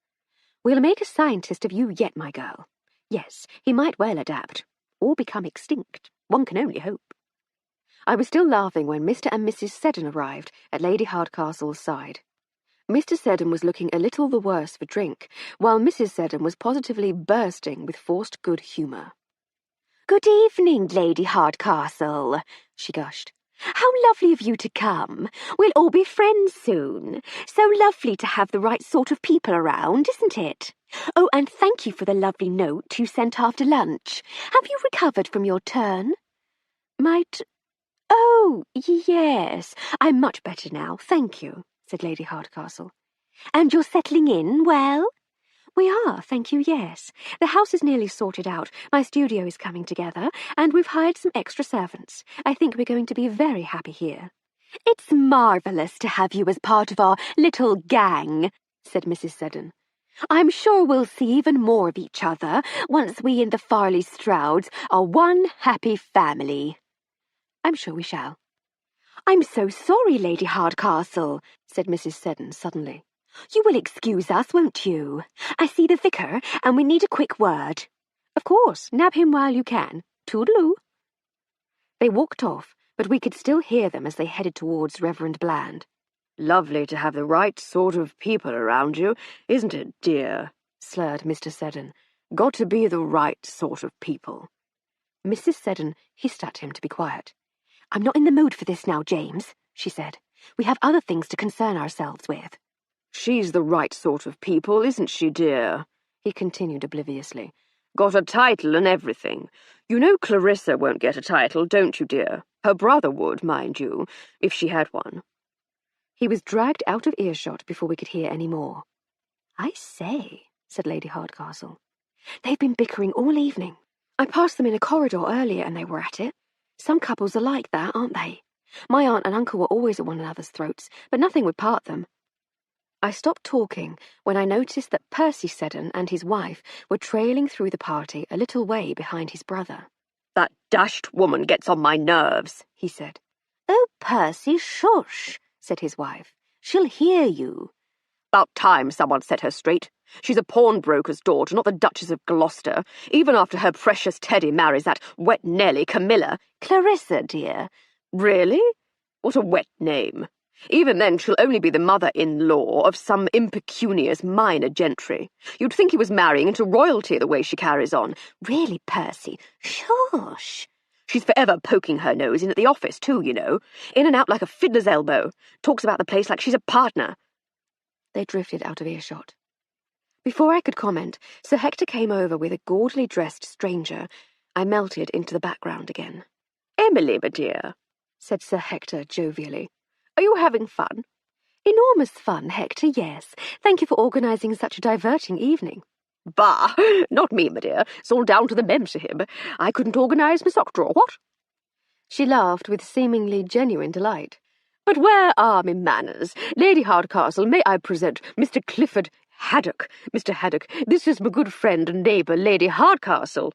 "We'll make a scientist of you yet, my girl. Yes, he might well adapt, or become extinct. One can only hope." I was still laughing when Mr. and Mrs. Seddon arrived at Lady Hardcastle's side. Mr. Seddon was looking a little the worse for drink, while Mrs. Seddon was positively bursting with forced good humour. "Good evening, Lady Hardcastle," she gushed. "How lovely of you to come. We'll all be friends soon. So lovely to have the right sort of people around, isn't it? Oh, and thank you for the lovely note you sent after lunch. Have you recovered from your turn?" "Oh, yes, I'm much better now, thank you," said Lady Hardcastle. "And you're settling in well?" "We are, thank you, yes. The house is nearly sorted out, my studio is coming together, and we've hired some extra servants. I think we're going to be very happy here." "It's marvellous to have you as part of our little gang," said Mrs. Seddon. I'm sure we'll see even more of each other once we and the Farley Strouds are one happy family. I'm sure we shall. I'm so sorry, Lady Hardcastle, said Mrs. Seddon suddenly. You will excuse us, won't you? I see the vicar, and we need a quick word. Of course, nab him while you can. Toodaloo. They walked off, but we could still hear them as they headed towards Reverend Bland. Lovely to have the right sort of people around you, isn't it, dear? Slurred Mr. Seddon. Got to be the right sort of people. Mrs. Seddon hissed at him to be quiet. I'm not in the mood for this now, James, she said. We have other things to concern ourselves with. She's the right sort of people, isn't she, dear? He continued obliviously. Got a title and everything. You know Clarissa won't get a title, don't you, dear? Her brother would, mind you, if she had one. He was dragged out of earshot before we could hear any more. I say, said Lady Hardcastle. They've been bickering all evening. I passed them in a corridor earlier and they were at it. Some couples are like that, aren't they? My aunt and uncle were always at one another's throats, but nothing would part them. I stopped talking when I noticed that Percy Seddon and his wife were trailing through the party a little way behind his brother. That dashed woman gets on my nerves, he said. Oh, Percy, shush, said his wife. She'll hear you. About time someone set her straight. She's a pawnbroker's daughter, not the Duchess of Gloucester, even after her precious Teddy marries that wet Nelly Camilla. Clarissa, dear. Really? What a wet name. Even then she'll only be the mother-in-law of some impecunious minor gentry. You'd think he was marrying into royalty the way she carries on. Really, Percy, shush. She's forever poking her nose in at the office, too, you know. In and out like a fiddler's elbow. Talks about the place like she's a partner. They drifted out of earshot. Before I could comment, Sir Hector came over with a gaudily dressed stranger. I melted into the background again. Emily, my dear, said Sir Hector jovially. Are you having fun? Enormous fun, Hector, yes. Thank you for organising such a diverting evening. Bah! Not me, my dear. It's all down to the membership. I couldn't organise my sock drawer, what? She laughed with seemingly genuine delight. But where are me manners? Lady Hardcastle, may I present Mr. Clifford Haddock. Mr. Haddock, this is my good friend and neighbour, Lady Hardcastle.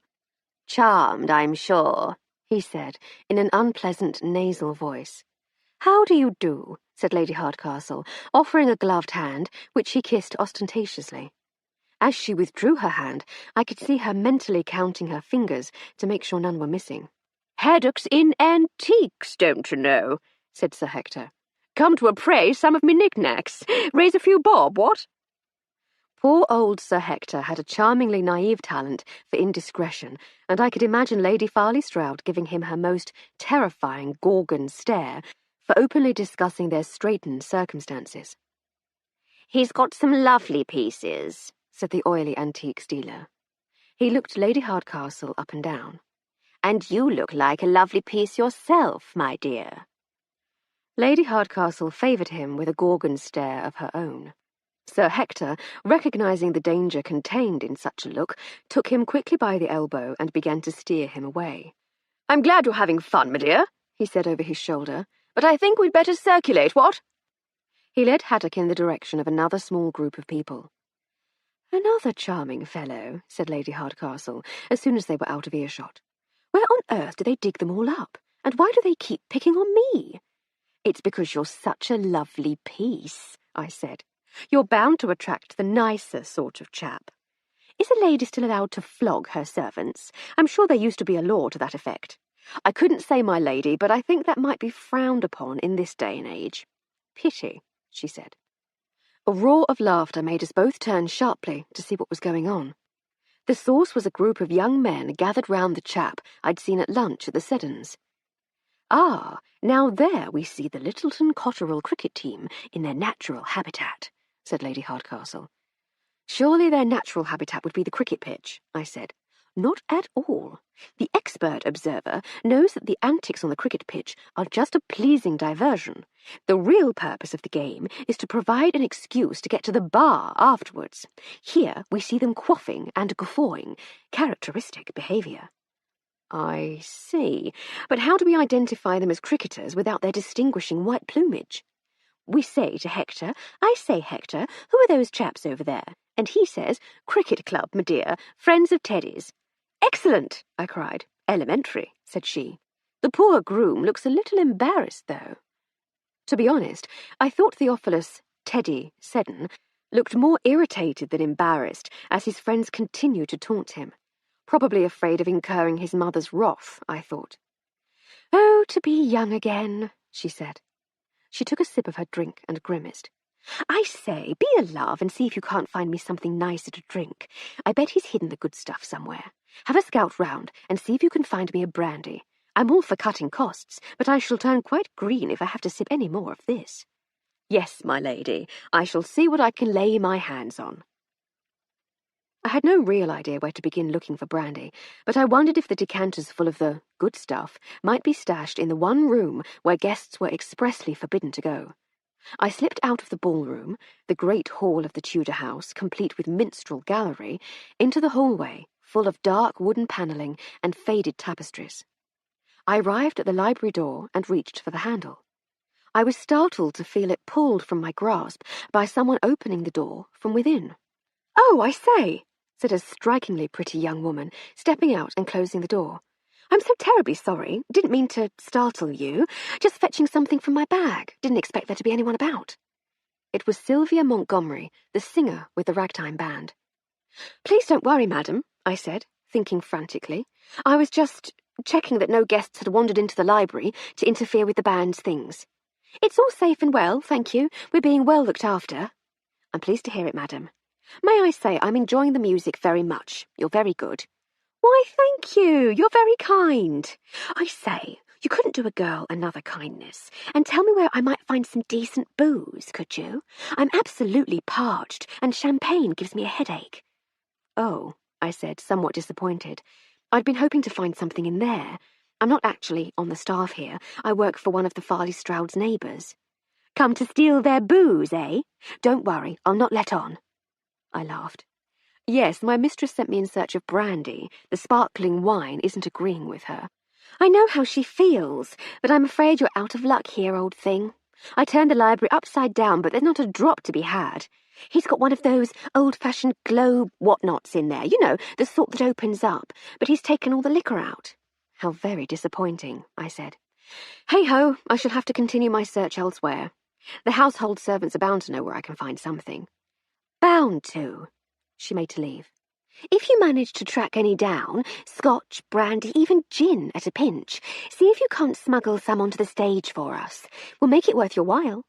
Charmed, I'm sure, he said, in an unpleasant nasal voice. How do you do? Said Lady Hardcastle, offering a gloved hand, which she kissed ostentatiously. As she withdrew her hand, I could see her mentally counting her fingers to make sure none were missing. Haddocks in antiques, don't you know? Said Sir Hector. Come to appraise some of me knickknacks. Raise a few bob, what? Poor old Sir Hector had a charmingly naive talent for indiscretion, and I could imagine Lady Farley Stroud giving him her most terrifying Gorgon stare for openly discussing their straitened circumstances. He's got some lovely pieces, said the oily antiques dealer. He looked Lady Hardcastle up and down. And you look like a lovely piece yourself, my dear. Lady Hardcastle favoured him with a Gorgon stare of her own. Sir Hector, recognising the danger contained in such a look, took him quickly by the elbow and began to steer him away. I'm glad you're having fun, my dear, he said over his shoulder, but I think we'd better circulate, what? He led Haddock in the direction of another small group of people. Another charming fellow, said Lady Hardcastle, as soon as they were out of earshot. Where on earth do they dig them all up, and why do they keep picking on me? It's because you're such a lovely piece, I said. You're bound to attract the nicer sort of chap. Is a lady still allowed to flog her servants? I'm sure there used to be a law to that effect. I couldn't say, my lady, but I think that might be frowned upon in this day and age. Pity, she said. A roar of laughter made us both turn sharply to see what was going on. The source was a group of young men gathered round the chap I'd seen at lunch at the Seddons. Ah, now there we see the Littleton Cotterell cricket team in their natural habitat, said Lady Hardcastle. Surely their natural habitat would be the cricket pitch, I said. Not at all. The expert observer knows that the antics on the cricket pitch are just a pleasing diversion. The real purpose of the game is to provide an excuse to get to the bar afterwards. Here we see them quaffing and guffawing, characteristic behaviour. I see. But how do we identify them as cricketers without their distinguishing white plumage? We say to Hector, I say, Hector, who are those chaps over there? And he says, cricket club, my dear, friends of Teddy's. Excellent, I cried. Elementary, said she. The poor groom looks a little embarrassed, though. To be honest, I thought Theophilus Teddy Seddon looked more irritated than embarrassed as his friends continued to taunt him. Probably afraid of incurring his mother's wrath, I thought. Oh, to be young again, she said. She took a sip of her drink and grimaced. I say, be a love and see if you can't find me something nicer to drink. I bet he's hidden the good stuff somewhere. Have a scout round and see if you can find me a brandy. I'm all for cutting costs, but I shall turn quite green if I have to sip any more of this. Yes, my lady, I shall see what I can lay my hands on. I had no real idea where to begin looking for brandy, but I wondered if the decanters full of the good stuff might be stashed in the one room where guests were expressly forbidden to go. I slipped out of the ballroom, the great hall of the Tudor house, complete with minstrel gallery, into the hallway, full of dark wooden panelling and faded tapestries. I arrived at the library door and reached for the handle. I was startled to feel it pulled from my grasp by someone opening the door from within. Oh, I say, said a strikingly pretty young woman, stepping out and closing the door. I'm so terribly sorry. Didn't mean to startle you. Just fetching something from my bag. Didn't expect there to be anyone about. It was Sylvia Montgomery, the singer with the ragtime band. Please don't worry, madam, I said, thinking frantically. I was just checking that no guests had wandered into the library to interfere with the band's things. It's all safe and well, thank you. We're being well looked after. I'm pleased to hear it, madam. May I say I'm enjoying the music very much. You're very good. Why, thank you. You're very kind. I say, you couldn't do a girl another kindness and tell me where I might find some decent booze, could you? I'm absolutely parched, and champagne gives me a headache. Oh, I said, somewhat disappointed. I'd been hoping to find something in there. I'm not actually on the staff here. I work for one of the Farley Stroud's neighbours. Come to steal their booze, eh? Don't worry, I'll not let on. I laughed. Yes, my mistress sent me in search of brandy. The sparkling wine isn't agreeing with her. I know how she feels, but I'm afraid you're out of luck here, old thing. I turned the library upside down, but there's not a drop to be had. He's got one of those old-fashioned globe whatnots in there, you know, the sort that opens up, but he's taken all the liquor out. How very disappointing, I said. Hey-ho, I shall have to continue my search elsewhere. The household servants are bound to know where I can find something. Bound to, she made to leave. If you manage to track any down, scotch, brandy, even gin at a pinch, see if you can't smuggle some onto the stage for us. We'll make it worth your while.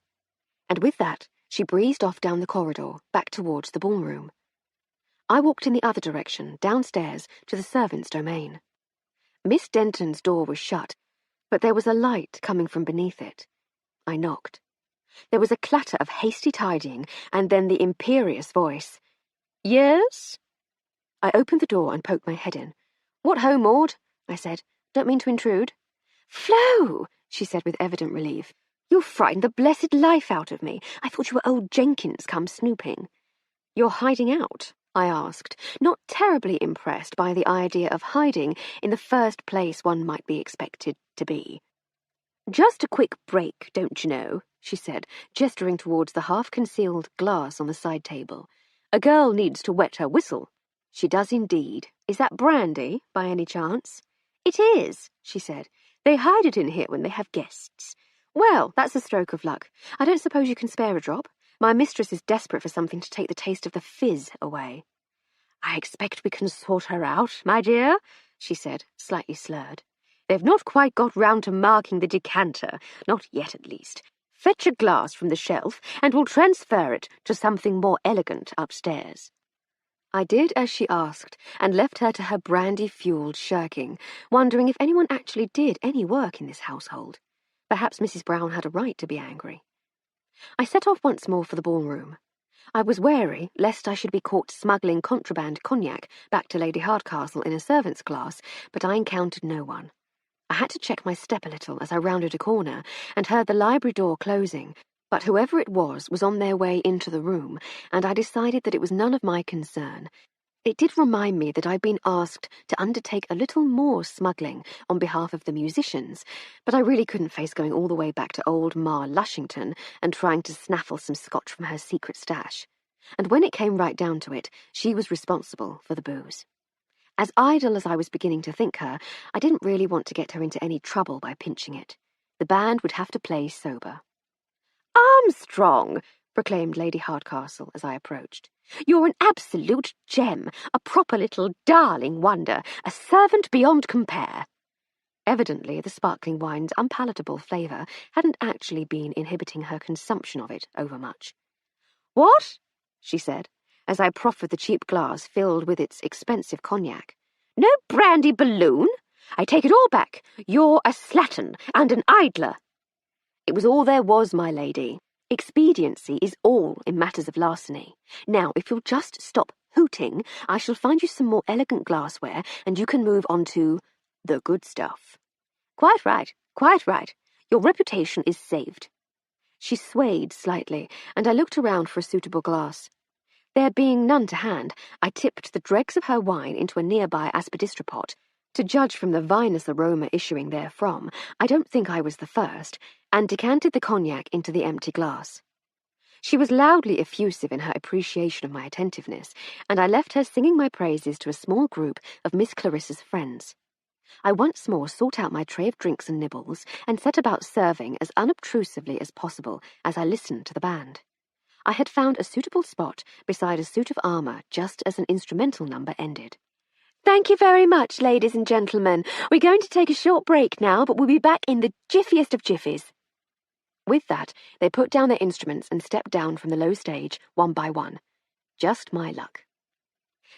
And with that, she breezed off down the corridor, back towards the ballroom. I walked in the other direction, downstairs, to the servants' domain. Miss Denton's door was shut, but there was a light coming from beneath it. I knocked. There was a clatter of hasty tidying, and then the imperious voice. Yes? I opened the door and poked my head in. What ho, Maud? I said. Don't mean to intrude. Flo, she said with evident relief. You frightened the blessed life out of me. I thought you were old Jenkins come snooping. You're hiding out? I asked, not terribly impressed by the idea of hiding in the first place one might be expected to be. Just a quick break, don't you know, she said, gesturing towards the half-concealed glass on the side table. A girl needs to wet her whistle. She does indeed. Is that brandy, by any chance? It is, she said. They hide it in here when they have guests. Well, that's a stroke of luck. I don't suppose you can spare a drop? My mistress is desperate for something to take the taste of the fizz away. I expect we can sort her out, my dear, she said, slightly slurred. They've not quite got round to marking the decanter, not yet at least. Fetch a glass from the shelf, and we'll transfer it to something more elegant upstairs. I did as she asked, and left her to her brandy-fueled shirking, wondering if anyone actually did any work in this household. Perhaps Mrs. Brown had a right to be angry. I set off once more for the ballroom. I was wary lest I should be caught smuggling contraband cognac back to Lady Hardcastle in a servant's glass, but I encountered no one. I had to check my step a little as I rounded a corner and heard the library door closing, but whoever it was on their way into the room, and I decided that it was none of my concern. It did remind me that I'd been asked to undertake a little more smuggling on behalf of the musicians, but I really couldn't face going all the way back to old Ma Lushington and trying to snaffle some scotch from her secret stash. And when it came right down to it, she was responsible for the booze. As idle as I was beginning to think her, I didn't really want to get her into any trouble by pinching it. The band would have to play sober. "Armstrong!" proclaimed Lady Hardcastle as I approached. "You're an absolute gem, a proper little darling wonder, a servant beyond compare." Evidently, the sparkling wine's unpalatable flavour hadn't actually been inhibiting her consumption of it overmuch. "What?" she said, as I proffered the cheap glass filled with its expensive cognac. "No brandy balloon? I take it all back. You're a slattern and an idler." "It was all there was, my lady. Expediency is all in matters of larceny. Now, if you'll just stop hooting, I shall find you some more elegant glassware, and you can move on to the good stuff." Quite right, quite right. Your reputation is saved." She swayed slightly, and I looked around for a suitable glass. There being none to hand, I tipped the dregs of her wine into a nearby aspidistra pot. To judge from the vinous aroma issuing therefrom, I don't think I was the first, and decanted the cognac into the empty glass. She was loudly effusive in her appreciation of my attentiveness, and I left her singing my praises to a small group of Miss Clarissa's friends. I once more sought out my tray of drinks and nibbles, and set about serving as unobtrusively as possible as I listened to the band. I had found a suitable spot beside a suit of armour just as an instrumental number ended. "Thank you very much, ladies and gentlemen. We're going to take a short break now, but we'll be back in the jiffiest of jiffies." With that, they put down their instruments and stepped down from the low stage, one by one. Just my luck.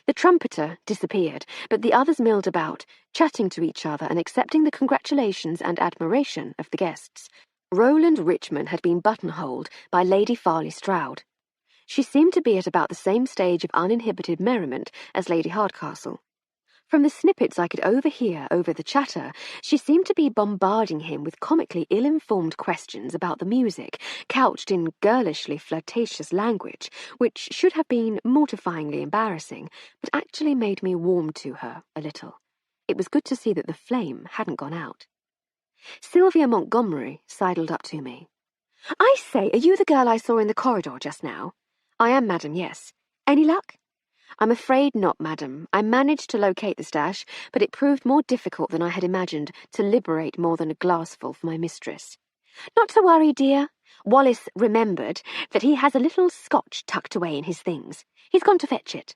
The trumpeter disappeared, but the others milled about, chatting to each other and accepting the congratulations and admiration of the guests. Roland Richmond had been buttonholed by Lady Farley Stroud. She seemed to be at about the same stage of uninhibited merriment as Lady Hardcastle. From the snippets I could overhear over the chatter, she seemed to be bombarding him with comically ill-informed questions about the music, couched in girlishly flirtatious language, which should have been mortifyingly embarrassing, but actually made me warm to her a little. It was good to see that the flame hadn't gone out. Sylvia Montgomery sidled up to me. "I say, are you the girl I saw in the corridor just now?" "I am, madam, yes. Any luck?" "I'm afraid not, madam. I managed to locate the stash, but it proved more difficult than I had imagined to liberate more than a glassful for my mistress." "Not to worry, dear. Wallace remembered that he has a little scotch tucked away in his things. He's gone to fetch it."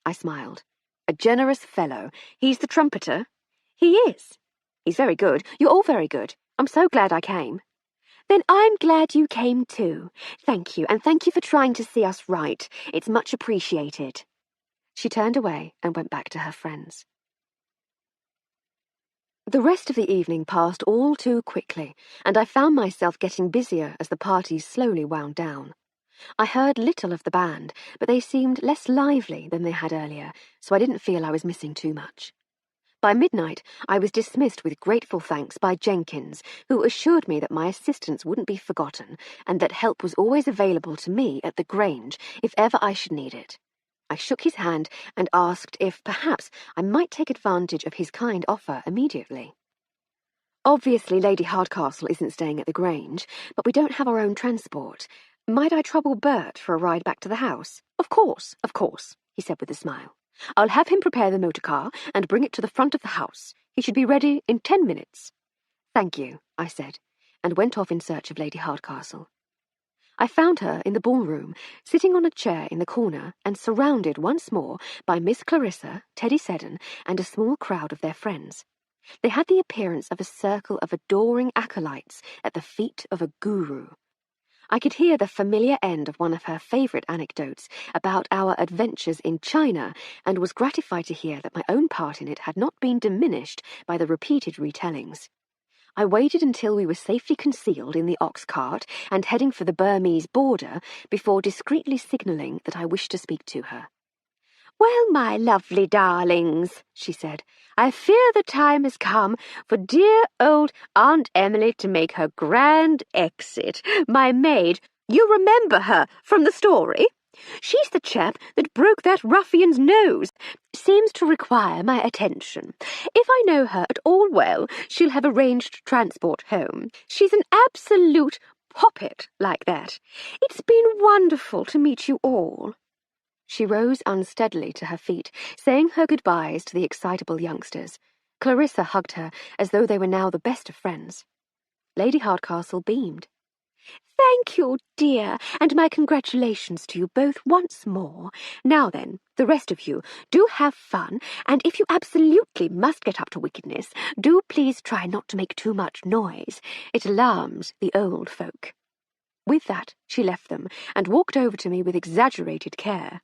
I smiled. "A generous fellow. He's the trumpeter?" "He is." "He's very good. You're all very good. I'm so glad I came." "Then I'm glad you came too. Thank you, and thank you for trying to see us right. It's much appreciated." She turned away and went back to her friends. The rest of the evening passed all too quickly, and I found myself getting busier as the party slowly wound down. I heard little of the band, but they seemed less lively than they had earlier, so I didn't feel I was missing too much. By midnight, I was dismissed with grateful thanks by Jenkins, who assured me that my assistance wouldn't be forgotten, and that help was always available to me at the Grange if ever I should need it. I shook his hand and asked if perhaps I might take advantage of his kind offer immediately. "Obviously, Lady Hardcastle isn't staying at the Grange, but we don't have our own transport. Might I trouble Bert for a ride back to the house?" Of course," he said with a smile. "I'll have him prepare the motor car and bring it to the front of the house. He should be ready in 10 minutes. "Thank you," I said, and went off in search of Lady Hardcastle. I found her in the ballroom, sitting on a chair in the corner and surrounded once more by Miss Clarissa, Teddy Seddon, and a small crowd of their friends. They had the appearance of a circle of adoring acolytes at the feet of a guru. I could hear the familiar end of one of her favourite anecdotes about our adventures in China, and was gratified to hear that my own part in it had not been diminished by the repeated retellings. I waited until we were safely concealed in the ox cart and heading for the Burmese border before discreetly signalling that I wished to speak to her. "Well, my lovely darlings," she said, "I fear the time has come for dear old Aunt Emily to make her grand exit. My maid, you remember her from the story? She's the chap that broke that ruffian's nose. Seems to require my attention. If I know her at all well, she'll have arranged transport home. She's an absolute poppet like that. It's been wonderful to meet you all." She rose unsteadily to her feet, saying her goodbyes to the excitable youngsters. Clarissa hugged her as though they were now the best of friends. Lady Hardcastle beamed. "Thank you, dear, and my congratulations to you both once more. Now then, the rest of you, do have fun, and if you absolutely must get up to wickedness, do please try not to make too much noise. It alarms the old folk." With that, she left them and walked over to me with exaggerated care.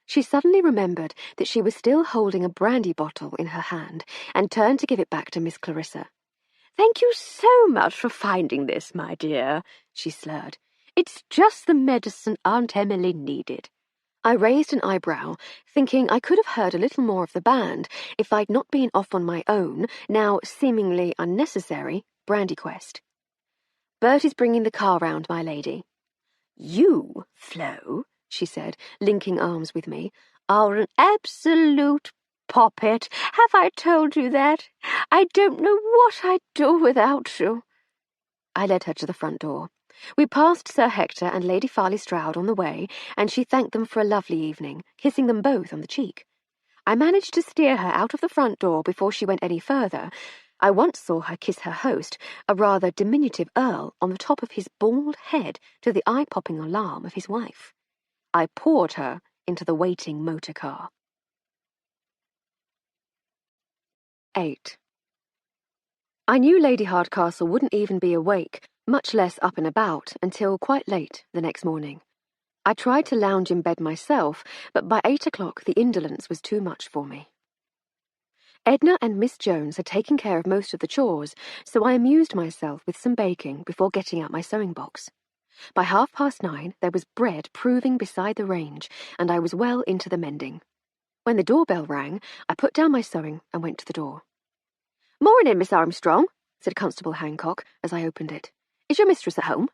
She suddenly remembered that she was still holding a brandy bottle in her hand and turned to give it back to Miss Clarissa. "Thank you so much for finding this, my dear," she slurred. "It's just the medicine Aunt Emily needed." I raised an eyebrow, thinking I could have heard a little more of the band if I'd not been off on my own, now seemingly unnecessary, brandy quest. "Bertie's bringing the car round, my lady." "You, Flo," she said, linking arms with me, "are an absolute poppet. Have I told you that? I don't know what I'd do without you." I led her to the front door. We passed Sir Hector and Lady Farley Stroud on the way, and she thanked them for a lovely evening, kissing them both on the cheek. I managed to steer her out of the front door before she went any further. I once saw her kiss her host, a rather diminutive earl, on the top of his bald head to the eye-popping alarm of his wife. I poured her into the waiting motor car. 8. I knew Lady Hardcastle wouldn't even be awake, much less up and about, until quite late the next morning. I tried to lounge in bed myself, but by 8 o'clock the indolence was too much for me. Edna and Miss Jones had taken care of most of the chores, so I amused myself with some baking before getting out my sewing box. By 9:30 there was bread proving beside the range, and I was well into the mending. When the doorbell rang, I put down my sewing and went to the door. "Morning, Miss Armstrong," said Constable Hancock as I opened it. "Is your mistress at home?"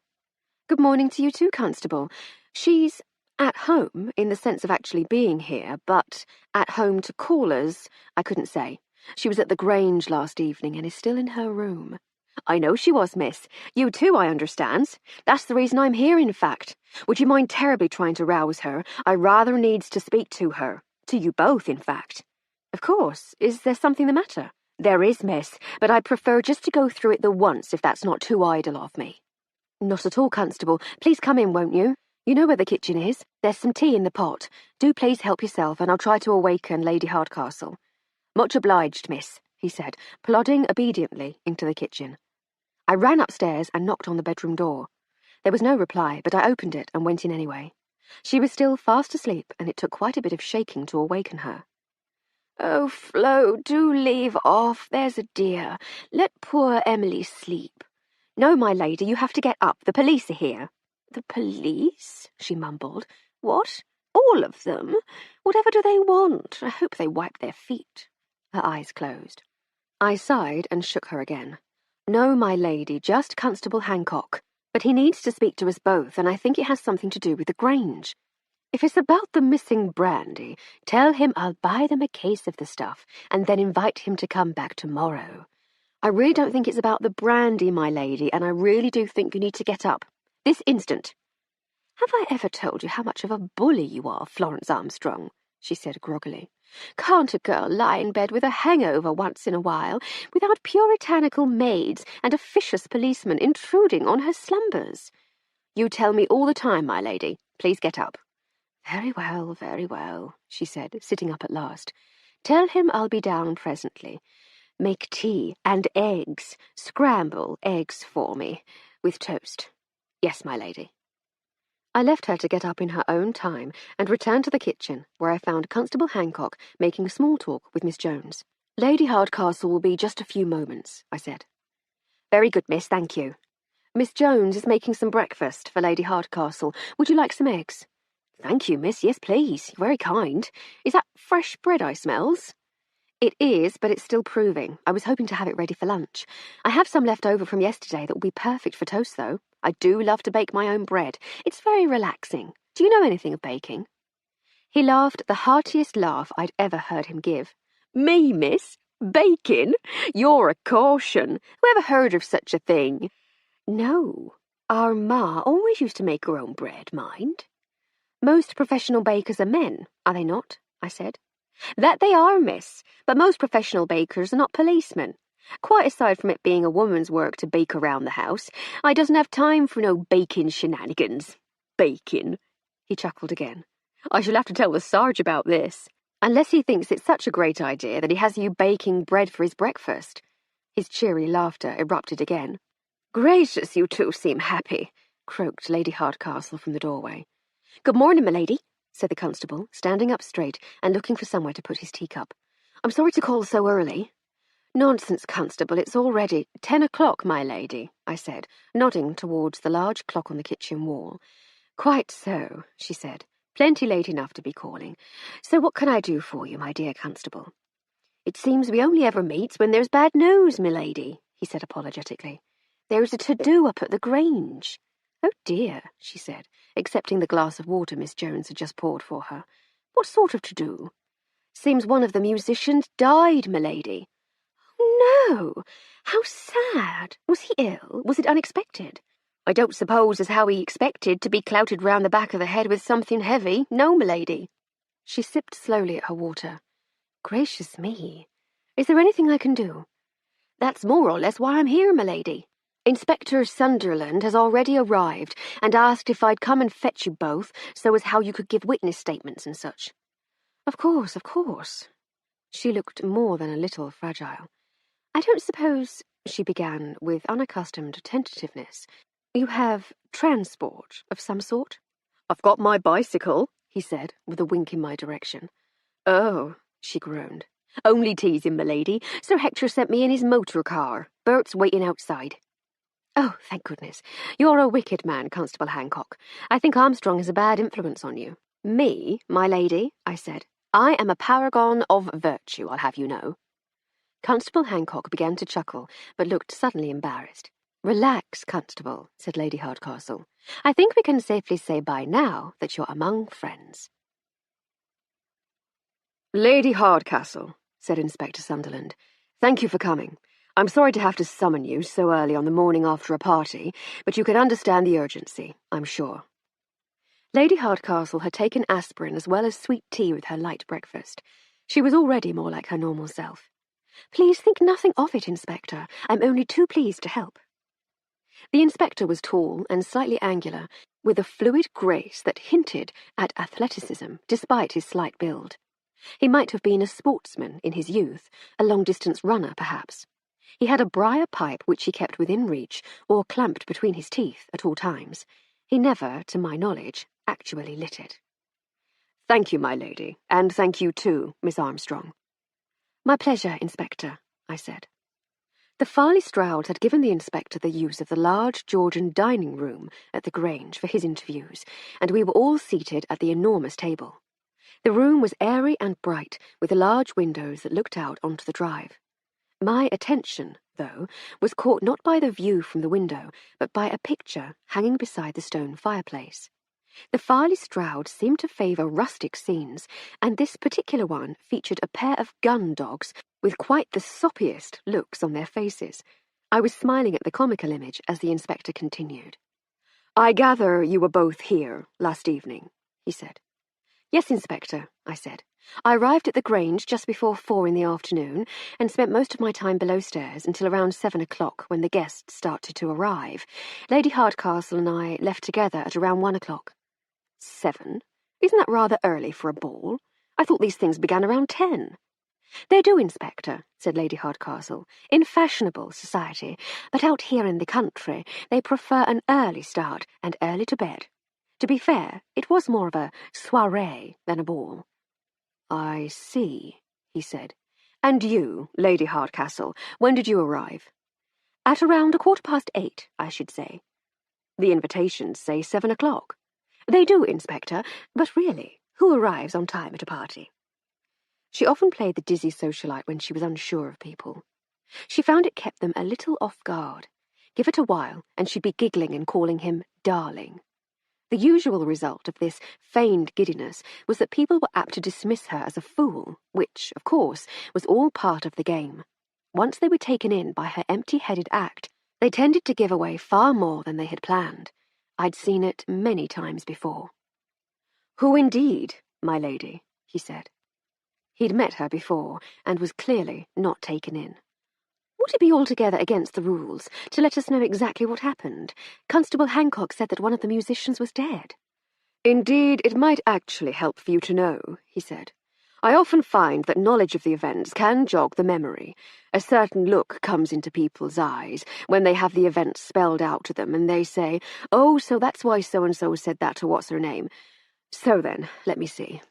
"Good morning to you too, Constable. She's at home in the sense of actually being here, but at home to callers, I couldn't say. She was at the Grange last evening and is still in her room." "I know she was, miss. You too, I understands. That's the reason I'm here, in fact. Would you mind terribly trying to rouse her? I rather needs to speak to her. To you both, in fact." "Of course. Is there something the matter?" "There is, miss, but I'd prefer just to go through it the once, if that's not too idle of me." "Not at all, Constable. Please come in, won't you? You know where the kitchen is. There's some tea in the pot. Do please help yourself, and I'll try to awaken Lady Hardcastle." "Much obliged, miss," he said, plodding obediently into the kitchen. I ran upstairs and knocked on the bedroom door. There was no reply, but I opened it and went in anyway. She was still fast asleep, and it took quite a bit of shaking to awaken her. "Oh, Flo, do leave off, there's a dear. Let poor Emily sleep." "No, my lady, you have to get up. The police are here." "The police?" she mumbled. "What? All of them? Whatever do they want? I hope they wipe their feet." Her eyes closed. I sighed and shook her again. "No, my lady, just Constable Hancock. But he needs to speak to us both, and I think it has something to do with the Grange. If it's about the missing brandy, tell him I'll buy them a case of the stuff, and then invite him to come back tomorrow. I really don't think it's about the brandy, my lady, and I really do think you need to get up. This instant." "Have I ever told you how much of a bully you are, Florence Armstrong?" she said groggily. "Can't a girl lie in bed with a hangover once in a while, without puritanical maids and officious policemen intruding on her slumbers?" "You tell me all the time, my lady. Please get up." Very well," she said, sitting up at last. "Tell him I'll be down presently. Make tea and eggs. Scramble eggs for me, with toast." "Yes, my lady." I left her to get up in her own time and returned to the kitchen, where I found Constable Hancock making small talk with Miss Jones. "Lady Hardcastle will be just a few moments," I said. "Very good, miss, thank you. Miss Jones is making some breakfast for Lady Hardcastle. Would you like some eggs?" "Thank you, miss. Yes, please. You're very kind. Is that fresh bread I smells?" "It is, but it's still proving. I was hoping to have it ready for lunch. I have some left over from yesterday that will be perfect for toast, though. I do love to bake my own bread. It's very relaxing. Do you know anything of baking?" He laughed the heartiest laugh I'd ever heard him give. "Me, miss? Baking? You're a caution. Who ever heard of such a thing?" "No. Our ma always used to make her own bread, mind." Most professional bakers are men, are they not? I said. That they are, miss, but most professional bakers are not policemen. Quite aside from it being a woman's work to bake around the house, I doesn't have time for no baking shenanigans. Baking? He chuckled again. I shall have to tell the Sarge about this. Unless he thinks it's such a great idea that he has you baking bread for his breakfast. His cheery laughter erupted again. Gracious, you two seem happy, croaked Lady Hardcastle from the doorway. Good morning, m'lady, said the constable, standing up straight and looking for somewhere to put his teacup. I'm sorry to call so early. Nonsense, constable, it's already 10 o'clock, my lady, I said, nodding towards the large clock on the kitchen wall. Quite so, she said. Plenty late enough to be calling. So what can I do for you, my dear constable? It seems we only ever meets when there's bad news, m'lady, he said apologetically. There's a to-do up at the Grange. Oh dear, she said, accepting the glass of water Miss Jones had just poured for her. What sort of to-do? Seems one of the musicians died, m'lady. Oh, no! How sad! Was he ill? Was it unexpected? I don't suppose as how he expected to be clouted round the back of the head with something heavy, no, m'lady. She sipped slowly at her water. Gracious me! Is there anything I can do? That's more or less why I'm here, m'lady. Inspector Sunderland has already arrived and asked if I'd come and fetch you both so as how you could give witness statements and such. Of course, of course. She looked more than a little fragile. I don't suppose, she began with unaccustomed tentativeness, you have transport of some sort? I've got my bicycle, he said, with a wink in my direction. Oh, she groaned. Only teasing, m'lady. Sir Hector sent me in his motor car. Bert's waiting outside. Oh, thank goodness. You're a wicked man, Constable Hancock. I think Armstrong has a bad influence on you. Me, my lady, I said. I am a paragon of virtue, I'll have you know. Constable Hancock began to chuckle, but looked suddenly embarrassed. Relax, Constable, said Lady Hardcastle. I think we can safely say by now that you're among friends. Lady Hardcastle, said Inspector Sunderland, thank you for coming. I'm sorry to have to summon you so early on the morning after a party, but you can understand the urgency, I'm sure. Lady Hardcastle had taken aspirin as well as sweet tea with her light breakfast. She was already more like her normal self. Please think nothing of it, Inspector. I'm only too pleased to help. The inspector was tall and slightly angular, with a fluid grace that hinted at athleticism despite his slight build. He might have been a sportsman in his youth, a long-distance runner perhaps. He had a briar pipe which he kept within reach or clamped between his teeth at all times. He never, to my knowledge, actually lit it. Thank you, my lady, and thank you too, Miss Armstrong. My pleasure, Inspector, I said. The Farley Strouds had given the inspector the use of the large Georgian dining room at the Grange for his interviews, and we were all seated at the enormous table. The room was airy and bright, with large windows that looked out onto the drive. My attention, though, was caught not by the view from the window, but by a picture hanging beside the stone fireplace. The Farley Strouds seemed to favour rustic scenes, and this particular one featured a pair of gun dogs with quite the soppiest looks on their faces. I was smiling at the comical image as the inspector continued. I gather you were both here last evening, he said. Yes, Inspector, I said. I arrived at the Grange just before 4 in the afternoon and spent most of my time below stairs until around 7 o'clock when the guests started to arrive. Lady Hardcastle and I left together at around 1 o'clock. 7? Isn't that rather early for a ball? I thought these things began around 10. They do, Inspector, said Lady Hardcastle, in fashionable society, but out here in the country they prefer an early start and early to bed. To be fair, it was more of a soirée than a ball. I see, he said. And you, Lady Hardcastle, when did you arrive? At around 8:15, I should say. The invitations say 7 o'clock. They do, Inspector, but really, who arrives on time at a party? She often played the dizzy socialite when she was unsure of people. She found it kept them a little off guard. Give it a while, and she'd be giggling and calling him darling. The usual result of this feigned giddiness was that people were apt to dismiss her as a fool, which, of course, was all part of the game. Once they were taken in by her empty-headed act, they tended to give away far more than they had planned. I'd seen it many times before. Who indeed, my lady, he said. He'd met her before, and was clearly not taken in. Would it be altogether against the rules to let us know exactly what happened? Constable Hancock said that one of the musicians was dead. Indeed, it might actually help for you to know, he said. I often find that knowledge of the events can jog the memory. A certain look comes into people's eyes when they have the events spelled out to them, and they say, "Oh, so that's why so-and-so said that to what's-her-name. So then, let me see.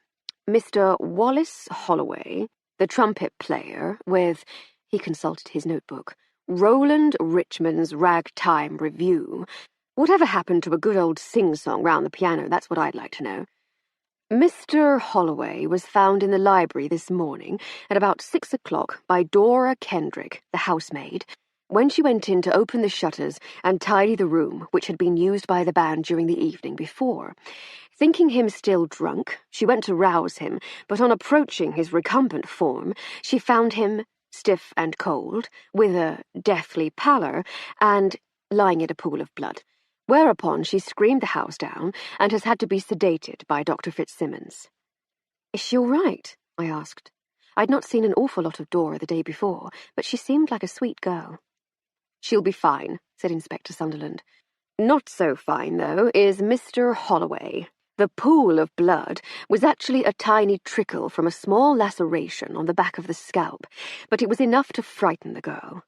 Mr. Wallace Holloway, the trumpet player, with," he consulted his notebook, "Roland Richmond's Ragtime Review. Whatever happened to a good old sing-song round the piano, that's what I'd like to know. Mr. Holloway was found in the library this morning at about 6 o'clock by Dora Kendrick, the housemaid, when she went in to open the shutters and tidy the room which had been used by the band during the evening before. Thinking him still drunk, she went to rouse him, but on approaching his recumbent form, she found him stiff and cold, with a deathly pallor, and lying in a pool of blood. Whereupon she screamed the house down and has had to be sedated by Dr. Fitzsimmons." "Is she all right?" I asked. I'd not seen an awful lot of Dora the day before, but she seemed like a sweet girl. "She'll be fine," said Inspector Sunderland. "Not so fine, though, is Mr. Holloway. The pool of blood was actually a tiny trickle from a small laceration on the back of the scalp, but it was enough to frighten the girl.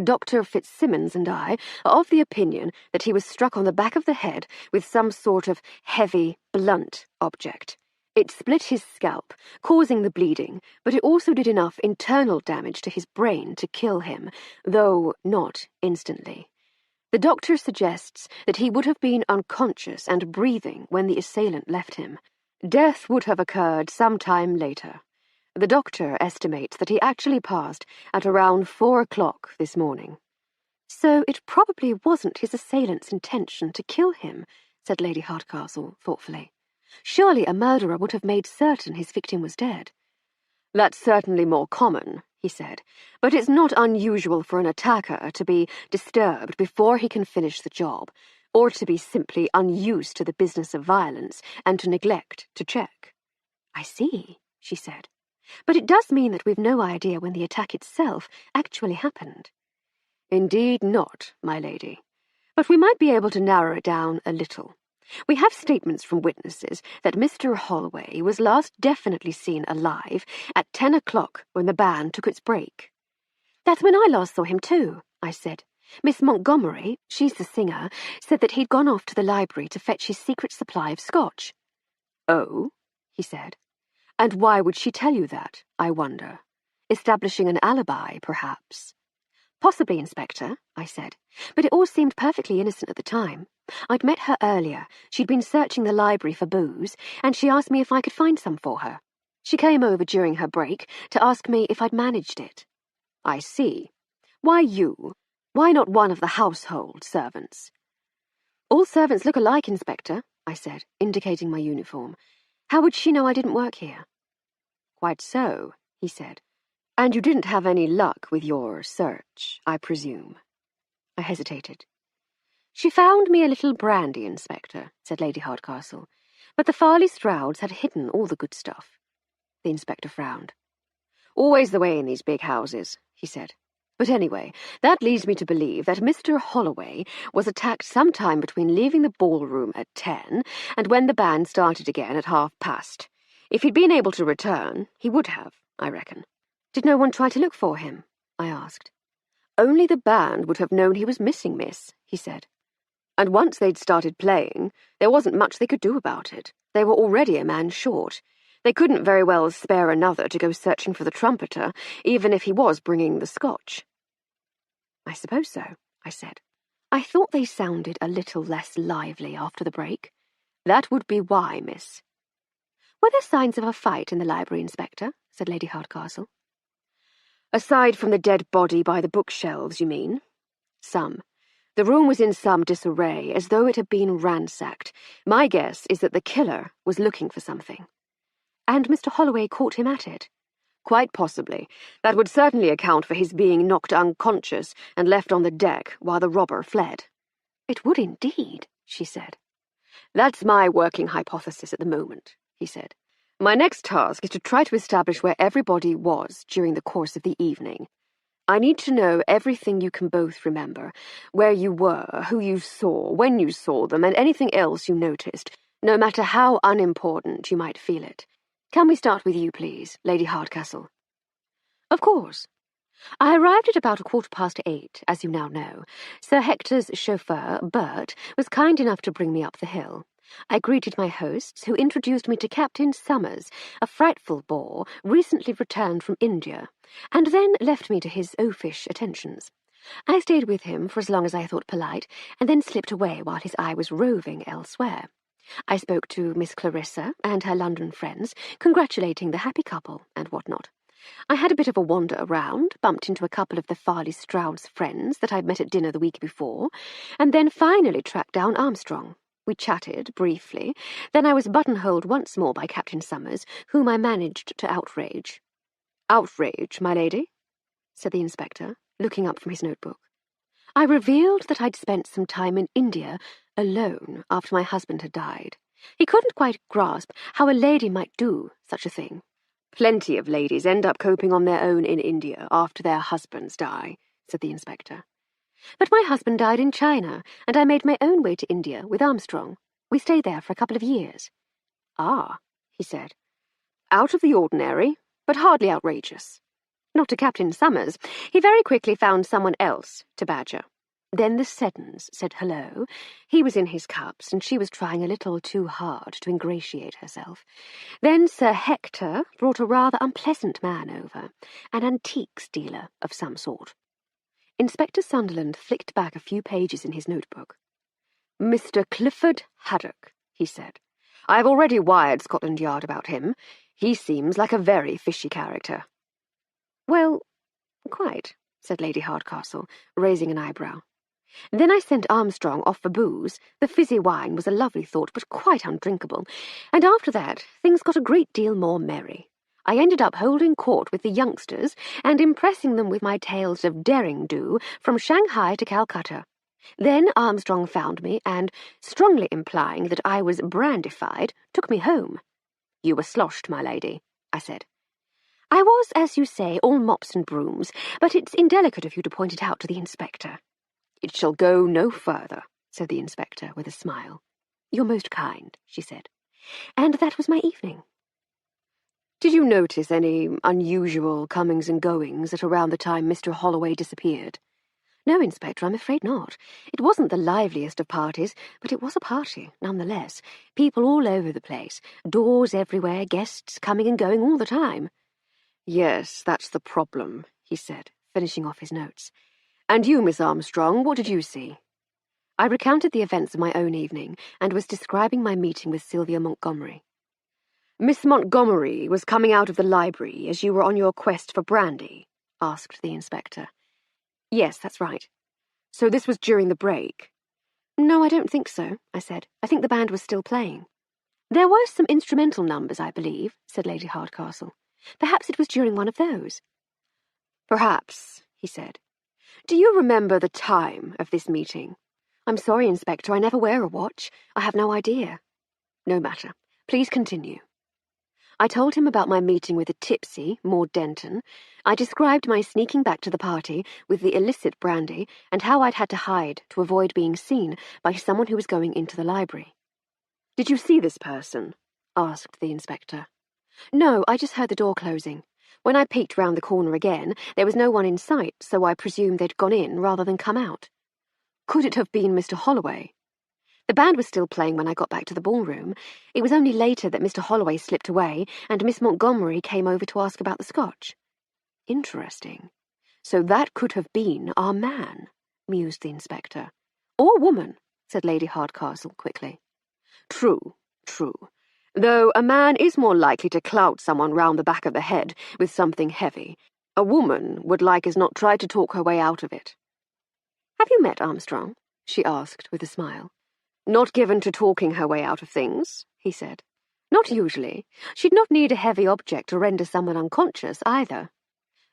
Dr. Fitzsimmons and I are of the opinion that he was struck on the back of the head with some sort of heavy, blunt object. It split his scalp, causing the bleeding, but it also did enough internal damage to his brain to kill him, though not instantly. The doctor suggests that he would have been unconscious and breathing when the assailant left him. Death would have occurred some time later. The doctor estimates that he actually passed at around 4 o'clock this morning." "So it probably wasn't his assailant's intention to kill him," said Lady Hardcastle thoughtfully. "Surely a murderer would have made certain his victim was dead." "That's certainly more common," he said, "but it's not unusual for an attacker to be disturbed before he can finish the job, or to be simply unused to the business of violence and to neglect to check." "I see," she said. "But it does mean that we've no idea when the attack itself actually happened." "Indeed not, my lady. But we might be able to narrow it down a little. We have statements from witnesses that Mr. Holloway was last definitely seen alive at 10 o'clock when the band took its break." "That's when I last saw him too," I said. "Miss Montgomery, she's the singer, said that he'd gone off to the library to fetch his secret supply of scotch." "Oh," he said. "And why would she tell you that, I wonder? Establishing an alibi, perhaps?" "Possibly, Inspector," I said, "but it all seemed perfectly innocent at the time. I'd met her earlier. She'd been searching the library for booze, and she asked me if I could find some for her. She came over during her break to ask me if I'd managed it." "I see. Why you? Why not one of the household servants?" "All servants look alike, Inspector," I said, indicating my uniform. "How would she know I didn't work here?" "Quite so," he said. "And you didn't have any luck with your search, I presume?" I hesitated. "She found me a little brandy, Inspector," said Lady Hardcastle, "but the Farley Strouds had hidden all the good stuff." The inspector frowned. "Always the way in these big houses," he said. "But anyway, that leads me to believe that Mr. Holloway was attacked sometime between leaving the ballroom at 10 and when the band started again at 1:30. If he'd been able to return, he would have, I reckon." "Did no one try to look for him?" I asked. "Only the band would have known he was missing, miss," he said. "And once they'd started playing, there wasn't much they could do about it. They were already a man short. They couldn't very well spare another to go searching for the trumpeter, even if he was bringing the scotch." "I suppose so," I said. "I thought they sounded a little less lively after the break." "That would be why, miss." "Were there signs of a fight in the library, Inspector?" said Lady Hardcastle. "Aside from the dead body by the bookshelves, you mean?" "Some. The room was in some disarray, as though it had been ransacked. My guess is that the killer was looking for something." "And Mr. Holloway caught him at it?" "Quite possibly. That would certainly account for his being knocked unconscious and left on the deck while the robber fled." "It would indeed," she said. "That's my working hypothesis at the moment," he said. "My next task is to try to establish where everybody was during the course of the evening. I need to know everything you can both remember, where you were, who you saw, when you saw them, and anything else you noticed, no matter how unimportant you might feel it. Can we start with you, please, Lady Hardcastle?" "Of course. I arrived at about 8:15, as you now know. Sir Hector's chauffeur, Bert, was kind enough to bring me up the hill. I greeted my hosts, who introduced me to Captain Summers, a frightful bore, recently returned from India, and then left me to his oafish attentions. I stayed with him for as long as I thought polite, and then slipped away while his eye was roving elsewhere. I spoke to Miss Clarissa and her London friends, congratulating the happy couple and what not. I had a bit of a wander around, bumped into a couple of the Farley Stroud's friends that I'd met at dinner the week before, and then finally tracked down Armstrong. We chatted briefly, then I was buttonholed once more by Captain Summers, whom I managed to outrage. "Outrage, my lady?" said the inspector, looking up from his notebook. I revealed that I'd spent some time in India alone after my husband had died. He couldn't quite grasp how a lady might do such a thing. "Plenty of ladies end up coping on their own in India after their husbands die," said the inspector. "But my husband died in China, and I made my own way to India with Armstrong. We stayed there for a couple of years." "Ah," he said. "Out of the ordinary, but hardly outrageous." Not to Captain Summers. He very quickly found someone else to badger. Then the Seddons said hello. He was in his cups, and she was trying a little too hard to ingratiate herself. Then Sir Hector brought a rather unpleasant man over, an antiques dealer of some sort. Inspector Sunderland flicked back a few pages in his notebook. "Mr. Clifford Haddock," he said. "I have already wired Scotland Yard about him. He seems like a very fishy character." "Well, quite," said Lady Hardcastle, raising an eyebrow. "Then I sent Armstrong off for booze. The fizzy wine was a lovely thought, but quite undrinkable. And after that, things got a great deal more merry. I ended up holding court with the youngsters and impressing them with my tales of derring-do from Shanghai to Calcutta. Then Armstrong found me and, strongly implying that I was brandified, took me home." "You were sloshed, my lady," I said. "I was, as you say, all mops and brooms, but it's indelicate of you to point it out to the inspector." "It shall go no further," said the inspector with a smile. "You're most kind," she said. And that was my evening. "Did you notice any unusual comings and goings at around the time Mr. Holloway disappeared?" "No, Inspector, I'm afraid not. It wasn't the liveliest of parties, but it was a party, nonetheless. People all over the place, doors everywhere, guests coming and going all the time." "Yes, that's the problem," he said, finishing off his notes. "And you, Miss Armstrong, what did you see?" I recounted the events of my own evening, and was describing my meeting with Sylvia Montgomery. "Miss Montgomery was coming out of the library as you were on your quest for brandy?" asked the inspector. "Yes, that's right." "So this was during the break?" "No, I don't think so," I said. "I think the band was still playing." "There were some instrumental numbers, I believe," said Lady Hardcastle. "Perhaps it was during one of those." "Perhaps," he said. "Do you remember the time of this meeting?" "I'm sorry, Inspector, I never wear a watch. I have no idea." "No matter. Please continue." I told him about my meeting with the tipsy Maud Denton. I described my sneaking back to the party with the illicit brandy and how I'd had to hide to avoid being seen by someone who was going into the library. "Did you see this person?" asked the inspector. "No, I just heard the door closing. When I peeked round the corner again, there was no one in sight, so I presumed they'd gone in rather than come out." "Could it have been Mr. Holloway?" "The band was still playing when I got back to the ballroom. It was only later that Mr. Holloway slipped away, and Miss Montgomery came over to ask about the scotch." "Interesting. So that could have been our man," mused the inspector. "Or woman," said Lady Hardcastle quickly. "True, true. Though a man is more likely to clout someone round the back of the head with something heavy. A woman would like as not try to talk her way out of it." "Have you met Armstrong?" she asked with a smile. "Not given to talking her way out of things," he said. "Not usually. She'd not need a heavy object to render someone unconscious, either."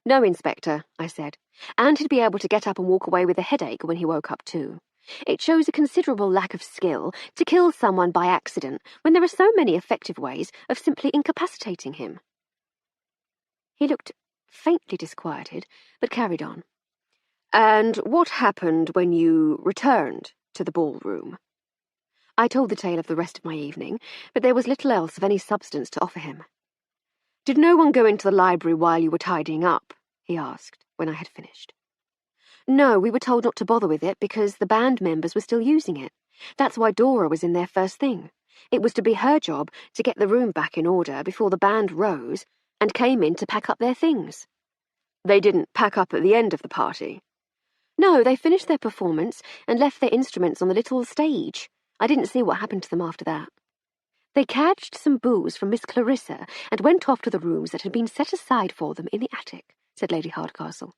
"No, Inspector," I said, "and he'd be able to get up and walk away with a headache when he woke up too. It shows a considerable lack of skill to kill someone by accident when there are so many effective ways of simply incapacitating him. He looked faintly disquieted, but carried on. And what happened when you returned to the ballroom? I told the tale of the rest of my evening, but there was little else of any substance to offer him. Did no one go into the library while you were tidying up? He asked, when I had finished. No, we were told not to bother with it because the band members were still using it. That's why Dora was in there first thing. It was to be her job to get the room back in order before the band rose and came in to pack up their things. They didn't pack up at the end of the party. No, they finished their performance and left their instruments on the little stage. I didn't see what happened to them after that. They cadged some booze from Miss Clarissa and went off to the rooms that had been set aside for them in the attic, said Lady Hardcastle.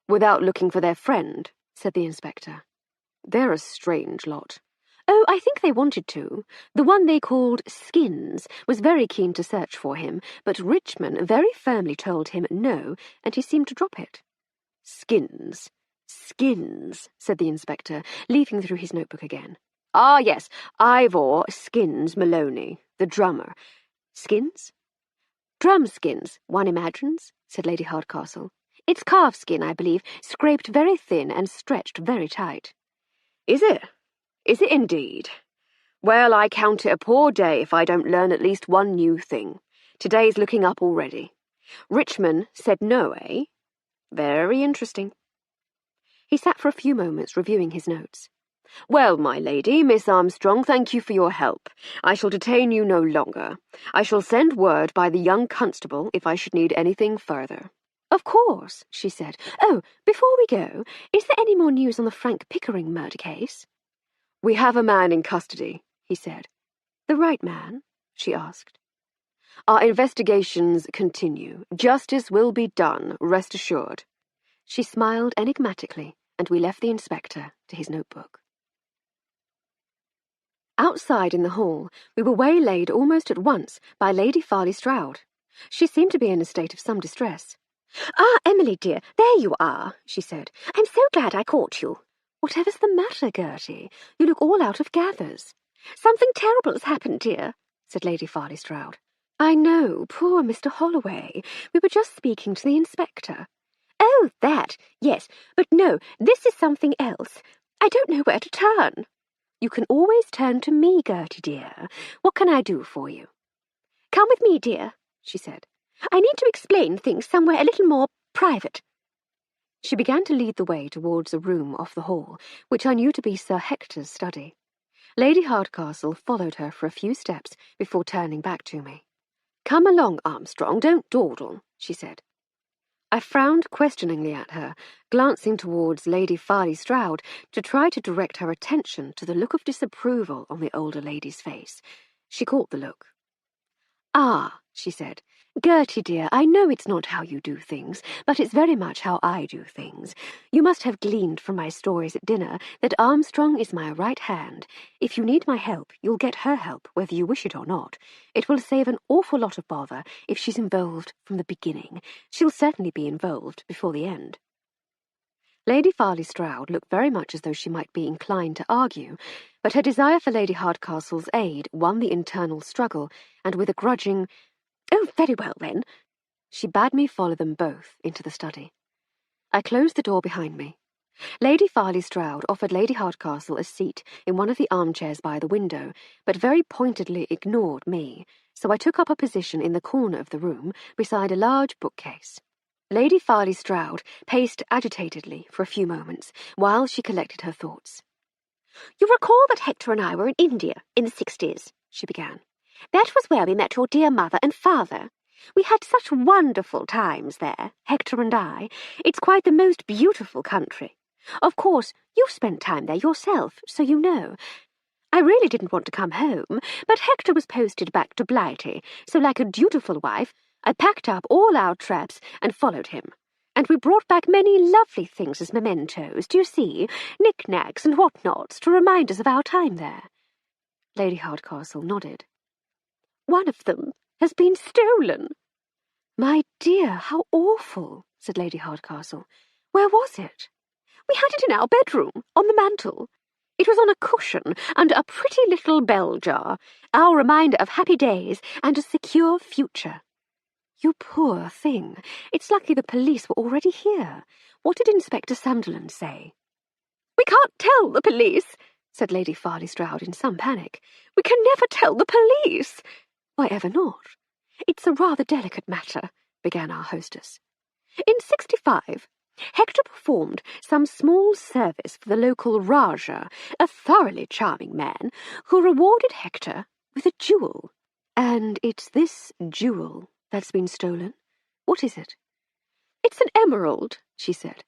Without looking for their friend, said the inspector. They're a strange lot. Oh, I think they wanted to. The one they called Skins was very keen to search for him, but Richmond very firmly told him no, and he seemed to drop it. Skins, said the inspector, leafing through his notebook again. Ah, yes, Ivor Skins Maloney, the drummer. Skins? Drum skins, one imagines, said Lady Hardcastle. It's calf skin, I believe, scraped very thin and stretched very tight. Is it? Is it indeed? Well, I count it a poor day if I don't learn at least one new thing. Today's looking up already. Richmond said no, eh? Very interesting. He sat for a few moments reviewing his notes. Well, my lady, Miss Armstrong, thank you for your help. I shall detain you no longer. I shall send word by the young constable if I should need anything further. Of course, she said. Oh, before we go, is there any more news on the Frank Pickering murder case? We have a man in custody, he said. The right man? She asked. Our investigations continue. Justice will be done, rest assured. She smiled enigmatically, and we left the inspector to his notebook. Outside in the hall, we were waylaid almost at once by Lady Farley Stroud. She seemed to be in a state of some distress. Ah, Emily, dear, there you are, she said. I'm so glad I caught you. Whatever's the matter, Gertie? You look all out of gathers. Something terrible has happened, dear, said Lady Farley Stroud. I know, poor Mr. Holloway. We were just speaking to the inspector. Oh, that, yes, but no, this is something else. I don't know where to turn. You can always turn to me, Gertie, dear. What can I do for you? Come with me, dear, she said. I need to explain things somewhere a little more private. She began to lead the way towards a room off the hall, which I knew to be Sir Hector's study. Lady Hardcastle followed her for a few steps before turning back to me. Come along, Armstrong, don't dawdle, she said. I frowned questioningly at her, glancing towards Lady Farley Stroud to try to direct her attention to the look of disapproval on the older lady's face. She caught the look. Ah, she said. Gertie, dear, I know it's not how you do things, but it's very much how I do things. You must have gleaned from my stories at dinner that Armstrong is my right hand. If you need my help, you'll get her help, whether you wish it or not. It will save an awful lot of bother if she's involved from the beginning. She'll certainly be involved before the end. Lady Farley Stroud looked very much as though she might be inclined to argue, but her desire for Lady Hardcastle's aid won the internal struggle, and with a grudging, "Oh, very well, then," she bade me follow them both into the study. I closed the door behind me. Lady Farley Stroud offered Lady Hardcastle a seat in one of the armchairs by the window, but very pointedly ignored me, so I took up a position in the corner of the room beside a large bookcase. Lady Farley Stroud paced agitatedly for a few moments while she collected her thoughts. "You recall that Hector and I were in India in the 60s, she began. "That was where we met your dear mother and father. We had such wonderful times there, Hector and I. It's quite the most beautiful country. Of course, you've spent time there yourself, so you know. I really didn't want to come home, but Hector was posted back to Blighty, so like a dutiful wife, I packed up all our traps and followed him. And we brought back many lovely things as mementos, do you see? Knick-knacks and what-nots to remind us of our time there." Lady Hardcastle nodded. "One of them has been stolen." "My dear, how awful," said Lady Hardcastle. "Where was it?" "We had it in our bedroom, on the mantel. It was on a cushion under a pretty little bell jar, our reminder of happy days and a secure future. You poor thing. It's lucky the police were already here. What did Inspector Sunderland say? We can't tell the police, said Lady Farley Stroud in some panic. We can never tell the police. Why ever not? It's a rather delicate matter, began our hostess. In 65, Hector performed some small service for the local Rajah, a thoroughly charming man, who rewarded Hector with a jewel. And it's this jewel that's been stolen? What is it? It's an emerald, she said.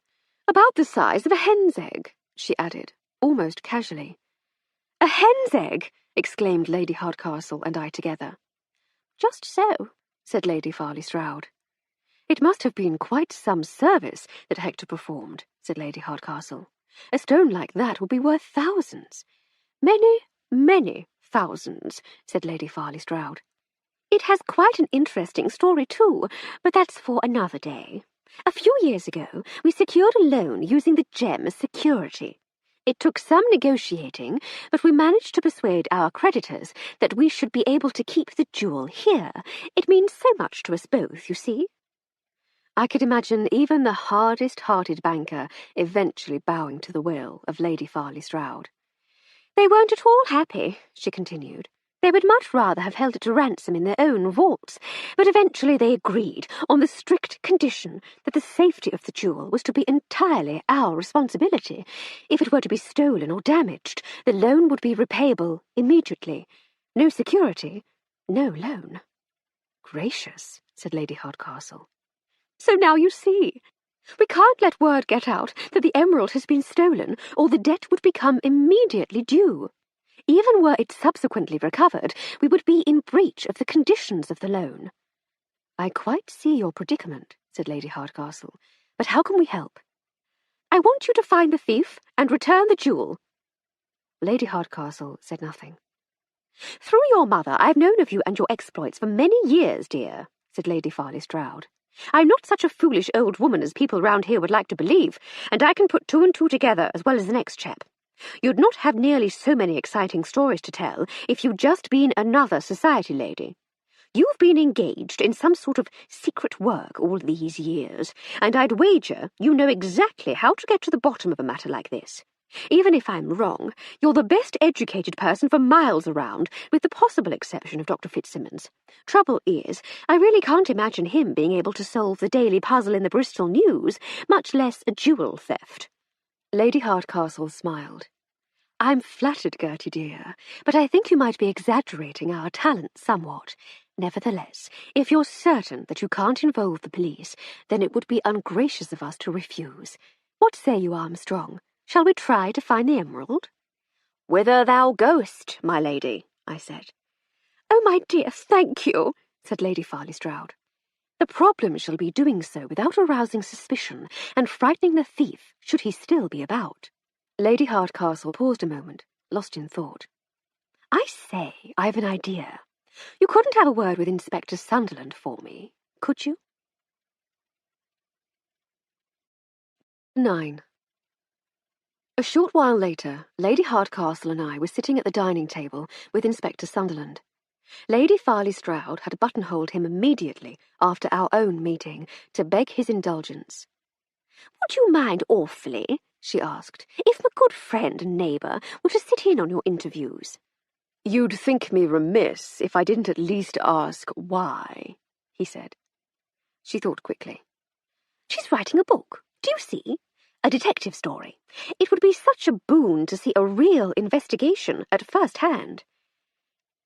About the size of a hen's egg, she added, almost casually. A hen's egg, exclaimed Lady Hardcastle and I together. Just so, said Lady Farley Stroud. It must have been quite some service that Hector performed, said Lady Hardcastle. A stone like that would be worth thousands. Many, many thousands, said Lady Farley Stroud. It has quite an interesting story too, but that's for another day. A few years ago, we secured a loan using the gem as security. It took some negotiating, but we managed to persuade our creditors that we should be able to keep the jewel here. It means so much to us both, you see. I could imagine even the hardest-hearted banker eventually bowing to the will of Lady Farley Stroud. They weren't at all happy, she continued. They would much rather have held it to ransom in their own vaults, but eventually they agreed on the strict condition that the safety of the jewel was to be entirely our responsibility. If it were to be stolen or damaged, the loan would be repayable immediately. No security, no loan. Gracious, said Lady Hardcastle. So now you see. We can't let word get out that the emerald has been stolen, or the debt would become immediately due. Even were it subsequently recovered, we would be in breach of the conditions of the loan. I quite see your predicament, said Lady Hardcastle, but how can we help? I want you to find the thief and return the jewel. Lady Hardcastle said nothing. Through your mother, I've known of you and your exploits for many years, dear, said Lady Farley Stroud. I'm not such a foolish old woman as people round here would like to believe, and I can put two and two together as well as the next chap. You'd not have nearly so many exciting stories to tell if you'd just been another society lady. You've been engaged in some sort of secret work all these years, and I'd wager you know exactly how to get to the bottom of a matter like this. Even if I'm wrong, you're the best educated person for miles around, with the possible exception of Dr. Fitzsimmons. Trouble is, I really can't imagine him being able to solve the daily puzzle in the Bristol News, much less a jewel theft. Lady Hardcastle smiled. I'm flattered, Gertie dear, but I think you might be exaggerating our talent somewhat. Nevertheless, if you're certain that you can't involve the police, then it would be ungracious of us to refuse. What say you, Armstrong? Shall we try to find the emerald? Whither thou goest, my lady, I said. Oh, my dear, thank you, said Lady Farley Stroud. The problem shall be doing so without arousing suspicion and frightening the thief, should he still be about. Lady Hardcastle paused a moment, lost in thought. I say, I've an idea. You couldn't have a word with Inspector Sunderland for me, could you? 9. A short while later, Lady Hardcastle and I were sitting at the dining table with Inspector Sunderland. Lady Farley Stroud had buttonholed him immediately after our own meeting to beg his indulgence. Would you mind awfully, she asked, if my good friend and neighbour were to sit in on your interviews? You'd think me remiss if I didn't at least ask why, he said. She thought quickly. She's writing a book, do you see? A detective story. It would be such a boon to see a real investigation at first hand.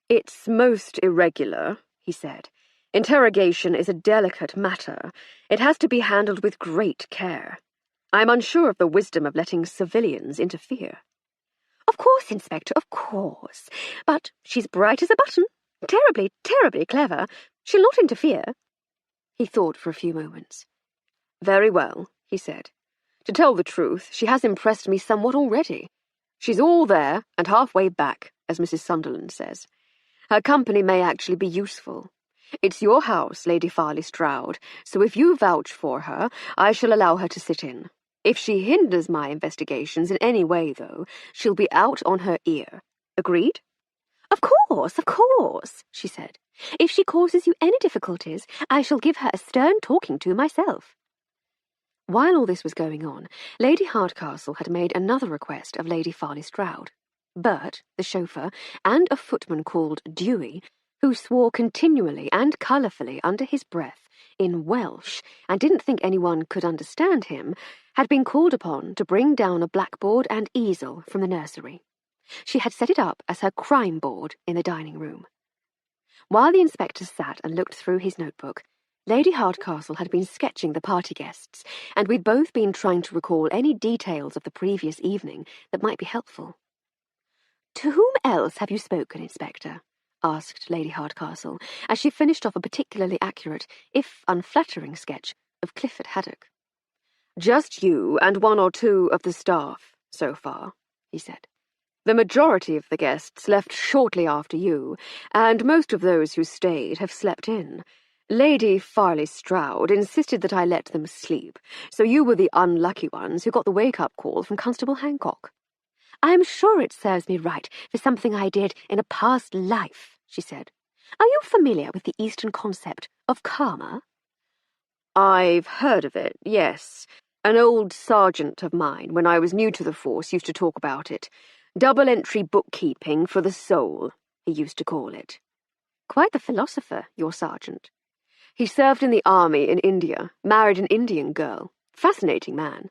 It's most irregular, he said. Interrogation is a delicate matter. It has to be handled with great care. I'm unsure of the wisdom of letting civilians interfere. Of course, Inspector, of course. But she's bright as a button. Terribly, terribly clever. She'll not interfere. He thought for a few moments. Very well, he said. To tell the truth, she has impressed me somewhat already. She's all there and halfway back, as Mrs. Sunderland says. Her company may actually be useful. It's your house, Lady Farley Stroud, so if you vouch for her, I shall allow her to sit in. If she hinders my investigations in any way, though, she'll be out on her ear. Agreed? Of course, she said. If she causes you any difficulties, I shall give her a stern talking to myself. While all this was going on, Lady Hardcastle had made another request of Lady Farley Stroud. Bert, the chauffeur, and a footman called Dewey, who swore continually and colourfully under his breath in Welsh and didn't think anyone could understand him, had been called upon to bring down a blackboard and easel from the nursery. She had set it up as her crime board in the dining room. While the inspector sat and looked through his notebook, Lady Hardcastle had been sketching the party guests, and we'd both been trying to recall any details of the previous evening that might be helpful. To whom else have you spoken, Inspector? Asked Lady Hardcastle, as she finished off a particularly accurate, if unflattering, sketch of Clifford Haddock. Just you and one or two of the staff, so far, he said. The majority of the guests left shortly after you, and most of those who stayed have slept in. Lady Farley Stroud insisted that I let them sleep, so you were the unlucky ones who got the wake-up call from Constable Hancock. I am sure it serves me right for something I did in a past life, she said. Are you familiar with the Eastern concept of karma? I've heard of it, yes. An old sergeant of mine, when I was new to the force, used to talk about it. Double-entry bookkeeping for the soul, he used to call it. Quite the philosopher, your sergeant. He served in the army in India, married an Indian girl. Fascinating man.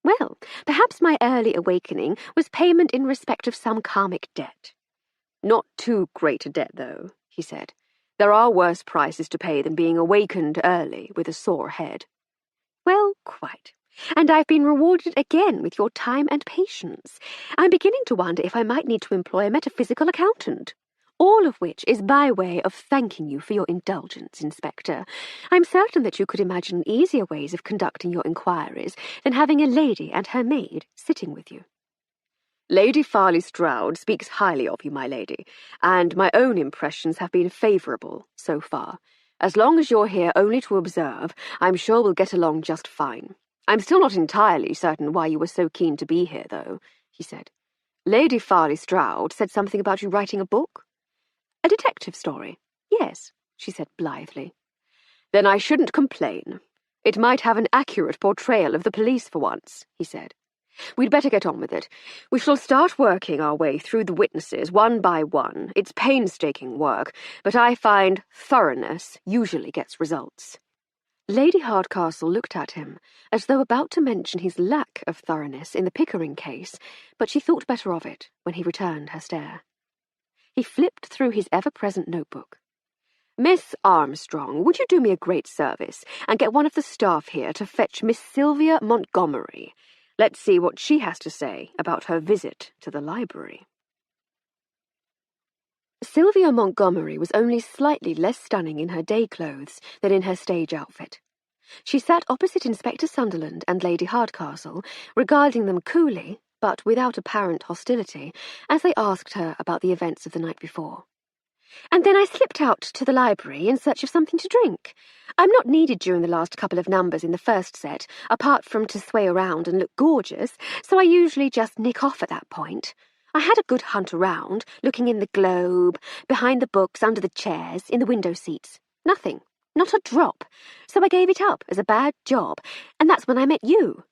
Well, perhaps my early awakening was payment in respect of some karmic debt. Not too great a debt, though, he said. There are worse prices to pay than being awakened early with a sore head. Well, quite. And I've been rewarded again with your time and patience. I'm beginning to wonder if I might need to employ a metaphysical accountant. All of which is by way of thanking you for your indulgence, Inspector. I'm certain that you could imagine easier ways of conducting your inquiries than having a lady and her maid sitting with you. Lady Farley Stroud speaks highly of you, my lady, and my own impressions have been favourable so far. As long as you're here only to observe, I'm sure we'll get along just fine. I'm still not entirely certain why you were so keen to be here, though, he said. Lady Farley Stroud said something about you writing a book? A detective story? Yes, she said blithely. Then I shouldn't complain. It might have an accurate portrayal of the police for once, he said. We'd better get on with it. We shall start working our way through the witnesses one by one. It's painstaking work, but I find thoroughness usually gets results. Lady Hardcastle looked at him, as though about to mention his lack of thoroughness in the Pickering case, but she thought better of it when he returned her stare. He flipped through his ever-present notebook. Miss Armstrong, would you do me a great service and get one of the staff here to fetch Miss Sylvia Montgomery? Let's see what she has to say about her visit to the library. Sylvia Montgomery was only slightly less stunning in her day clothes than in her stage outfit. She sat opposite Inspector Sunderland and Lady Hardcastle, regarding them coolly, but without apparent hostility, as they asked her about the events of the night before. And then I slipped out to the library in search of something to drink. I'm not needed during the last couple of numbers in the first set, apart from to sway around and look gorgeous, so I usually just nick off at that point. I had a good hunt around, looking in the Globe, behind the books, under the chairs, in the window seats. Nothing. Not a drop. So I gave it up as a bad job, and that's when I met you.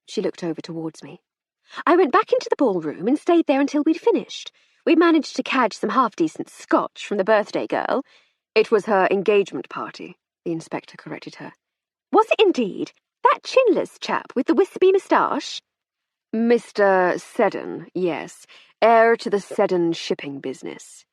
She looked over towards me. I went back into the ballroom and stayed there until we'd finished. We managed to catch some half-decent scotch from the birthday girl. It was her engagement party, the inspector corrected her. Was it indeed? That chinless chap with the wispy moustache? Mr. Seddon, yes. Heir to the Seddon shipping business.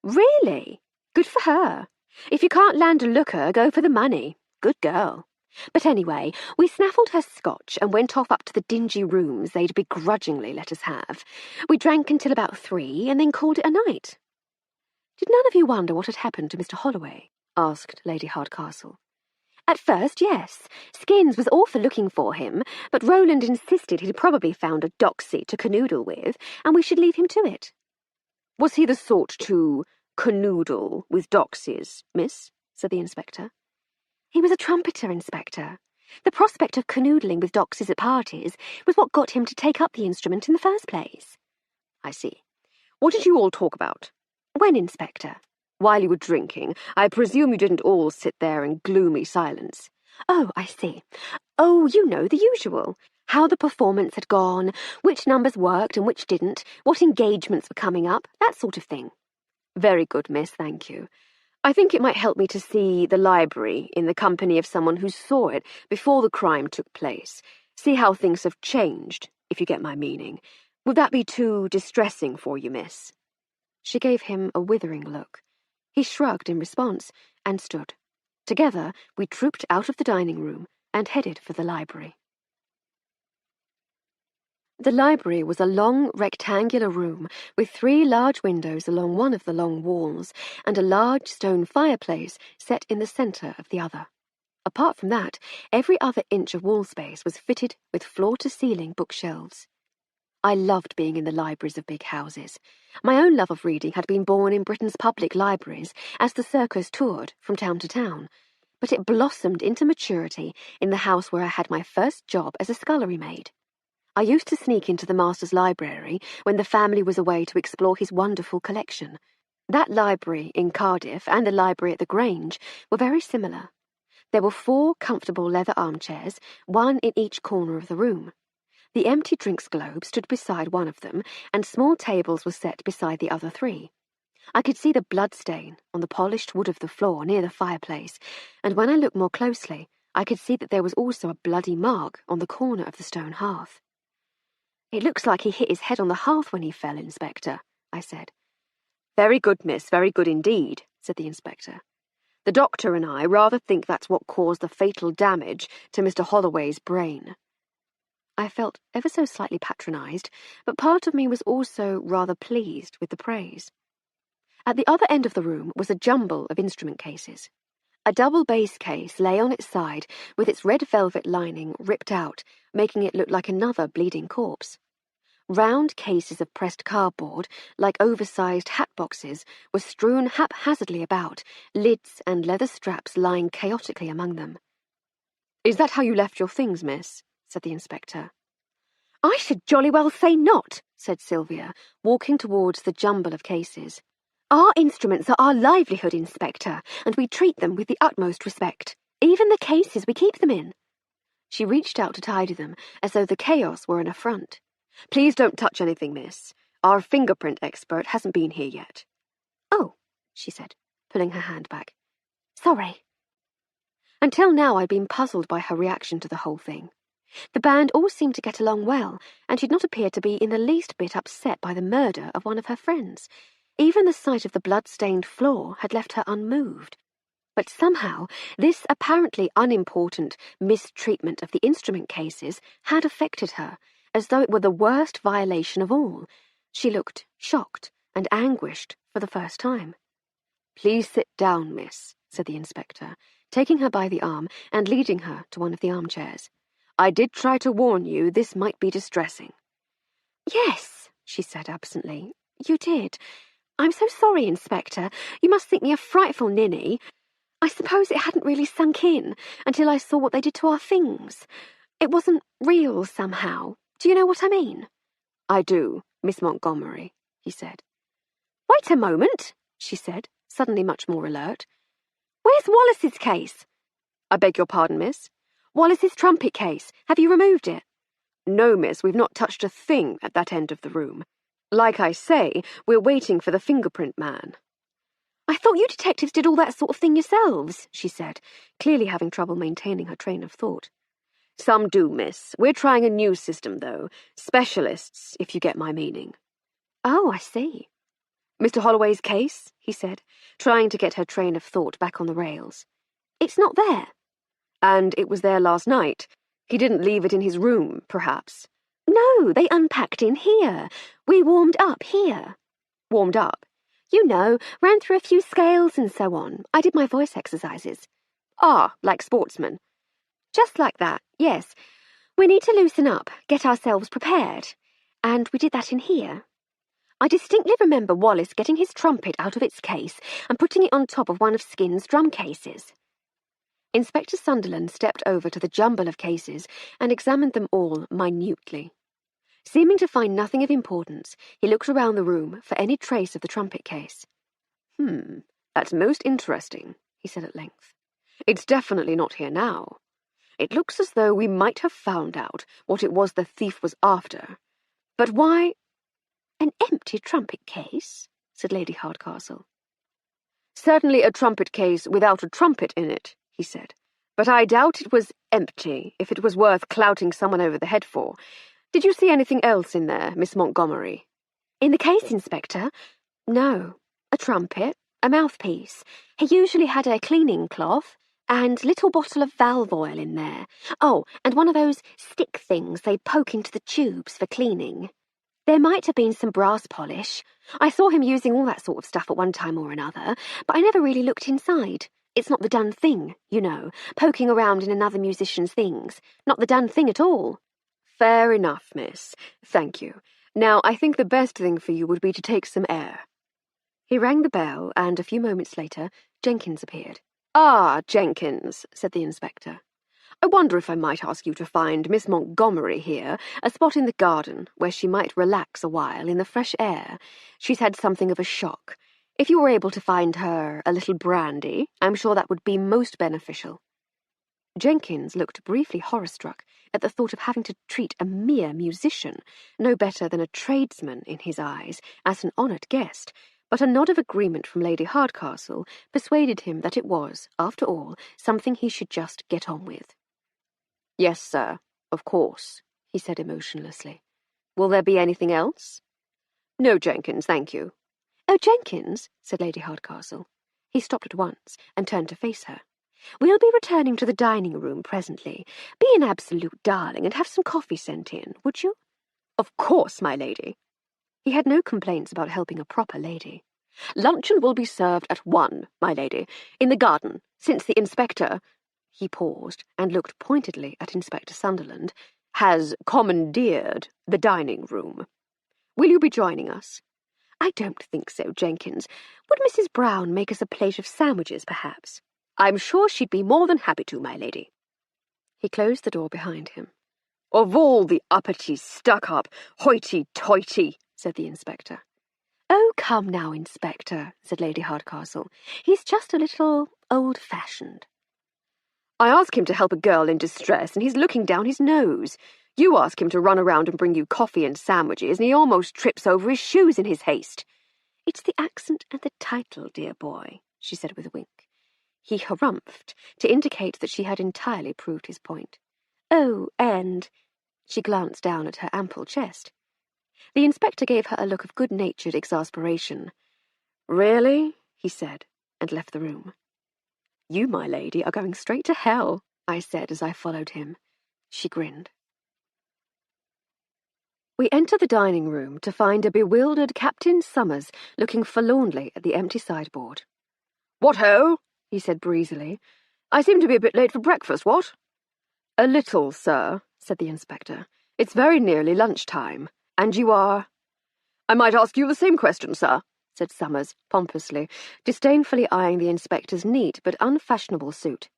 Really? Good for her. If you can't land a looker, go for the money. Good girl. But anyway, we snaffled her scotch and went off up to the dingy rooms they'd begrudgingly let us have. We drank until about 3 and then called it a night. Did none of you wonder what had happened to Mr. Holloway? Asked Lady Hardcastle. At first, yes. Skins was all for looking for him, but Roland insisted he'd probably found a doxy to canoodle with, and we should leave him to it. Was he the sort to canoodle with doxies, miss? Said the inspector. He was a trumpeter, Inspector. The prospect of canoodling with doxies at parties was what got him to take up the instrument in the first place. I see. What did you all talk about? When, Inspector? While you were drinking. I presume you didn't all sit there in gloomy silence. Oh, I see. Oh, you know, the usual. How the performance had gone, which numbers worked and which didn't, what engagements were coming up, that sort of thing. Very good, miss, thank you. I think it might help me to see the library in the company of someone who saw it before the crime took place. See how things have changed, if you get my meaning. Would that be too distressing for you, miss? She gave him a withering look. He shrugged in response and stood. Together, we trooped out of the dining room and headed for the library. The library was a long, rectangular room with 3 large windows along one of the long walls and a large stone fireplace set in the centre of the other. Apart from that, every other inch of wall space was fitted with floor-to-ceiling bookshelves. I loved being in the libraries of big houses. My own love of reading had been born in Britain's public libraries as the circus toured from town to town, but it blossomed into maturity in the house where I had my first job as a scullery maid. I used to sneak into the master's library when the family was away to explore his wonderful collection. That library in Cardiff and the library at the Grange were very similar. There were 4 comfortable leather armchairs, one in each corner of the room. The empty drinks globe stood beside one of them, and small tables were set beside the other 3. I could see the blood stain on the polished wood of the floor near the fireplace, and when I looked more closely, I could see that there was also a bloody mark on the corner of the stone hearth. "It looks like he hit his head on the hearth when he fell, Inspector," I said. "Very good, miss, very good indeed," said the inspector. "The doctor and I rather think that's what caused the fatal damage to Mr. Holloway's brain." I felt ever so slightly patronised, but part of me was also rather pleased with the praise. At the other end of the room was a jumble of instrument cases. A double bass case lay on its side, with its red velvet lining ripped out, making it look like another bleeding corpse. Round cases of pressed cardboard, like oversized hat boxes, were strewn haphazardly about, lids and leather straps lying chaotically among them. "Is that how you left your things, miss?" said the inspector. "I should jolly well say not," said Sylvia, walking towards the jumble of cases. "Our instruments are our livelihood, Inspector, and we treat them with the utmost respect. Even the cases we keep them in." She reached out to tidy them, as though the chaos were an affront. "Please don't touch anything, miss. Our fingerprint expert hasn't been here yet." "Oh," she said, pulling her hand back. "Sorry." Until now I'd been puzzled by her reaction to the whole thing. The band all seemed to get along well, and she did not appear to be in the least bit upset by the murder of one of her friends. Even the sight of the blood-stained floor had left her unmoved. But somehow, this apparently unimportant mistreatment of the instrument cases had affected her, as though it were the worst violation of all. She looked shocked and anguished for the first time. "Please sit down, miss," said the inspector, taking her by the arm and leading her to one of the armchairs. "I did try to warn you this might be distressing." "Yes," she said absently, "you did. I'm so sorry, Inspector. You must think me a frightful ninny. I suppose it hadn't really sunk in until I saw what they did to our things. It wasn't real somehow. Do you know what I mean?" "I do, Miss Montgomery," he said. "Wait a moment," she said, suddenly much more alert. "Where's Wallace's case?" "I beg your pardon, miss?" "Wallace's trumpet case. Have you removed it?" "No, miss, we've not touched a thing at that end of the room. Like I say, we're waiting for the fingerprint man." "I thought you detectives did all that sort of thing yourselves," she said, clearly having trouble maintaining her train of thought. "Some do, miss. We're trying a new system, though. Specialists, if you get my meaning." "Oh, I see." "Mr. Holloway's case?" he said, trying to get her train of thought back on the rails. "It's not there." "And it was there last night. He didn't leave it in his room, perhaps." "No, they unpacked in here. We warmed up here." "Warmed up?" "You know, ran through a few scales and so on. I did my voice exercises." "Ah, like sportsmen." "Just like that, yes. We need to loosen up, get ourselves prepared. And we did that in here. I distinctly remember Wallace getting his trumpet out of its case and putting it on top of one of Skin's drum cases." Inspector Sunderland stepped over to the jumble of cases and examined them all minutely. Seeming to find nothing of importance, he looked around the room for any trace of the trumpet case. That's most interesting, he said at length. It's definitely not here now. It looks as though we might have found out what it was the thief was after. But why— An empty trumpet case, said Lady Hardcastle. Certainly a trumpet case without a trumpet in it, he said. But I doubt it was empty, if it was worth clouting someone over the head for. Did you see anything else in there, Miss Montgomery? In the case, Inspector? No. A trumpet, a mouthpiece. He usually had a cleaning cloth and little bottle of valve oil in there. Oh, and one of those stick things they poke into the tubes for cleaning. There might have been some brass polish. I saw him using all that sort of stuff at one time or another, but I never really looked inside. It's not the done thing, you know, poking around in another musician's things. Not the done thing at all. Fair enough, miss. Thank you. Now, I think the best thing for you would be to take some air. He rang the bell, and a few moments later, Jenkins appeared. Ah, Jenkins, said the inspector. I wonder if I might ask you to find Miss Montgomery here a spot in the garden where she might relax a while in the fresh air. She's had something of a shock. If you were able to find her a little brandy, I'm sure that would be most beneficial. Jenkins looked briefly horror-struck at the thought of having to treat a mere musician, no better than a tradesman in his eyes, as an honoured guest, but a nod of agreement from Lady Hardcastle persuaded him that it was, after all, something he should just get on with. Yes, sir, of course, he said emotionlessly. Will there be anything else? No, Jenkins, thank you. Oh, Jenkins, said Lady Hardcastle. He stopped at once and turned to face her. We'll be returning to the dining-room presently. Be an absolute darling and have some coffee sent in, would you? Of course, my lady. He had no complaints about helping a proper lady. Luncheon will be served at 1, my lady, in the garden, since the inspector— he paused and looked pointedly at Inspector Sunderland— has commandeered the dining-room. Will you be joining us? I don't think so, Jenkins. Would Mrs. Brown make us a plate of sandwiches, perhaps? I'm sure she'd be more than happy to, my lady. He closed the door behind him. Of all the uppity, stuck-up, hoity-toity, said the inspector. Oh, come now, Inspector, said Lady Hardcastle. He's just a little old-fashioned. I ask him to help a girl in distress, and he's looking down his nose. You ask him to run around and bring you coffee and sandwiches, and he almost trips over his shoes in his haste. It's the accent and the title, dear boy, she said with a wink. He harumphed, to indicate that she had entirely proved his point. Oh, and— she glanced down at her ample chest. The inspector gave her a look of good-natured exasperation. Really? He said, and left the room. You, my lady, are going straight to hell, I said as I followed him. She grinned. We entered the dining-room to find a bewildered Captain Summers looking forlornly at the empty sideboard. What ho! He said breezily. I seem to be a bit late for breakfast, what? A little, sir, said the inspector. It's very nearly lunch-time. And you are— I might ask you the same question, sir, said Summers pompously, disdainfully eyeing the inspector's neat but unfashionable suit.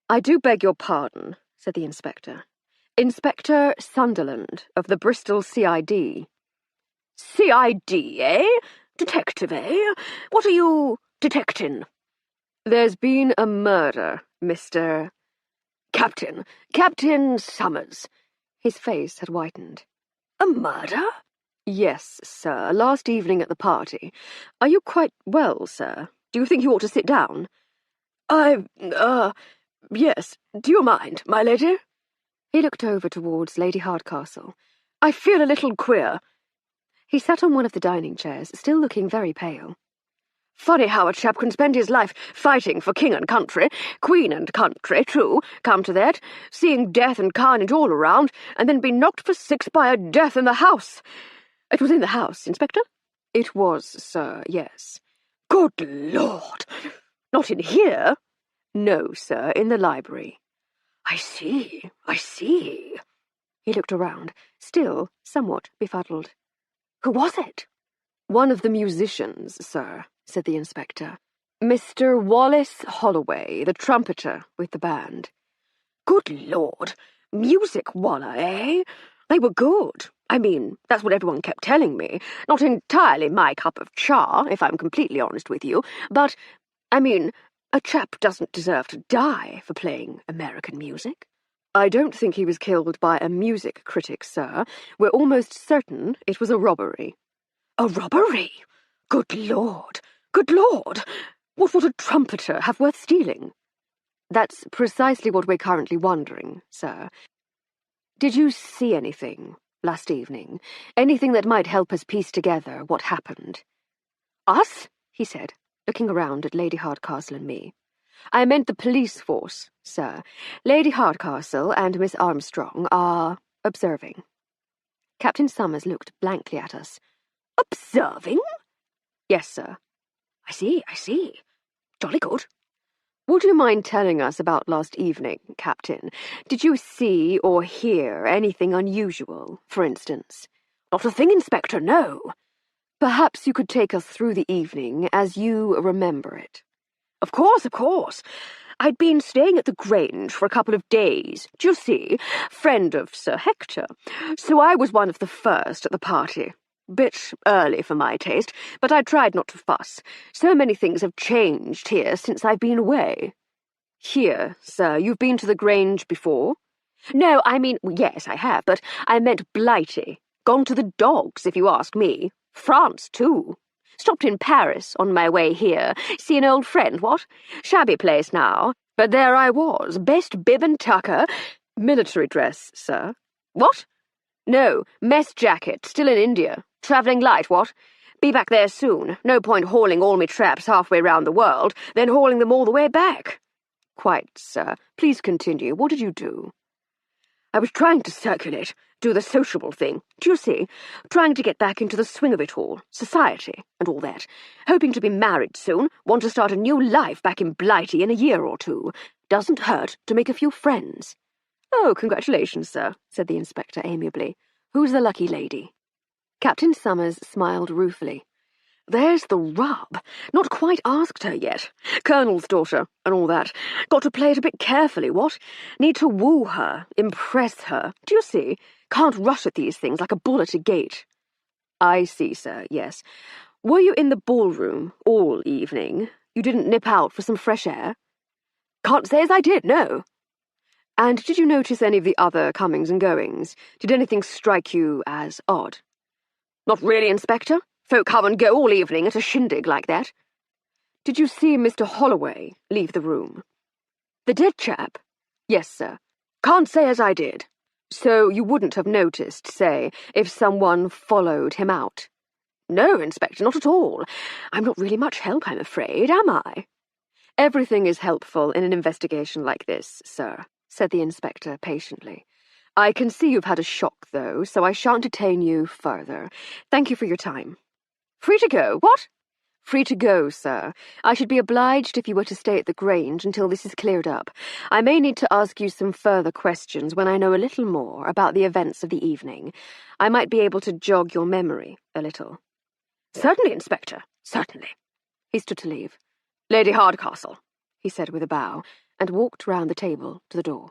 I do beg your pardon, said the inspector. Inspector Sunderland, of the Bristol CID. CID, eh? Detective, eh? What are you detecting? There's been a murder, Mr. Captain Summers. His face had whitened. A murder? Yes, sir, last evening at the party. Are you quite well, sir? Do you think you ought to sit down? Yes. Do you mind, my lady? He looked over towards Lady Hardcastle. I feel a little queer. He sat on one of the dining chairs, still looking very pale. Funny how a chap can spend his life fighting for king and country, queen and country, too, come to that, seeing death and carnage all around, and then be knocked for six by a death in the house. It was in the house, Inspector? It was, sir, yes. Good Lord! Not in here? No, sir, in the library. I see. He looked around, still somewhat befuddled. Who was it? One of the musicians, sir, said the inspector. Mr. Wallace Holloway, the trumpeter with the band. Good Lord, music walla, eh? They were good. I mean, that's what everyone kept telling me. Not entirely my cup of char, if I'm completely honest with you, but, I mean, a chap doesn't deserve to die for playing American music. I don't think he was killed by a music critic, sir. We're almost certain it was a robbery. A robbery? Good Lord! Good Lord! What would a trumpeter have worth stealing? That's precisely what we're currently wondering, sir. Did you see anything last evening? Anything that might help us piece together what happened? Us? He said, looking around at Lady Hardcastle and me. I meant the police force, sir. Lady Hardcastle and Miss Armstrong are observing. Captain Summers looked blankly at us. Observing? Yes, sir. I see. Jolly good. Would you mind telling us about last evening, Captain? Did you see or hear anything unusual, for instance? Not a thing, Inspector, no. Perhaps you could take us through the evening as you remember it. Of course. I'd been staying at the Grange for a couple of days, do you see? Friend of Sir Hector. So I was one of the first at the party. Bit early for my taste, but I tried not to fuss. So many things have changed here since I've been away. Here, sir, you've been to the Grange before? No, I mean, yes, I have, but I meant Blighty. Gone to the dogs, if you ask me. France, too. Stopped in Paris on my way here. See an old friend, what? Shabby place now. But there I was, best bib and tucker. Military dress, sir. What? No, mess jacket, still in India. Travelling light, what? Be back there soon. No point hauling all me traps halfway round the world, then hauling them all the way back. Quite, sir. Please continue. What did you do? I was trying to circulate, do the sociable thing, do you see? Trying to get back into the swing of it all, society, and all that. Hoping to be married soon, want to start a new life back in Blighty in a year or two. Doesn't hurt to make a few friends. Oh, congratulations, sir, said the inspector amiably. Who's the lucky lady? Captain Summers smiled ruefully. There's the rub. Not quite asked her yet. Colonel's daughter, and all that. Got to play it a bit carefully, what? Need to woo her, impress her. Do you see? Can't rush at these things like a bull at a gate. I see, sir, yes. Were you in the ballroom all evening? You didn't nip out for some fresh air? Can't say as I did, no. And did you notice any of the other comings and goings? Did anything strike you as odd? Not really, Inspector. Folk come and go all evening at a shindig like that. Did you see Mr. Holloway leave the room? The dead chap? Yes, sir. Can't say as I did. So you wouldn't have noticed, say, if someone followed him out? No, Inspector, not at all. I'm not really much help, I'm afraid, am I? Everything is helpful in an investigation like this, sir, said the inspector patiently. I can see you've had a shock, though, so I shan't detain you further. Thank you for your time. Free to go, what? Free to go, sir. I should be obliged if you were to stay at the Grange until this is cleared up. I may need to ask you some further questions when I know a little more about the events of the evening. I might be able to jog your memory a little. Certainly, Inspector, certainly. He stood to leave. Lady Hardcastle, he said with a bow, and walked round the table to the door.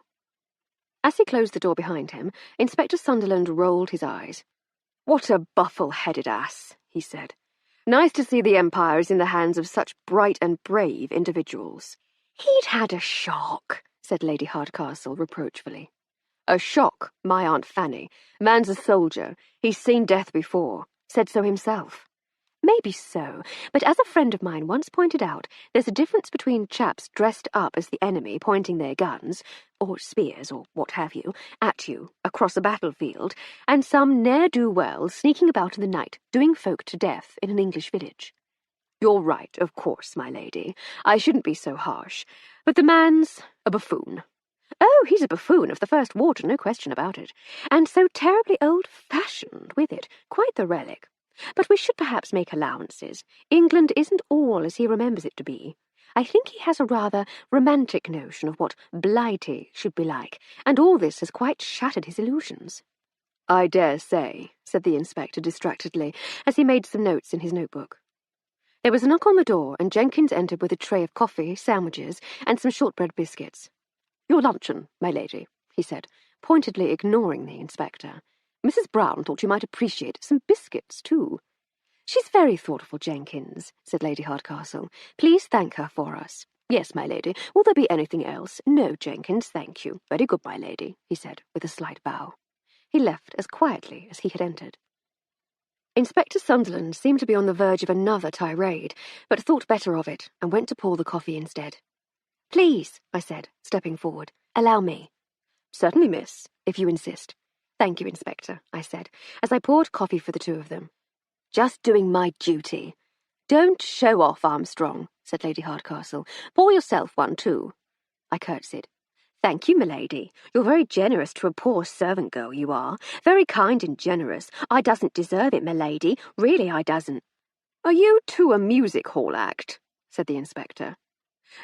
As he closed the door behind him, Inspector Sunderland rolled his eyes. What a buffle-headed ass, he said. Nice to see the Empire is in the hands of such bright and brave individuals. He'd had a shock, said Lady Hardcastle reproachfully. A shock, my Aunt Fanny. Man's a soldier. He's seen death before. Said so himself. Maybe so, but as a friend of mine once pointed out, there's a difference between chaps dressed up as the enemy pointing their guns, or spears, or what have you, at you across a battlefield, and some ne'er-do-well sneaking about in the night, doing folk to death in an English village. You're right, of course, my lady. I shouldn't be so harsh. But the man's a buffoon. Oh, he's a buffoon of the first water, no question about it. And so terribly old-fashioned with it, quite the relic. But we should perhaps make allowances. England isn't all as he remembers it to be. I think he has a rather romantic notion of what Blighty should be like, and all this has quite shattered his illusions. I dare say, said the inspector distractedly, as he made some notes in his notebook. There was a knock on the door, and Jenkins entered with a tray of coffee, sandwiches, and some shortbread biscuits. "Your luncheon, my lady," he said, pointedly ignoring the inspector. "Mrs. Brown thought you might appreciate some biscuits, too." "She's very thoughtful, Jenkins," said Lady Hardcastle. "Please thank her for us." "Yes, my lady. Will there be anything else?" "No, Jenkins, thank you. Very good, my lady," he said, with a slight bow. He left as quietly as he had entered. Inspector Sunderland seemed to be on the verge of another tirade, but thought better of it and went to pour the coffee instead. "Please," I said, stepping forward, "allow me." "Certainly, miss, if you insist." "Thank you, Inspector," I said, as I poured coffee for the two of them. "Just doing my duty." "Don't show off, Armstrong," said Lady Hardcastle. "Pour yourself one, too." I curtsied. "Thank you, milady. You're very generous to a poor servant girl, you are. Very kind and generous. I doesn't deserve it, milady. Really, I doesn't." "Are you two a music hall act?" said the inspector.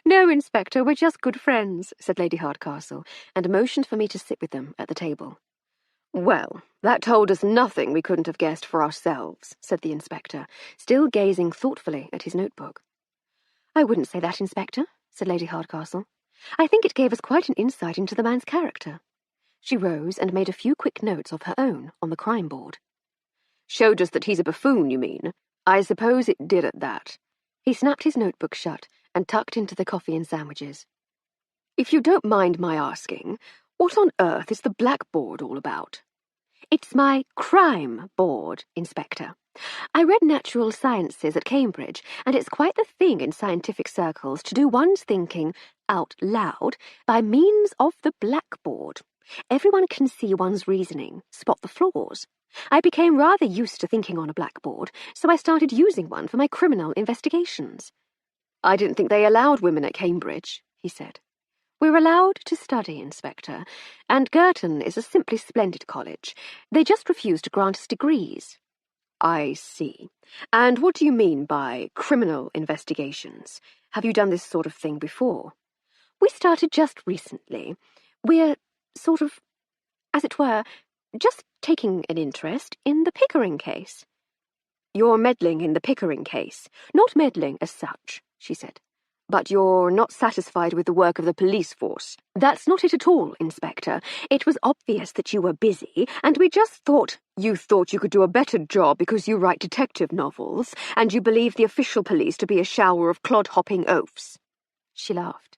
"No, Inspector, we're just good friends," said Lady Hardcastle, and motioned for me to sit with them at the table. "Well, that told us nothing we couldn't have guessed for ourselves," said the inspector, still gazing thoughtfully at his notebook. "I wouldn't say that, Inspector," said Lady Hardcastle. "I think it gave us quite an insight into the man's character." She rose and made a few quick notes of her own on the crime board. "Showed us that he's a buffoon, you mean? I suppose it did at that." He snapped his notebook shut and tucked into the coffee and sandwiches. "If you don't mind my asking, what on earth is the blackboard all about?" "It's my crime board, Inspector. I read natural sciences at Cambridge, and it's quite the thing in scientific circles to do one's thinking out loud by means of the blackboard. Everyone can see one's reasoning, spot the flaws. I became rather used to thinking on a blackboard, so I started using one for my criminal investigations." "I didn't think they allowed women at Cambridge," he said. "We're allowed to study, Inspector, and Girton is a simply splendid college. They just refuse to grant us degrees." "I see. And what do you mean by criminal investigations? Have you done this sort of thing before?" "We started just recently. We're sort of, as it were, just taking an interest in the Pickering case." "You're meddling in the Pickering case." "Not meddling as such," she said. "But you're not satisfied with the work of the police force." "That's not it at all, Inspector. It was obvious that you were busy, and we just thought—" "You thought you could do a better job because you write detective novels, and you believe the official police to be a shower of clod-hopping oafs." She laughed.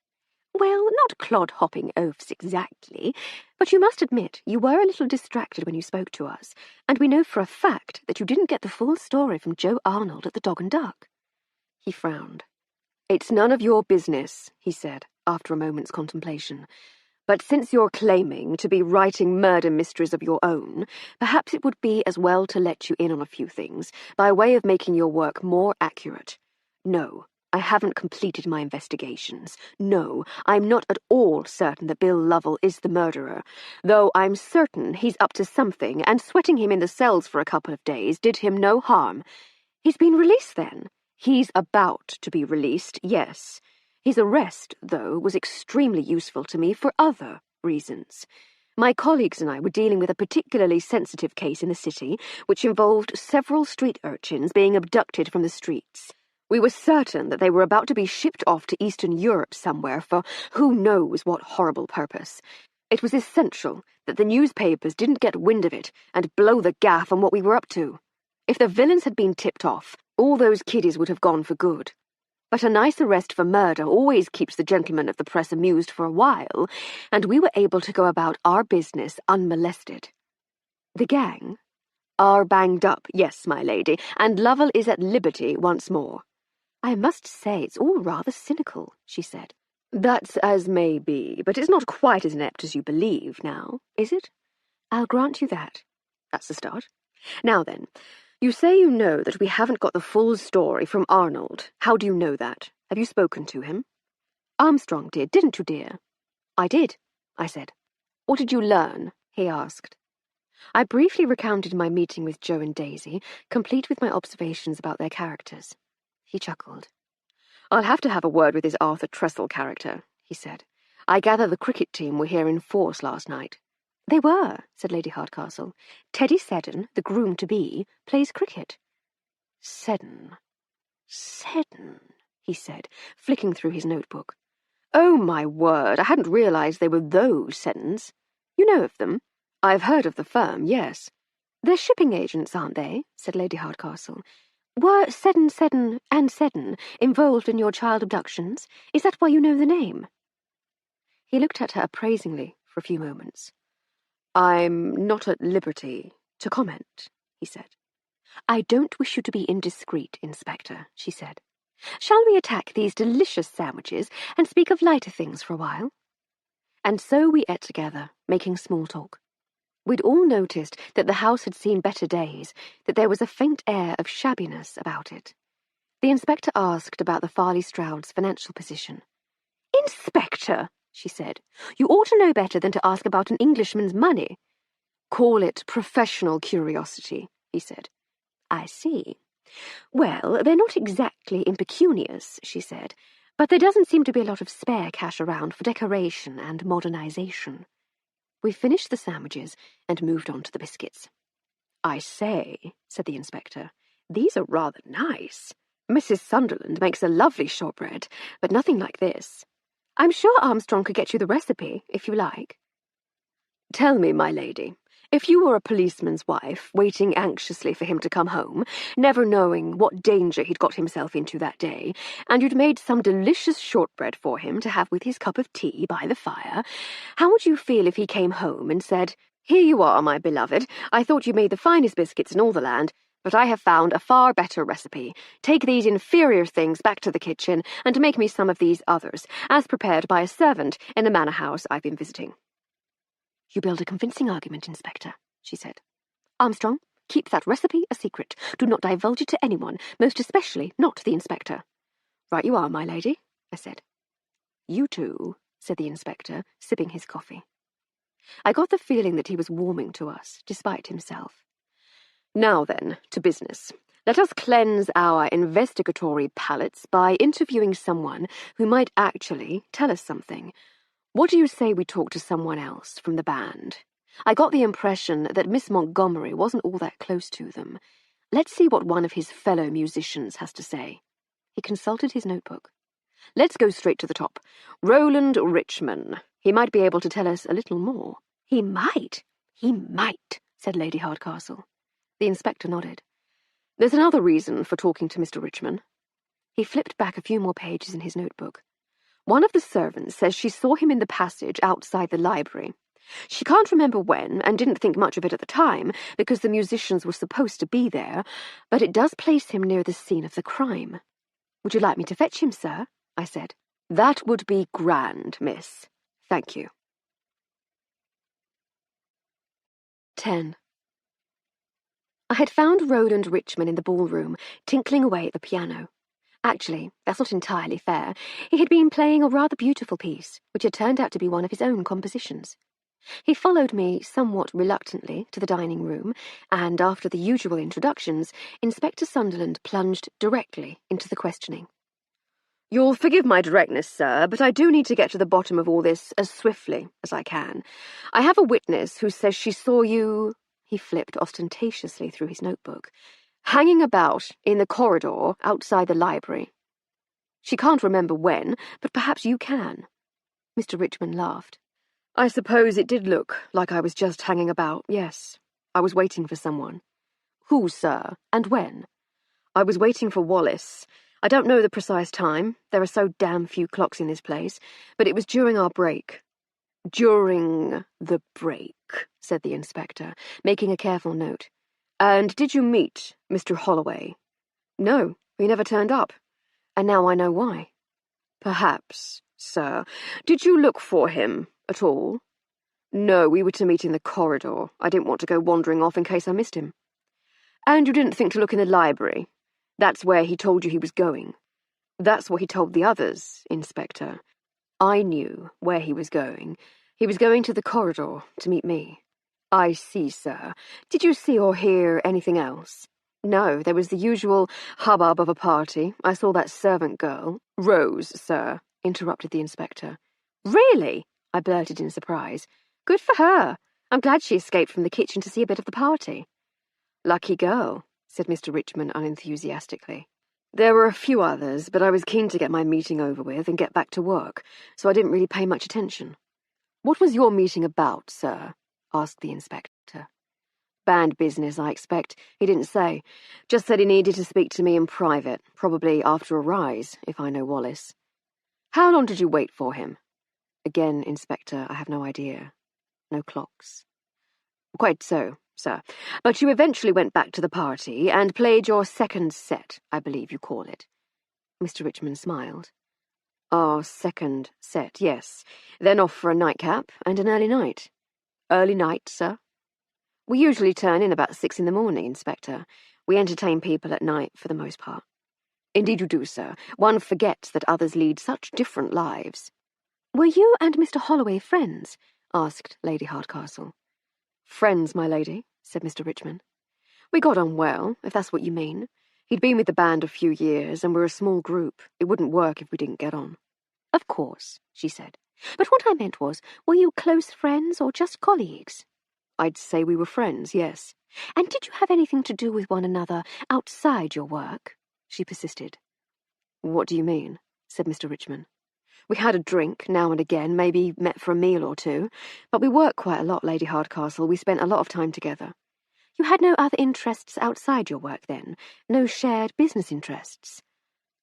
"Well, not clod-hopping oafs exactly, but you must admit you were a little distracted when you spoke to us, and we know for a fact that you didn't get the full story from Joe Arnold at the Dog and Duck." He frowned. "It's none of your business," he said, after a moment's contemplation. "But since you're claiming to be writing murder mysteries of your own, perhaps it would be as well to let you in on a few things, by way of making your work more accurate. No, I haven't completed my investigations. No, I'm not at all certain that Bill Lovell is the murderer, though I'm certain he's up to something, and sweating him in the cells for a couple of days did him no harm. He's been released, then? He's about to be released, yes. His arrest, though, was extremely useful to me for other reasons. My colleagues and I were dealing with a particularly sensitive case in the city, which involved several street urchins being abducted from the streets. We were certain that they were about to be shipped off to Eastern Europe somewhere for who knows what horrible purpose. It was essential that the newspapers didn't get wind of it and blow the gaff on what we were up to. If the villains had been tipped off, all those kiddies would have gone for good. But a nice arrest for murder always keeps the gentlemen of the press amused for a while, and we were able to go about our business unmolested. The gang are banged up, yes, my lady, and Lovell is at liberty once more." "I must say it's all rather cynical," she said. "That's as may be, but it's not quite as inept as you believe now, is it?" "I'll grant you that." "That's the start. Now then, you say you know that we haven't got the full story from Arnold. How do you know that? Have you spoken to him?" "Armstrong did, didn't you, dear?" "I did," I said. "What did you learn?" he asked. I briefly recounted my meeting with Joe and Daisy, complete with my observations about their characters. He chuckled. "I'll have to have a word with this Arthur Tressel character," he said. "I gather the cricket team were here in force last night." "They were," said Lady Hardcastle. "Teddy Seddon, the groom-to-be, plays cricket." "Seddon." Seddon, he said, flicking through his notebook. Oh, my word, I hadn't realised they were those Seddons. You know of them? I've heard of the firm, yes. They're shipping agents, aren't they? Said Lady Hardcastle. Were Seddon and Seddon involved in your child abductions? Is that why you know the name? He looked at her appraisingly for a few moments. I'm not at liberty to comment, he said. I don't wish you to be indiscreet, Inspector, she said. Shall we attack these delicious sandwiches and speak of lighter things for a while? And so we ate together, making small talk. We'd all noticed that the house had seen better days, that there was a faint air of shabbiness about it. The inspector asked about the Farley Stroud's financial position. Inspector, she said, you ought to know better than to ask about an Englishman's money. Call it professional curiosity, he said. I see. Well, they're not exactly impecunious, she said, but there doesn't seem to be a lot of spare cash around for decoration and modernization. We finished the sandwiches and moved on to the biscuits. I say, said the inspector, these are rather nice. Mrs. Sunderland makes a lovely shortbread, but nothing like this. I'm sure Armstrong could get you the recipe, if you like. Tell me, my lady, if you were a policeman's wife, waiting anxiously for him to come home, never knowing what danger he'd got himself into that day, and you'd made some delicious shortbread for him to have with his cup of tea by the fire, how would you feel if he came home and said, "Here you are, my beloved. I thought you made the finest biscuits in all the land, but I have found a far better recipe. Take these inferior things back to the kitchen and make me some of these others, as prepared by a servant in the manor house I've been visiting." You build a convincing argument, Inspector, she said. Armstrong, keep that recipe a secret. Do not divulge it to anyone, most especially not the inspector. Right you are, my lady, I said. You too, said the inspector, sipping his coffee. I got the feeling that he was warming to us, despite himself. Now then, to business. Let us cleanse our investigatory palates by interviewing someone who might actually tell us something. What do you say we talk to someone else from the band? I got the impression that Miss Montgomery wasn't all that close to them. Let's see what one of his fellow musicians has to say. He consulted his notebook. Let's go straight to the top. Roland Richman. He might be able to tell us a little more. He might, said Lady Hardcastle. The inspector nodded. There's another reason for talking to Mr. Richman. He flipped back a few more pages in his notebook. One of the servants says she saw him in the passage outside the library. She can't remember when, and didn't think much of it at the time, because the musicians were supposed to be there, but it does place him near the scene of the crime. Would you like me to fetch him, sir? I said. That would be grand, miss. Thank you. 10. I had found Roland Richman in the ballroom, tinkling away at the piano. Actually, that's not entirely fair. He had been playing a rather beautiful piece, which had turned out to be one of his own compositions. He followed me somewhat reluctantly to the dining room, and after the usual introductions, Inspector Sunderland plunged directly into the questioning. You'll forgive my directness, sir, but I do need to get to the bottom of all this as swiftly as I can. I have a witness who says she saw you— he flipped ostentatiously through his notebook— hanging about in the corridor outside the library. She can't remember when, but perhaps you can. Mr. Richman laughed. I suppose it did look like I was just hanging about, yes. I was waiting for someone. Who, sir, and when? I was waiting for Wallace. I don't know the precise time. There are so damn few clocks in this place, but it was during our break. During the break, said the inspector, making a careful note. And did you meet Mr. Holloway? No, he never turned up, and now I know why. Perhaps, sir. Did you look for him at all? No, we were to meet in the corridor. I didn't want to go wandering off in case I missed him. And you didn't think to look in the library? That's where he told you he was going. That's what he told the others, Inspector. I knew where he was going. He was going to the corridor to meet me. I see, sir. Did you see or hear anything else? No, there was the usual hubbub of a party. I saw that servant girl— Rose, sir, interrupted the inspector. Really? I blurted in surprise. Good for her. I'm glad she escaped from the kitchen to see a bit of the party. Lucky girl, said Mr. Richman unenthusiastically. There were a few others, but I was keen to get my meeting over with and get back to work, so I didn't really pay much attention. What was your meeting about, sir? Asked the inspector. Band business, I expect. He didn't say. Just said he needed to speak to me in private, probably after a rise, if I know Wallace. How long did you wait for him? Again, Inspector, I have no idea. No clocks. Quite so, sir. But you eventually went back to the party and played your second set, I believe you call it. Mr. Richmond smiled. Our second set, yes. Then off for a nightcap and an early night. Early night, sir? We usually turn in about 6 in the morning, Inspector. We entertain people at night for the most part. Indeed you do, sir. One forgets that others lead such different lives. Were you and Mr. Holloway friends? Asked Lady Hardcastle. Friends, my lady, said Mr. Richmond. We got on well, if that's what you mean. He'd been with the band a few years, and we're a small group. It wouldn't work if we didn't get on. Of course, she said. But what I meant was, were you close friends or just colleagues? I'd say we were friends, yes. And did you have anything to do with one another outside your work? She persisted. What do you mean? Said Mr. Richmond. We had a drink now and again, maybe met for a meal or two, but we worked quite a lot, Lady Hardcastle. We spent a lot of time together. You had no other interests outside your work, then? No shared business interests?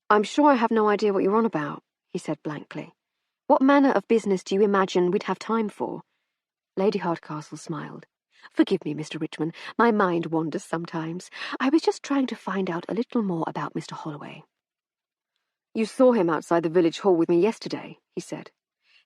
I'm sure I have no idea what you're on about, he said blankly. What manner of business do you imagine we'd have time for? Lady Hardcastle smiled. Forgive me, Mr. Richmond. My mind wanders sometimes. I was just trying to find out a little more about Mr. Holloway. You saw him outside the village hall with me yesterday, he said.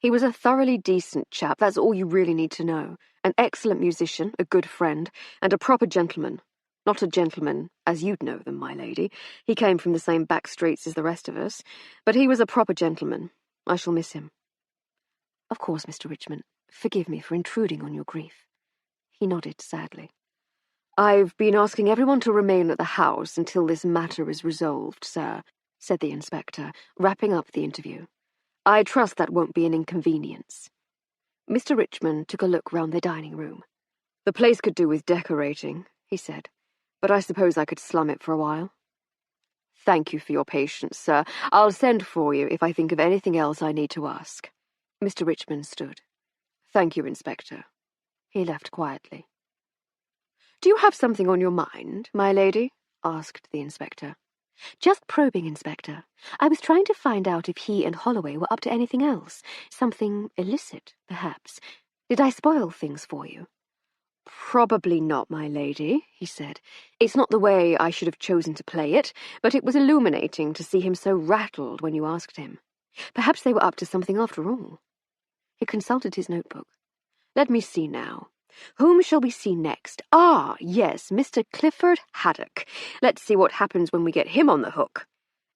He was a thoroughly decent chap, that's all you really need to know. An excellent musician, a good friend, and a proper gentleman. Not a gentleman as you'd know them, my lady. He came from the same back streets as the rest of us. But he was a proper gentleman. I shall miss him. Of course, Mr. Richmond. Forgive me for intruding on your grief. He nodded sadly. I've been asking everyone to remain at the house until this matter is resolved, sir, said the inspector, wrapping up the interview. I trust that won't be an inconvenience. Mr. Richmond took a look round the dining room. The place could do with decorating, he said, but I suppose I could slum it for a while. Thank you for your patience, sir. I'll send for you if I think of anything else I need to ask. Mr. Richmond stood. Thank you, Inspector. He left quietly. Do you have something on your mind, my lady? Asked the inspector. Just probing, Inspector. I was trying to find out if he and Holloway were up to anything else. Something illicit, perhaps. Did I spoil things for you? Probably not, my lady, he said. It's not the way I should have chosen to play it, but it was illuminating to see him so rattled when you asked him. Perhaps they were up to something after all. He consulted his notebook. Let me see now. Whom shall we see next? Ah, yes, Mr. Clifford Haddock. Let's see what happens when we get him on the hook.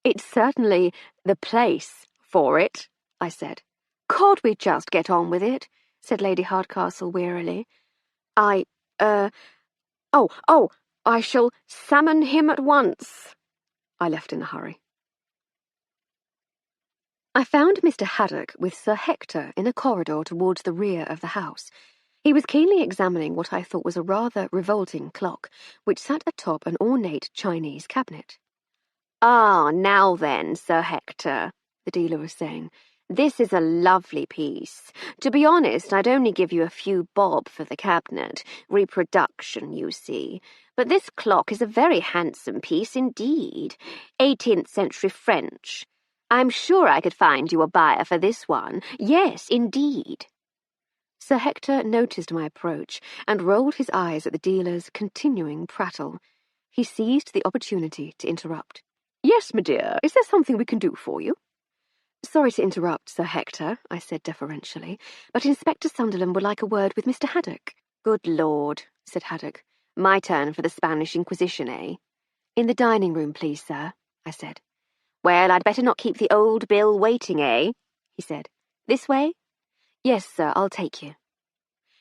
It's certainly the place for it, I said. Can't we just get on with it? Said Lady Hardcastle wearily. I shall summon him at once. I left in a hurry. I found Mr. Haddock with Sir Hector in a corridor towards the rear of the house. He was keenly examining what I thought was a rather revolting clock, which sat atop an ornate Chinese cabinet. Ah, now then, Sir Hector, the dealer was saying, this is a lovely piece. To be honest, I'd only give you a few bob for the cabinet. Reproduction, you see. But this clock is a very handsome piece indeed. 18th century French. I'm sure I could find you a buyer for this one. Yes, indeed. Sir Hector noticed my approach and rolled his eyes at the dealer's continuing prattle. He seized the opportunity to interrupt. Yes, my dear, is there something we can do for you? Sorry to interrupt, Sir Hector, I said deferentially, but Inspector Sunderland would like a word with Mr. Haddock. Good Lord, said Haddock. My turn for the Spanish Inquisition, eh? In the dining room, please, sir, I said. Well, I'd better not keep the old Bill waiting, eh? He said. This way? Yes, sir, I'll take you.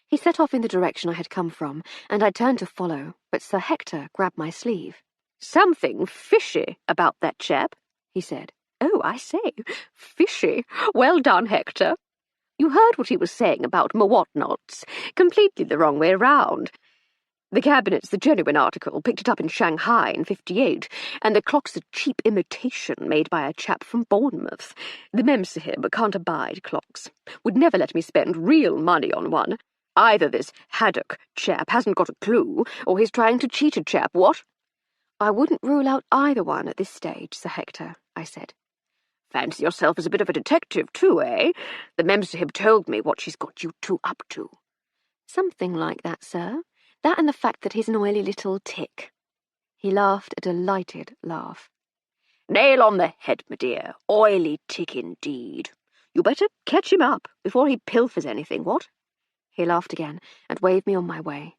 He set off in the direction I had come from, and I turned to follow, but Sir Hector grabbed my sleeve. Something fishy about that chap, he said. Oh, I say, fishy. Well done, Hector. You heard what he was saying about my whatnots. Completely the wrong way round. The cabinet's the genuine article, picked it up in Shanghai in '58, and the clock's a cheap imitation made by a chap from Bournemouth. The Memsahib can't abide clocks. Would never let me spend real money on one. Either this Haddock chap hasn't got a clue, or he's trying to cheat a chap, what? I wouldn't rule out either one at this stage, Sir Hector, I said. Fancy yourself as a bit of a detective, too, eh? The Memsahib told me what she's got you two up to. Something like that, sir. That and the fact that he's an oily little tick. He laughed a delighted laugh. Nail on the head, my dear. Oily tick indeed. You better catch him up before he pilfers anything, what? He laughed again and waved me on my way.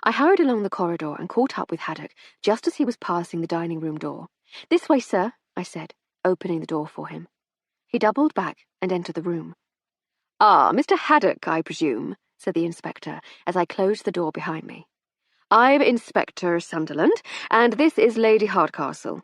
I hurried along the corridor and caught up with Haddock just as he was passing the dining-room door. "This way, sir," I said, opening the door for him. He doubled back and entered the room. "Ah, Mr. Haddock, I presume," said the inspector as I closed the door behind me. "I'm Inspector Sunderland, and this is Lady Hardcastle."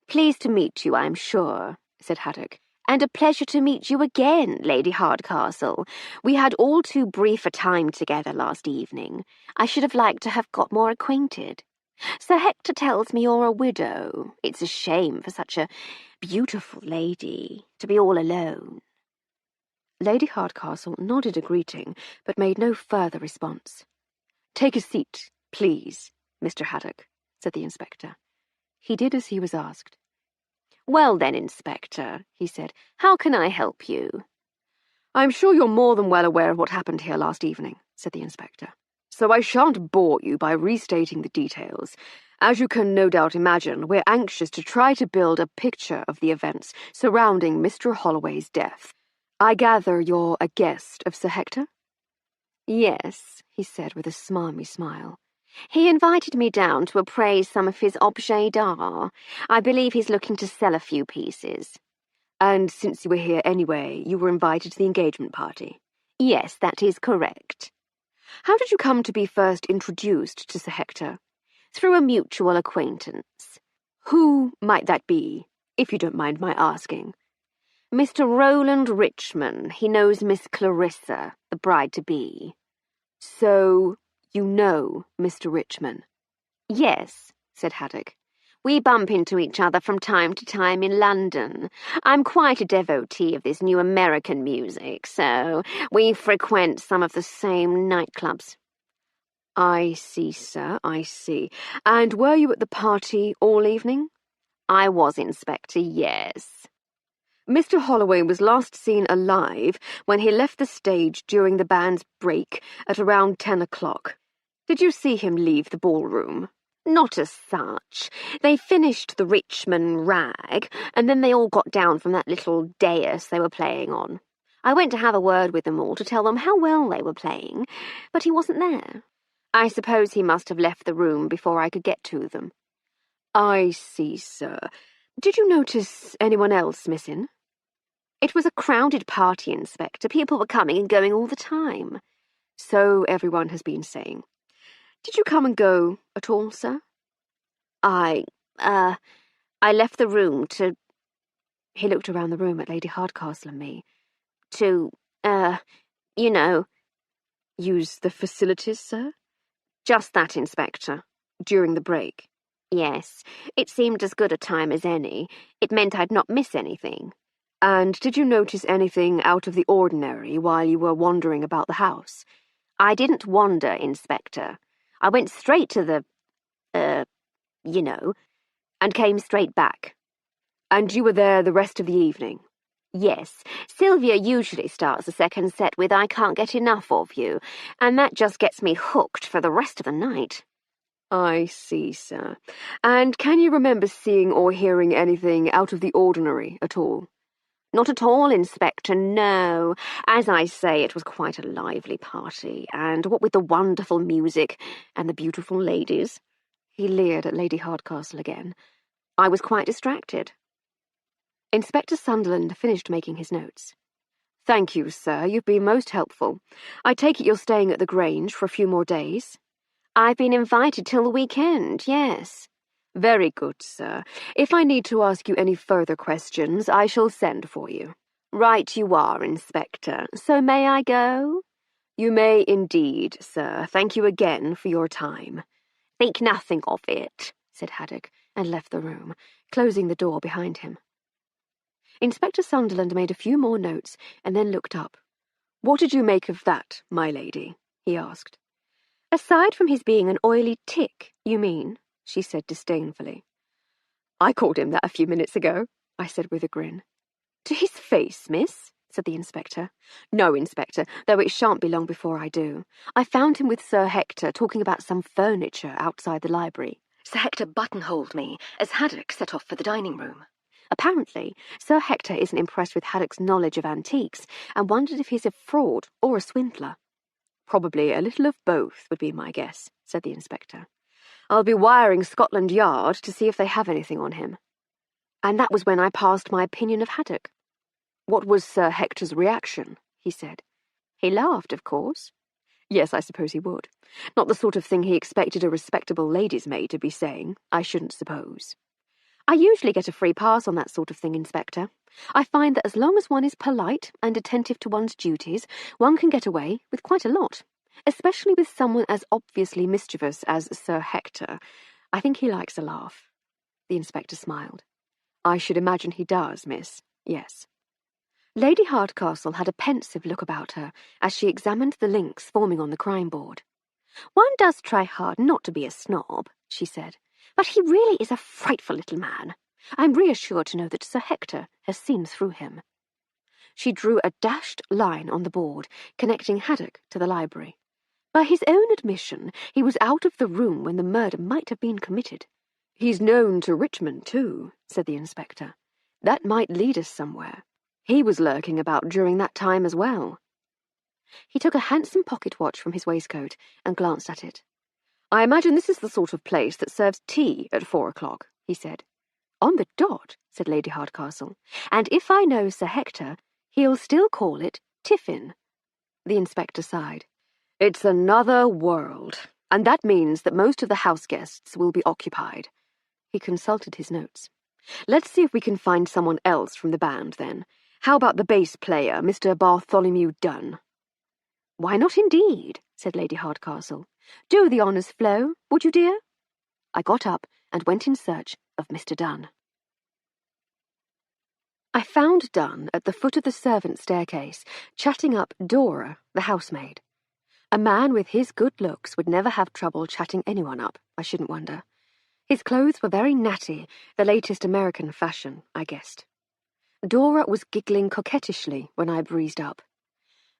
"Pleased to meet you, I'm sure," said Haddock. "And a pleasure to meet you again, Lady Hardcastle. We had all too brief a time together last evening. I should have liked to have got more acquainted. Sir Hector tells me you're a widow. It's a shame for such a beautiful lady to be all alone." Lady Hardcastle nodded a greeting, but made no further response. "Take a seat, please, Mr. Haddock," said the inspector. He did as he was asked. "Well then, Inspector," he said, "how can I help you?" "I'm sure you're more than well aware of what happened here last evening," said the inspector. "So I shan't bore you by restating the details. As you can no doubt imagine, we're anxious to try to build a picture of the events surrounding Mr. Holloway's death. I gather you're a guest of Sir Hector?" "Yes," he said with a smarmy smile. "He invited me down to appraise some of his objets d'art. I believe he's looking to sell a few pieces." "And since you were here anyway, you were invited to the engagement party?" "Yes, that is correct." "How did you come to be first introduced to Sir Hector?" "Through a mutual acquaintance." "Who might that be, if you don't mind my asking?" "Mr. Roland Richmond. He knows Miss Clarissa, the bride-to-be." "So you know Mr. Richmond?" "Yes," said Haddock. "We bump into each other from time to time in London. I'm quite a devotee of this new American music, so we frequent some of the same nightclubs." "I see, sir, I see. And were you at the party all evening?" "I was, Inspector, yes." "Mr. Holloway was last seen alive when he left the stage during the band's break at around 10 o'clock. Did you see him leave the ballroom?" "Not as such. They finished the Richmond rag, and then they all got down from that little dais they were playing on. I went to have a word with them all to tell them how well they were playing, but he wasn't there. I suppose he must have left the room before I could get to them." "I see, sir. Did you notice anyone else missing?" "It was a crowded party, Inspector. People were coming and going all the time." "So everyone has been saying. Did you come and go at all, sir?" I left the room to—" He looked around the room at Lady Hardcastle and me. "To, you know—" "Use the facilities, sir?" "Just that, Inspector." "During the break?" "Yes. It seemed as good a time as any. It meant I'd not miss anything." "And did you notice anything out of the ordinary while you were wandering about the house?" "I didn't wander, Inspector. I went straight to the, you know, and came straight back." "And you were there the rest of the evening?" "Yes. Sylvia usually starts the second set with 'I can't get enough of you,' and that just gets me hooked for the rest of the night." "I see, sir. And can you remember seeing or hearing anything out of the ordinary at all?" "Not at all, Inspector, no. As I say, it was quite a lively party, and what with the wonderful music and the beautiful ladies," he leered at Lady Hardcastle again, "I was quite distracted." Inspector Sunderland finished making his notes. "Thank you, sir. You've been most helpful. I take it you're staying at the Grange for a few more days?" "I've been invited till the weekend, yes." "Very good, sir. If I need to ask you any further questions, I shall send for you." "Right you are, Inspector. So may I go?" You may indeed, sir. Thank you again for your time. Think nothing of it, said Haddock, and left the room, closing the door behind him. Inspector Sunderland made a few more notes and then looked up. What did you make of that, my lady? He asked. Aside from his being an oily tick, you mean? She said disdainfully. I called him that a few minutes ago, I said with a grin. To his face, miss, said the inspector. No, Inspector, though it shan't be long before I do. I found him with Sir Hector talking about some furniture outside the library. Sir Hector buttonholed me as Haddock set off for the dining room. Apparently, Sir Hector isn't impressed with Haddock's knowledge of antiques and wondered if he's a fraud or a swindler. Probably a little of both would be my guess, said the inspector. I'll be wiring Scotland Yard to see if they have anything on him. And that was when I passed my opinion of Haddock. What was Sir Hector's reaction? He said. He laughed, of course. Yes, I suppose he would. Not the sort of thing he expected a respectable lady's maid to be saying, I shouldn't suppose. I usually get a free pass on that sort of thing, Inspector. I find that as long as one is polite and attentive to one's duties, one can get away with quite a lot, especially with someone as obviously mischievous as Sir Hector. I think he likes a laugh. The inspector smiled. I should imagine he does, miss. Yes. Lady Hardcastle had a pensive look about her as she examined the links forming on the crime board. One does try hard not to be a snob, she said, but he really is a frightful little man. I'm reassured to know that Sir Hector has seen through him. She drew a dashed line on the board, connecting Haddock to the library. By his own admission, he was out of the room when the murder might have been committed. He's known to Richmond, too, said the inspector. That might lead us somewhere. He was lurking about during that time as well. He took a handsome pocket watch from his waistcoat and glanced at it. I imagine this is the sort of place that serves tea at 4 o'clock, he said. On the dot, said Lady Hardcastle. And if I know Sir Hector, he'll still call it tiffin. The inspector sighed. It's another world, and that means that most of the house guests will be occupied. He consulted his notes. Let's see if we can find someone else from the band, then. How about the bass player, Mr. Bartholomew Dunn? Why not, indeed, said Lady Hardcastle. Do the honours flow, would you, dear? I got up and went in search of Mr. Dunn. I found Dunn at the foot of the servants' staircase, chatting up Dora, the housemaid. A man with his good looks would never have trouble chatting anyone up, I shouldn't wonder. His clothes were very natty, the latest American fashion, I guessed. Dora was giggling coquettishly when I breezed up.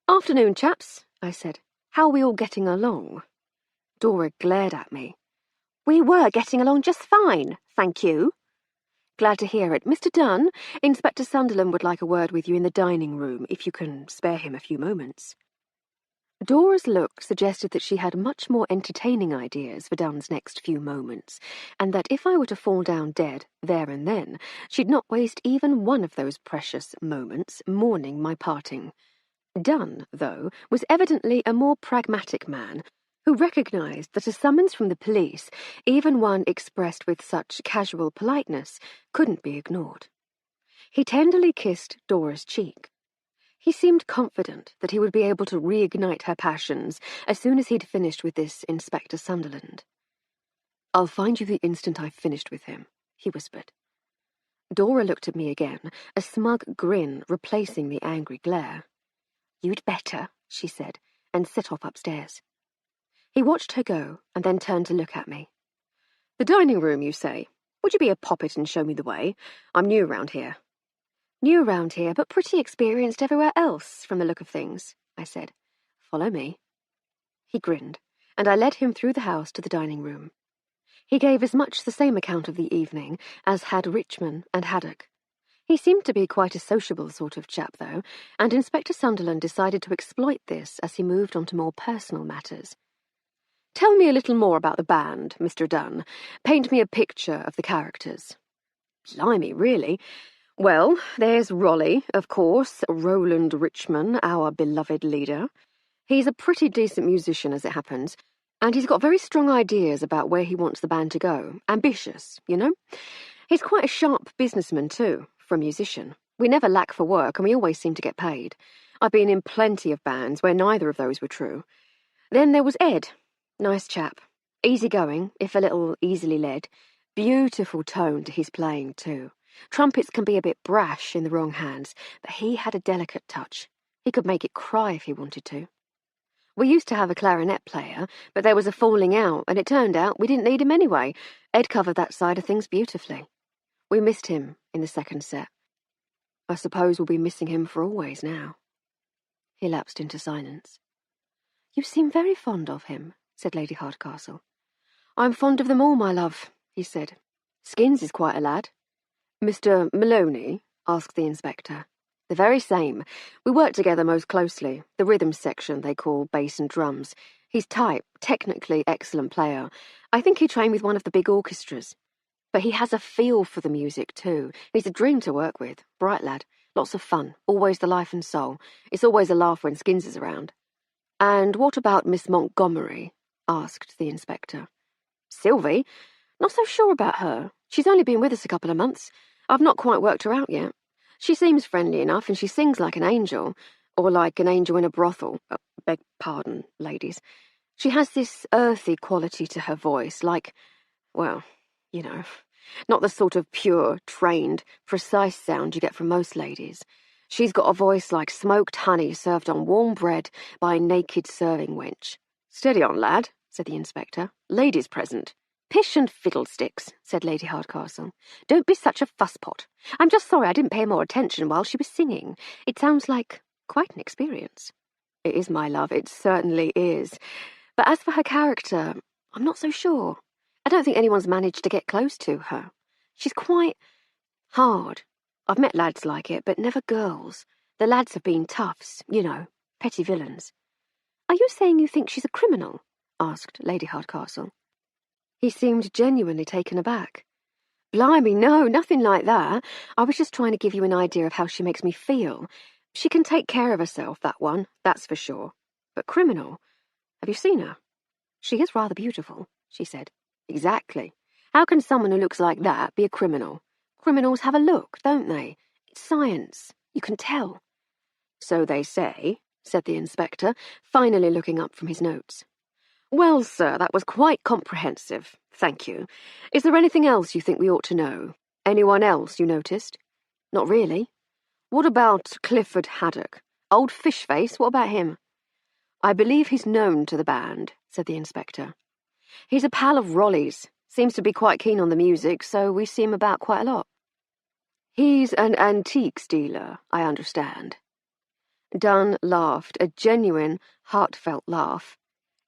"Afternoon, chaps," I said. "How are we all getting along?" Dora glared at me. "We were getting along just fine, thank you." "Glad to hear it. Mr. Dunn, Inspector Sunderland would like a word with you in the dining room, if you can spare him a few moments." Dora's look suggested that she had much more entertaining ideas for Dunn's next few moments, and that if I were to fall down dead there and then, she'd not waste even one of those precious moments mourning my parting. Dunn, though, was evidently a more pragmatic man, who recognised that a summons from the police, even one expressed with such casual politeness, couldn't be ignored. He tenderly kissed Dora's cheek. He seemed confident that he would be able to reignite her passions as soon as he'd finished with this Inspector Sunderland. "I'll find you the instant I've finished with him," he whispered. Dora looked at me again, a smug grin replacing the angry glare. "You'd better," she said, and set off upstairs. He watched her go, and then turned to look at me. "The dining room, you say? Would you be a poppet and show me the way? I'm new round here." "New round here, but pretty experienced everywhere else, from the look of things," I said. "Follow me." He grinned, and I led him through the house to the dining room. He gave as much the same account of the evening as had Richmond and Haddock. He seemed to be quite a sociable sort of chap, though, and Inspector Sunderland decided to exploit this as he moved on to more personal matters. "Tell me a little more about the band, Mr. Dunn. Paint me a picture of the characters." "Blimey, really? Well, there's Rolly, of course, Roland Richmond, our beloved leader. He's a pretty decent musician, as it happens, and he's got very strong ideas about where he wants the band to go. Ambitious, you know? He's quite a sharp businessman, too, for a musician. We never lack for work, and we always seem to get paid. I've been in plenty of bands where neither of those were true. Then there was Ed. Nice chap. Easygoing, if a little easily led. Beautiful tone to his playing, too. Trumpets can be a bit brash in the wrong hands, but he had a delicate touch. He could make it cry if he wanted to. We used to have a clarinet player, but there was a falling out, and it turned out we didn't need him anyway. Ed covered that side of things beautifully. We missed him in the second set. I suppose we'll be missing him for always now. He lapsed into silence. You seem very fond of him, said Lady Hardcastle. I'm fond of them all, my love, he said. Skins is quite a lad. Mr. Maloney? Asked the inspector. The very same. We work together most closely. The rhythm section they call bass and drums. He's type, technically excellent player. I think he trained with one of the big orchestras. But he has a feel for the music too. He's a dream to work with. Bright lad. Lots of fun. Always the life and soul. It's always a laugh when Skins is around. And what about Miss Montgomery? Asked the inspector. Sylvie? Not so sure about her. She's only been with us a couple of months. I've not quite worked her out yet. She seems friendly enough, and she sings like an angel, or like an angel in a brothel. Beg pardon, ladies. She has this earthy quality to her voice, like, well, you know, not the sort of pure, trained, precise sound you get from most ladies. She's got a voice like smoked honey served on warm bread by a naked serving wench. Steady on, lad, said the inspector. Ladies present. Pish and fiddlesticks, said Lady Hardcastle. Don't be such a fusspot. I'm just sorry I didn't pay more attention while she was singing. It sounds like quite an experience. It is, my love, it certainly is. But as for her character, I'm not so sure. I don't think anyone's managed to get close to her. She's quite hard. I've met lads like it, but never girls. The lads have been toughs, you know, petty villains. Are you saying you think she's a criminal? Asked Lady Hardcastle. He seemed genuinely taken aback. Blimey, no, nothing like that. I was just trying to give you an idea of how she makes me feel. She can take care of herself, that one, that's for sure. But criminal? Have you seen her? She is rather beautiful, she said. Exactly. How can someone who looks like that be a criminal? Criminals have a look, don't they? It's science. You can tell. So they say, said the inspector, finally looking up from his notes. Well, sir, that was quite comprehensive. Thank you. Is there anything else you think we ought to know? Anyone else you noticed? Not really. What about Clifford Haddock? Old Fishface, what about him? I believe he's known to the band, said the inspector. He's a pal of Raleigh's. Seems to be quite keen on the music, so we see him about quite a lot. He's an antiques dealer, I understand. Dunn laughed, a genuine, heartfelt laugh.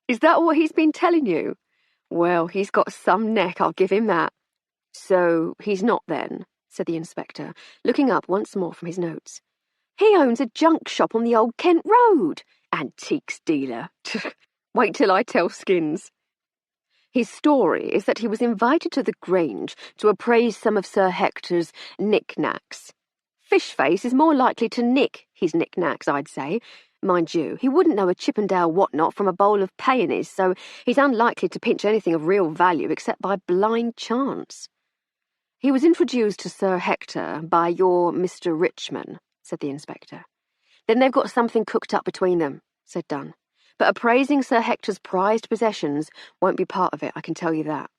Is that what he's been telling you? Well, he's got some neck, I'll give him that. So he's not then, said the inspector, looking up once more from his notes. He owns a junk shop on the old Kent Road. Antiques dealer. Wait till I tell Skins. His story is that he was invited to the Grange to appraise some of Sir Hector's knick-knacks. Fishface is more likely to nick his knick-knacks, I'd say. Mind you, he wouldn't know a Chippendale whatnot from a bowl of peonies, so he's unlikely to pinch anything of real value except by blind chance. He was introduced to Sir Hector by your Mr. Richmond, said the inspector. Then they've got something cooked up between them, said Dunn. But appraising Sir Hector's prized possessions won't be part of it, I can tell you that.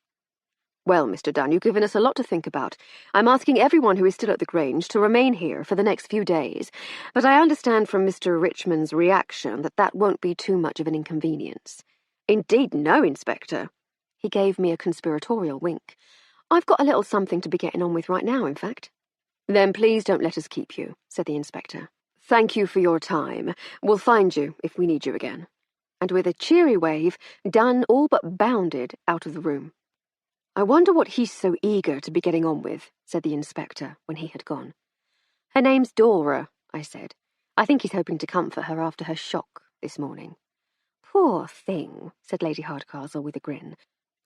Well, Mr. Dunn, you've given us a lot to think about. I'm asking everyone who is still at the Grange to remain here for the next few days, but I understand from Mr. Richmond's reaction that that won't be too much of an inconvenience. Indeed no, Inspector. He gave me a conspiratorial wink. I've got a little something to be getting on with right now, in fact. Then please don't let us keep you, said the inspector. Thank you for your time. We'll find you if we need you again. And with a cheery wave, Dunn all but bounded out of the room. I wonder what he's so eager to be getting on with, said the inspector when he had gone. Her name's Dora, I said. I think he's hoping to comfort her after her shock this morning. Poor thing, said Lady Hardcastle with a grin.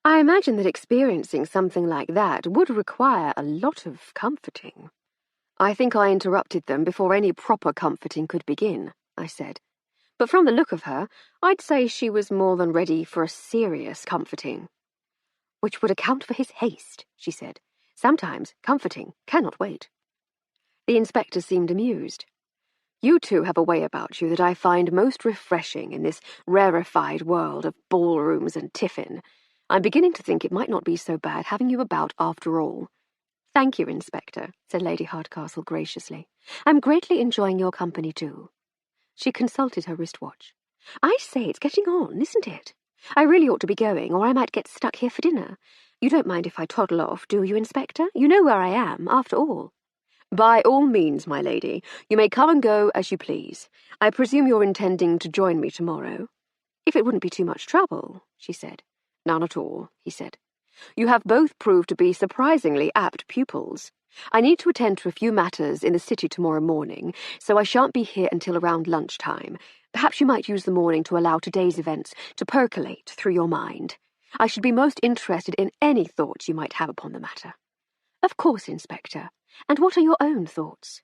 I imagine that experiencing something like that would require a lot of comforting. I think I interrupted them before any proper comforting could begin, I said. But from the look of her, I'd say she was more than ready for a serious comforting. Which would account for his haste, she said. Sometimes comforting cannot wait. The inspector seemed amused. You two have a way about you that I find most refreshing in this rarefied world of ballrooms and tiffin. I'm beginning to think it might not be so bad having you about after all." "Thank you, Inspector," said Lady Hardcastle graciously. "I'm greatly enjoying your company too." She consulted her wristwatch. "I say, it's getting on, isn't it? I really ought to be going, or I might get stuck here for dinner. You don't mind if I toddle off, do you, Inspector? You know where I am, after all." "By all means, my lady. You may come and go as you please. I presume you're intending to join me tomorrow?" "If it wouldn't be too much trouble," she said. "None at all," he said. "You have both proved to be surprisingly apt pupils. I need to attend to a few matters in the city tomorrow morning, so I shan't be here until around lunchtime. Perhaps you might use the morning to allow today's events to percolate through your mind. I should be most interested in any thoughts you might have upon the matter." "Of course, Inspector. And what are your own thoughts?"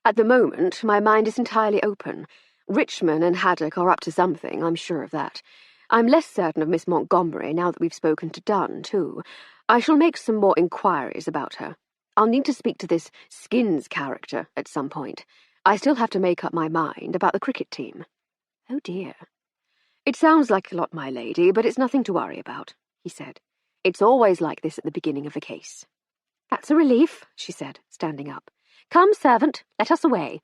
"At the moment, my mind is entirely open. Richmond and Haddock are up to something, I'm sure of that. I'm less certain of Miss Montgomery now that we've spoken to Dunn, too. I shall make some more inquiries about her. I'll need to speak to this Skins character at some point. I still have to make up my mind about the cricket team." "Oh, dear." "It sounds like a lot, my lady, but it's nothing to worry about," he said. "It's always like this at the beginning of a case." "That's a relief," she said, standing up. "Come, servant, let us away."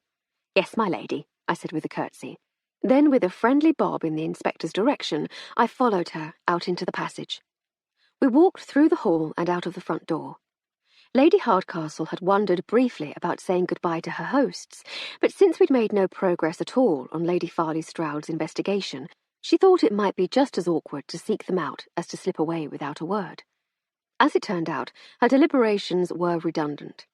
"Yes, my lady," I said with a curtsy. Then, with a friendly bob in the inspector's direction, I followed her out into the passage. We walked through the hall and out of the front door. Lady Hardcastle had wondered briefly about saying goodbye to her hosts, but since we'd made no progress at all on Lady Farley Stroud's investigation, she thought it might be just as awkward to seek them out as to slip away without a word. As it turned out, her deliberations were redundant.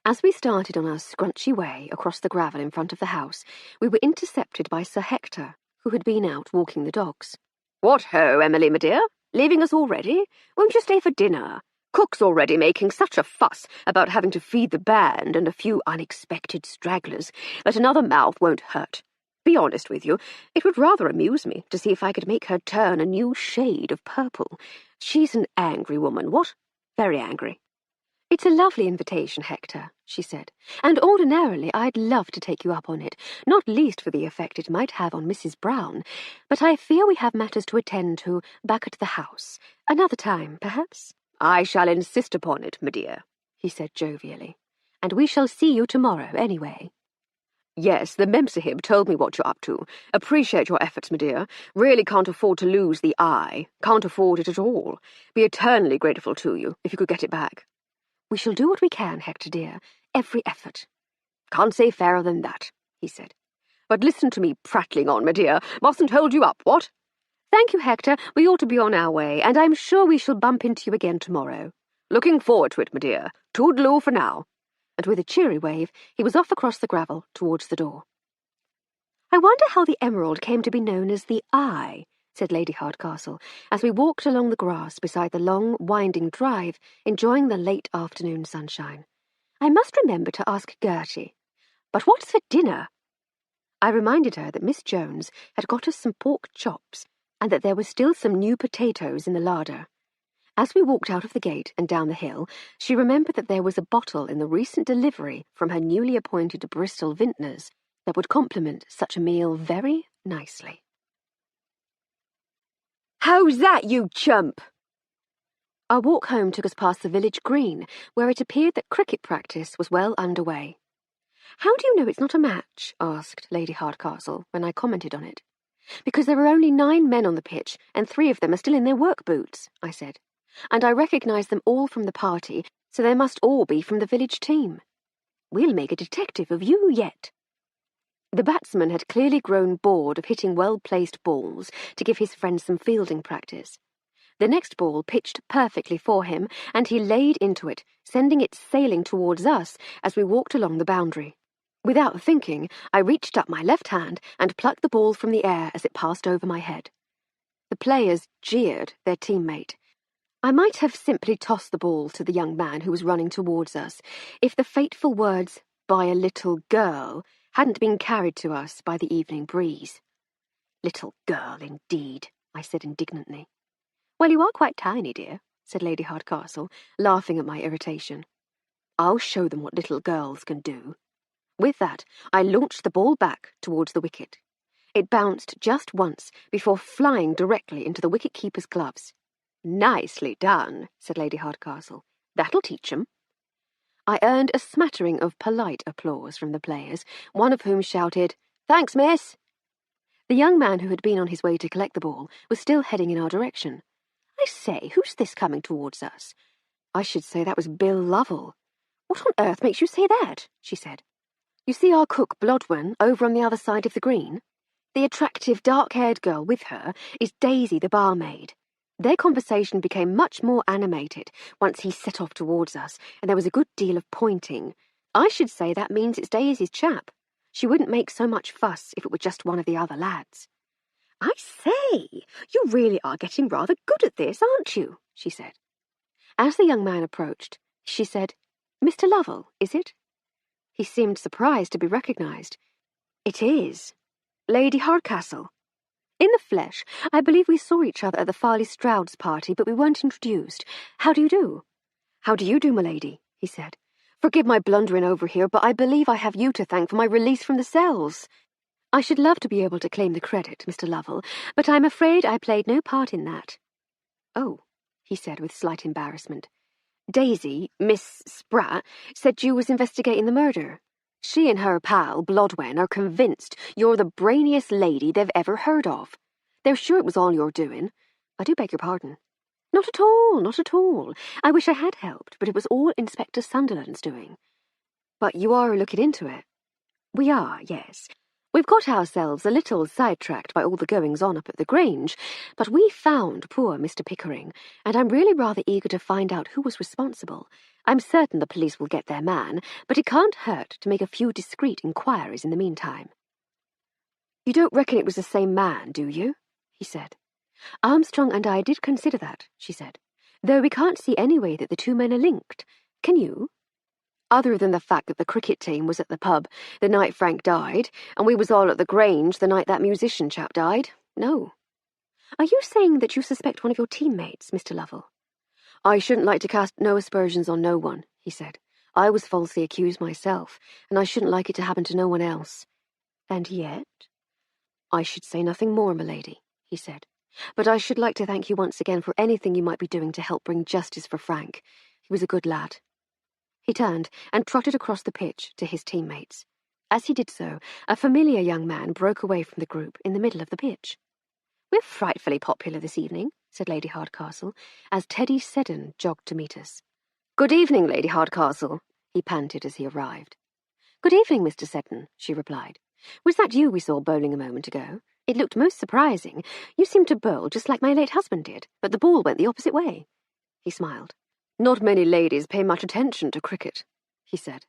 As we started on our scrunchy way across the gravel in front of the house, we were intercepted by Sir Hector, who had been out walking the dogs. "What ho, Emily, my dear? Leaving us already? Won't you stay for dinner? Cook's already making such a fuss about having to feed the band and a few unexpected stragglers that another mouth won't hurt. Be honest with you, it would rather amuse me to see if I could make her turn a new shade of purple. She's an angry woman, what? Very angry." "It's a lovely invitation, Hector," she said, "and ordinarily I'd love to take you up on it, not least for the effect it might have on Mrs. Brown, but I fear we have matters to attend to back at the house. Another time, perhaps?" "I shall insist upon it, my dear," he said jovially. "And we shall see you tomorrow, anyway." "Yes, the Memsahib told me what you're up to. Appreciate your efforts, my dear. Really can't afford to lose the eye. Can't afford it at all. Be eternally grateful to you, if you could get it back." "We shall do what we can, Hector dear. Every effort." "Can't say fairer than that," he said. "But listen to me prattling on, my dear. Mustn't hold you up, what?" "Thank you, Hector. We ought to be on our way, and I'm sure we shall bump into you again tomorrow." "Looking forward to it, my dear. Toodaloo for now." And with a cheery wave, he was off across the gravel towards the door. "I wonder how the emerald came to be known as the Eye," said Lady Hardcastle, as we walked along the grass beside the long, winding drive, enjoying the late afternoon sunshine. "I must remember to ask Gertie. But what's for dinner?" I reminded her that Miss Jones had got us some pork chops, and that there were still some new potatoes in the larder. As we walked out of the gate and down the hill, she remembered that there was a bottle in the recent delivery from her newly appointed Bristol vintners that would complement such a meal very nicely. "How's that, you chump?" Our walk home took us past the village green, where it appeared that cricket practice was well underway. "How do you know it's not a match?" asked Lady Hardcastle, when I commented on it. "Because there are only 9 men on the pitch, and 3 of them are still in their work boots," I said. "And I recognise them all from the party, so they must all be from the village team. We'll make a detective of you yet." The batsman had clearly grown bored of hitting well-placed balls to give his friend some fielding practice. The next ball pitched perfectly for him, and he laid into it, sending it sailing towards us as we walked along the boundary. Without thinking, I reached up my left hand and plucked the ball from the air as it passed over my head. The players jeered their teammate. I might have simply tossed the ball to the young man who was running towards us, if the fateful words, "by a little girl," hadn't been carried to us by the evening breeze. "Little girl, indeed," I said indignantly. "Well, you are quite tiny, dear," said Lady Hardcastle, laughing at my irritation. "I'll show them what little girls can do." With that, I launched the ball back towards the wicket. It bounced just once before flying directly into the wicket-keeper's gloves. "Nicely done," said Lady Hardcastle. "That'll teach 'em." I earned a smattering of polite applause from the players, one of whom shouted, "Thanks, miss." The young man who had been on his way to collect the ball was still heading in our direction. "I say, who's this coming towards us?" "I should say that was Bill Lovell." "What on earth makes you say that?" she said. "You see our cook Blodwen over on the other side of the green? The attractive dark-haired girl with her is Daisy the barmaid." Their conversation became much more animated once he set off towards us, and there was a good deal of pointing. "I should say that means it's Daisy's chap. She wouldn't make so much fuss if it were just one of the other lads." "I say, you really are getting rather good at this, aren't you?" she said. As the young man approached, she said, "Mr. Lovell, is it?" He seemed surprised to be recognised. "It is. Lady Hardcastle. In the flesh, I believe we saw each other at the Farley Stroud's party, but we weren't introduced. How do you do?" "How do you do, my lady?" he said. "Forgive my blundering over here, but I believe I have you to thank for my release from the cells." "I should love to be able to claim the credit, Mr. Lovell, but I'm afraid I played no part in that." "Oh," he said with slight embarrassment. "Daisy, Miss Spratt, said you was investigating the murder. She and her pal, Blodwen, are convinced you're the brainiest lady they've ever heard of. They're sure it was all your doing. I do beg your pardon." "Not at all, not at all. I wish I had helped, but it was all Inspector Sunderland's doing." "But you are looking into it?" "We are, yes. We've got ourselves a little sidetracked by all the goings-on up at the Grange, but we found poor Mr. Pickering, and I'm really rather eager to find out who was responsible. I'm certain the police will get their man, but it can't hurt to make a few discreet inquiries in the meantime." "You don't reckon it was the same man, do you?" he said. "Armstrong and I did consider that," she said, "though we can't see any way that the two men are linked. Can you? Other than the fact that the cricket team was at the pub the night Frank died, and we was all at the Grange the night that musician chap died, no." "Are you saying that you suspect one of your teammates, Mr. Lovell?" "I shouldn't like to cast no aspersions on no one," he said. "I was falsely accused myself, and I shouldn't like it to happen to no one else." "And yet?" "I should say nothing more, m'lady," he said. "But I should like to thank you once again for anything you might be doing to help bring justice for Frank. He was a good lad." He turned and trotted across the pitch to his teammates. As he did so, a familiar young man broke away from the group in the middle of the pitch. "We're frightfully popular this evening," said Lady Hardcastle, as Teddy Seddon jogged to meet us. "Good evening, Lady Hardcastle," he panted as he arrived. "Good evening, Mr. Seddon," she replied. "Was that you we saw bowling a moment ago? It looked most surprising. You seemed to bowl just like my late husband did, but the ball went the opposite way." He smiled. "Not many ladies pay much attention to cricket," he said.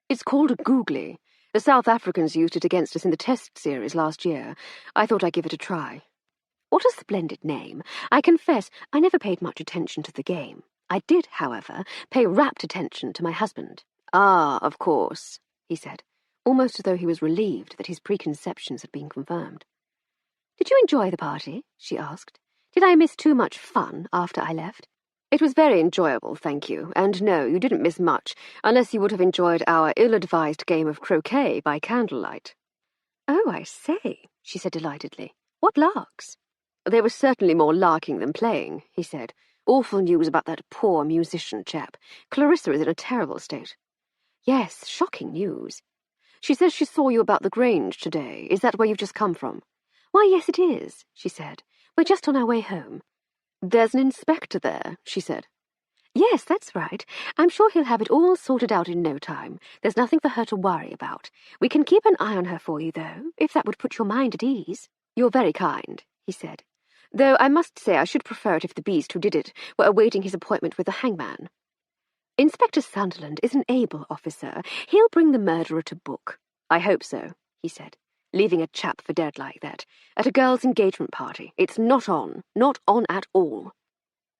"It's called a googly. The South Africans used it against us in the Test series last year. I thought I'd give it a try." "What a splendid name. I confess I never paid much attention to the game. I did, however, pay rapt attention to my husband." "Ah, of course," he said, almost as though he was relieved that his preconceptions had been confirmed. "Did you enjoy the party?" she asked. "Did I miss too much fun after I left?" "It was very enjoyable, thank you, and no, you didn't miss much, unless you would have enjoyed our ill-advised game of croquet by candlelight." "Oh, I say," she said delightedly. "What larks?" "There was certainly more larking than playing," he said. "Awful news about that poor musician chap. Clarissa is in a terrible state." "Yes, shocking news." "She says she saw you about the Grange today. Is that where you've just come from?" "Why, yes, it is," she said. "We're just on our way home." "There's an inspector there," she said. "Yes, that's right. I'm sure he'll have it all sorted out in no time. There's nothing for her to worry about. We can keep an eye on her for you, though, if that would put your mind at ease." "You're very kind," he said. "Though I must say I should prefer it if the beast who did it were awaiting his appointment with the hangman." "Inspector Sunderland is an able officer. He'll bring the murderer to book." "I hope so," he said. "Leaving a chap for dead like that, at a girl's engagement party. It's not on at all."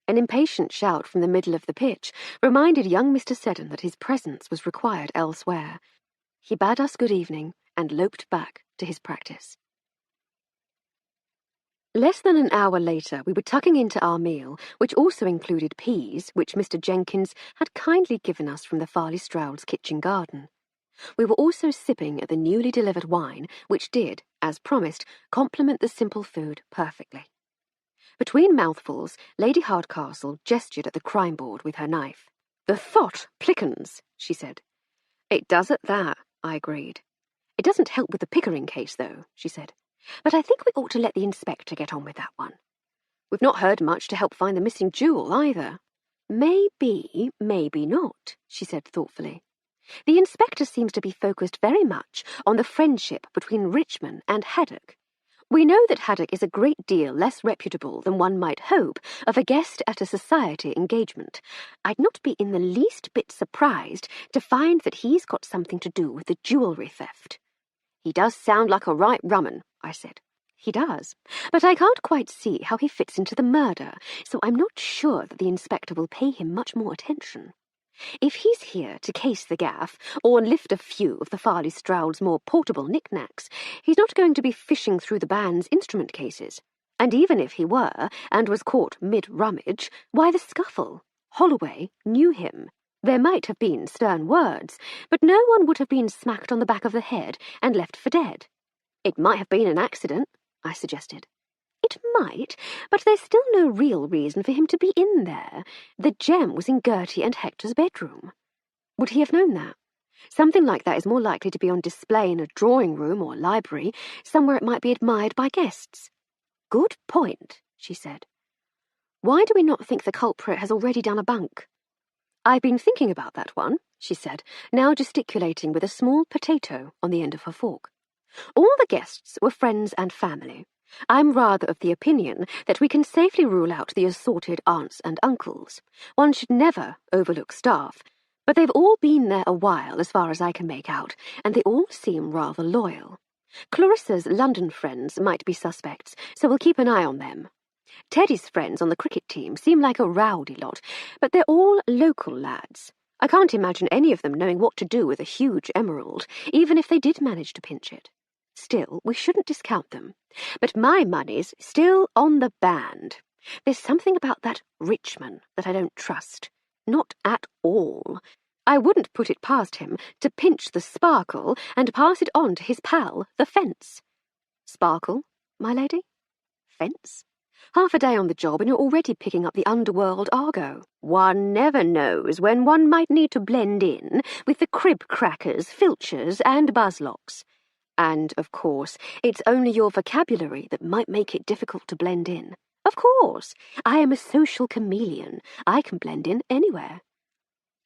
An impatient shout from the middle of the pitch reminded young Mr. Seddon that his presence was required elsewhere. He bade us good evening and loped back to his practice. Less than an hour later, we were tucking into our meal, which also included peas, which Mr. Jenkins had kindly given us from the Farley Stroud's kitchen garden. We were also sipping at the newly delivered wine, which did, as promised, complement the simple food perfectly. Between mouthfuls, Lady Hardcastle gestured at the crime board with her knife. "The thought plickens," she said. "It does at that," I agreed. "It doesn't help with the Pickering case, though," she said. "But I think we ought to let the inspector get on with that one. We've not heard much to help find the missing jewel, either." "Maybe, maybe not," she said thoughtfully. "The inspector seems to be focused very much on the friendship between Richmond and Haddock. We know that Haddock is a great deal less reputable than one might hope of a guest at a society engagement. I'd not be in the least bit surprised to find that he's got something to do with the jewellery theft." "He does sound like a right rummun," I said. "He does, but I can't quite see how he fits into the murder, so I'm not sure that the inspector will pay him much more attention. If he's here to case the gaff, or lift a few of the Farley Stroud's more portable knickknacks, he's not going to be fishing through the band's instrument cases. And even if he were, and was caught mid-rummage, why the scuffle? Holloway knew him. There might have been stern words, but no one would have been smacked on the back of the head and left for dead." "It might have been an accident," I suggested. "It might, but there's still no real reason for him to be in there. The gem was in Gertie and Hector's bedroom." "Would he have known that? Something like that is more likely to be on display in a drawing room or library, somewhere it might be admired by guests." "Good point," she said. "Why do we not think the culprit has already done a bunk?" "I've been thinking about that one," she said, now gesticulating with a small potato on the end of her fork. "All the guests were friends and family. I'm rather of the opinion that we can safely rule out the assorted aunts and uncles. One should never overlook staff, but they've all been there a while as far as I can make out, and they all seem rather loyal. Clarissa's London friends might be suspects, so we'll keep an eye on them. Teddy's friends on the cricket team seem like a rowdy lot, but they're all local lads. I can't imagine any of them knowing what to do with a huge emerald, even if they did manage to pinch it. Still, we shouldn't discount them. But my money's still on the band. There's something about that Richmond that I don't trust. Not at all. I wouldn't put it past him to pinch the sparkle and pass it on to his pal, the fence." "Sparkle, my lady? Fence? Half a day on the job and you're already picking up the underworld argot." "One never knows when one might need to blend in with the crib crackers, filchers, and buzzlocks. And, of course, it's only your vocabulary that might make it difficult to blend in. Of course, I am a social chameleon. I can blend in anywhere.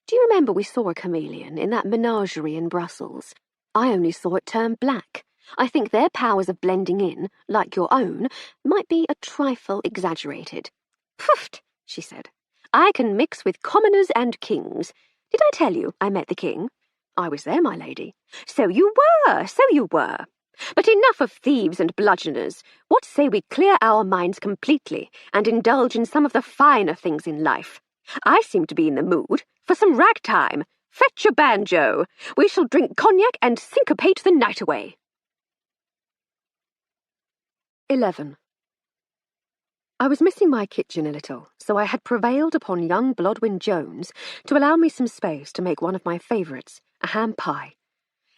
Do you remember we saw a chameleon in that menagerie in Brussels? I only saw it turn black. I think their powers of blending in, like your own, might be a trifle exaggerated." "Pfft," she said. "I can mix with commoners and kings. Did I tell you I met the king?" "I was there, my lady." So you were. But enough of thieves and bludgeoners. What say we clear our minds completely and indulge in some of the finer things in life? I seem to be in the mood for some ragtime. Fetch your banjo. We shall drink cognac and syncopate the night away." 11. I was missing my kitchen a little, so I had prevailed upon young Blodwin Jones to allow me some space to make one of my favourites, a ham pie.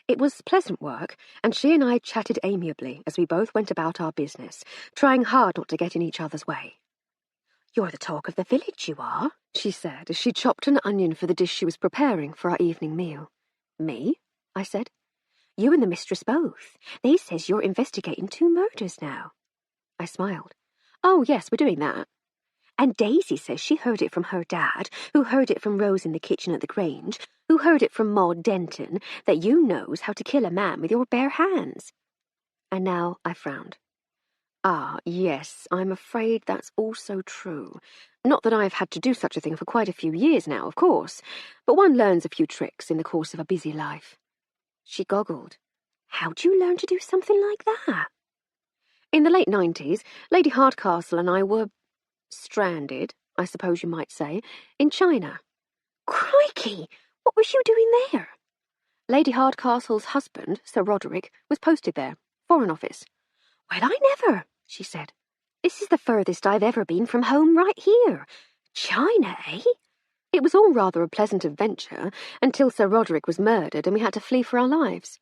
It was pleasant work, and she and I chatted amiably as we both went about our business, trying hard not to get in each other's way. "You're the talk of the village, you are," she said as she chopped an onion for the dish she was preparing for our evening meal. "Me?" I said. "You and the mistress both. They says you're investigating 2 murders now." I smiled. "Oh, yes, we're doing that." "And Daisy says she heard it from her dad, who heard it from Rose in the kitchen at the Grange, who heard it from Maud Denton, that you knows how to kill a man with your bare hands." And now I frowned. "Ah, yes, I'm afraid that's also true. Not that I've had to do such a thing for quite a few years now, of course, but one learns a few tricks in the course of a busy life." She goggled. "How'd you learn to do something like that?" "In the late 90s, Lady Hardcastle and I were stranded, I suppose you might say, in China." "Crikey! What was you doing there?" "Lady Hardcastle's husband, Sir Roderick, was posted there, Foreign Office." "Well, I never," she said. "This is the furthest I've ever been from home right here. China, eh?" It was was all rather a pleasant adventure until Sir Roderick was murdered and we had to flee for our lives.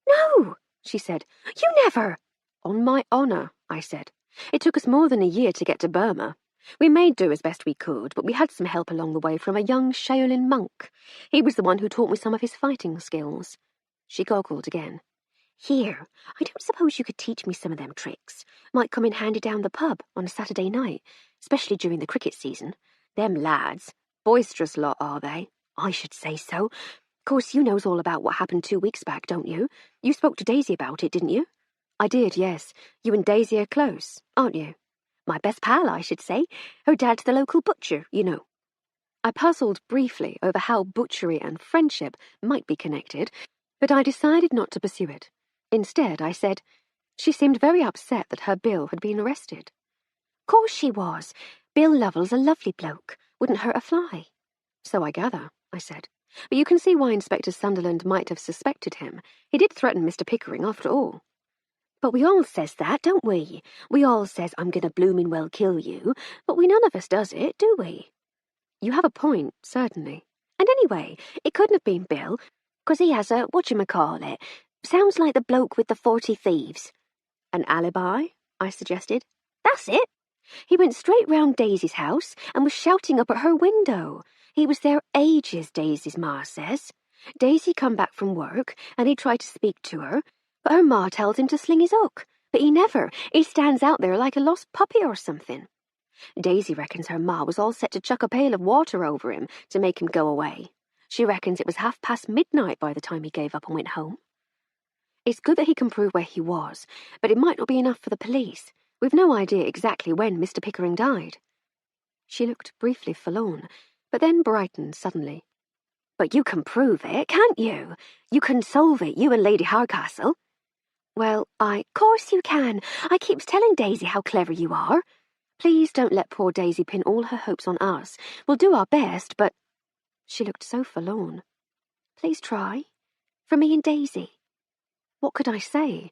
No, she said. You never. On my honour, I said. It took us more than a year to get to Burma. We made do as best we could, but we had some help along the way from a young Shaolin monk. He was the one who taught me some of his fighting skills. She goggled again. Here, I don't suppose you could teach me some of them tricks. Might come in handy down the pub on a Saturday night, especially during the cricket season. Them lads, boisterous lot, are they? I should say so. Of course, you knows all about what happened 2 weeks back, don't you? You spoke to Daisy about it, didn't you? I did, yes. You and Daisy are close, aren't you? My best pal, I should say. Her dad's the local butcher, you know. I puzzled briefly over how butchery and friendship might be connected, but I decided not to pursue it. Instead, I said, she seemed very upset that her Bill had been arrested. Course she was. Bill Lovell's a lovely bloke. Wouldn't hurt a fly. So I gather, I said. But you can see why Inspector Sunderland might have suspected him. He did threaten Mr. Pickering, after all. But we all says that, don't we? We all says, I'm going to bloomin' well kill you, but we none of us does it, do we? You have a point, certainly. And anyway, it couldn't have been Bill, 'cause he has a, whatchamacallit, sounds like the bloke with the 40 thieves. An alibi, I suggested. That's it. He went straight round Daisy's house and was shouting up at her window. He was there ages, Daisy's ma says. Daisy come back from work, and he tried to speak to her, but her ma tells him to sling his hook. But he never. He stands out there like a lost puppy or something. Daisy reckons her ma was all set to chuck a pail of water over him to make him go away. She reckons it was midnight by the time he gave up and went home. It's good that he can prove where he was, but it might not be enough for the police. We've no idea exactly when Mr. Pickering died. She looked briefly forlorn, but then brightened suddenly. But you can prove it, can't you? You can solve it, you and Lady Hardcastle. Well, Course you can. I keeps telling Daisy how clever you are. Please don't let poor Daisy pin all her hopes on us. We'll do our best, but... She looked so forlorn. Please try. For me and Daisy. What could I say?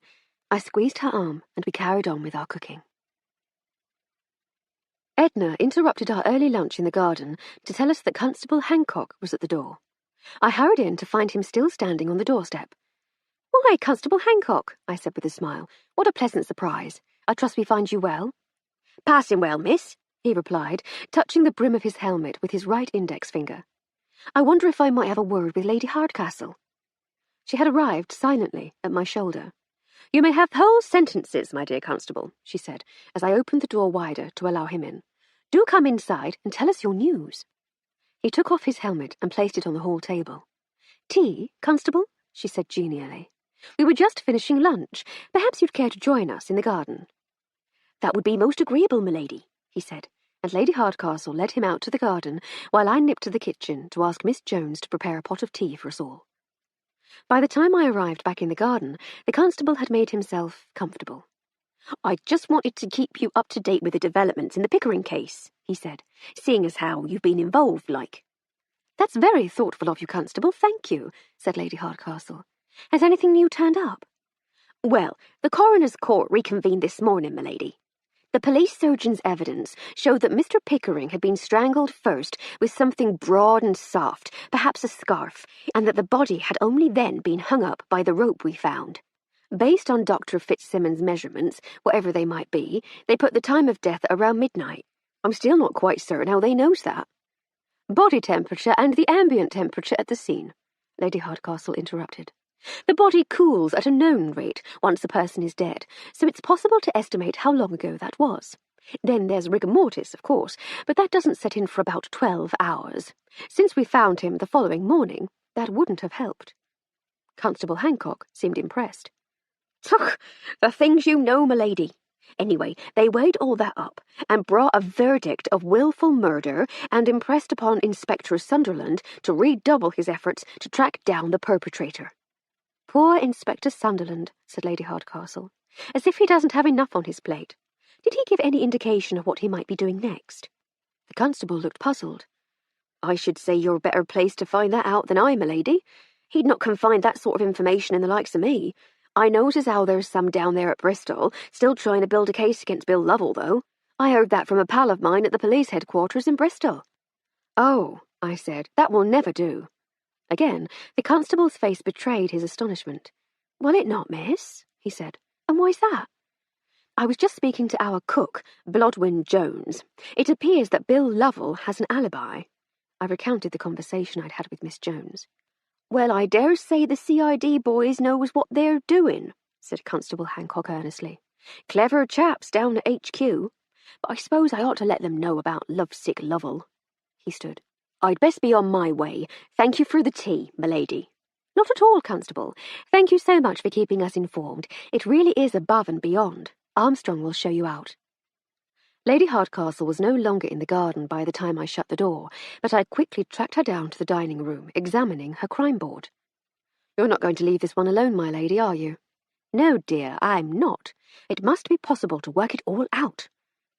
I squeezed her arm, and we carried on with our cooking. Edna interrupted our early lunch in the garden to tell us that Constable Hancock was at the door. I hurried in to find him still standing on the doorstep. Why, Constable Hancock, I said with a smile. What a pleasant surprise. I trust we find you well. Passing well, miss, he replied, touching the brim of his helmet with his right index finger. I wonder if I might have a word with Lady Hardcastle. She had arrived silently at my shoulder. You may have whole sentences, my dear Constable, she said, as I opened the door wider to allow him in. Do come inside and tell us your news. He took off his helmet and placed it on the hall table. Tea, Constable? She said genially. We were just finishing lunch. Perhaps you'd care to join us in the garden. That would be most agreeable, milady, he said, and Lady Hardcastle led him out to the garden while I nipped to the kitchen to ask Miss Jones to prepare a pot of tea for us all. By the time I arrived back in the garden, the constable had made himself comfortable. I just wanted to keep you up to date with the developments in the Pickering case, he said, seeing as how you've been involved, like. That's very thoughtful of you, Constable, thank you, said Lady Hardcastle. Has anything new turned up? Well, the coroner's court reconvened this morning, milady. The police surgeon's evidence showed that Mr. Pickering had been strangled first with something broad and soft, perhaps a scarf, and that the body had only then been hung up by the rope we found. Based on Dr. Fitzsimmons' measurements, whatever they might be, they put the time of death around midnight. I'm still not quite certain how they knows that. Body temperature and the ambient temperature at the scene, Lady Hardcastle interrupted. The body cools at a known rate once a person is dead, so it's possible to estimate how long ago that was. Then there's rigor mortis, of course, but that doesn't set in for about 12 hours. Since we found him the following morning, that wouldn't have helped. Constable Hancock seemed impressed. The things you know, milady. Anyway, they weighed all that up and brought a verdict of wilful murder and impressed upon Inspector Sunderland to redouble his efforts to track down the perpetrator. Poor Inspector Sunderland, said Lady Hardcastle, as if he doesn't have enough on his plate. Did he give any indication of what he might be doing next? The constable looked puzzled. I should say you're better placed to find that out than I, milady. He'd not confide that sort of information in the likes of me. I knows as how there's some down there at Bristol still trying to build a case against Bill Lovell, though. I heard that from a pal of mine at the police headquarters in Bristol. Oh, I said. That will never do. Again, the constable's face betrayed his astonishment. Will it not, miss? He said. And why's that? I was just speaking to our cook, Blodwin Jones. It appears that Bill Lovell has an alibi. I recounted the conversation I'd had with Miss Jones. Well, I dare say the CID boys knows what they're doing, said Constable Hancock earnestly. Clever chaps down at HQ, but I suppose I ought to let them know about lovesick Lovell. He stood. I'd best be on my way. Thank you for the tea, m'lady. Not at all, Constable. Thank you so much for keeping us informed. It really is above and beyond. Armstrong will show you out. Lady Hardcastle was no longer in the garden by the time I shut the door, but I quickly tracked her down to the dining room, examining her crime board. You're not going to leave this one alone, my lady, are you? No, dear, I'm not. It must be possible to work it all out.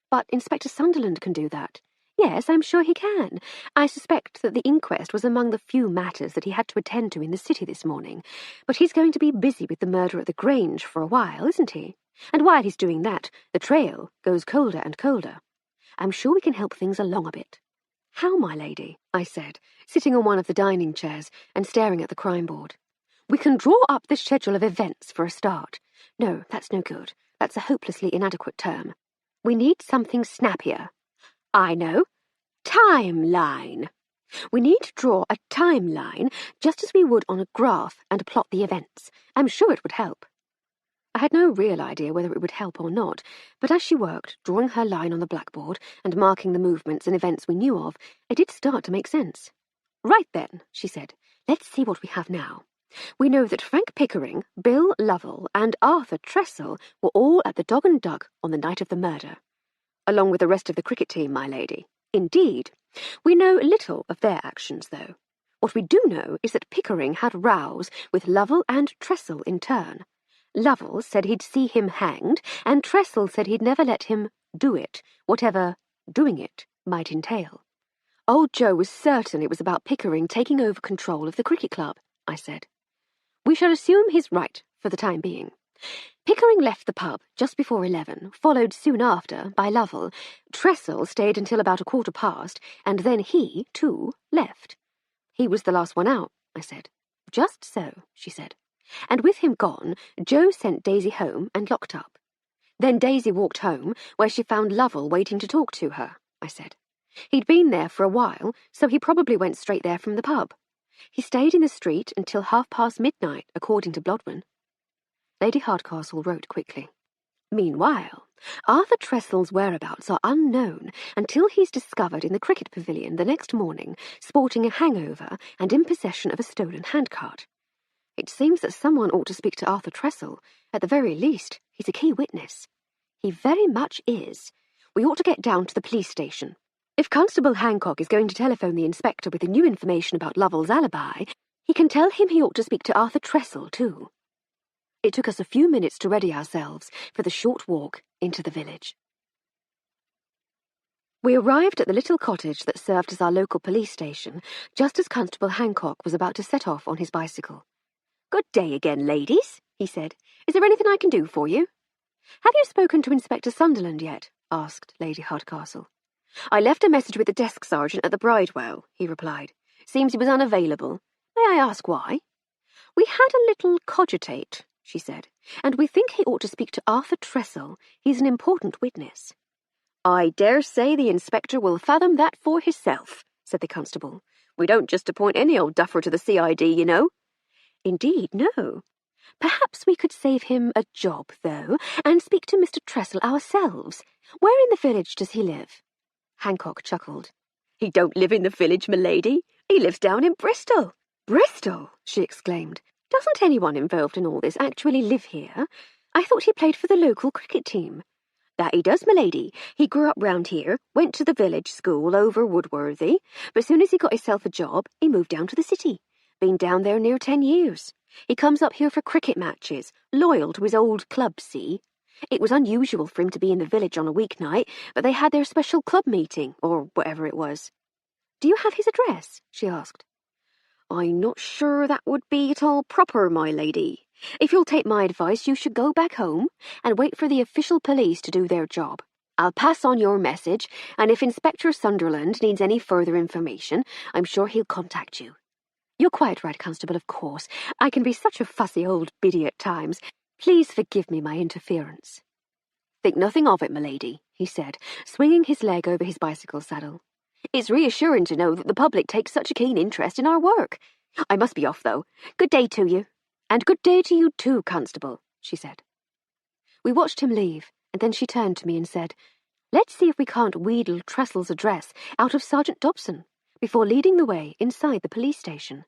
But Inspector Sunderland can do that. Yes, I'm sure he can. I suspect that the inquest was among the few matters that he had to attend to in the city this morning, but he's going to be busy with the murder at the Grange for a while, isn't he? And while he's doing that, the trail goes colder and colder. I'm sure we can help things along a bit. How, my lady? I said, sitting on one of the dining chairs and staring at the crime board. We can draw up the schedule of events for a start. No, that's no good. That's a hopelessly inadequate term. We need something snappier. I know. Timeline. We need to draw a timeline just as we would on a graph and plot the events. I'm sure it would help. I had no real idea whether it would help or not, but as she worked, drawing her line on the blackboard and marking the movements and events we knew of, it did start to make sense. Right then, she said, let's see what we have now. We know that Frank Pickering, Bill Lovell, and Arthur Tressel were all at the Dog and Duck on the night of the murder. Along with the rest of the cricket team, my lady. Indeed. We know little of their actions, though. What we do know is that Pickering had rows with Lovell and Tressel in turn. Lovell said he'd see him hanged, and Tressel said he'd never let him do it, whatever doing it might entail. Old Joe was certain it was about Pickering taking over control of the cricket club, I said. We shall assume he's right for the time being. Pickering left the pub just before 11, followed soon after by Lovell. Tressel stayed until about 1:15, and then he, too, left. He was the last one out, I said. Just so, she said. And with him gone, Joe sent Daisy home and locked up. Then Daisy walked home, where she found Lovell waiting to talk to her, I said. He'd been there for a while, so he probably went straight there from the pub. He stayed in the street until midnight, according to Blodwin. Lady Hardcastle wrote quickly. Meanwhile, Arthur Tressel's whereabouts are unknown until he's discovered in the cricket pavilion the next morning, sporting a hangover and in possession of a stolen handcart. It seems that someone ought to speak to Arthur Tressel. At the very least, he's a key witness. He very much is. We ought to get down to the police station. If Constable Hancock is going to telephone the inspector with the new information about Lovell's alibi, he can tell him he ought to speak to Arthur Tressel, too. It took us a few minutes to ready ourselves for the short walk into the village. We arrived at the little cottage that served as our local police station just as Constable Hancock was about to set off on his bicycle. Good day again, ladies, he said. Is there anything I can do for you? Have you spoken to Inspector Sunderland yet? Asked Lady Hardcastle. I left a message with the desk sergeant at the Bridewell, he replied. Seems he was unavailable. May I ask why? We had a little cogitate, she said, and we think he ought to speak to Arthur Tressel. He's an important witness. I dare say the inspector will fathom that for himself, said the constable. We don't just appoint any old duffer to the CID, you know. Indeed, no. Perhaps we could save him a job, though, and speak to Mr. Tressel ourselves. Where in the village does he live? Hancock chuckled. He don't live in the village, m'lady. He lives down in Bristol. Bristol, she exclaimed. Doesn't anyone involved in all this actually live here? I thought he played for the local cricket team. That he does, m'lady. He grew up round here, went to the village school over Woodworthy, but as soon as he got himself a job, he moved down to the city. Been down there near 10 years. He comes up here for cricket matches, loyal to his old club, see? It was unusual for him to be in the village on a weeknight, but they had their special club meeting, or whatever it was. Do you have his address? She asked. I'm not sure that would be at all proper, my lady. If you'll take my advice, you should go back home and wait for the official police to do their job. I'll pass on your message, and if Inspector Sunderland needs any further information, I'm sure he'll contact you. You're quite right, Constable, of course. I can be such a fussy old biddy at times. Please forgive me my interference. Think nothing of it, m'lady, he said, swinging his leg over his bicycle saddle. It's reassuring to know that the public takes such a keen interest in our work. I must be off, though. Good day to you. And good day to you too, Constable, she said. We watched him leave, and then she turned to me and said, Let's see if we can't wheedle Tressel's address out of Sergeant Dobson before leading the way inside the police station.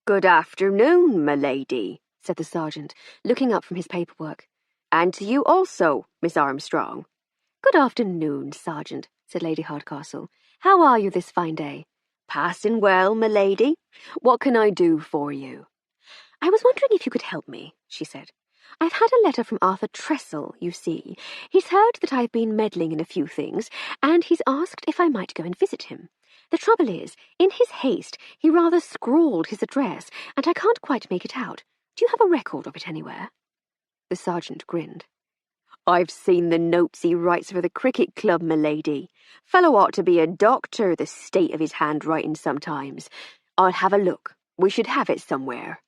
Good afternoon, m'lady, said the sergeant, looking up from his paperwork. And to you also, Miss Armstrong. Good afternoon, Sergeant, said Lady Hardcastle. How are you this fine day? Passing well, m'lady. What can I do for you? I was wondering if you could help me, she said. I've had a letter from Arthur Tressel, you see. He's heard that I've been meddling in a few things, and he's asked if I might go and visit him. The trouble is, in his haste, he rather scrawled his address, and I can't quite make it out. Do you have a record of it anywhere? The sergeant grinned. I've seen the notes he writes for the cricket club, m'lady. Fellow ought to be a doctor, the state of his handwriting sometimes. I'll have a look. We should have it somewhere.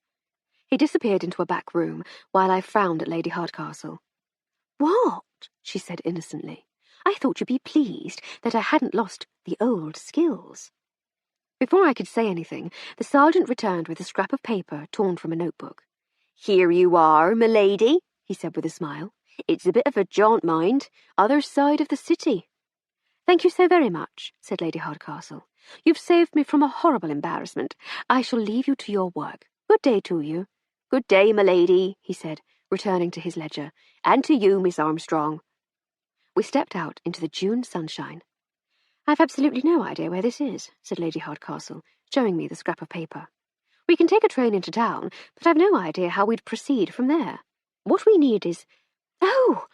He disappeared into a back room, while I frowned at Lady Hardcastle. What? She said innocently. I thought you'd be pleased that I hadn't lost the old skills. Before I could say anything, the sergeant returned with a scrap of paper torn from a notebook. Here you are, m'lady, he said with a smile. It's a bit of a jaunt, mind. Other side of the city. Thank you so very much, said Lady Hardcastle. You've saved me from a horrible embarrassment. I shall leave you to your work. Good day to you. Good day, m'lady, he said, returning to his ledger. And to you, Miss Armstrong. We stepped out into the June sunshine. I've absolutely no idea where this is, said Lady Hardcastle, showing me the scrap of paper. We can take a train into town, but I've no idea how we'd proceed from there. What we need is... Oh,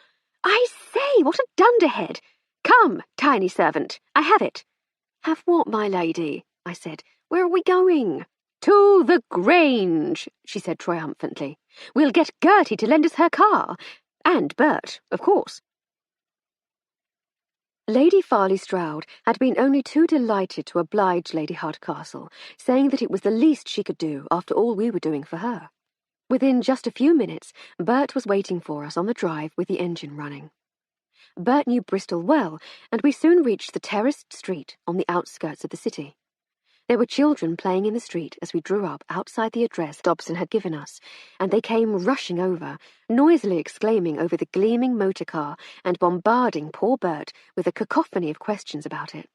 I say, what a dunderhead! Come, tiny servant, I have it. Have what, my lady? I said. Where are we going? To the Grange, she said triumphantly. We'll get Gertie to lend us her car. And Bert, of course. Lady Farley Stroud had been only too delighted to oblige Lady Hardcastle, saying that it was the least she could do after all we were doing for her. Within just a few minutes, Bert was waiting for us on the drive with the engine running. Bert knew Bristol well, and we soon reached the terraced street on the outskirts of the city. There were children playing in the street as we drew up outside the address Dobson had given us, and they came rushing over, noisily exclaiming over the gleaming motor car and bombarding poor Bert with a cacophony of questions about it.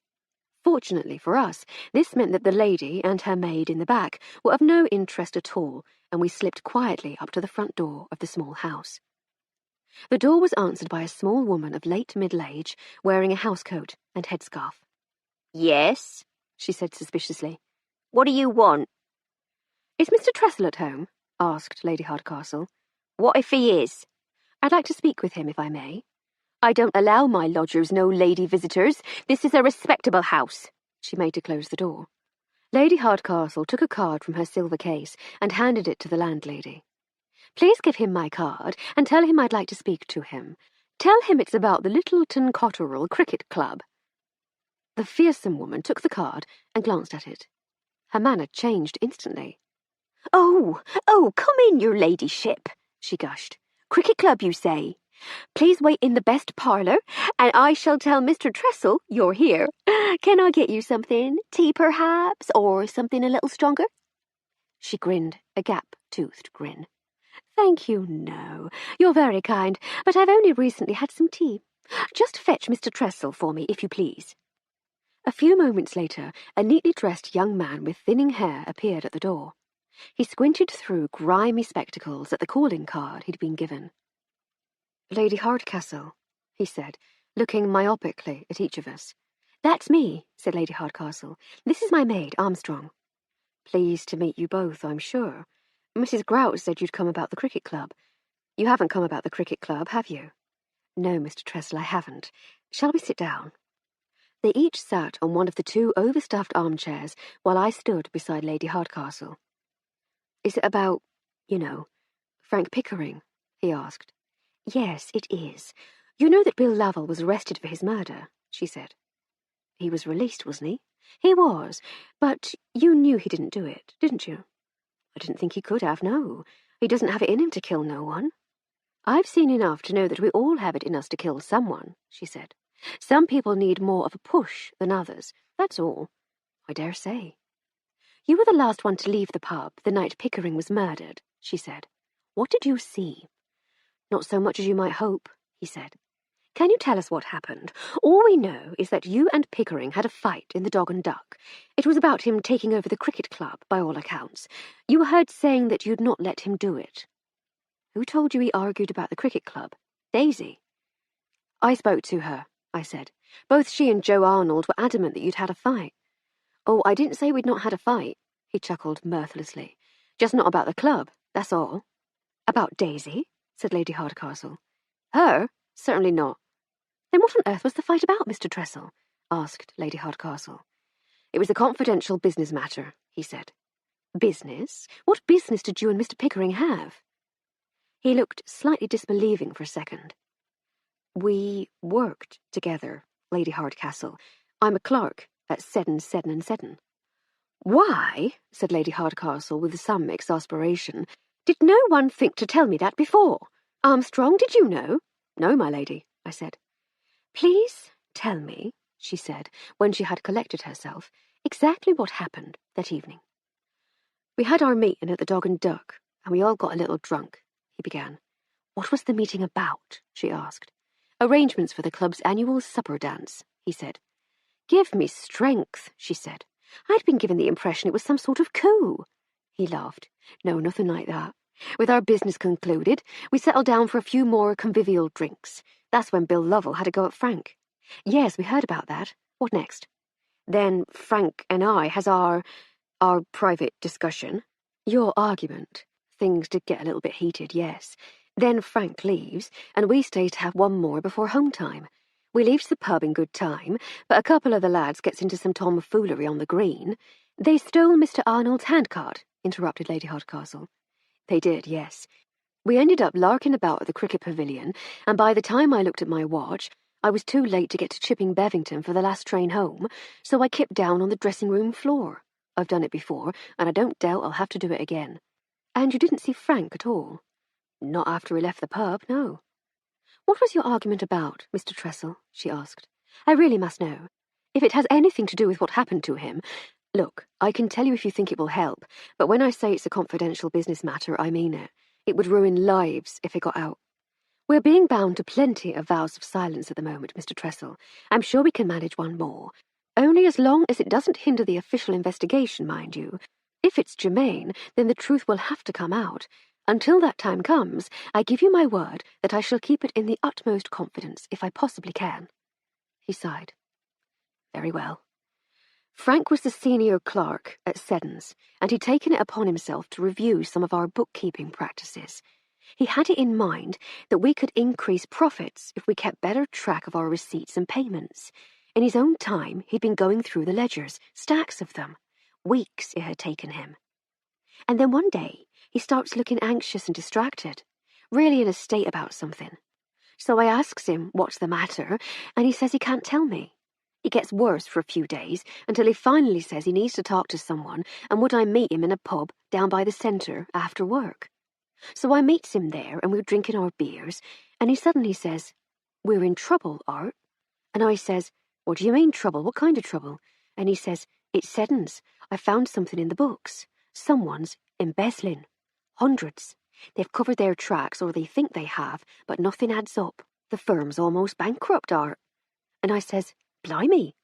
Fortunately for us, this meant that the lady and her maid in the back were of no interest at all, and we slipped quietly up to the front door of the small house. The door was answered by a small woman of late middle age, wearing a housecoat and headscarf. Yes, she said suspiciously. What do you want? Is Mr. Tressel at home? Asked Lady Hardcastle. What if he is? I'd like to speak with him, if I may. I don't allow my lodgers no lady visitors. This is a respectable house. She made to close the door. Lady Hardcastle took a card from her silver case and handed it to the landlady. Please give him my card and tell him I'd like to speak to him. Tell him it's about the Littleton Cotterell Cricket Club. The fearsome woman took the card and glanced at it. Her manner changed instantly. Oh, come in, your ladyship, she gushed. Cricket club, you say? Please wait in the best parlour, and I shall tell Mr. Tressel you're here. Can I get you something? Tea, perhaps, or something a little stronger? She grinned, a gap-toothed grin. Thank you, no. You're very kind, but I've only recently had some tea. Just fetch Mr. Tressel for me, if you please. A few moments later, a neatly dressed young man with thinning hair appeared at the door. He squinted through grimy spectacles at the calling card he'd been given. Lady Hardcastle, he said, looking myopically at each of us. That's me, said Lady Hardcastle. This is my maid, Armstrong. Pleased to meet you both, I'm sure. Mrs. Grout said you'd come about the cricket club. You haven't come about the cricket club, have you? No, Mr. Tressel, I haven't. Shall we sit down? They each sat on one of the two overstuffed armchairs while I stood beside Lady Hardcastle. Is it about, Frank Pickering? He asked. Yes, it is. You know that Bill Lovell was arrested for his murder, she said. He was released, wasn't he? He was, but you knew he didn't do it, didn't you? I didn't think he could have, no. He doesn't have it in him to kill no one. I've seen enough to know that we all have it in us to kill someone, she said. Some people need more of a push than others, that's all. I dare say. You were the last one to leave the pub the night Pickering was murdered, she said. What did you see? Not so much as you might hope, he said. Can you tell us what happened? All we know is that you and Pickering had a fight in the Dog and Duck. It was about him taking over the cricket club, by all accounts. You were heard saying that you'd not let him do it. Who told you he argued about the cricket club? Daisy. I spoke to her, I said. Both she and Joe Arnold were adamant that you'd had a fight. Oh, I didn't say we'd not had a fight, he chuckled mirthlessly. Just not about the club, that's all. About Daisy? Said Lady Hardcastle. Her? Certainly not. Then what on earth was the fight about, Mr. Tressel? Asked Lady Hardcastle. It was a confidential business matter, he said. Business? What business did you and Mr. Pickering have? He looked slightly disbelieving for a second. We worked together, Lady Hardcastle. I'm a clerk at Seddon, Seddon and Seddon. Why, said Lady Hardcastle with some exasperation, did no one think to tell me that before? Armstrong, did you know? No, my lady, I said. Please tell me, she said, when she had collected herself, exactly what happened that evening. We had our meeting at the Dog and Duck, and we all got a little drunk, he began. What was the meeting about? She asked. Arrangements for the club's annual supper dance, he said. Give me strength, she said. I'd been given the impression it was some sort of coup. He laughed. No, nothing like that. With our business concluded, we settled down for a few more convivial drinks. That's when Bill Lovell had a go at Frank. Yes, we heard about that. What next? Then Frank and I has our private discussion. Your argument. Things did get a little bit heated, yes. Then Frank leaves, and we stay to have one more before home time. We leaves the pub in good time, but a couple of the lads gets into some tomfoolery on the green. They stole Mr. Arnold's handcart, interrupted Lady Hardcastle. They did, yes. We ended up larking about at the cricket pavilion, and by the time I looked at my watch, I was too late to get to Chipping Bevington for the last train home, so I kipped down on the dressing-room floor. I've done it before, and I don't doubt I'll have to do it again. And you didn't see Frank at all? Not after he left the pub, no. What was your argument about, Mr. Tressel? She asked. I really must know. If it has anything to do with what happened to him... Look, I can tell you if you think it will help, but when I say it's a confidential business matter, I mean it. It would ruin lives if it got out. We're being bound to plenty of vows of silence at the moment, Mr. Tressel. I'm sure we can manage one more. Only as long as it doesn't hinder the official investigation, mind you. If it's germane, then the truth will have to come out. Until that time comes, I give you my word that I shall keep it in the utmost confidence, if I possibly can. He sighed. Very well. Frank was the senior clerk at Seddon's, and he'd taken it upon himself to review some of our bookkeeping practices. He had it in mind that we could increase profits if we kept better track of our receipts and payments. In his own time, he'd been going through the ledgers, stacks of them. Weeks it had taken him. And then one day, he starts looking anxious and distracted, really in a state about something. So I asks him what's the matter, and he says he can't tell me. It gets worse for a few days, until he finally says he needs to talk to someone, and would I meet him in a pub down by the centre after work. So I meets him there, and we're drinking our beers, and he suddenly says, We're in trouble, Art. And I says, What do you mean trouble? What kind of trouble? And he says, It's Seddon's. I found something in the books. Someone's embezzling. Hundreds. They've covered their tracks, or they think they have, but nothing adds up. The firm's almost bankrupt, Art. And I says, Blimey.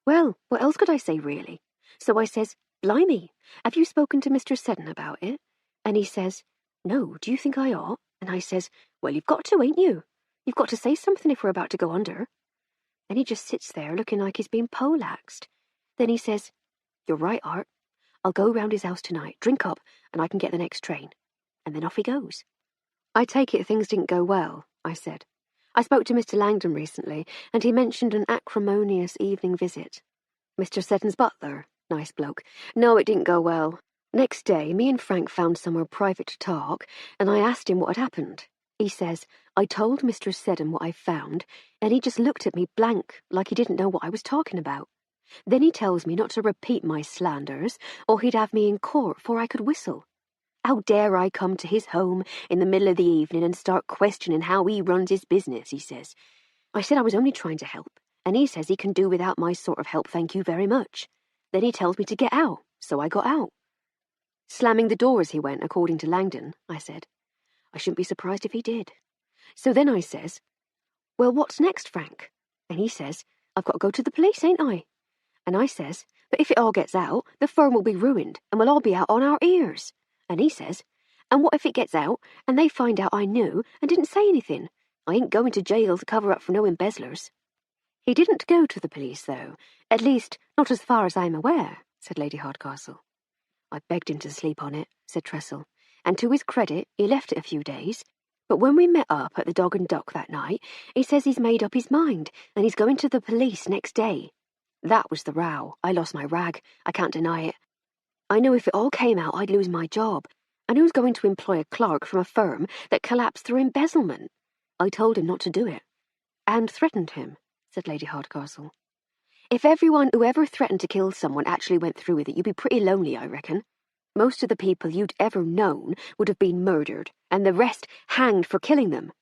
Well, what else could I say, really? So I says, Blimey, have you spoken to Mr. Seddon about it? And he says, No, do you think I ought? And I says, Well, you've got to, ain't you? You've got to say something if we're about to go under. Then he just sits there looking like he's been poleaxed. Then he says, You're right, Art. I'll go round his house tonight, drink up, and I can get the next train. And then off he goes. I take it things didn't go well, I said. I spoke to Mr. Langdon recently, and he mentioned an acrimonious evening visit. Mr. Seddon's butler, nice bloke. No, it didn't go well. Next day, me and Frank found somewhere private to talk, and I asked him what had happened. He says, I told Mr. Seddon what I found, and he just looked at me blank, like he didn't know what I was talking about. Then he tells me not to repeat my slanders, or he'd have me in court 'fore I could whistle. How dare I come to his home in the middle of the evening and start questioning how he runs his business, he says. I said I was only trying to help, and he says he can do without my sort of help, thank you very much. Then he tells me to get out, so I got out. Slamming the door as he went, according to Langdon, I said. I shouldn't be surprised if he did. So then I says, well, what's next, Frank? And he says, I've got to go to the police, ain't I? And I says, but if it all gets out, the firm will be ruined, and we'll all be out on our ears. And he says, and what if it gets out, and they find out I knew and didn't say anything? I ain't going to jail to cover up for no embezzlers. He didn't go to the police, though, at least not as far as I'm aware, said Lady Hardcastle. I begged him to sleep on it, said Tressel, and to his credit, he left it a few days. But when we met up at the Dog and Duck that night, he says he's made up his mind, and he's going to the police next day. That was the row. I lost my rag. I can't deny it. I knew if it all came out, I'd lose my job. And who's going to employ a clerk from a firm that collapsed through embezzlement? I told him not to do it. And threatened him, said Lady Hardcastle. If everyone who ever threatened to kill someone actually went through with it, you'd be pretty lonely, I reckon. Most of the people you'd ever known would have been murdered, and the rest hanged for killing them.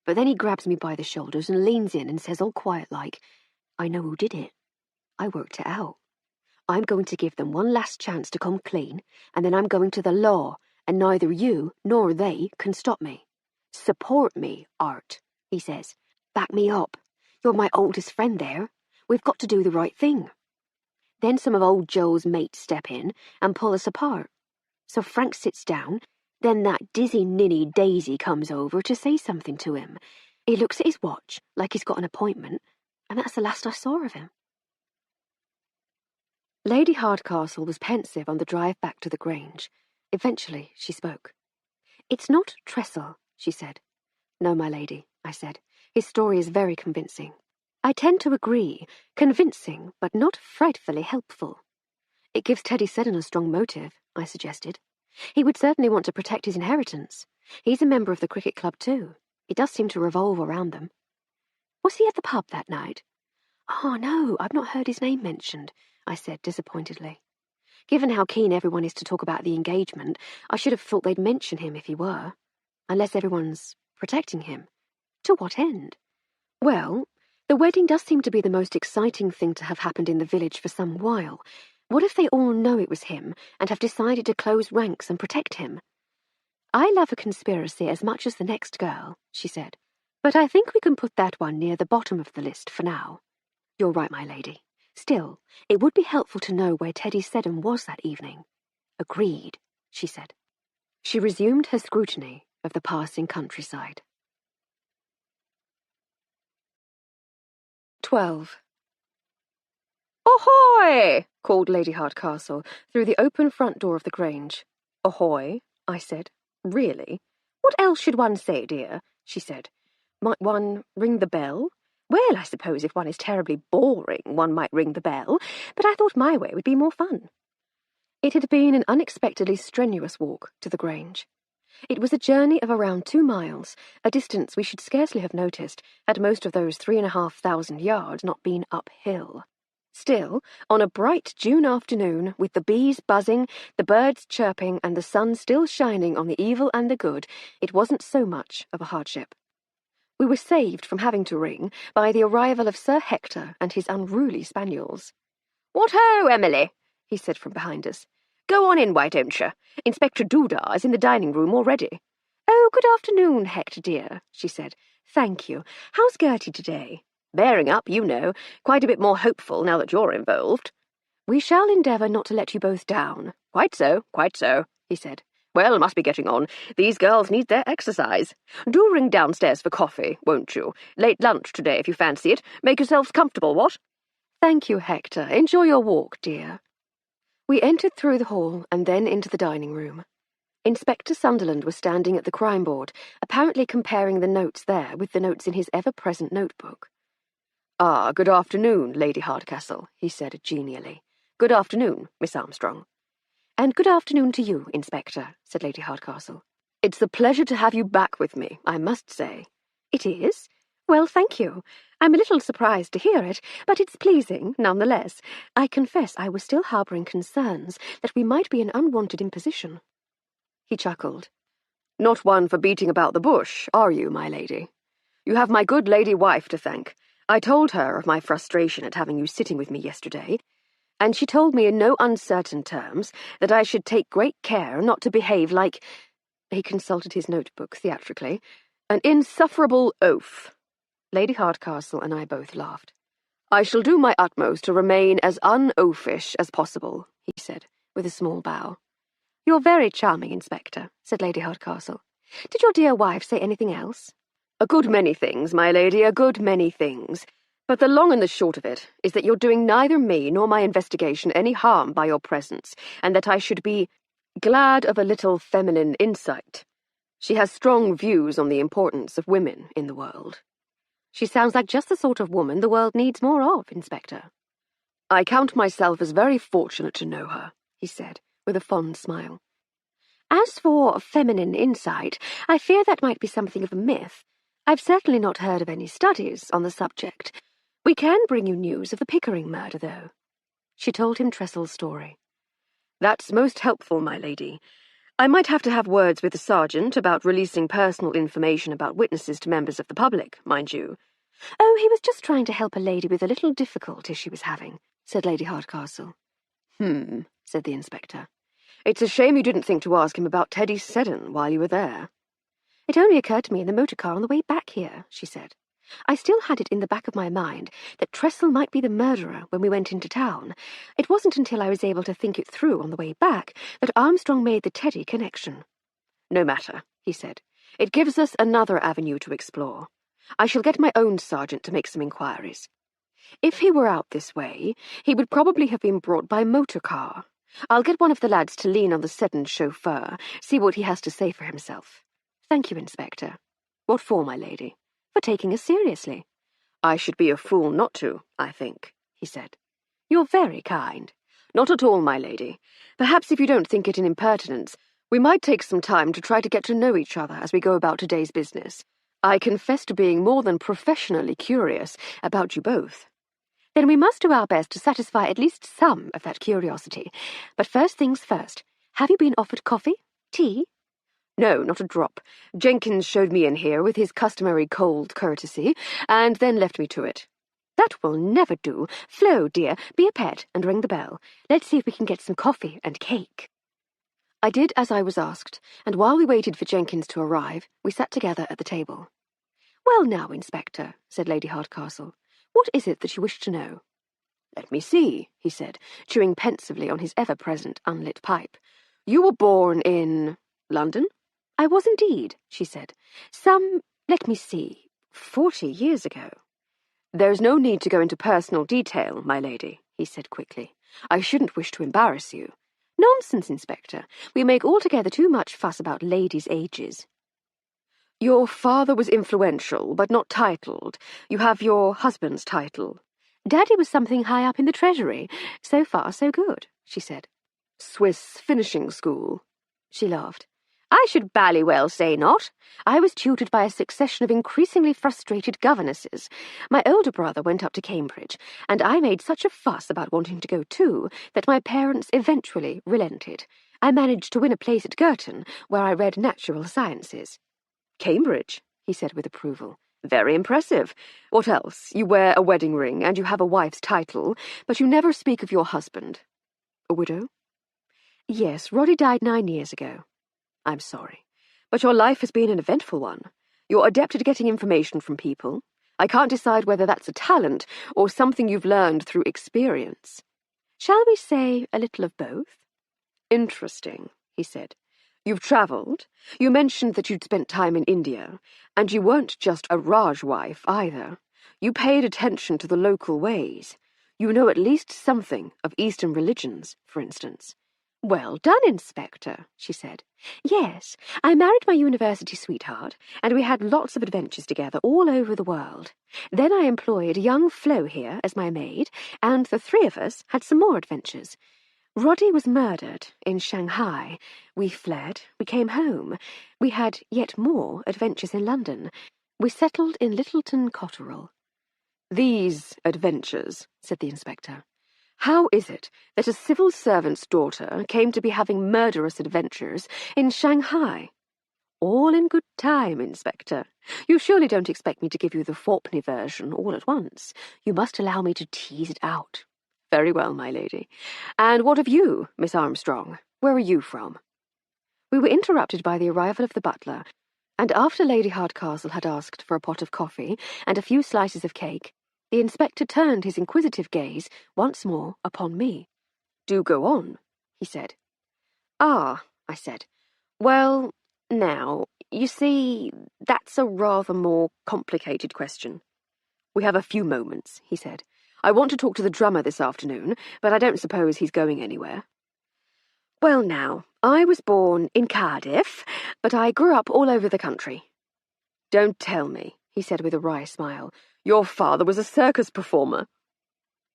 But then he grabs me by the shoulders and leans in and says all quiet-like, I know who did it. I worked it out. I'm going to give them one last chance to come clean, and then I'm going to the law, and neither you nor they can stop me. Support me, Art, he says. Back me up. You're my oldest friend there. We've got to do the right thing. Then some of old Joe's mates step in and pull us apart. So Frank sits down, then that dizzy ninny Daisy comes over to say something to him. He looks at his watch like he's got an appointment, and that's the last I saw of him. Lady Hardcastle was pensive on the drive back to the Grange. Eventually she spoke. It's not Tressel, she said. No, my lady, I said. His story is very convincing. I tend to agree. Convincing, but not frightfully helpful. It gives Teddy Seddon a strong motive, I suggested. He would certainly want to protect his inheritance. He's a member of the cricket club too. It does seem to revolve around them. Was he at the pub that night? Oh, no, I've not heard his name mentioned, I said disappointedly. Given how keen everyone is to talk about the engagement, I should have thought they'd mention him if he were. Unless everyone's protecting him. To what end? Well, the wedding does seem to be the most exciting thing to have happened in the village for some while. What if they all know it was him and have decided to close ranks and protect him? I love a conspiracy as much as the next girl, she said, but I think we can put that one near the bottom of the list for now. You're right, my lady. Still, it would be helpful to know where Teddy Seddon was that evening. Agreed, she said. She resumed her scrutiny of the passing countryside. 12. Ahoy! Called Lady Hardcastle through the open front door of the Grange. Ahoy, I said. Really? What else should one say, dear? She said. Might one ring the bell? Well, I suppose if one is terribly boring, one might ring the bell, but I thought my way would be more fun. It had been an unexpectedly strenuous walk to the Grange. It was a journey of around 2 miles, a distance we should scarcely have noticed had most of those 3,500 yards not been uphill. Still, on a bright June afternoon, with the bees buzzing, the birds chirping, and the sun still shining on the evil and the good, it wasn't so much of a hardship. We were saved from having to ring by the arrival of Sir Hector and his unruly spaniels. "What ho, Emily!" he said from behind us. "Go on in, why don't you? Inspector Doodah is in the dining-room already." "Oh, good afternoon, Hector dear," she said. "Thank you. How's Gertie today?" "Bearing up, you know. Quite a bit more hopeful now that you're involved." "We shall endeavour not to let you both down." Quite so," he said. "Well, must be getting on. These girls need their exercise. Do ring downstairs for coffee, won't you? Late lunch today, if you fancy it. Make yourselves comfortable, what?" "Thank you, Hector. Enjoy your walk, dear." We entered through the hall and then into the dining room. Inspector Sunderland was standing at the crime board, apparently comparing the notes there with the notes in his ever-present notebook. "Ah, good afternoon, Lady Hardcastle," he said genially. "Good afternoon, Miss Armstrong." "And good afternoon to you, Inspector," said Lady Hardcastle. It's a pleasure to have you back with me, I must say. It is? Well, thank you. I'm a little surprised to hear it, but it's pleasing, nonetheless. I confess I was still harbouring concerns that we might be an unwanted imposition. He chuckled. Not one for beating about the bush, are you, my lady? You have my good lady wife to thank. I told her of my frustration at having you sitting with me yesterday, and she told me in no uncertain terms that I should take great care not to behave like— he consulted his notebook theatrically— an insufferable oaf. Lady Hardcastle and I both laughed. I shall do my utmost to remain as un-oafish as possible, he said, with a small bow. You're very charming, Inspector, said Lady Hardcastle. Did your dear wife say anything else? A good many things, my lady, a good many things. But the long and the short of it is that you're doing neither me nor my investigation any harm by your presence, and that I should be glad of a little feminine insight. She has strong views on the importance of women in the world. She sounds like just the sort of woman the world needs more of, Inspector. I count myself as very fortunate to know her, he said, with a fond smile. As for feminine insight, I fear that might be something of a myth. I've certainly not heard of any studies on the subject. We can bring you news of the Pickering murder, though. She told him Tressel's story. That's most helpful, my lady. I might have to have words with the sergeant about releasing personal information about witnesses to members of the public, mind you. Oh, he was just trying to help a lady with a little difficulty she was having, said Lady Hardcastle. Said the inspector. It's a shame you didn't think to ask him about Teddy Seddon while you were there. It only occurred to me in the motor car on the way back here, she said. I still had it in the back of my mind that Tressel might be the murderer when we went into town. It wasn't until I was able to think it through on the way back that Armstrong made the Teddy connection. No matter, he said. It gives us another avenue to explore. I shall get my own sergeant to make some inquiries. If he were out this way, he would probably have been brought by motor car. I'll get one of the lads to lean on the Seddon chauffeur, see what he has to say for himself. Thank you, Inspector. What for, my lady? For taking us seriously. I should be a fool not to, I think, he said. You're very kind. Not at all, my lady. Perhaps if you don't think it an impertinence, we might take some time to try to get to know each other as we go about today's business. I confess to being more than professionally curious about you both. Then we must do our best to satisfy at least some of that curiosity. But first things first, have you been offered coffee? Tea? No, not a drop. Jenkins showed me in here with his customary cold courtesy, and then left me to it. That will never do. Flo, dear, be a pet and ring the bell. Let's see if we can get some coffee and cake. I did as I was asked, and while we waited for Jenkins to arrive, we sat together at the table. Well now, Inspector, said Lady Hardcastle, what is it that you wish to know? Let me see, he said, chewing pensively on his ever-present unlit pipe. You were born in London? I was indeed, she said. Let me see, 40 years ago. There's no need to go into personal detail, my lady, he said quickly. I shouldn't wish to embarrass you. Nonsense, Inspector. We make altogether too much fuss about ladies' ages. Your father was influential, but not titled. You have your husband's title. Daddy was something high up in the Treasury. So far, so good, she said. Swiss finishing school. She laughed. I should bally well say not. I was tutored by a succession of increasingly frustrated governesses. My older brother went up to Cambridge, and I made such a fuss about wanting to go too that my parents eventually relented. I managed to win a place at Girton, where I read natural sciences. Cambridge, he said with approval. Very impressive. What else? You wear a wedding ring, and you have a wife's title, but you never speak of your husband. A widow? Yes, Roddy died 9 years ago. I'm sorry, but your life has been an eventful one. You're adept at getting information from people. I can't decide whether that's a talent or something you've learned through experience. Shall we say a little of both? Interesting, he said. You've travelled. You mentioned that you'd spent time in India, and you weren't just a Raj wife either. You paid attention to the local ways. You know at least something of Eastern religions, for instance. Well done, Inspector, she said. Yes, I married my university sweetheart, and we had lots of adventures together all over the world. Then I employed young Flo here as my maid, and the three of us had some more adventures. Roddy was murdered in Shanghai. We fled. We came home. We had yet more adventures in London. We settled in Littleton Cotterell. These adventures, said the inspector. How is it that a civil servant's daughter came to be having murderous adventures in Shanghai? All in good time, Inspector. You surely don't expect me to give you the fourpenny version all at once. You must allow me to tease it out. Very well, my lady. And what of you, Miss Armstrong? Where are you from? We were interrupted by the arrival of the butler, and after Lady Hardcastle had asked for a pot of coffee and a few slices of cake, the inspector turned his inquisitive gaze once more upon me. Do go on, he said. Ah, I said. Well, now, you see, that's a rather more complicated question. We have a few moments, he said. I want to talk to the drummer this afternoon, but I don't suppose he's going anywhere. Well, now, I was born in Cardiff, but I grew up all over the country. Don't tell me, he said with a wry smile. Your father was a circus performer.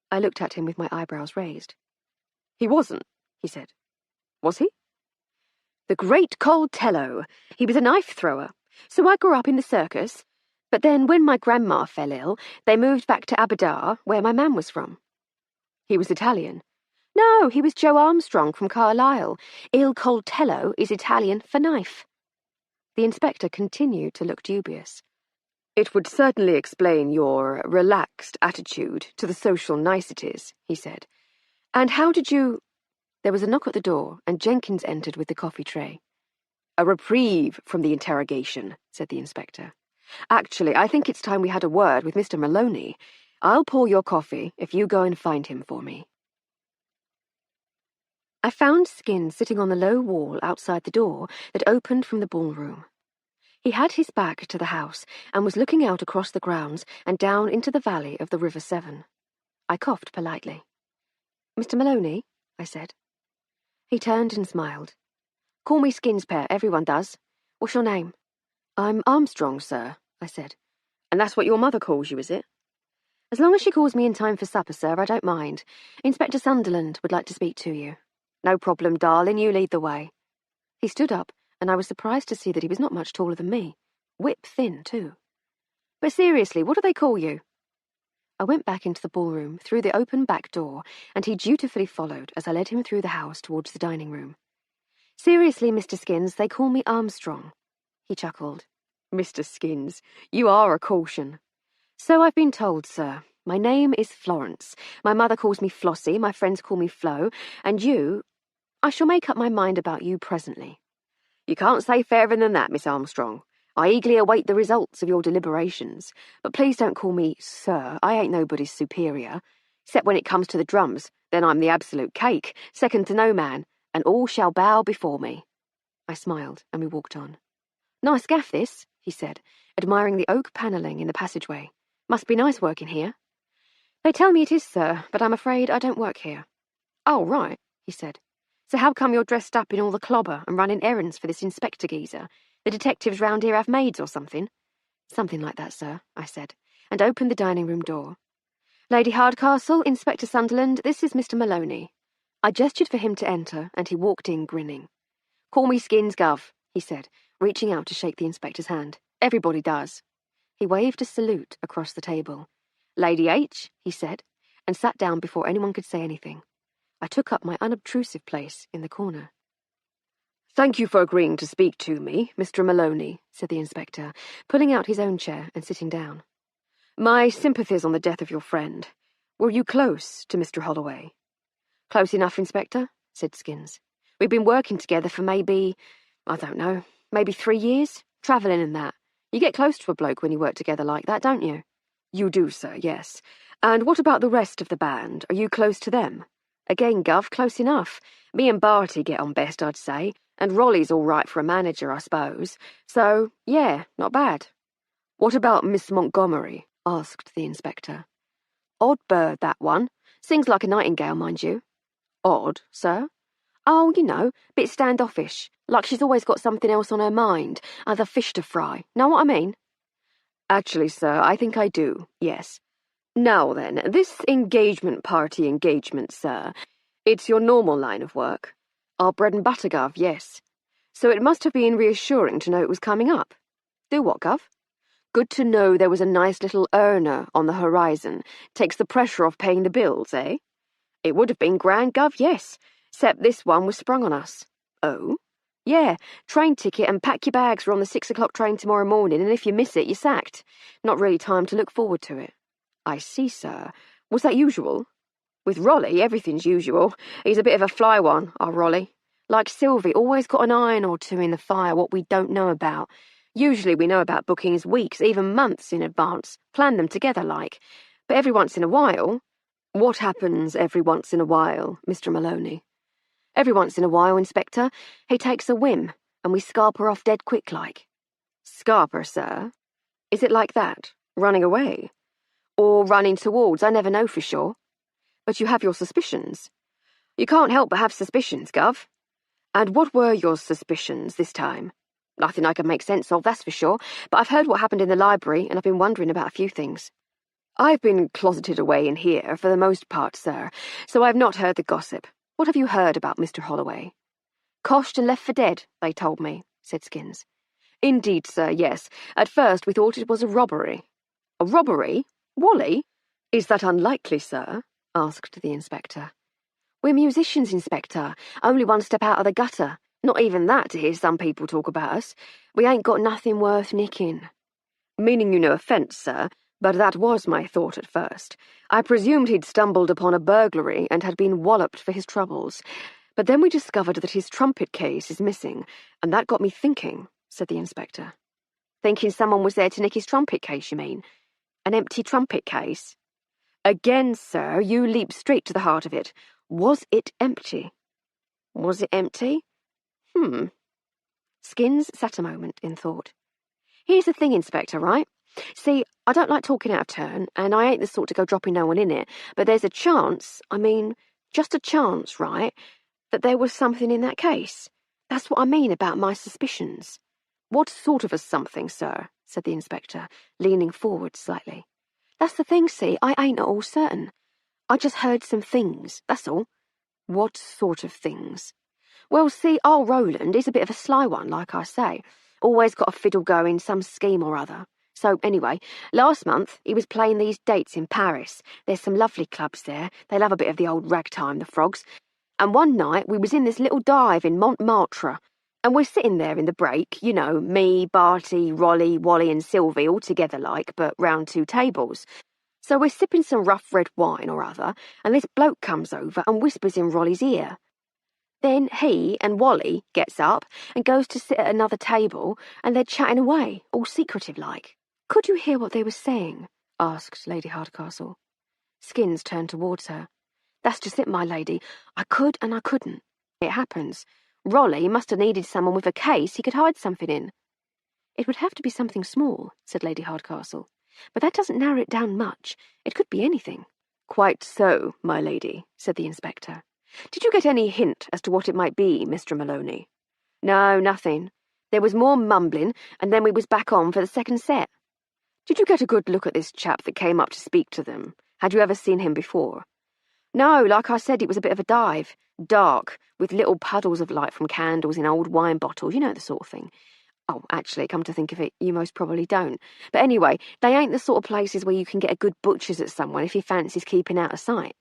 I looked at him with my eyebrows raised. He wasn't, he said. Was he? The great Coltello. He was a knife thrower. So I grew up in the circus. But then when my grandma fell ill, they moved back to Aberdare, where my man was from. He was Italian. No, he was Joe Armstrong from Carlisle. Il Coltello is Italian for knife. The inspector continued to look dubious. It would certainly explain your relaxed attitude to the social niceties, he said. And how did you... There was a knock at the door, and Jenkins entered with the coffee tray. A reprieve from the interrogation, said the inspector. Actually, I think it's time we had a word with Mr. Maloney. I'll pour your coffee if you go and find him for me. I found Skins sitting on the low wall outside the door that opened from the ballroom. He had his back to the house and was looking out across the grounds and down into the valley of the River Severn. I coughed politely. "Mr. Maloney?" I said. He turned and smiled. "Call me Skinspair, everyone does. What's your name?" "I'm Armstrong, sir," I said. "And that's what your mother calls you, is it?" "As long as she calls me in time for supper, sir, I don't mind. Inspector Sunderland would like to speak to you." "No problem, darling, you lead the way." He stood up, and I was surprised to see that he was not much taller than me. Whip-thin, too. "But seriously, what do they call you?" I went back into the ballroom, through the open back door, and he dutifully followed as I led him through the house towards the dining room. "Seriously, Mr. Skins, they call me Armstrong." He chuckled. "Mr. Skins, you are a caution." "So I've been told, sir. My name is Florence. My mother calls me Flossie, my friends call me Flo, and you... I shall make up my mind about you presently." "You can't say fairer than that, Miss Armstrong. I eagerly await the results of your deliberations. But please don't call me sir. I ain't nobody's superior. Except when it comes to the drums, then I'm the absolute cake, second to no man, and all shall bow before me." I smiled, and we walked on. "Nice gaff, this," he said, admiring the oak panelling in the passageway. "Must be nice working here." "They tell me it is, sir, but I'm afraid I don't work here." "Oh, right," he said. "So how come you're dressed up in all the clobber and running errands for this inspector geezer? The detectives round here have maids or something?" "Something like that, sir," I said, and opened the dining room door. "Lady Hardcastle, Inspector Sunderland, this is Mr. Maloney." I gestured for him to enter, and he walked in grinning. "Call me Skins, Gov," he said, reaching out to shake the inspector's hand. "Everybody does." He waved a salute across the table. "Lady H," he said, and sat down before anyone could say anything. I took up my unobtrusive place in the corner. "Thank you for agreeing to speak to me, Mr. Maloney," said the inspector, pulling out his own chair and sitting down. "My sympathies on the death of your friend. Were you close to Mr. Holloway?" "Close enough, Inspector," said Skins. "We've been working together for maybe 3 years, travelling and that. You get close to a bloke when you work together like that, don't you?" "You do, sir, yes. And what about the rest of the band? Are you close to them?" "Again, Gov, close enough. Me and Barty get on best, I'd say, and Rolly's all right for a manager, I suppose. So, yeah, not bad." "What about Miss Montgomery?" asked the inspector. "Odd bird, that one. Sings like a nightingale, mind you." "Odd, sir?" "Oh, you know, bit standoffish, like she's always got something else on her mind, other fish to fry. Know what I mean?" "Actually, sir, I think I do, yes. Now then, this engagement party engagement, sir, It's your normal line of work. Our bread and butter, Gov, yes. So it must have been reassuring to know it was coming up. Do what, Gov? Good to know there was a nice little earner on the horizon. Takes the pressure off paying the bills, eh? It would have been grand, Gov, yes, except this one was sprung on us. Oh? Yeah, train ticket and pack your bags for on the 6 o'clock train tomorrow morning, and if you miss it, you're sacked. Not really time to look forward to it. I see, sir. Was that usual? With Rolly, everything's usual. He's a bit of a fly one, our Rolly. Like Sylvie, always got an iron or two in the fire what we don't know about. Usually we know about bookings weeks, even months in advance, plan them together like. But every once in a while... What happens every once in a while, Mr. Maloney? Every once in a while, Inspector, he takes a whim, and we scarper off dead quick like. Scarper, sir? Is it like that? Running away? Or running towards, I never know for sure. But you have your suspicions. You can't help but have suspicions, Gov. And what were your suspicions this time? Nothing I can make sense of, that's for sure, but I've heard what happened in the library, and I've been wondering about a few things. I've been closeted away in here, for the most part, sir, so I've not heard the gossip. What have you heard about Mr. Holloway? Coshed and left for dead, they told me, said Skins. Indeed, sir, yes. At first we thought it was a robbery. A robbery? Wally? Is that unlikely, sir? Asked the inspector. We're musicians, Inspector. Only one step out of the gutter. Not even that to hear some people talk about us. We ain't got nothing worth nicking. Meaning you no offence, sir, but that was my thought at first. I presumed he'd stumbled upon a burglary and had been walloped for his troubles. But then we discovered that his trumpet case is missing, and that got me thinking, said the inspector. Thinking someone was there to nick his trumpet case, you mean? An empty trumpet case? Again, sir, you leap straight to the heart of it. Was it empty? Was it empty? Skins sat a moment in thought. Here's the thing, Inspector, right? See, I don't like talking out of turn, and I ain't the sort to go dropping no one in it, but there's a chance, just a chance, right, that there was something in that case. That's what I mean about my suspicions. What sort of a something, sir? Said the inspector, leaning forward slightly. That's the thing, see, I ain't at all certain. I just heard some things, that's all. What sort of things? Well, see, old Roland is a bit of a sly one, like I say. Always got a fiddle going, some scheme or other. So, anyway, last month he was playing these dates in Paris. There's some lovely clubs there. They love a bit of the old ragtime, the frogs. And one night we was in this little dive in Montmartre, and we're sitting there in the break, you know, me, Barty, Rolly, Wally and Sylvie all together like, but round two tables. So we're sipping some rough red wine or other, and this bloke comes over and whispers in Rolly's ear. Then he and Wally gets up and goes to sit at another table, and they're chatting away, all secretive like. Could you hear what they were saying? Asked Lady Hardcastle. Skins turned towards her. That's just it, my lady. I could and I couldn't. It happens. Rolly must have needed someone with a case he could hide something in. It would have to be something small, said Lady Hardcastle. But that doesn't narrow it down much. It could be anything. Quite so, my lady, said the inspector. Did you get any hint as to what it might be, Mr. Maloney? No, nothing. There was more mumbling, and then we was back on for the second set. Did you get a good look at this chap that came up to speak to them? Had you ever seen him before? No, like I said, it was a bit of a dive. Dark, with little puddles of light from candles in old wine bottles, you know the sort of thing. Oh, actually, come to think of it, you most probably don't. But anyway, they ain't the sort of places where you can get a good butcher's at someone if he fancies keeping out of sight.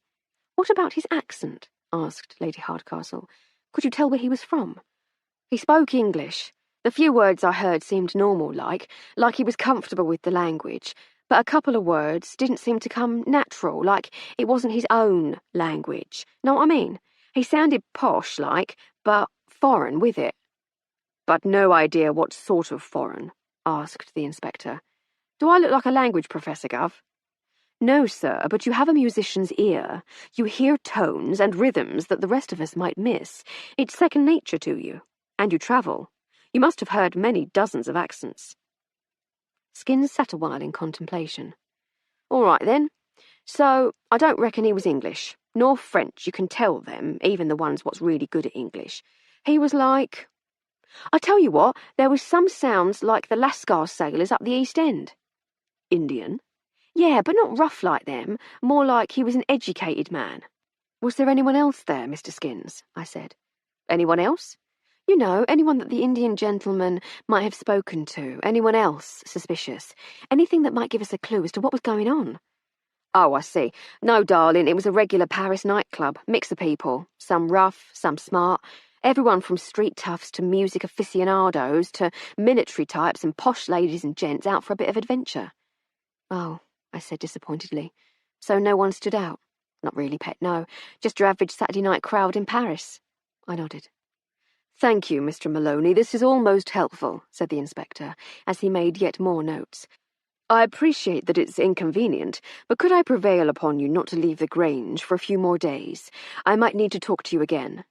What about his accent? Asked Lady Hardcastle. Could you tell where he was from? He spoke English. The few words I heard seemed normal like he was comfortable with the language, but a couple of words didn't seem to come natural, like it wasn't his own language. Know what I mean? He sounded posh like, but foreign with it. But no idea what sort of foreign? Asked the inspector. Do I look like a language professor, Gov? No, sir, but you have a musician's ear. You hear tones and rhythms that the rest of us might miss. It's second nature to you. And you travel. You must have heard many dozens of accents. Skins sat a while in contemplation. All right, then. So, I don't reckon he was English, nor French. You can tell them, even the ones what's really good at English. He was like... I tell you what, there was some sounds like the Lascar sailors up the East End. Indian? Yeah, but not rough like them, more like he was an educated man. Was there anyone else there, Mr. Skins? I said. Anyone else? You know, anyone that the Indian gentleman might have spoken to, anyone else suspicious, anything that might give us a clue as to what was going on. Oh, I see. No, darling, it was a regular Paris nightclub, mix of people, some rough, some smart, everyone from street toughs to music aficionados to military types and posh ladies and gents out for a bit of adventure. Oh, I said disappointedly. So no one stood out? Not really, pet, no. Just your average Saturday night crowd in Paris. I nodded. Thank you, Mr. Maloney. This is all most helpful, said the inspector, as he made yet more notes. I appreciate that it's inconvenient, but could I prevail upon you not to leave the Grange for a few more days? I might need to talk to you again.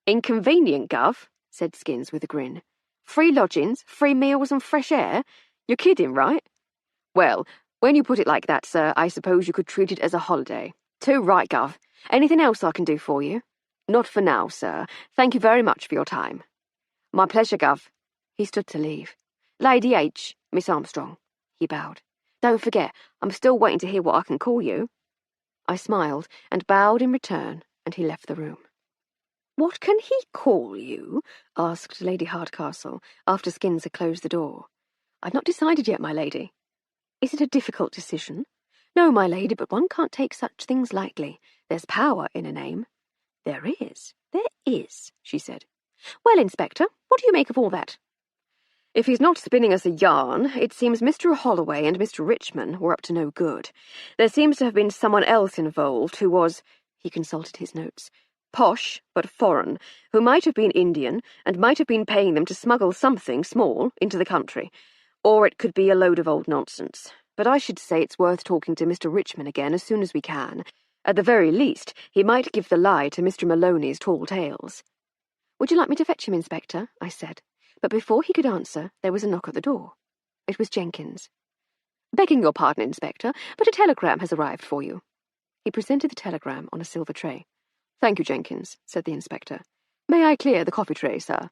Inconvenient, Gov, said Skins with a grin. Free lodgings, free meals and fresh air? You're kidding, right? Well, when you put it like that, sir, I suppose you could treat it as a holiday. Too right, Gov. Anything else I can do for you? Not for now, sir. Thank you very much for your time. My pleasure, Gov. He stood to leave. Lady H, Miss Armstrong. He bowed. Don't forget, I'm still waiting to hear what I can call you. I smiled and bowed in return, and he left the room. What can he call you? Asked Lady Hardcastle, after Skins had closed the door. I've not decided yet, my lady. Is it a difficult decision? No, my lady, but one can't take such things lightly. There's power in a name. There is, she said. Well, Inspector, what do you make of all that? If he's not spinning us a yarn, it seems Mr. Holloway and Mr. Richmond were up to no good. There seems to have been someone else involved who was, he consulted his notes, posh but foreign, who might have been Indian and might have been paying them to smuggle something small into the country. Or it could be a load of old nonsense. But I should say it's worth talking to Mr. Richmond again as soon as we can. At the very least, he might give the lie to Mr. Maloney's tall tales. Would you like me to fetch him, Inspector? I said. But before he could answer, there was a knock at the door. It was Jenkins. Begging your pardon, Inspector, but a telegram has arrived for you. He presented the telegram on a silver tray. Thank you, Jenkins, said the inspector. May I clear the coffee tray, sir?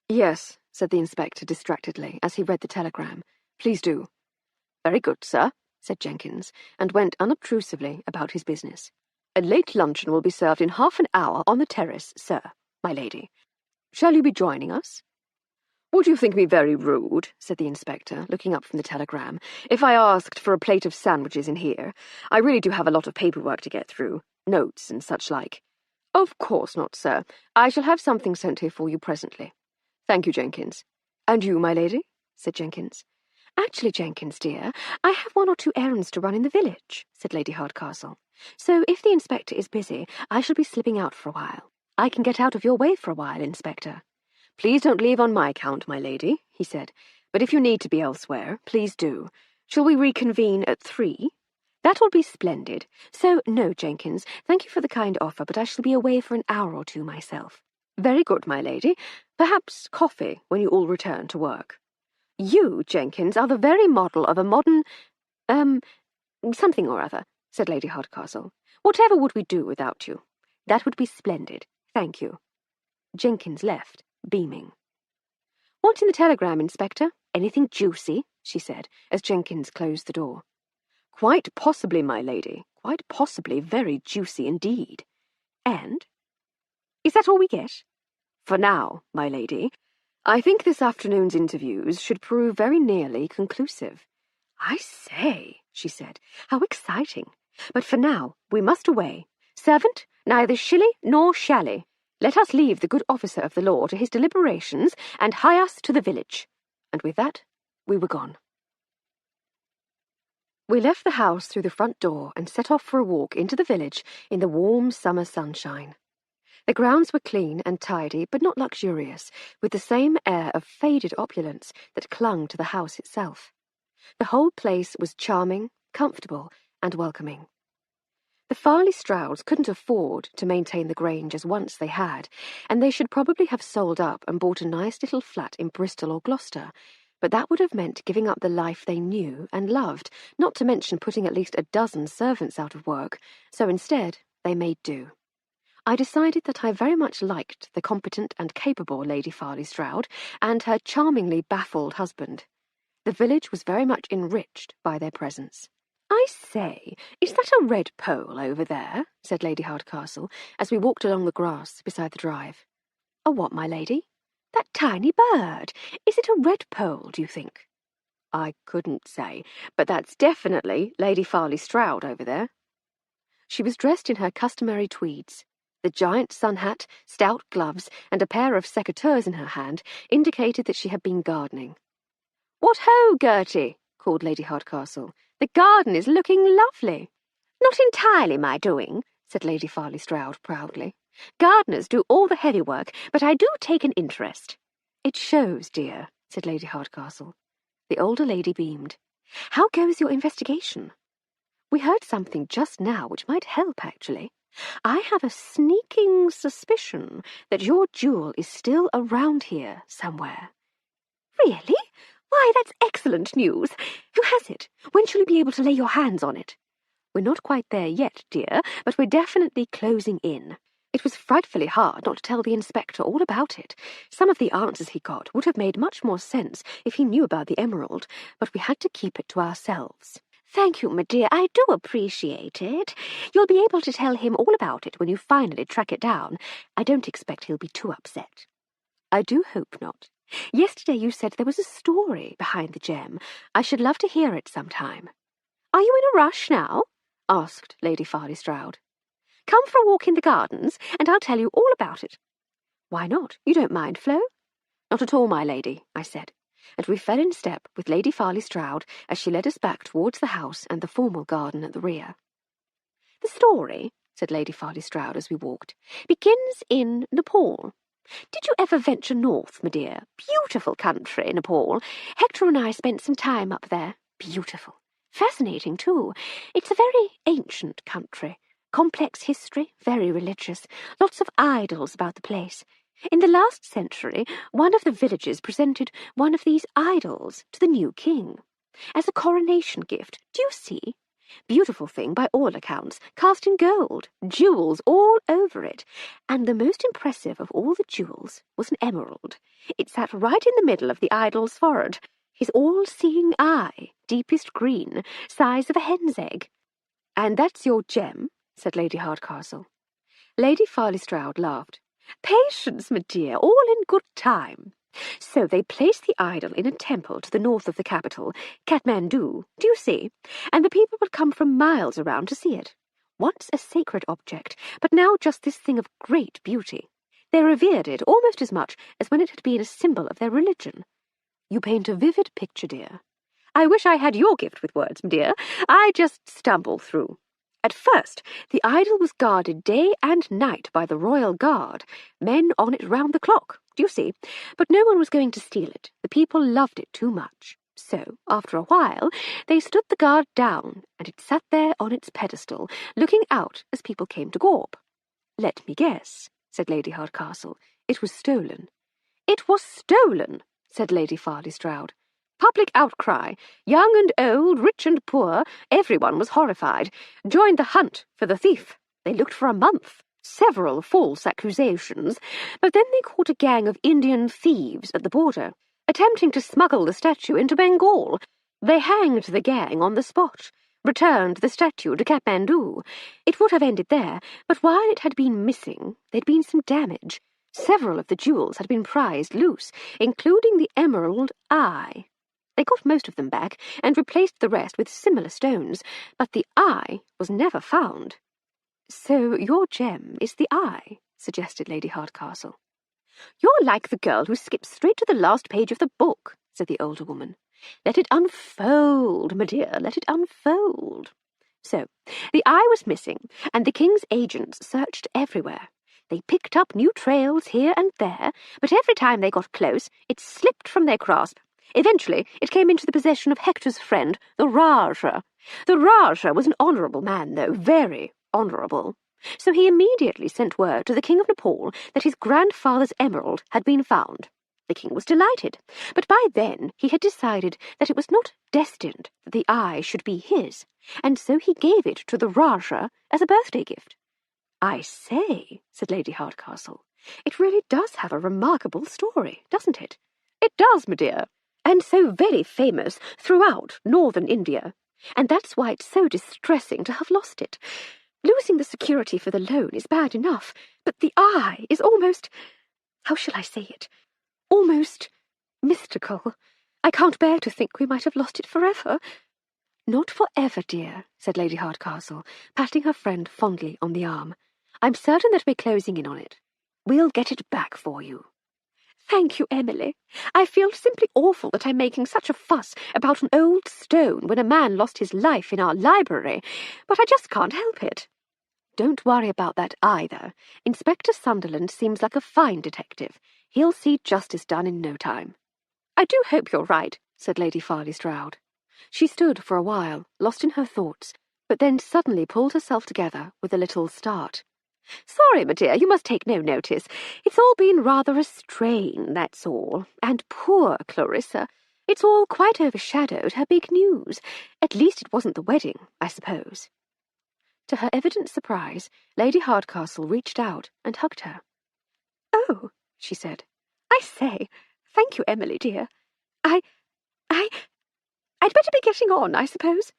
Yes, said the inspector distractedly as he read the telegram. Please do. Very good, sir, said Jenkins, and went unobtrusively about his business. A late luncheon will be served in half an hour on the terrace, sir, my lady. Shall you be joining us? Would you think me very rude, said the inspector, looking up from the telegram, if I asked for a plate of sandwiches in here? I really do have a lot of paperwork to get through, notes and such like. Of course not, sir. I shall have something sent here for you presently. Thank you, Jenkins. And you, my lady? Said Jenkins. Actually, Jenkins, dear, I have 1 or 2 errands to run in the village, said Lady Hardcastle. So if the inspector is busy, I shall be slipping out for a while. I can get out of your way for a while, Inspector. Please don't leave on my account, my lady, he said. But if you need to be elsewhere, please do. Shall we reconvene at 3? That will be splendid. So, no, Jenkins, thank you for the kind offer, but I shall be away for an hour or 2 myself. Very good, my lady. Perhaps coffee when you all return to work. You, Jenkins, are the very model of a modern, something or other, said Lady Hardcastle. Whatever would we do without you? That would be splendid. Thank you. Jenkins left, beaming. What's in the telegram, Inspector? Anything juicy? She said, as Jenkins closed the door. Quite possibly, my lady. Quite possibly very juicy indeed. And? Is that all we get? For now, my lady. I think this afternoon's interviews should prove very nearly conclusive. I say, she said, how exciting. But for now, we must away. Servant, neither shilly nor shally. Let us leave the good officer of the law to his deliberations and hie us to the village. And with that, we were gone. We left the house through the front door and set off for a walk into the village in the warm summer sunshine. The grounds were clean and tidy, but not luxurious, with the same air of faded opulence that clung to the house itself. The whole place was charming, comfortable, and welcoming. The Farley Strouds couldn't afford to maintain the Grange as once they had, and they should probably have sold up and bought a nice little flat in Bristol or Gloucester, but that would have meant giving up the life they knew and loved, not to mention putting at least a dozen servants out of work, so instead they made do. I decided that I very much liked the competent and capable Lady Farley Stroud and her charmingly baffled husband. The village was very much enriched by their presence. I say, is that a red pole over there? Said Lady Hardcastle, as we walked along the grass beside the drive. A what, my lady? That tiny bird. Is it a red pole, do you think? I couldn't say, but that's definitely Lady Farley Stroud over there. She was dressed in her customary tweeds. The giant sun hat, stout gloves, and a pair of secateurs in her hand indicated that she had been gardening. What ho, Gertie! Called Lady Hardcastle. The garden is looking lovely. Not entirely my doing, said Lady Farley Stroud proudly. Gardeners do all the heavy work, but I do take an interest. It shows, dear, said Lady Hardcastle. The older lady beamed. How goes your investigation? We heard something just now which might help, actually. I have a sneaking suspicion that your jewel is still around here somewhere. Really? Why, that's excellent news. Who has it? When shall you be able to lay your hands on it? We're not quite there yet, dear, but we're definitely closing in. It was frightfully hard not to tell the inspector all about it. Some of the answers he got would have made much more sense if he knew about the emerald, but we had to keep it to ourselves. Thank you, my dear. I do appreciate it. You'll be able to tell him all about it when you finally track it down. I don't expect he'll be too upset. I do hope not. Yesterday you said there was a story behind the gem. I should love to hear it sometime. Are you in a rush now? Asked Lady Farley Stroud. Come for a walk in the gardens, and I'll tell you all about it. Why not? You don't mind, Flo? Not at all, my lady, I said, and we fell in step with Lady Farley Stroud as she led us back towards the house and the formal garden at the rear. The story, said Lady Farley Stroud as we walked, begins in Nepal. Did you ever venture north, my dear? Beautiful country, Nepal. Hector and I spent some time up there. Beautiful. Fascinating, too. It's a very ancient country. Complex history, very religious. Lots of idols about the place. In the last century, one of the villages presented one of these idols to the new king as a coronation gift. Do you see? Beautiful thing by all accounts, cast in gold, jewels all over it. And the most impressive of all the jewels was an emerald. It sat right in the middle of the idol's forehead, his all-seeing eye, deepest green, size of a hen's egg. And that's your gem, said Lady Hardcastle. Lady Farley Stroud laughed. Patience, my dear, all in good time. So they placed the idol in a temple to the north of the capital, Kathmandu, do you see? And the people would come from miles around to see it. Once a sacred object, but now just this thing of great beauty. They revered it almost as much as when it had been a symbol of their religion. You paint a vivid picture, dear. I wish I had your gift with words, my dear. I just stumble through. At first, the idol was guarded day and night by the royal guard, men on it round the clock, do you see? But no one was going to steal it. The people loved it too much. So, after a while, they stood the guard down, and it sat there on its pedestal, looking out as people came to gawp. Let me guess, said Lady Hardcastle. It was stolen. It was stolen, said Lady Farley Stroud. Public outcry. Young and old, rich and poor, everyone was horrified. Joined the hunt for the thief. They looked for a month. Several false accusations. But then they caught a gang of Indian thieves at the border, attempting to smuggle the statue into Bengal. They hanged the gang on the spot, returned the statue to Kathmandu. It would have ended there, but while it had been missing, there'd been some damage. Several of the jewels had been prized loose, including the emerald eye. They got most of them back and replaced the rest with similar stones, but the eye was never found. So your gem is the eye, suggested Lady Hardcastle. You're like the girl who skips straight to the last page of the book, said the older woman. Let it unfold, my dear, let it unfold. So, the eye was missing, and the king's agents searched everywhere. They picked up new trails here and there, but every time they got close, it slipped from their grasp. Eventually, it came into the possession of Hector's friend, the Rajah. The Rajah was an honourable man, though, very honourable. So he immediately sent word to the King of Nepal that his grandfather's emerald had been found. The king was delighted, but by then he had decided that it was not destined that the eye should be his, and so he gave it to the Rajah as a birthday gift. I say, said Lady Hardcastle, it really does have a remarkable story, doesn't it? It does, my dear. And so very famous throughout northern India. And that's why it's so distressing to have lost it. Losing the security for the loan is bad enough, but the eye is almost, how shall I say it, almost mystical. I can't bear to think we might have lost it forever. Not forever, dear, said Lady Hardcastle, patting her friend fondly on the arm. I'm certain that we're closing in on it. We'll get it back for you. Thank you, Emily. I feel simply awful that I'm making such a fuss about an old stone when a man lost his life in our library, but I just can't help it. Don't worry about that either. Inspector Sunderland seems like a fine detective. He'll see justice done in no time. I do hope you're right, said Lady Farley Stroud. She stood for a while, lost in her thoughts, but then suddenly pulled herself together with a little start. Sorry, my dear, you must take no notice. It's all been rather a strain, that's all. And poor Clarissa. It's all quite overshadowed her big news. At least it wasn't the wedding, I suppose. To her evident surprise, Lady Hardcastle reached out and hugged her. Oh, she said. I say, thank you, Emily, dear. I'd better be getting on, I suppose.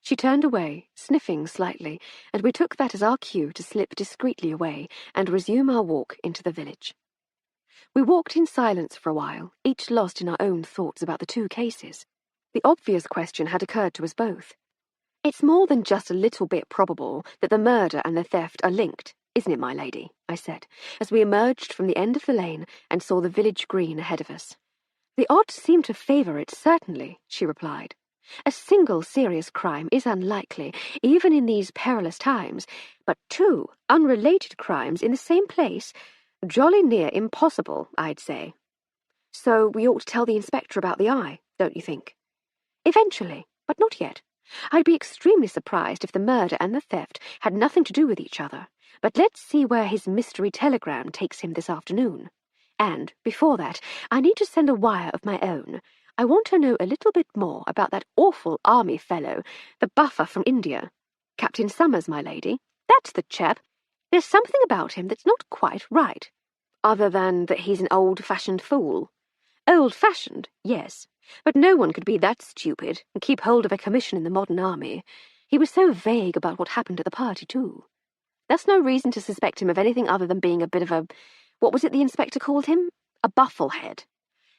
She turned away, sniffing slightly, and we took that as our cue to slip discreetly away and resume our walk into the village. We walked in silence for a while, each lost in our own thoughts about the two cases. The obvious question had occurred to us both. It's more than just a little bit probable that the murder and the theft are linked, isn't it, my lady? I said, as we emerged from the end of the lane and saw the village green ahead of us. The odds seem to favour it, certainly, she replied. A single serious crime is unlikely, even in these perilous times, but two unrelated crimes in the same place, jolly near impossible, I'd say. So we ought to tell the inspector about the eye, don't you think? Eventually, but not yet. I'd be extremely surprised if the murder and the theft had nothing to do with each other, but let's see where his mystery telegram takes him this afternoon. And, before that, I need to send a wire of my own. I want to know a little bit more about that awful army fellow, the buffer from India. Captain Summers, my lady. That's the chap. There's something about him that's not quite right. Other than that he's an old-fashioned fool. Old-fashioned, yes. But no one could be that stupid and keep hold of a commission in the modern army. He was so vague about what happened at the party, too. That's no reason to suspect him of anything other than being a bit of a... What was it the inspector called him? A bufflehead.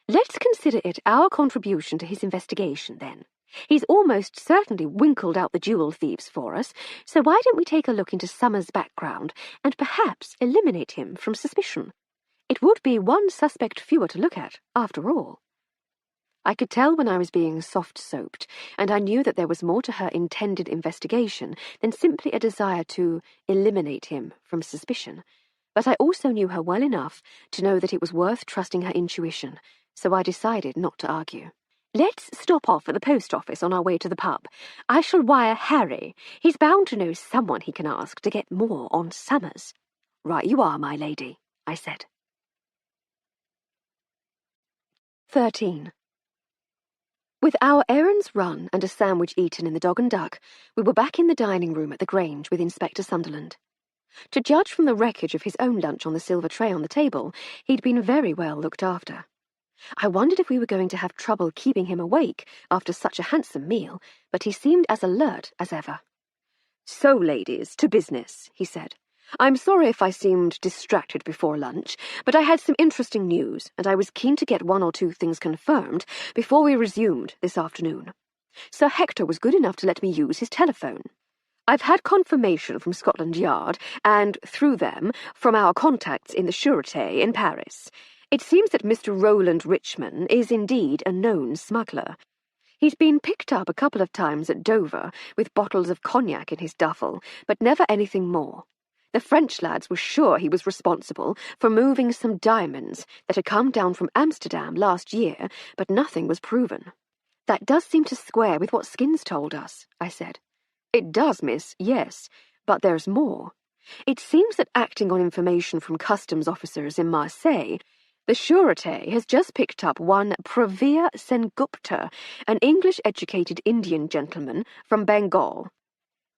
Let's consider it our contribution to his investigation, then. He's almost certainly winkled out the jewel thieves for us, so why don't we take a look into Summers' background and perhaps eliminate him from suspicion? It would be one suspect fewer to look at, after all. I could tell when I was being soft-soaped, and I knew that there was more to her intended investigation than simply a desire to eliminate him from suspicion. But I also knew her well enough to know that it was worth trusting her intuition, so I decided not to argue. Let's stop off at the post office on our way to the pub. I shall wire Harry. He's bound to know someone he can ask to get more on Summers. Right you are, my lady, I said. 13. With our errands run and a sandwich eaten in the Dog and Duck, we were back in the dining room at the Grange with Inspector Sunderland. To judge from the wreckage of his own lunch on the silver tray on the table, he'd been very well looked after. I wondered if we were going to have trouble keeping him awake after such a handsome meal, but he seemed as alert as ever. So, ladies, to business, he said. I'm sorry if I seemed distracted before lunch, but I had some interesting news, and I was keen to get one or two things confirmed before we resumed this afternoon. Sir Hector was good enough to let me use his telephone. I've had confirmation from Scotland Yard, and, through them, from our contacts in the Sûreté in Paris. It seems that Mr. Roland Richmond is indeed a known smuggler. He's been picked up a couple of times at Dover with bottles of cognac in his duffel, but never anything more. The French lads were sure he was responsible for moving some diamonds that had come down from Amsterdam last year, but nothing was proven. That does seem to square with what Skins told us, I said. It does, miss, yes, but there's more. It seems that acting on information from customs officers in Marseille, the Sûreté has just picked up one Pravir Sengupta, an English-educated Indian gentleman from Bengal.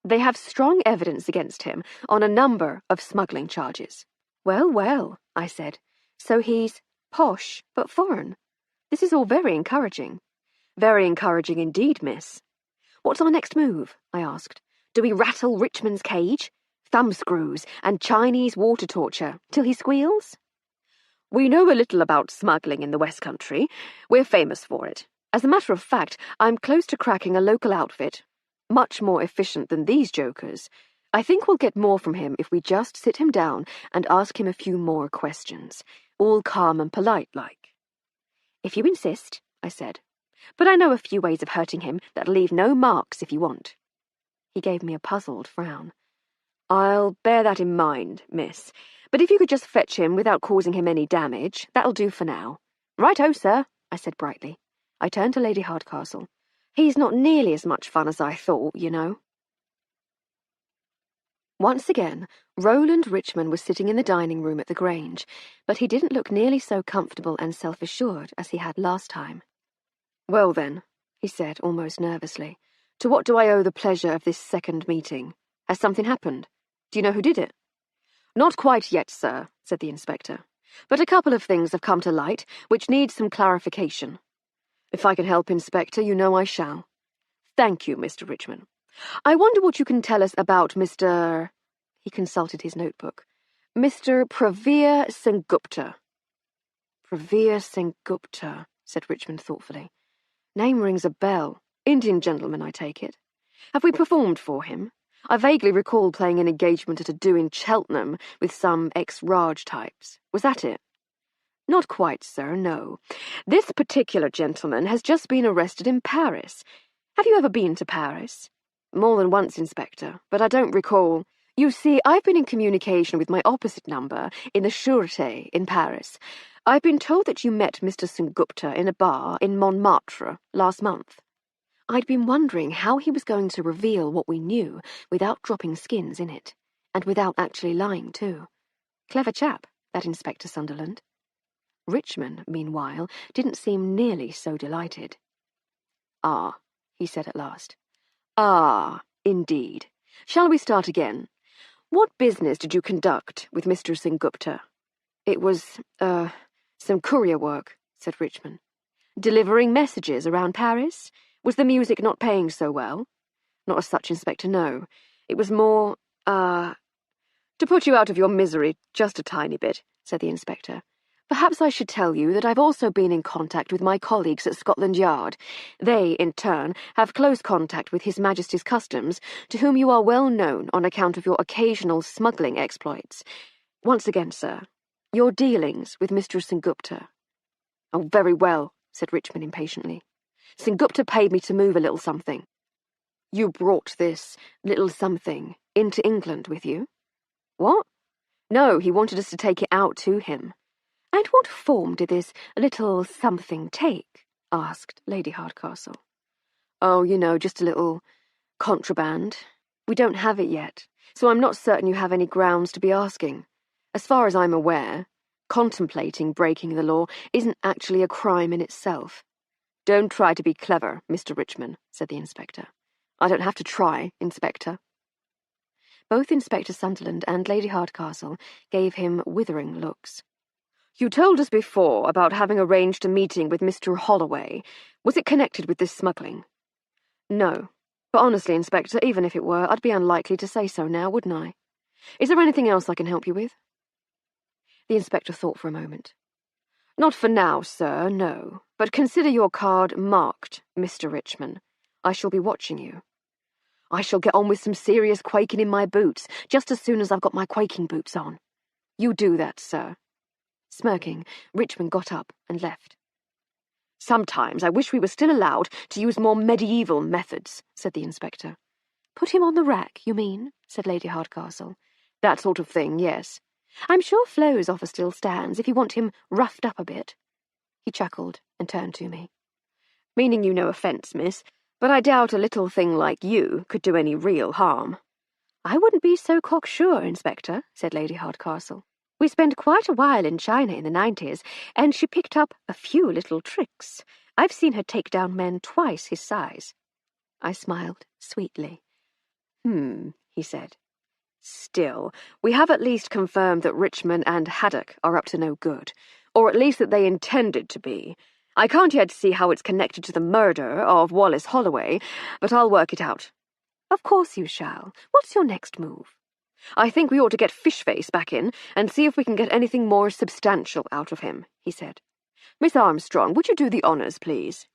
They have strong evidence against him on a number of smuggling charges. Well, well, I said, so he's posh but foreign. This is all very encouraging. Very encouraging indeed, miss. What's our next move? I asked. Do we rattle Richmond's cage? Thumbscrews and Chinese water torture till he squeals? We know a little about smuggling in the West Country. We're famous for it. As a matter of fact, I'm close to cracking a local outfit. Much more efficient than these jokers. I think we'll get more from him if we just sit him down and ask him a few more questions, all calm and polite like. If you insist, I said. But I know a few ways of hurting him that'll leave no marks if you want. He gave me a puzzled frown. I'll bear that in mind, miss. But if you could just fetch him without causing him any damage, that'll do for now. Right-o, sir, I said brightly. I turned to Lady Hardcastle. He's not nearly as much fun as I thought, you know. Once again, Roland Richmond was sitting in the dining room at the Grange, but he didn't look nearly so comfortable and self-assured as he had last time. Well then, he said almost nervously, to what do I owe the pleasure of this second meeting? Has something happened? Do you know who did it? Not quite yet, sir, said the inspector, but a couple of things have come to light which need some clarification. If I can help, Inspector, you know I shall. Thank you, Mr. Richmond. I wonder what you can tell us about Mr. He consulted his notebook. Mr. Pravir Sengupta. Pravir Sengupta, said Richmond thoughtfully. Name rings a bell. Indian gentleman, I take it. Have we performed for him? I vaguely recall playing an engagement at a do in Cheltenham with some ex-Raj types. Was that it? Not quite, sir, no. This particular gentleman has just been arrested in Paris. Have you ever been to Paris? More than once, Inspector, but I don't recall. You see, I've been in communication with my opposite number in the Sûreté in Paris. I've been told that you met Mr. Sengupta in a bar in Montmartre last month. I'd been wondering how he was going to reveal what we knew without dropping skins in it, and without actually lying too. Clever chap, that Inspector Sunderland. Richmond, meanwhile, didn't seem nearly so delighted. Ah, he said at last. Ah, indeed. Shall we start again? What business did you conduct with Mr. Sengupta? It was, some courier work, said Richmond. Delivering messages around Paris? Was the music not paying so well? Not as such, Inspector, no. It was more, to put you out of your misery just a tiny bit, said the Inspector. Perhaps I should tell you that I've also been in contact with my colleagues at Scotland Yard. They, in turn, have close contact with His Majesty's Customs, to whom you are well known on account of your occasional smuggling exploits. Once again, sir, your dealings with Mr. Sengupta. Oh, very well, said Richmond impatiently. Sengupta paid me to move a little something. You brought this little something into England with you? What? No, he wanted us to take it out to him. And what form did this little something take? Asked Lady Hardcastle. Oh, you know, just a little contraband. We don't have it yet, so I'm not certain you have any grounds to be asking. As far as I'm aware, contemplating breaking the law isn't actually a crime in itself. Don't try to be clever, Mr. Richmond, said the inspector. I don't have to try, Inspector. Both Inspector Sunderland and Lady Hardcastle gave him withering looks. You told us before about having arranged a meeting with Mr. Holloway. Was it connected with this smuggling? No. But honestly, Inspector, even if it were, I'd be unlikely to say so now, wouldn't I? Is there anything else I can help you with? The inspector thought for a moment. Not for now, sir, no. But consider your card marked, Mr. Richmond. I shall be watching you. I shall get on with some serious quaking in my boots, just as soon as I've got my quaking boots on. You do that, sir. Smirking, Richmond got up and left. Sometimes I wish we were still allowed to use more medieval methods, said the inspector. Put him on the rack, you mean? Said Lady Hardcastle. That sort of thing, yes. I'm sure Flo's offer still stands if you want him roughed up a bit. He chuckled and turned to me. Meaning you no offence, miss, but I doubt a little thing like you could do any real harm. I wouldn't be so cocksure, Inspector, said Lady Hardcastle. We spent quite a while in China in the 90s, and she picked up a few little tricks. I've seen her take down men twice his size. I smiled sweetly. He said. Still, we have at least confirmed that Richmond and Haddock are up to no good, or at least that they intended to be. I can't yet see how it's connected to the murder of Wallace Holloway, but I'll work it out. Of course you shall. What's your next move? I think we ought to get Fishface back in and see if we can get anything more substantial out of him, he said. Miss Armstrong, would you do the honours, please?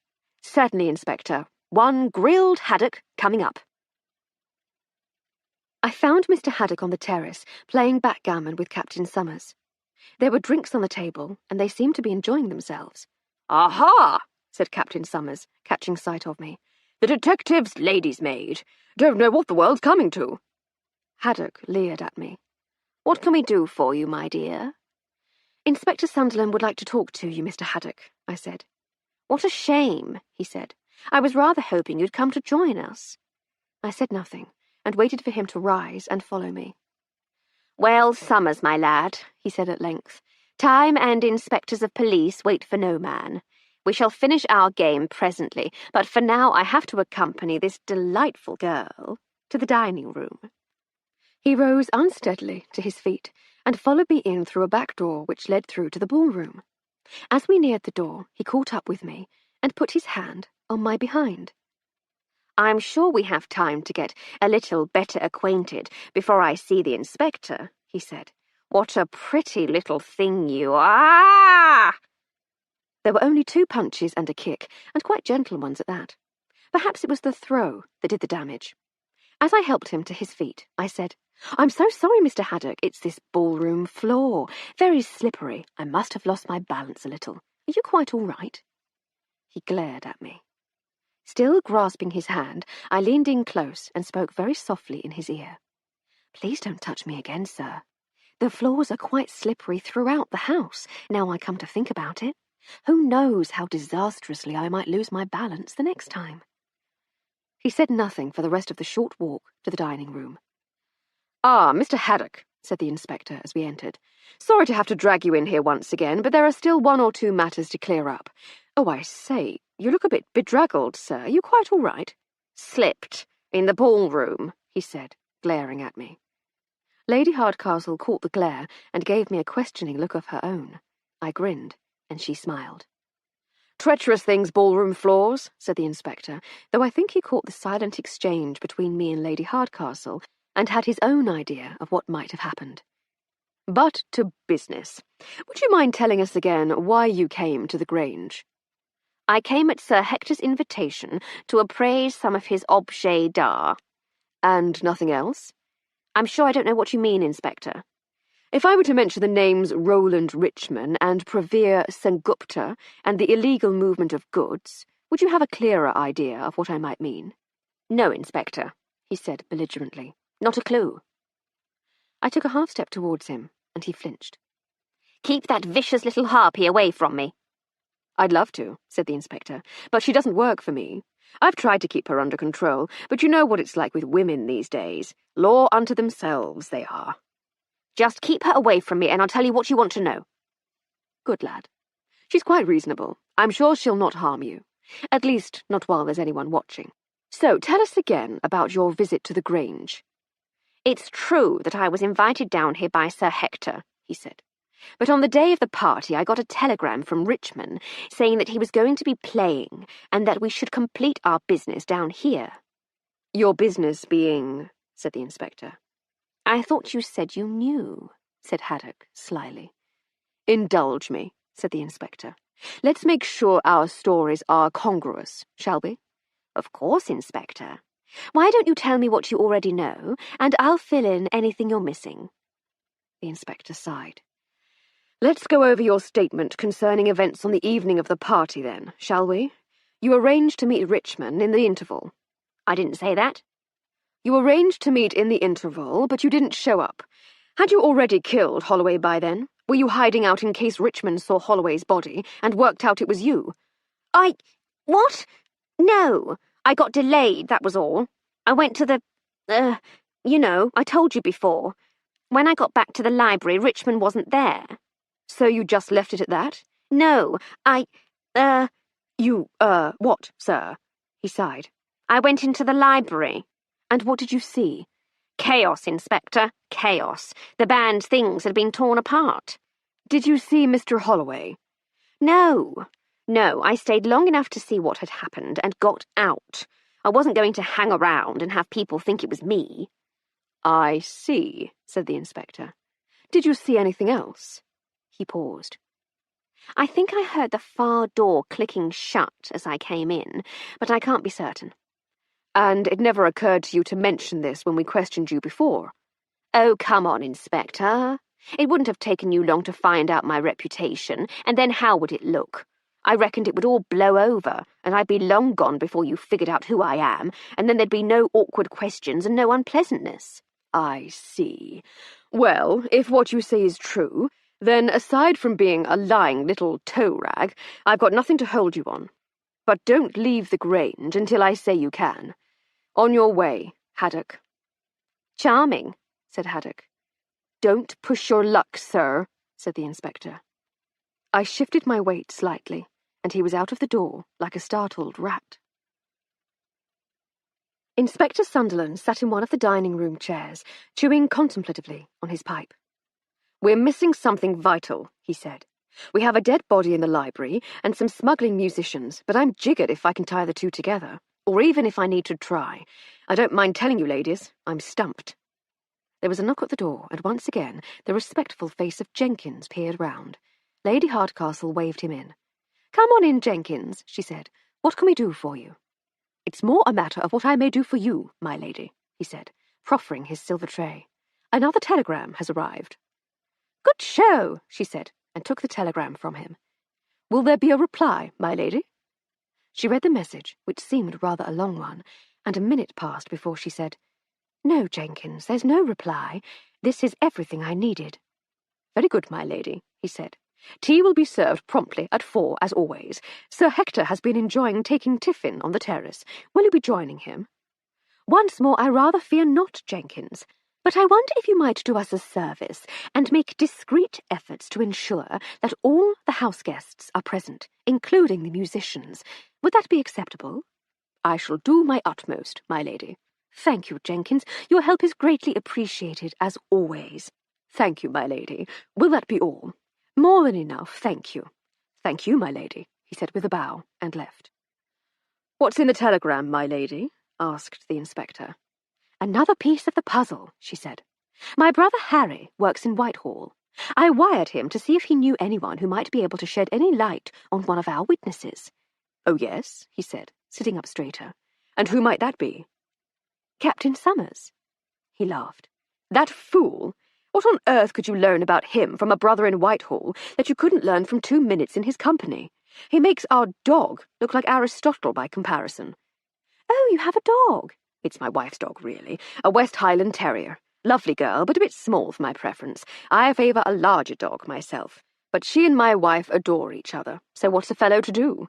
Certainly, Inspector. 1 grilled haddock coming up. I found Mr. Haddock on the terrace, playing backgammon with Captain Summers. There were drinks on the table, and they seemed to be enjoying themselves. Aha! said Captain Summers, catching sight of me. The detective's lady's maid. Don't know what the world's coming to. Haddock leered at me. What can we do for you, my dear? Inspector Sunderland would like to talk to you, Mr. Haddock, I said. What a shame, he said. I was rather hoping you'd come to join us. I said nothing, and waited for him to rise and follow me. Well, Summers, my lad, he said at length, time and inspectors of police wait for no man. We shall finish our game presently, but for now I have to accompany this delightful girl to the dining room. He rose unsteadily to his feet and followed me in through a back door which led through to the ballroom. As we neared the door, he caught up with me and put his hand on my behind. I'm sure we have time to get a little better acquainted before I see the inspector, he said. What a pretty little thing you are! There were only 2 punches and a kick, and quite gentle ones at that. Perhaps it was the throw that did the damage. As I helped him to his feet, I said, I'm so sorry, Mr. Haddock, it's this ballroom floor. Very slippery. I must have lost my balance a little. Are you quite all right? He glared at me. Still grasping his hand, I leaned in close and spoke very softly in his ear. Please don't touch me again, sir. The floors are quite slippery throughout the house, now I come to think about it. Who knows how disastrously I might lose my balance the next time? He said nothing for the rest of the short walk to the dining room. Ah, Mr. Haddock, said the inspector as we entered. Sorry to have to drag you in here once again, but there are still 1 or 2 matters to clear up. Oh, I say, you look a bit bedraggled, sir. Are you quite all right? Slipped in the ballroom, he said, glaring at me. Lady Hardcastle caught the glare and gave me a questioning look of her own. I grinned, and she smiled. Treacherous things, ballroom floors, said the inspector, though I think he caught the silent exchange between me and Lady Hardcastle and had his own idea of what might have happened. But to business. Would you mind telling us again why you came to the Grange? I came at Sir Hector's invitation to appraise some of his objets d'art. And nothing else? I'm sure I don't know what you mean, Inspector. If I were to mention the names Roland Richman and Pravir Sengupta and the illegal movement of goods, would you have a clearer idea of what I might mean? No, Inspector, he said belligerently. Not a clue. I took a half-step towards him, and he flinched. Keep that vicious little harpy away from me. I'd love to, said the inspector, but she doesn't work for me. I've tried to keep her under control, but you know what it's like with women these days. Law unto themselves, they are. Just keep her away from me, and I'll tell you what you want to know. Good lad. She's quite reasonable. I'm sure she'll not harm you. At least, not while there's anyone watching. So, tell us again about your visit to the Grange. It's true that I was invited down here by Sir Hector, he said. But on the day of the party I got a telegram from Richmond saying that he was going to be playing and that we should complete our business down here. Your business being, said the inspector. I thought you said you knew, said Haddock slyly. Indulge me, said the inspector. Let's make sure our stories are congruous, shall we? Of course, Inspector. Why don't you tell me what you already know, and I'll fill in anything you're missing? The inspector sighed. Let's go over your statement concerning events on the evening of the party, then, shall we? You arranged to meet Richmond in the interval. I didn't say that. You arranged to meet in the interval, but you didn't show up. Had you already killed Holloway by then? Were you hiding out in case Richmond saw Holloway's body and worked out it was you? What? No, I got delayed, that was all. I went to I told you before. When I got back to the library, Richmond wasn't there. So you just left it at that? No, what, sir? He sighed. I went into the library. And what did you see? Chaos, Inspector, chaos. The band's things had been torn apart. Did you see Mr. Holloway? No. No, I stayed long enough to see what had happened and got out. I wasn't going to hang around and have people think it was me. I see, said the inspector. Did you see anything else? He paused. I think I heard the far door clicking shut as I came in, but I can't be certain. And it never occurred to you to mention this when we questioned you before? Oh, come on, Inspector. It wouldn't have taken you long to find out my reputation, and then how would it look? I reckoned it would all blow over, and I'd be long gone before you figured out who I am, and then there'd be no awkward questions and no unpleasantness. I see. Well, if what you say is true, then aside from being a lying little toe-rag, I've got nothing to hold you on. But don't leave the Grange until I say you can. On your way, Haddock. Charming, said Haddock. Don't push your luck, sir, said the inspector. I shifted my weight slightly, and he was out of the door like a startled rat. Inspector Sunderland sat in one of the dining-room chairs, chewing contemplatively on his pipe. We're missing something vital, he said. We have a dead body in the library and some smuggling musicians, but I'm jiggered if I can tie the two together, or even if I need to try. I don't mind telling you, ladies, I'm stumped. There was a knock at the door, and once again the respectful face of Jenkins peered round. Lady Hardcastle waved him in. Come on in, Jenkins, she said. What can we do for you? It's more a matter of what I may do for you, my lady, he said, proffering his silver tray. Another telegram has arrived. Good show, she said, and took the telegram from him. Will there be a reply, my lady? She read the message, which seemed rather a long one, and a minute passed before she said, No, Jenkins, there's no reply. This is everything I needed. Very good, my lady, he said. Tea will be served promptly at 4, as always. Sir Hector has been enjoying taking tiffin on the terrace. Will you be joining him? Once more, I rather fear not, Jenkins. But I wonder if you might do us a service and make discreet efforts to ensure that all the house guests are present, including the musicians. Would that be acceptable? I shall do my utmost, my lady. Thank you, Jenkins. Your help is greatly appreciated, as always. Thank you, my lady. Will that be all? More than enough, thank you. Thank you, my lady, he said with a bow, and left. What's in the telegram, my lady? Asked the inspector. Another piece of the puzzle, she said. My brother Harry works in Whitehall. I wired him to see if he knew anyone who might be able to shed any light on one of our witnesses. Oh, yes, he said, sitting up straighter. And who might that be? Captain Summers. He laughed. That fool! What on earth could you learn about him from a brother in Whitehall that you couldn't learn from 2 minutes in his company? He makes our dog look like Aristotle by comparison. Oh, you have a dog? It's my wife's dog, really. A West Highland Terrier. Lovely girl, but a bit small for my preference. I favour a larger dog myself. But she and my wife adore each other, so what's a fellow to do?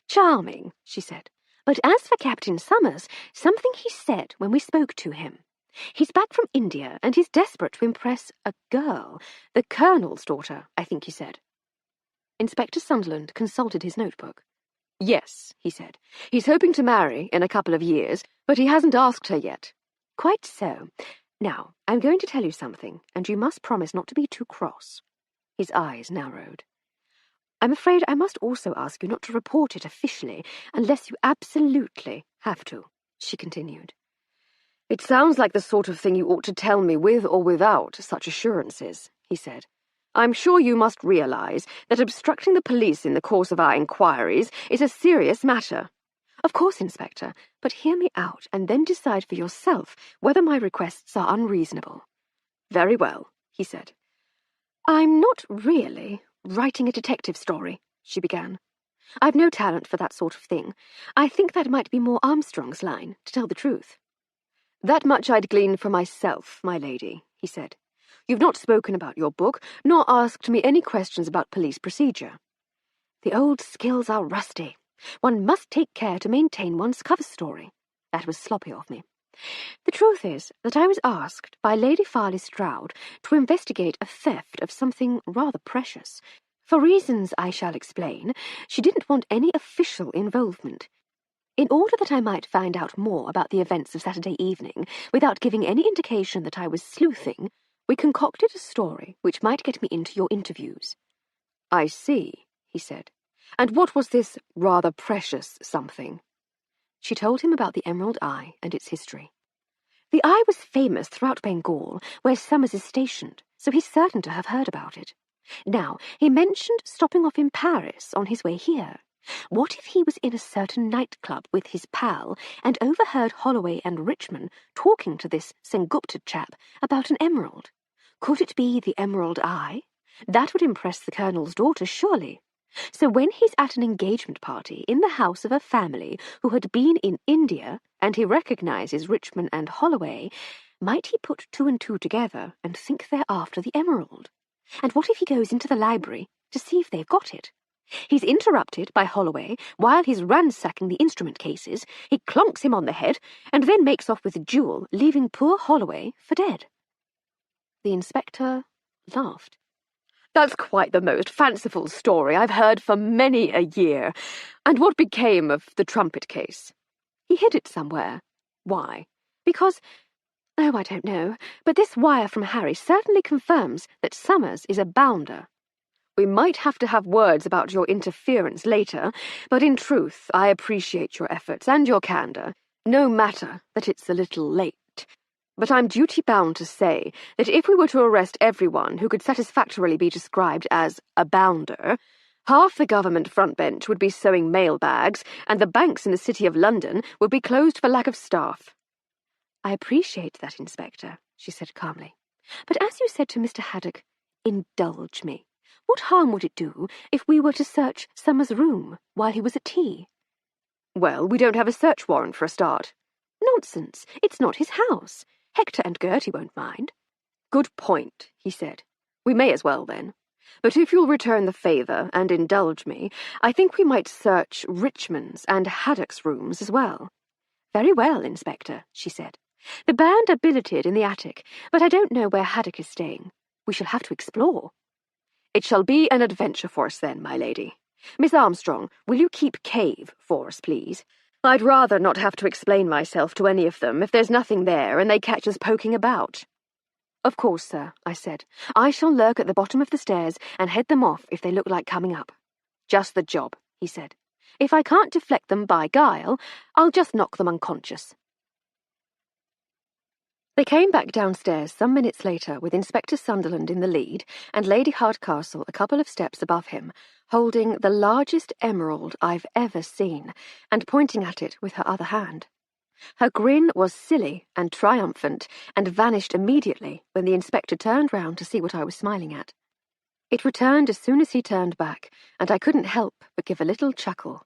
Charming, she said. But as for Captain Summers, something he said when we spoke to him. He's back from India, and he's desperate to impress a girl. The Colonel's daughter, I think he said. Inspector Sunderland consulted his notebook. Yes, he said. He's hoping to marry in a couple of years, but he hasn't asked her yet. Quite so. Now, I'm going to tell you something, and you must promise not to be too cross. His eyes narrowed. I'm afraid I must also ask you not to report it officially, unless you absolutely have to, she continued. It sounds like the sort of thing you ought to tell me with or without such assurances, he said. I'm sure you must realize that obstructing the police in the course of our inquiries is a serious matter. Of course, Inspector, but hear me out and then decide for yourself whether my requests are unreasonable. Very well, he said. I'm not really writing a detective story, she began. I've no talent for that sort of thing. I think that might be more Armstrong's line, to tell the truth. That much I'd glean for myself, my lady, he said. You've not spoken about your book, nor asked me any questions about police procedure. The old skills are rusty. One must take care to maintain one's cover story. That was sloppy of me. The truth is that I was asked by Lady Farley Stroud to investigate a theft of something rather precious. For reasons I shall explain, she didn't want any official involvement. In order that I might find out more about the events of Saturday evening, without giving any indication that I was sleuthing, we concocted a story which might get me into your interviews. I see, he said. And what was this rather precious something? She told him about the Emerald Eye and its history. The eye was famous throughout Bengal, where Summers is stationed, so he's certain to have heard about it. Now, he mentioned stopping off in Paris on his way here. What if he was in a certain nightclub with his pal and overheard Holloway and Richmond talking to this Sengupta chap about an emerald? Could it be the Emerald Eye? That would impress the Colonel's daughter, surely. So when he's at an engagement party in the house of a family who had been in India and he recognises Richmond and Holloway, might he put two and two together and think they're after the emerald? And what if he goes into the library to see if they've got it? He's interrupted by Holloway while he's ransacking the instrument cases. He clonks him on the head and then makes off with the jewel, leaving poor Holloway for dead. The inspector laughed. That's quite the most fanciful story I've heard for many a year. And what became of the trumpet case? He hid it somewhere. Why? Because, oh, I don't know, but this wire from Harry certainly confirms that Summers is a bounder. We might have to have words about your interference later, but in truth, I appreciate your efforts and your candour, no matter that it's a little late. But I'm duty-bound to say that if we were to arrest everyone who could satisfactorily be described as a bounder, half the government front bench would be sewing mailbags, and the banks in the City of London would be closed for lack of staff. I appreciate that, Inspector, she said calmly. But as you said to Mr. Haddock, indulge me. What harm would it do if we were to search Summers' room while he was at tea? Well, we don't have a search warrant for a start. Nonsense. It's not his house. Hector and Gertie won't mind. Good point, he said. We may as well, then. But if you'll return the favour and indulge me, I think we might search Richmond's and Haddock's rooms as well. Very well, Inspector, she said. The band are billeted in the attic, but I don't know where Haddock is staying. We shall have to explore. It shall be an adventure for us then, my lady. Miss Armstrong, will you keep cave for us, please? I'd rather not have to explain myself to any of them if there's nothing there and they catch us poking about. Of course, sir, I said. I shall lurk at the bottom of the stairs and head them off if they look like coming up. Just the job, he said. If I can't deflect them by guile, I'll just knock them unconscious. They came back downstairs some minutes later with Inspector Sunderland in the lead and Lady Hardcastle a couple of steps above him, holding the largest emerald I've ever seen and pointing at it with her other hand. Her grin was silly and triumphant and vanished immediately when the inspector turned round to see what I was smiling at. It returned as soon as he turned back, and I couldn't help but give a little chuckle.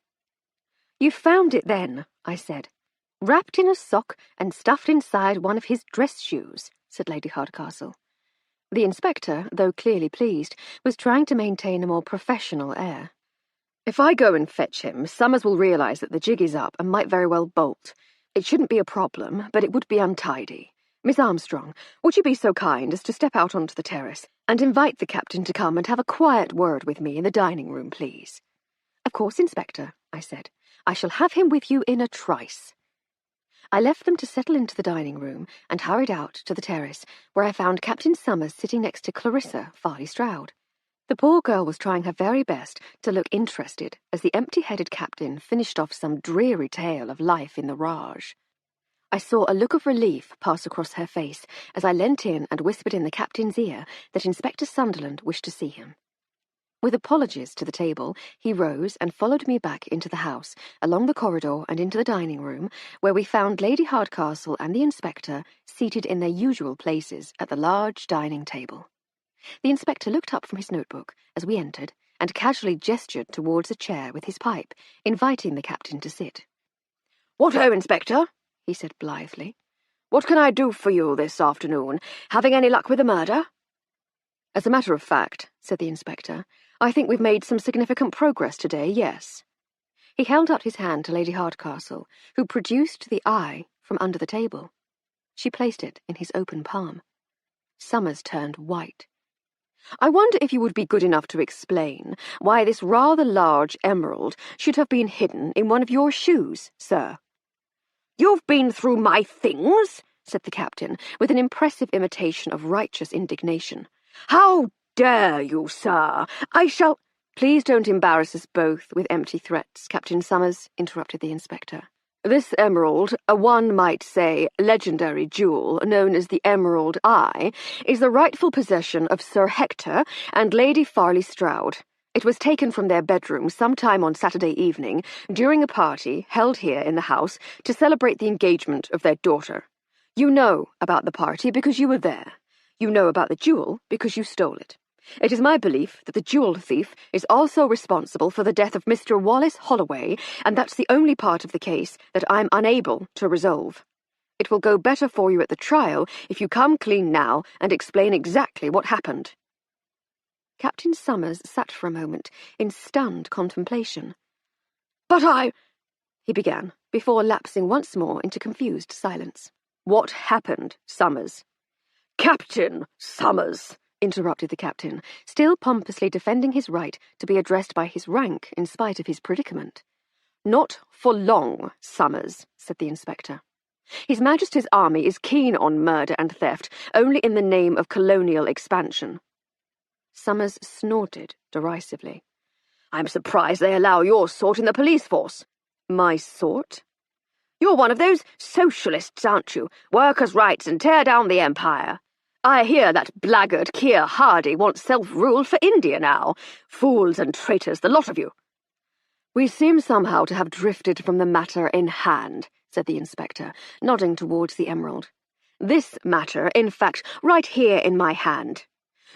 You found it then, I said. Wrapped in a sock and stuffed inside one of his dress shoes, said Lady Hardcastle. The inspector, though clearly pleased, was trying to maintain a more professional air. If I go and fetch him, Summers will realise that the jig is up and might very well bolt. It shouldn't be a problem, but it would be untidy. Miss Armstrong, would you be so kind as to step out onto the terrace and invite the captain to come and have a quiet word with me in the dining room, please? Of course, Inspector, I said. I shall have him with you in a trice. I left them to settle into the dining room and hurried out to the terrace, where I found Captain Summers sitting next to Clarissa Farley-Stroud. The poor girl was trying her very best to look interested as the empty-headed captain finished off some dreary tale of life in the Raj. I saw a look of relief pass across her face as I leant in and whispered in the captain's ear that Inspector Sunderland wished to see him. With apologies to the table, he rose and followed me back into the house, along the corridor and into the dining room, where we found Lady Hardcastle and the inspector seated in their usual places at the large dining table. The inspector looked up from his notebook as we entered and casually gestured towards a chair with his pipe, inviting the captain to sit. "What-ho, Inspector?" he said blithely. "What can I do for you this afternoon? Having any luck with the murder?" "As a matter of fact," said the inspector, "I think we've made some significant progress today, yes." He held out his hand to Lady Hardcastle, who produced the eye from under the table. She placed it in his open palm. Summers turned white. "I wonder if you would be good enough to explain why this rather large emerald should have been hidden in one of your shoes, sir." "You've been through my things?" said the captain, with an impressive imitation of righteous indignation. "How dare you, sir? I shall—" Please don't embarrass us both with empty threats, Captain Summers, interrupted the inspector. This emerald, a one might say legendary jewel known as the Emerald Eye, is the rightful possession of Sir Hector and Lady Farley Stroud. It was taken from their bedroom sometime on Saturday evening during a party held here in the house to celebrate the engagement of their daughter. You know about the party because you were there. You know about the jewel because you stole it. It is my belief that the jewel thief is also responsible for the death of Mr. Wallace Holloway, and that's the only part of the case that I'm unable to resolve. It will go better for you at the trial if you come clean now and explain exactly what happened. Captain Summers sat for a moment in stunned contemplation. But he began, before lapsing once more into confused silence. What happened, Summers? Captain Summers, interrupted the captain, still pompously defending his right to be addressed by his rank in spite of his predicament. Not for long, Summers, said the inspector. His Majesty's army is keen on murder and theft, only in the name of colonial expansion. Summers snorted derisively. I'm surprised they allow your sort in the police force. My sort? You're one of those socialists, aren't you? Workers' rights and tear down the empire. I hear that blackguard Keir Hardie wants self-rule for India now. Fools and traitors, the lot of you. We seem somehow to have drifted from the matter in hand, said the inspector, nodding towards the emerald. This matter, in fact, right here in my hand.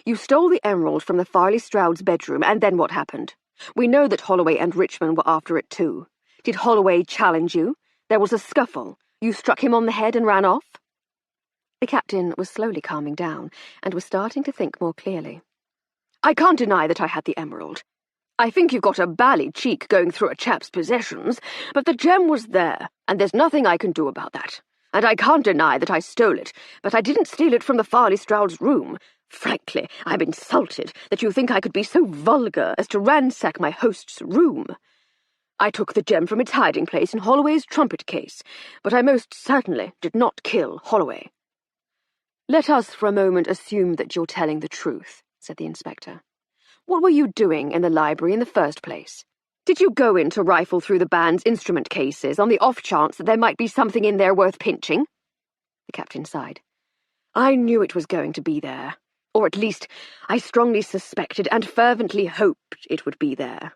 You stole the emerald from the Farley Stroud's bedroom, and then what happened? We know that Holloway and Richmond were after it too. Did Holloway challenge you? There was a scuffle. You struck him on the head and ran off? The captain was slowly calming down, and was starting to think more clearly. I can't deny that I had the emerald. I think you've got a bally cheek going through a chap's possessions, but the gem was there, and there's nothing I can do about that. And I can't deny that I stole it, but I didn't steal it from the Farley Stroud's room. Frankly, I'm insulted that you think I could be so vulgar as to ransack my host's room. I took the gem from its hiding place in Holloway's trumpet case, but I most certainly did not kill Holloway. Let us for a moment assume that you're telling the truth, said the inspector. What were you doing in the library in the first place? Did you go in to rifle through the band's instrument cases on the off chance that there might be something in there worth pinching? The captain sighed. I knew it was going to be there. Or at least, I strongly suspected and fervently hoped it would be there.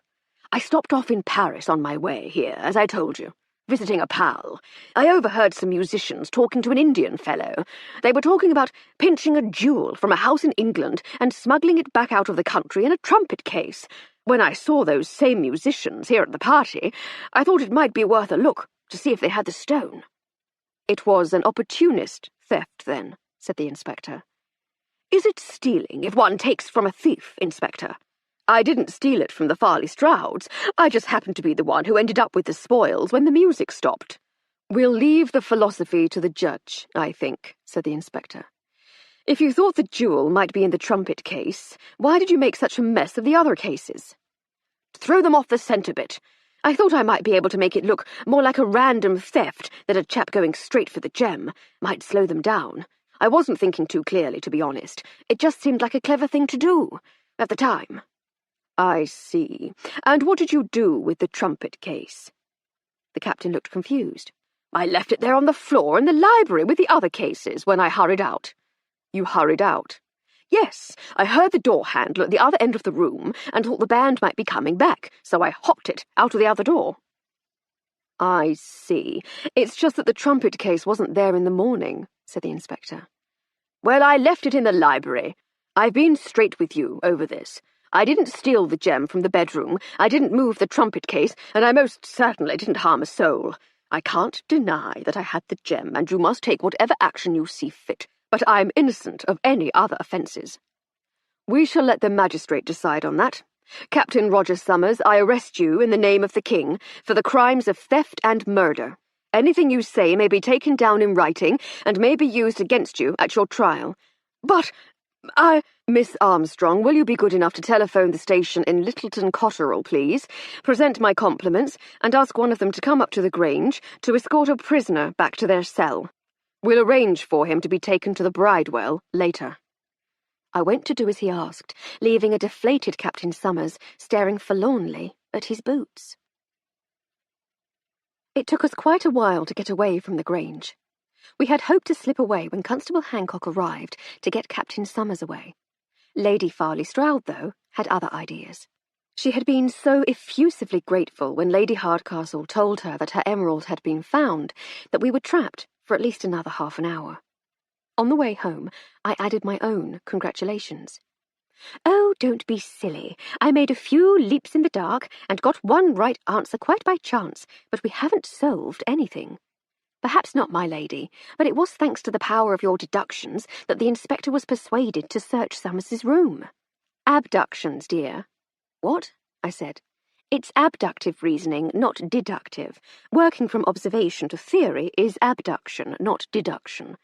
I stopped off in Paris on my way here, as I told you, visiting a pal. I overheard some musicians talking to an Indian fellow. They were talking about pinching a jewel from a house in England and smuggling it back out of the country in a trumpet case. When I saw those same musicians here at the party, I thought it might be worth a look to see if they had the stone. It was an opportunist theft, then, said the inspector. Is it stealing if one takes from a thief, Inspector? I didn't steal it from the Farley Strouds. I just happened to be the one who ended up with the spoils when the music stopped. We'll leave the philosophy to the judge, I think, said the inspector. If you thought the jewel might be in the trumpet case, why did you make such a mess of the other cases? To throw them off the scent a bit. I thought I might be able to make it look more like a random theft than a chap going straight for the gem. Might slow them down. I wasn't thinking too clearly, to be honest. It just seemed like a clever thing to do at the time. I see. And what did you do with the trumpet case? The captain looked confused. I left it there on the floor in the library with the other cases when I hurried out. You hurried out? Yes, I heard the door handle at the other end of the room and thought the band might be coming back, so I hopped it out of the other door. I see. It's just that the trumpet case wasn't there in the morning, said the inspector. Well, I left it in the library. I've been straight with you over this. I didn't steal the gem from the bedroom, I didn't move the trumpet case, and I most certainly didn't harm a soul. I can't deny that I had the gem, and you must take whatever action you see fit, but I'm innocent of any other offences. We shall let the magistrate decide on that. Captain Roger Summers, I arrest you in the name of the King for the crimes of theft and murder. Anything you say may be taken down in writing and may be used against you at your trial. But Miss Armstrong, will you be good enough to telephone the station in Littleton Cotterell, please, present my compliments, and ask one of them to come up to the Grange to escort a prisoner back to their cell. We'll arrange for him to be taken to the Bridewell later. I went to do as he asked, leaving a deflated Captain Summers staring forlornly at his boots. It took us quite a while to get away from the Grange. We had hoped to slip away when Constable Hancock arrived to get Captain Summers away. Lady Farley Stroud, though, had other ideas. She had been so effusively grateful when Lady Hardcastle told her that her emerald had been found that we were trapped for at least another half an hour. On the way home, I added my own congratulations. "Oh, don't be silly. I made a few leaps in the dark and got one right answer quite by chance, but we haven't solved anything. Perhaps not, my lady, but it was thanks to the power of your deductions that the inspector was persuaded to search Summers's room." "Abductions, dear." "What?" I said. "It's abductive reasoning, not deductive. Working from observation to theory is abduction, not deduction.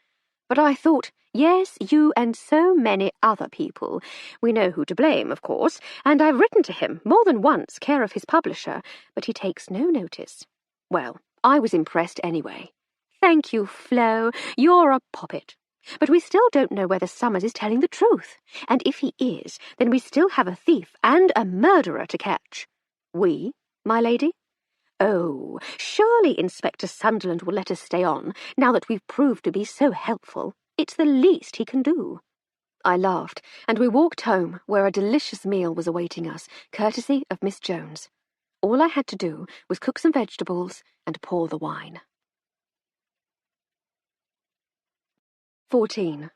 But I thought, yes, you and so many other people. We know who to blame, of course, and I've written to him more than once, care of his publisher, but he takes no notice. Well, I was impressed anyway." "Thank you, Flo. You're a poppet. But we still don't know whether Summers is telling the truth, and if he is, then we still have a thief and a murderer to catch." "We, my lady?" "Oh, surely Inspector Sunderland will let us stay on, now that we've proved to be so helpful. It's the least he can do." I laughed, and we walked home, where a delicious meal was awaiting us, courtesy of Miss Jones. All I had to do was cook some vegetables and pour the wine. 14.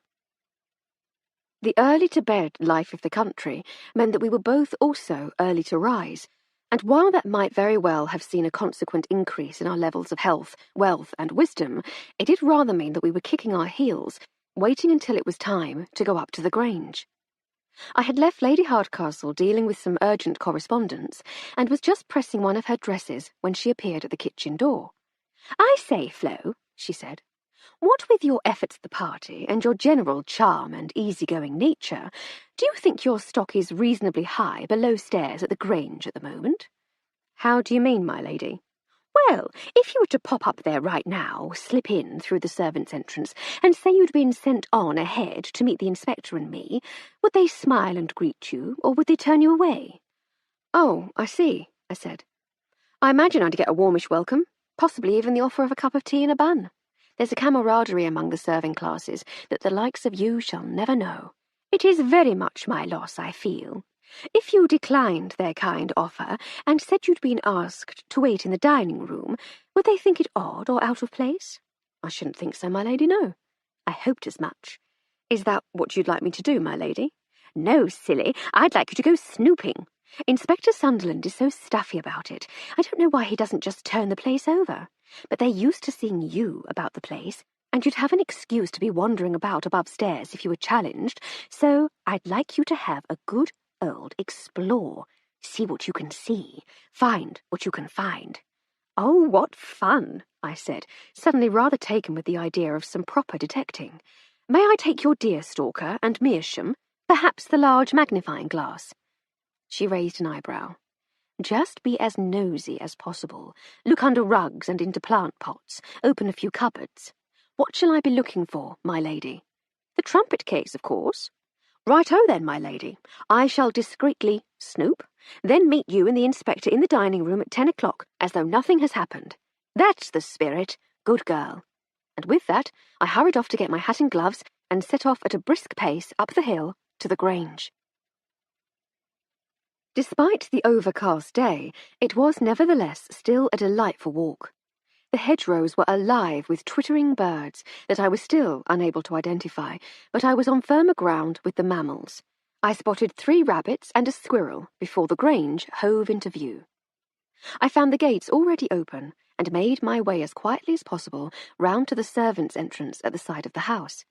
The early-to-bed life of the country meant that we were both also early to rise, and while that might very well have seen a consequent increase in our levels of health, wealth, and wisdom, it did rather mean that we were kicking our heels, waiting until it was time to go up to the Grange. I had left Lady Hardcastle dealing with some urgent correspondence, and was just pressing one of her dresses when she appeared at the kitchen door. "I say, Flo," she said, "what with your efforts at the party and your general charm and easygoing nature, do you think your stock is reasonably high below stairs at the Grange at the moment?" "How do you mean, my lady?" "Well, if you were to pop up there right now, slip in through the servants' entrance, and say you'd been sent on ahead to meet the inspector and me, would they smile and greet you, or would they turn you away?" "Oh, I see," I said. "I imagine I'd get a warmish welcome, possibly even the offer of a cup of tea and a bun. There's a camaraderie among the serving classes that the likes of you shall never know. It is very much my loss, I feel. If you declined their kind offer and said you'd been asked to wait in the dining-room, would they think it odd or out of place?" "I shouldn't think so, my lady, no." "I hoped as much. Is that what you'd like me to do, my lady?" "No, silly. I'd like you to go snooping. Inspector Sunderland is so stuffy about it. I don't know why he doesn't just turn the place over. But they're used to seeing you about the place, and you'd have an excuse to be wandering about above stairs if you were challenged, so I'd like you to have a good old explore. See what you can see. Find what you can find." "Oh, what fun," I said, suddenly rather taken with the idea of some proper detecting. "May I take your deerstalker and meerschaum, perhaps the large magnifying glass?" She raised an eyebrow. "Just be as nosy as possible. Look under rugs and into plant pots. Open a few cupboards. What shall I be looking for, my lady?" "The trumpet case, of course." "Right-o then, my lady. I shall discreetly snoop, then meet you and the inspector in the dining-room at 10 o'clock, as though nothing has happened. That's the spirit. Good girl." And with that, I hurried off to get my hat and gloves and set off at a brisk pace up the hill to the Grange. Despite the overcast day, it was nevertheless still a delightful walk. The hedgerows were alive with twittering birds that I was still unable to identify, but I was on firmer ground with the mammals. I spotted 3 rabbits and a squirrel before the Grange hove into view. I found the gates already open and made my way as quietly as possible round to the servants' entrance at the side of the house.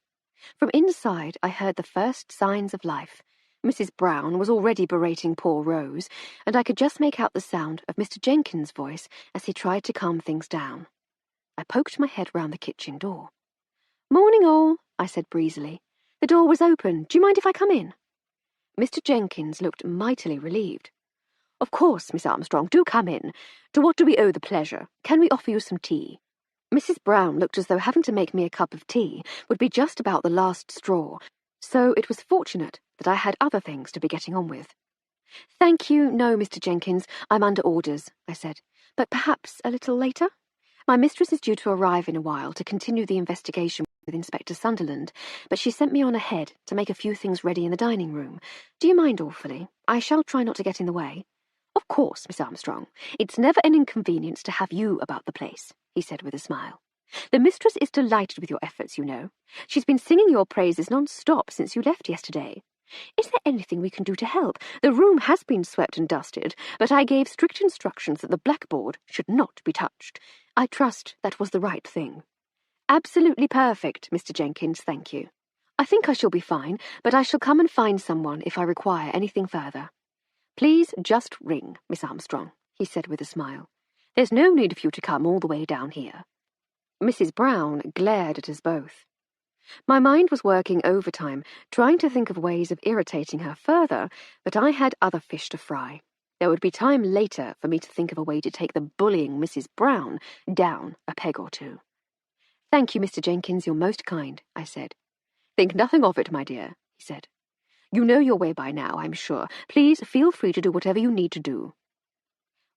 From inside I heard the first signs of life. Mrs. Brown was already berating poor Rose, and I could just make out the sound of Mr. Jenkins' voice as he tried to calm things down. I poked my head round the kitchen door. "Morning, all," I said breezily. "The door was open. Do you mind if I come in?" Mr. Jenkins looked mightily relieved. "Of course, Miss Armstrong, do come in. To what do we owe the pleasure? Can we offer you some tea?" Mrs. Brown looked as though having to make me a cup of tea would be just about the last straw, So it was fortunate that I had other things to be getting on with. "Thank you, no, Mr. Jenkins, I'm under orders," I said. "But perhaps a little later? My mistress is due to arrive in a while to continue the investigation with Inspector Sunderland, but she sent me on ahead to make a few things ready in the dining room. Do you mind awfully? I shall try not to get in the way." "Of course, Miss Armstrong. It's never an inconvenience to have you about the place," he said with a smile. "The mistress is delighted with your efforts, you know. She's been singing your praises non-stop since you left yesterday. Is there anything we can do to help? The room has been swept and dusted, but I gave strict instructions that the blackboard should not be touched. I trust that was the right thing." "Absolutely perfect, Mr. Jenkins, thank you. I think I shall be fine, but I shall come and find someone if I require anything further." "Please just ring, Miss Armstrong," he said with a smile. "There's no need for you to come all the way down here." Mrs. Brown glared at us both. My mind was working overtime, trying to think of ways of irritating her further, but I had other fish to fry. There would be time later for me to think of a way to take the bullying Mrs. Brown down a peg or two. "Thank you, Mr. Jenkins, you're most kind," I said. "Think nothing of it, my dear," he said. "You know your way by now, I'm sure. Please feel free to do whatever you need to do."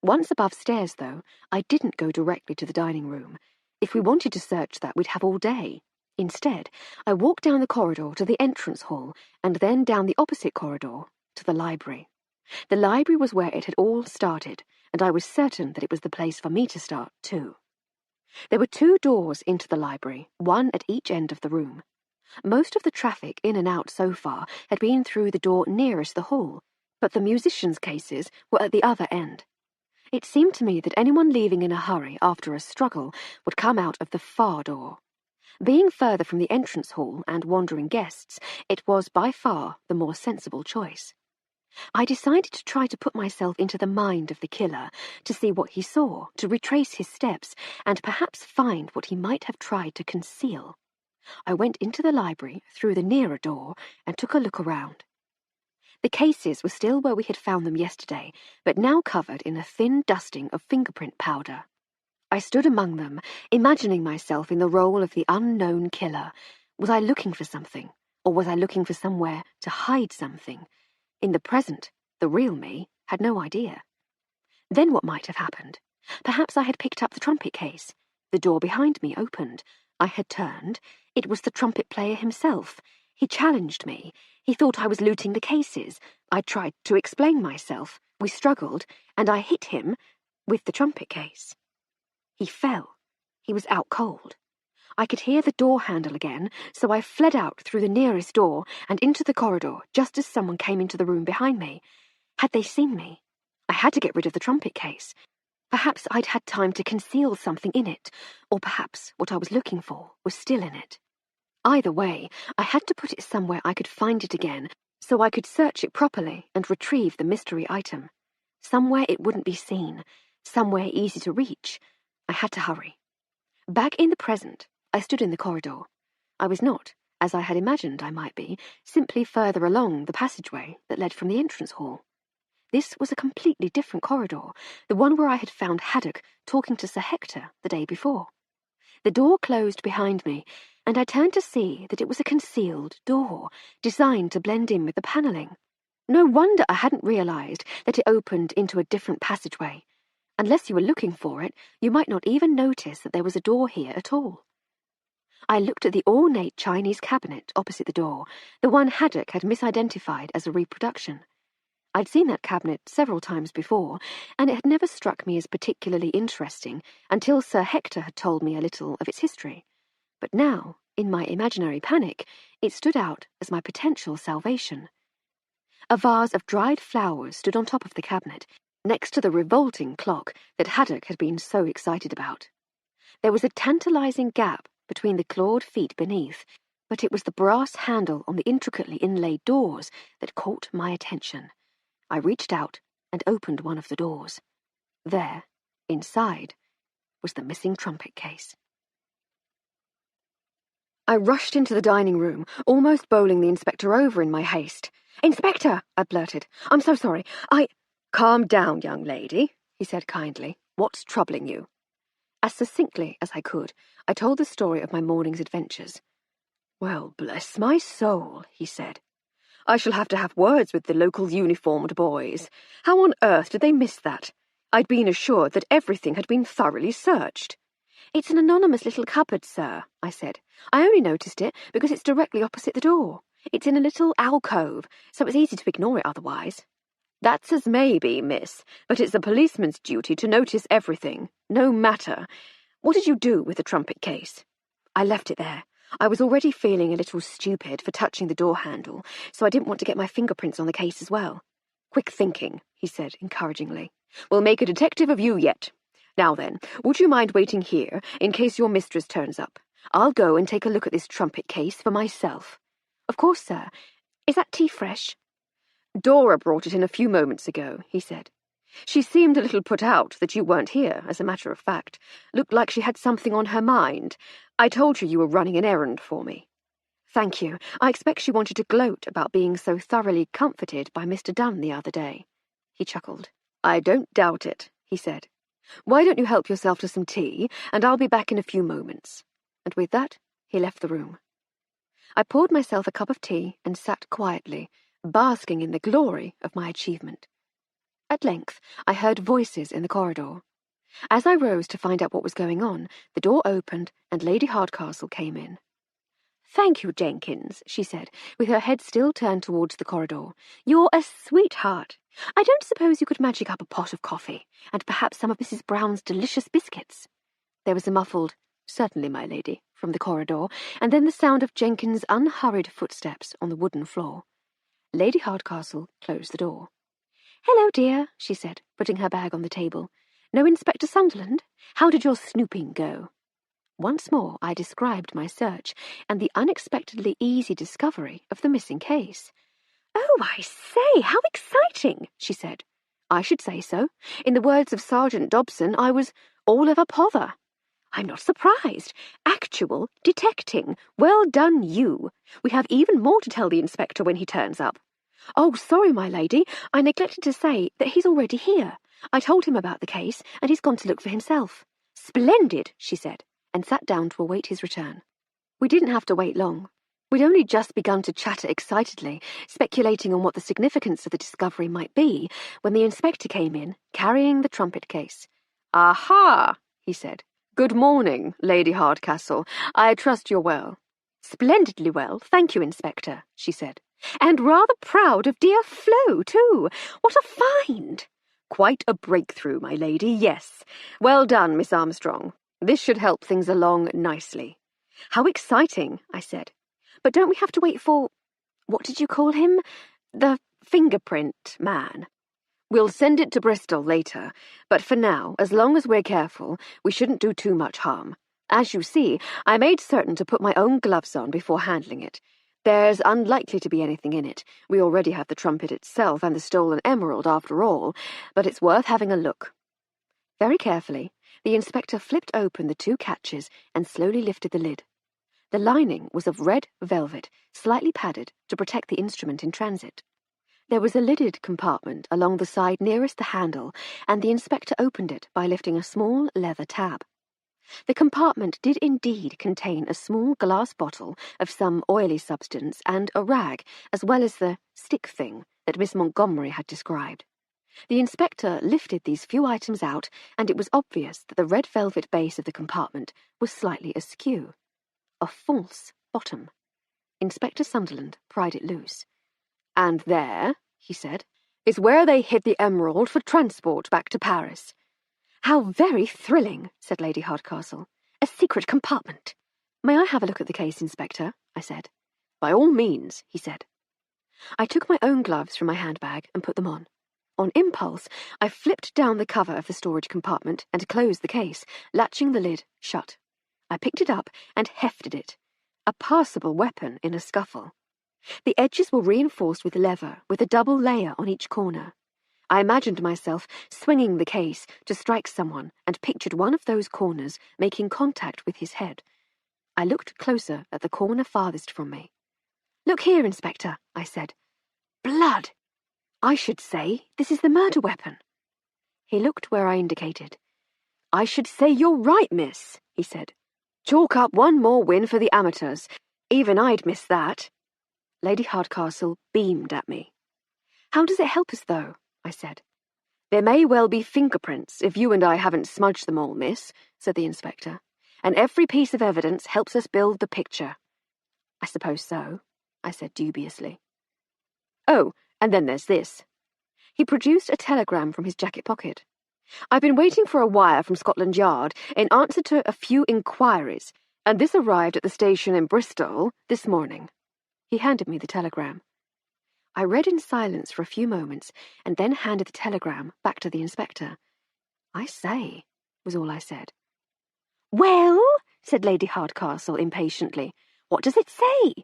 Once above stairs, though, I didn't go directly to the dining room. If we wanted to search that, we'd have all day. Instead, I walked down the corridor to the entrance hall, and then down the opposite corridor to the library. The library was where it had all started, and I was certain that it was the place for me to start, too. There were 2 doors into the library, one at each end of the room. Most of the traffic in and out so far had been through the door nearest the hall, but the musicians' cases were at the other end. It seemed to me that anyone leaving in a hurry after a struggle would come out of the far door. Being further from the entrance hall and wandering guests, it was by far the more sensible choice. I decided to try to put myself into the mind of the killer, to see what he saw, to retrace his steps, and perhaps find what he might have tried to conceal. I went into the library through the nearer door and took a look around. The cases were still where we had found them yesterday, but now covered in a thin dusting of fingerprint powder. I stood among them, imagining myself in the role of the unknown killer. Was I looking for something, or was I looking for somewhere to hide something? In the present, the real me had no idea. Then what might have happened? Perhaps I had picked up the trumpet case. The door behind me opened. I had turned. It was the trumpet player himself. He challenged me. He thought I was looting the cases. I tried to explain myself. We struggled, and I hit him with the trumpet case. He fell. He was out cold. I could hear the door handle again, so I fled out through the nearest door and into the corridor just as someone came into the room behind me. Had they seen me? I had to get rid of the trumpet case. Perhaps I'd had time to conceal something in it, or perhaps what I was looking for was still in it. Either way, I had to put it somewhere I could find it again, so I could search it properly and retrieve the mystery item. Somewhere it wouldn't be seen, somewhere easy to reach. I had to hurry. Back in the present, I stood in the corridor. I was not, as I had imagined I might be, simply further along the passageway that led from the entrance hall. This was a completely different corridor, the one where I had found Haddock talking to Sir Hector the day before. The door closed behind me, and I turned to see that it was a concealed door, designed to blend in with the panelling. No wonder I hadn't realized that it opened into a different passageway. Unless you were looking for it, you might not even notice that there was a door here at all. I looked at the ornate Chinese cabinet opposite the door, the one Haddock had misidentified as a reproduction. I'd seen that cabinet several times before, and it had never struck me as particularly interesting until Sir Hector had told me a little of its history. But now, in my imaginary panic, it stood out as my potential salvation. A vase of dried flowers stood on top of the cabinet, next to the revolting clock that Haddock had been so excited about. There was a tantalizing gap between the clawed feet beneath, but it was the brass handle on the intricately inlaid doors that caught my attention. I reached out and opened one of the doors. There, inside, was the missing trumpet case. I rushed into the dining room, almost bowling the inspector over in my haste. "Inspector," I blurted, "I'm so sorry. "Calm down, young lady," he said kindly. "What's troubling you?" As succinctly as I could, I told the story of my morning's adventures. "Well, bless my soul," he said. "I shall have to have words with the local uniformed boys. How on earth did they miss that? I'd been assured that everything had been thoroughly searched." "It's an anonymous little cupboard, sir," I said. "I only noticed it because it's directly opposite the door. It's in a little alcove, so it's easy to ignore it otherwise." "That's as may be, miss, but it's a policeman's duty to notice everything. No matter. What did you do with the trumpet case?" "I left it there. I was already feeling a little stupid for touching the door handle, so I didn't want to get my fingerprints on the case as well." "Quick thinking," he said encouragingly. "We'll make a detective of you yet. Now then, would you mind waiting here in case your mistress turns up? I'll go and take a look at this trumpet case for myself." "Of course, sir. Is that tea fresh?" "Dora brought it in a few moments ago," he said. "She seemed a little put out that you weren't here, as a matter of fact. Looked like she had something on her mind. I told you were running an errand for me." "Thank you. I expect she wanted to gloat about being so thoroughly comforted by Mr. Dunn the other day." He chuckled. "I don't doubt it," he said. "Why don't you help yourself to some tea, and I'll be back in a few moments." And with that, he left the room. I poured myself a cup of tea and sat quietly, basking in the glory of my achievement. At length, I heard voices in the corridor. As I rose to find out what was going on, the door opened and Lady Hardcastle came in. "Thank you, Jenkins," she said, with her head still turned towards the corridor. "You're a sweetheart. I don't suppose you could magic up a pot of coffee, and perhaps some of Mrs. Brown's delicious biscuits?" There was a muffled, "Certainly, my lady," from the corridor, and then the sound of Jenkins' unhurried footsteps on the wooden floor. Lady Hardcastle closed the door. "Hello, dear," she said, putting her bag on the table. "No Inspector Sunderland? How did your snooping go?" Once more I described my search and the unexpectedly easy discovery of the missing case. "Oh, I say, how exciting," she said. "I should say so. In the words of Sergeant Dobson, I was all of a pother." "I'm not surprised. Actual detecting. Well done, you. We have even more to tell the inspector when he turns up." "Oh, sorry, my lady. I neglected to say that he's already here. I told him about the case, and he's gone to look for himself." "Splendid," she said, and sat down to await his return. We didn't have to wait long. We'd only just begun to chatter excitedly, speculating on what the significance of the discovery might be, when the inspector came in, carrying the trumpet case. "Aha!" he said. "Good morning, Lady Hardcastle. I trust you're well." "Splendidly well, thank you, Inspector," she said. "And rather proud of dear Flo, too. What a find!" "Quite a breakthrough, my lady, yes. Well done, Miss Armstrong. This should help things along nicely." "How exciting," I said. "But don't we have to wait for... what did you call him? The fingerprint man?" "We'll send it to Bristol later, but for now, as long as we're careful, we shouldn't do too much harm. As you see, I made certain to put my own gloves on before handling it. There's unlikely to be anything in it. We already have the trumpet itself and the stolen emerald after all, but it's worth having a look." Very carefully, the inspector flipped open the two catches and slowly lifted the lid. The lining was of red velvet, slightly padded to protect the instrument in transit. There was a lidded compartment along the side nearest the handle, and the inspector opened it by lifting a small leather tab. The compartment did indeed contain a small glass bottle of some oily substance and a rag, as well as the stick thing that Miss Montgomery had described. The inspector lifted these few items out, and it was obvious that the red velvet base of the compartment was slightly askew. A false bottom. Inspector Sunderland pried it loose. "And there," he said, "is where they hid the emerald for transport back to Paris." "How very thrilling," said Lady Hardcastle. "A secret compartment." "May I have a look at the case, Inspector?" I said. "By all means," he said. I took my own gloves from my handbag and put them on. On impulse, I flipped down the cover of the storage compartment and closed the case, latching the lid shut. I picked it up and hefted it. A passable weapon in a scuffle. The edges were reinforced with leather, with a double layer on each corner. I imagined myself swinging the case to strike someone and pictured one of those corners making contact with his head. I looked closer at the corner farthest from me. "Look here, Inspector," I said. "Blood! I should say this is the murder weapon." He looked where I indicated. "I should say you're right, miss," he said. "Chalk up one more win for the amateurs. Even I'd miss that. Lady Hardcastle beamed at me. How does it help us, though? I said. There may well be fingerprints if you and I haven't smudged them all, miss, said the inspector. And every piece of evidence helps us build the picture. I suppose so, I said dubiously. Oh, and then there's this. He produced a telegram from his jacket pocket. I've been waiting for a wire from Scotland Yard in answer to a few inquiries, and this arrived at the station in Bristol this morning. He handed me the telegram. I read in silence for a few moments and then handed the telegram back to the inspector. I say, was all I said. Well, said Lady Hardcastle impatiently, what does it say?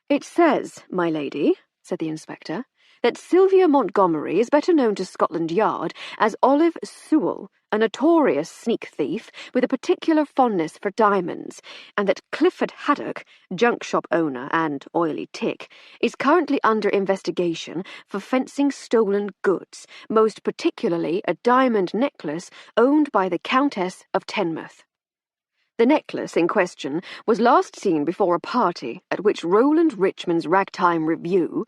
It says, my lady, said the inspector, that Sylvia Montgomery is better known to Scotland Yard as Olive Sewell, a notorious sneak thief with a particular fondness for diamonds, and that Clifford Haddock, junk shop owner and oily tick, is currently under investigation for fencing stolen goods, most particularly a diamond necklace owned by the Countess of Tenmouth. The necklace in question was last seen before a party at which Roland Richmond's Ragtime Review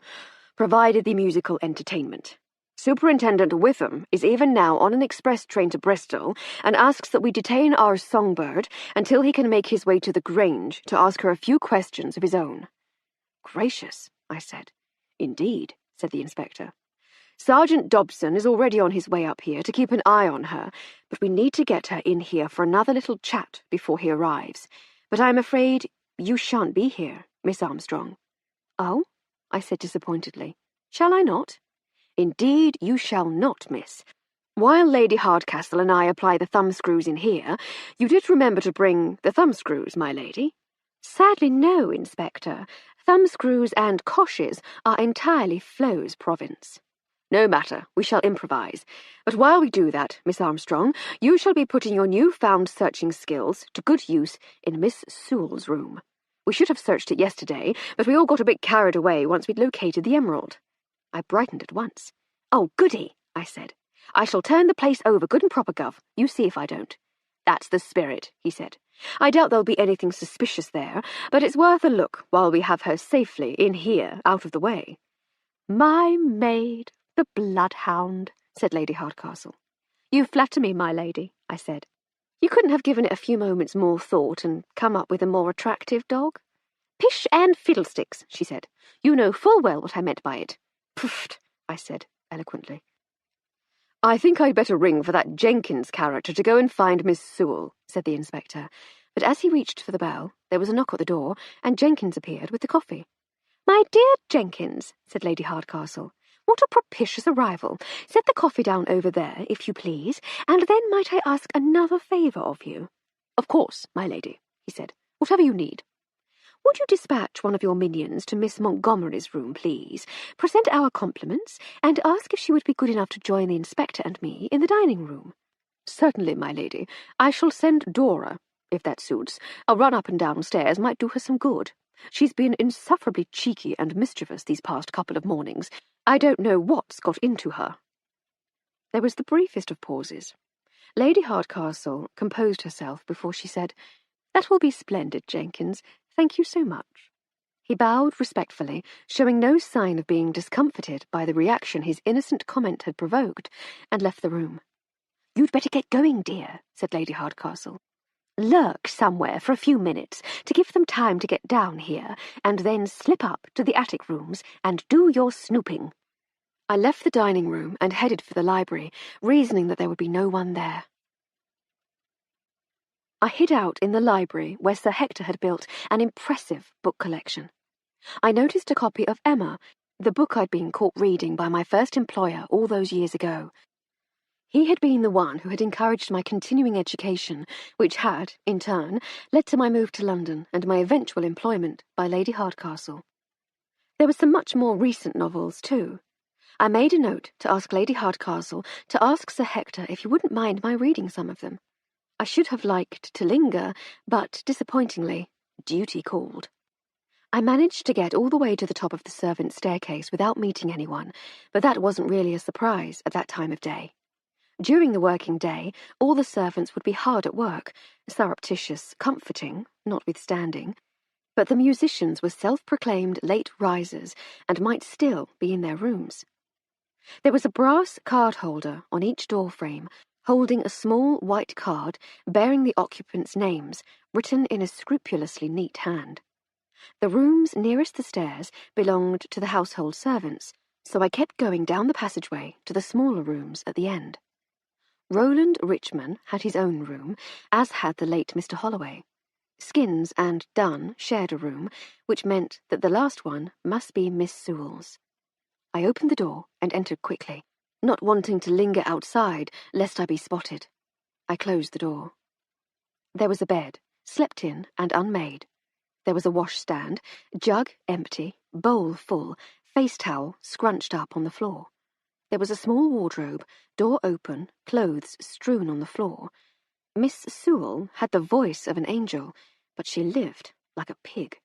provided the musical entertainment. Superintendent Witham is even now on an express train to Bristol and asks that we detain our songbird until he can make his way to the Grange to ask her a few questions of his own. Gracious, I said. Indeed, said the inspector. Sergeant Dobson is already on his way up here to keep an eye on her, but we need to get her in here for another little chat before he arrives. But I'm afraid you shan't be here, Miss Armstrong. Oh? I said disappointedly. Shall I not? Indeed you shall not, miss. While Lady Hardcastle and I apply the thumbscrews in here, you did remember to bring the thumbscrews, my lady? Sadly no, Inspector. Thumbscrews and coches are entirely Flo's province. No matter, we shall improvise. But while we do that, Miss Armstrong, you shall be putting your new-found searching skills to good use in Miss Sewell's room. We should have searched it yesterday, but we all got a bit carried away once we'd located the emerald. I brightened at once. Oh, goody, I said. I shall turn the place over good and proper, Gov. You see if I don't. That's the spirit, he said. I doubt there'll be anything suspicious there, but it's worth a look while we have her safely in here, out of the way. My maid, the bloodhound, said Lady Hardcastle. You flatter me, my lady, I said. You couldn't have given it a few moments more thought and come up with a more attractive dog? Pish and fiddlesticks, she said. You know full well what I meant by it. Pfft, I said eloquently. I think I'd better ring for that Jenkins character to go and find Miss Sewell, said the inspector. But as he reached for the bell, there was a knock at the door, and Jenkins appeared with the coffee. My dear Jenkins, said Lady Hardcastle, what a propitious arrival. Set the coffee down over there, if you please, and then might I ask another favour of you? Of course, my lady, he said. Whatever you need. Would you dispatch one of your minions to Miss Montgomery's room, please, present our compliments, and ask if she would be good enough to join the inspector and me in the dining room? Certainly, my lady. I shall send Dora, if that suits. A run up and downstairs might do her some good. She's been insufferably cheeky and mischievous these past couple of mornings. I don't know what's got into her. There was the briefest of pauses. Lady Hardcastle composed herself before she said, That will be splendid, Jenkins. Thank you so much. He bowed respectfully, showing no sign of being discomfited by the reaction his innocent comment had provoked, and left the room. You'd better get going, dear, said Lady Hardcastle. Lurk somewhere for a few minutes to give them time to get down here, and then slip up to the attic rooms and do your snooping. I left the dining room and headed for the library, reasoning that there would be no one there. I hid out in the library where Sir Hector had built an impressive book collection. I noticed a copy of Emma, the book I'd been caught reading by my first employer all those years ago. He had been the one who had encouraged my continuing education, which had, in turn, led to my move to London and my eventual employment by Lady Hardcastle. There were some much more recent novels, too. I made a note to ask Lady Hardcastle to ask Sir Hector if he wouldn't mind my reading some of them. I should have liked to linger, but, disappointingly, duty called. I managed to get all the way to the top of the servants' staircase without meeting anyone, but that wasn't really a surprise at that time of day. During the working day, all the servants would be hard at work, surreptitious, comforting, notwithstanding. But the musicians were self-proclaimed late risers and might still be in their rooms. There was a brass card holder on each door frame, holding a small white card bearing the occupants' names, written in a scrupulously neat hand. The rooms nearest the stairs belonged to the household servants, so I kept going down the passageway to the smaller rooms at the end. Roland Richman had his own room, as had the late Mr. Holloway. Skins and Dunn shared a room, which meant that the last one must be Miss Sewell's. I opened the door and entered quickly, not wanting to linger outside lest I be spotted. I closed the door. There was a bed, slept in and unmade. There was a washstand, jug empty, bowl full, face towel scrunched up on the floor. There was a small wardrobe, door open, clothes strewn on the floor. Miss Sewell had the voice of an angel, but she lived like a pig.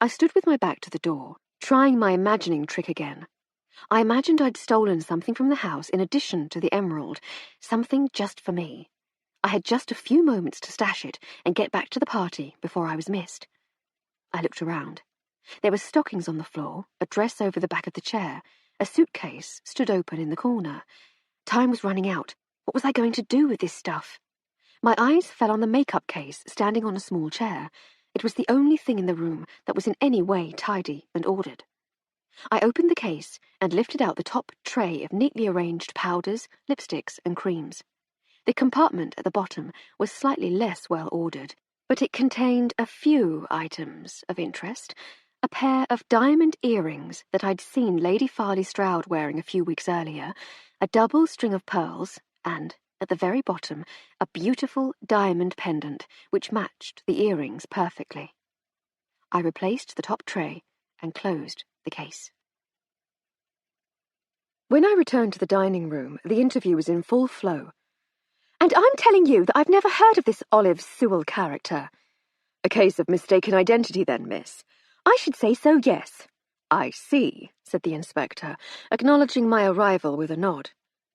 I stood with my back to the door, trying my imagining trick again. I imagined I'd stolen something from the house in addition to the emerald, something just for me. I had just a few moments to stash it and get back to the party before I was missed. I looked around. There were stockings on the floor, a dress over the back of the chair. A suitcase stood open in the corner. Time was running out. What was I going to do with this stuff? My eyes fell on the makeup case standing on a small chair. It was the only thing in the room that was in any way tidy and ordered. I opened the case and lifted out the top tray of neatly arranged powders, lipsticks, and creams. The compartment at the bottom was slightly less well ordered, but it contained a few items of interest. A pair of diamond earrings that I'd seen Lady Farley Stroud wearing a few weeks earlier, a double string of pearls, and, at the very bottom, a beautiful diamond pendant which matched the earrings perfectly. I replaced the top tray and closed the case. When I returned to the dining room, the interview was in full flow. "And I'm telling you that I've never heard of this Olive Sewell character." "A case of mistaken identity, then, miss?" "I should say so, yes." "I see," said the inspector, acknowledging my arrival with a nod.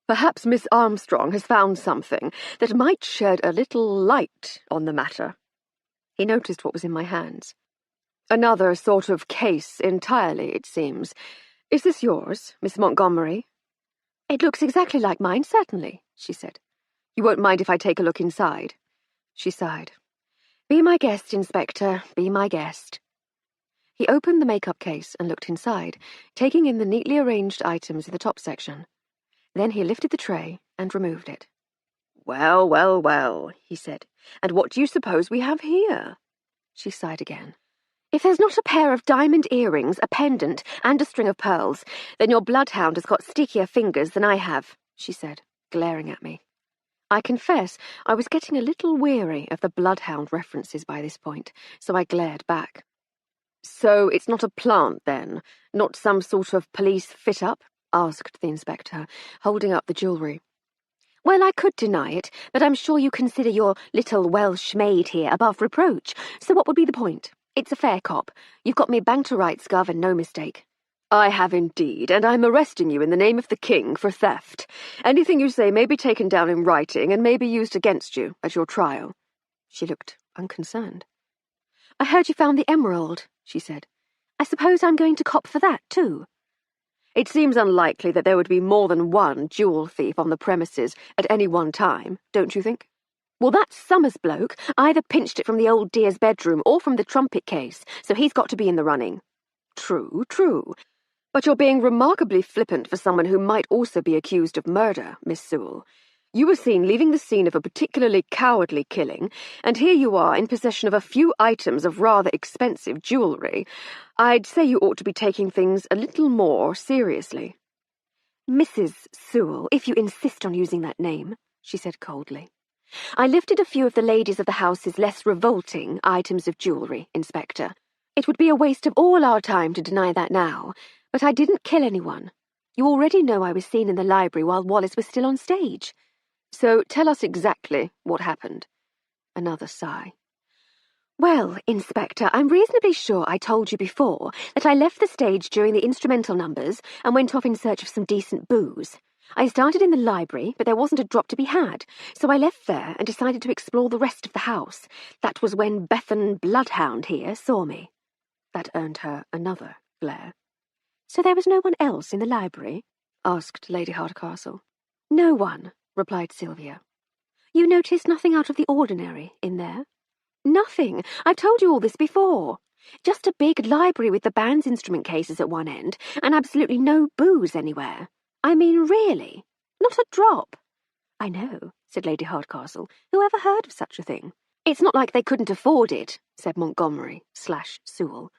"Perhaps Miss Armstrong has found something that might shed a little light on the matter." He noticed what was in my hands. "Another sort of case entirely, it seems. Is this yours, Miss Montgomery?" "It looks exactly like mine, certainly," she said. "You won't mind if I take a look inside?" She sighed. "Be my guest, Inspector, be my guest." He opened the makeup case and looked inside, taking in the neatly arranged items in the top section. Then he lifted the tray and removed it. "Well, well, well," he said. "And what do you suppose we have here?" She sighed again. "If there's not a pair of diamond earrings, a pendant, and a string of pearls, then your bloodhound has got stickier fingers than I have," she said, glaring at me. I confess I was getting a little weary of the bloodhound references by this point, so I glared back. "So it's not a plant, then? Not some sort of police fit-up?" asked the inspector, holding up the jewellery. "Well, I could deny it, but I'm sure you consider your little Welsh maid here above reproach, so what would be the point? It's a fair cop. You've got me bang to rights, Gov, and no mistake." "I have indeed, and I'm arresting you in the name of the King for theft. Anything you say may be taken down in writing and may be used against you at your trial." She looked unconcerned. "I heard you found the emerald," she said. "I suppose I'm going to cop for that, too." "It seems unlikely that there would be more than one jewel thief on the premises at any one time, don't you think?" "Well, that Summers bloke either pinched it from the old dear's bedroom or from the trumpet case, so he's got to be in the running." "True, true. But you're being remarkably flippant for someone who might also be accused of murder, Miss Sewell. You were seen leaving the scene of a particularly cowardly killing, and here you are in possession of a few items of rather expensive jewellery. I'd say you ought to be taking things a little more seriously." "Mrs. Sewell, if you insist on using that name," she said coldly. "I lifted a few of the ladies of the house's less revolting items of jewellery, Inspector. It would be a waste of all our time to deny that now, but I didn't kill anyone. You already know I was seen in the library while Wallace was still on stage. So tell us exactly what happened." Another sigh. "Well, Inspector, I'm reasonably sure I told you before that I left the stage during the instrumental numbers and went off in search of some decent booze. I started in the library, but there wasn't a drop to be had, so I left there and decided to explore the rest of the house. That was when Bethan Bloodhound here saw me. That earned her another glare. So there was no one else in the library? Asked Lady Hardcastle. No one, replied Sylvia. You noticed nothing out of the ordinary in there? Nothing. I've told you all this before. Just a big library with the band's instrument cases at one end, and absolutely no booze anywhere. I mean, really, not a drop. I know, said Lady Hardcastle. Who ever heard of such a thing? It's not like they couldn't afford it, said Montgomery/Sewell.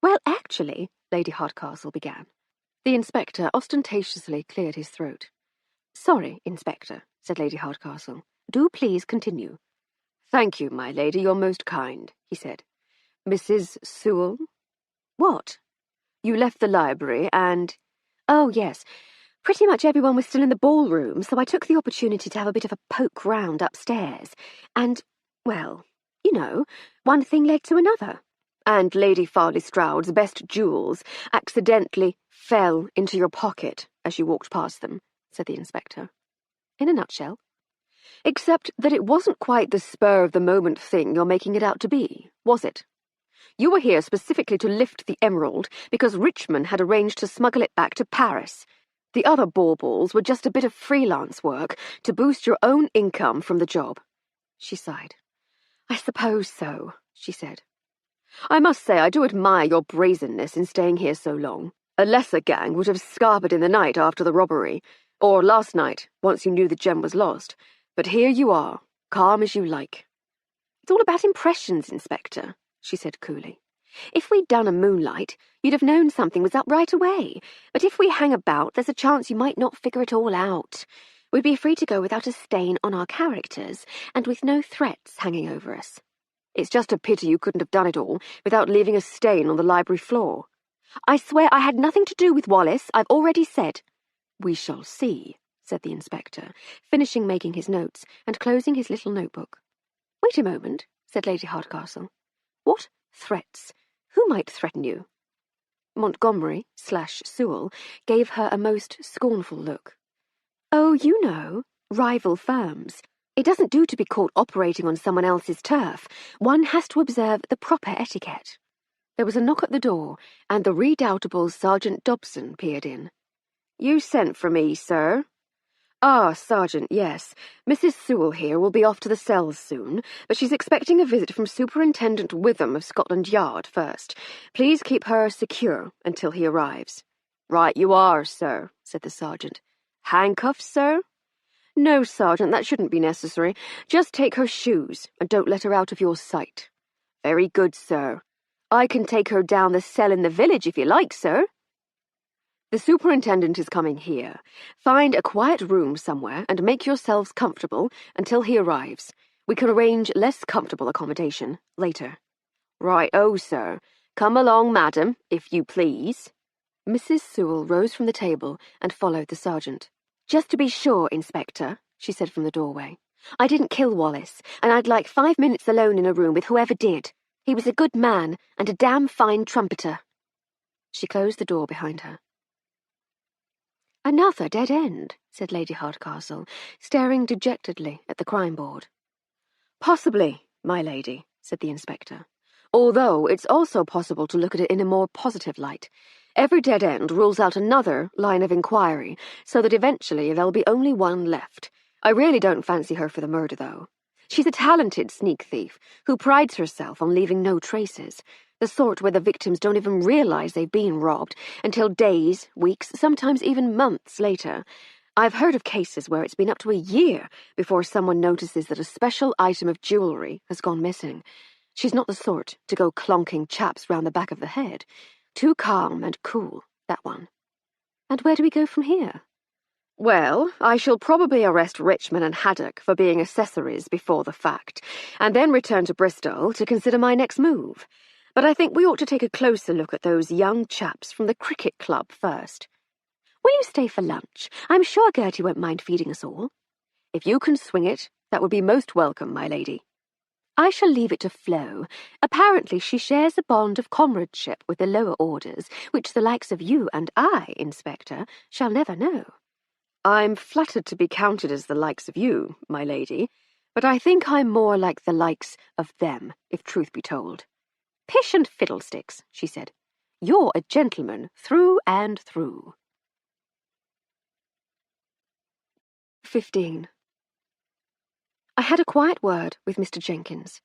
Well, actually, Lady Hardcastle began. The inspector ostentatiously cleared his throat. Sorry, Inspector, said Lady Hardcastle. Do please continue. Thank you, my lady, you're most kind, he said. Mrs. Sewell? What? You left the library and... Oh, yes. Pretty much everyone was still in the ballroom, so I took the opportunity to have a bit of a poke round upstairs. And, well, you know, one thing led to another. And Lady Farley Stroud's best jewels accidentally fell into your pocket as you walked past them, said the inspector. In a nutshell. Except that it wasn't quite the spur-of-the-moment thing you're making it out to be, was it? You were here specifically to lift the emerald because Richmond had arranged to smuggle it back to Paris. The other baubles were just a bit of freelance work to boost your own income from the job. She sighed. I suppose so, she said. I must say I do admire your brazenness in staying here so long. A lesser gang would have scarpered in the night after the robbery, or last night, once you knew the gem was lost. But here you are, calm as you like. It's all about impressions, Inspector, she said coolly. If we'd done a moonlight, you'd have known something was up right away. But if we hang about, there's a chance you might not figure it all out. We'd be free to go without a stain on our characters, and with no threats hanging over us. It's just a pity you couldn't have done it all without leaving a stain on the library floor. I swear I had nothing to do with Wallace, I've already said. We shall see, said the inspector, finishing making his notes and closing his little notebook. Wait a moment, said Lady Hardcastle. What threats? Who might threaten you? Montgomery/Sewell gave her a most scornful look. Oh, you know, rival firms. It doesn't do to be caught operating on someone else's turf. One has to observe the proper etiquette. There was a knock at the door, and the redoubtable Sergeant Dobson peered in. You sent for me, sir? Ah, Sergeant, yes. Mrs. Sewell here will be off to the cells soon, but she's expecting a visit from Superintendent Witham of Scotland Yard first. Please keep her secure until he arrives. Right you are, sir, said the sergeant. Handcuffs, sir? No, Sergeant, that shouldn't be necessary. Just take her shoes, and don't let her out of your sight. Very good, sir. I can take her down the cell in the village if you like, sir. The superintendent is coming here. Find a quiet room somewhere and make yourselves comfortable until he arrives. We can arrange less comfortable accommodation later. Right-o, sir. Come along, madam, if you please. Mrs. Sewell rose from the table and followed the sergeant. Just to be sure, Inspector, she said from the doorway. I didn't kill Wallace, and I'd like 5 minutes alone in a room with whoever did. He was a good man and a damn fine trumpeter. She closed the door behind her. Another dead end, said Lady Hardcastle, staring dejectedly at the crime board. Possibly, my lady, said the inspector, although it's also possible to look at it in a more positive light. Every dead end rules out another line of inquiry, so that eventually there'll be only one left. I really don't fancy her for the murder, though. She's a talented sneak thief who prides herself on leaving no traces, the sort where the victims don't even realize they've been robbed until days, weeks, sometimes even months later. I've heard of cases where it's been up to a year before someone notices that a special item of jewellery has gone missing. She's not the sort to go clonking chaps round the back of the head. Too calm and cool, that one. And where do we go from here? Well, I shall probably arrest Richmond and Haddock for being accessories before the fact, and then return to Bristol to consider my next move. But I think we ought to take a closer look at those young chaps from the cricket club first. Will you stay for lunch? I'm sure Gertie won't mind feeding us all. If you can swing it, that would be most welcome, my lady. I shall leave it to Flo. Apparently she shares a bond of comradeship with the lower orders, which the likes of you and I, Inspector, shall never know. I'm flattered to be counted as the likes of you, my lady, but I think I'm more like the likes of them, if truth be told. Pish and fiddlesticks, she said. You're a gentleman through and through. 15. I had a quiet word with Mr. Jenkins.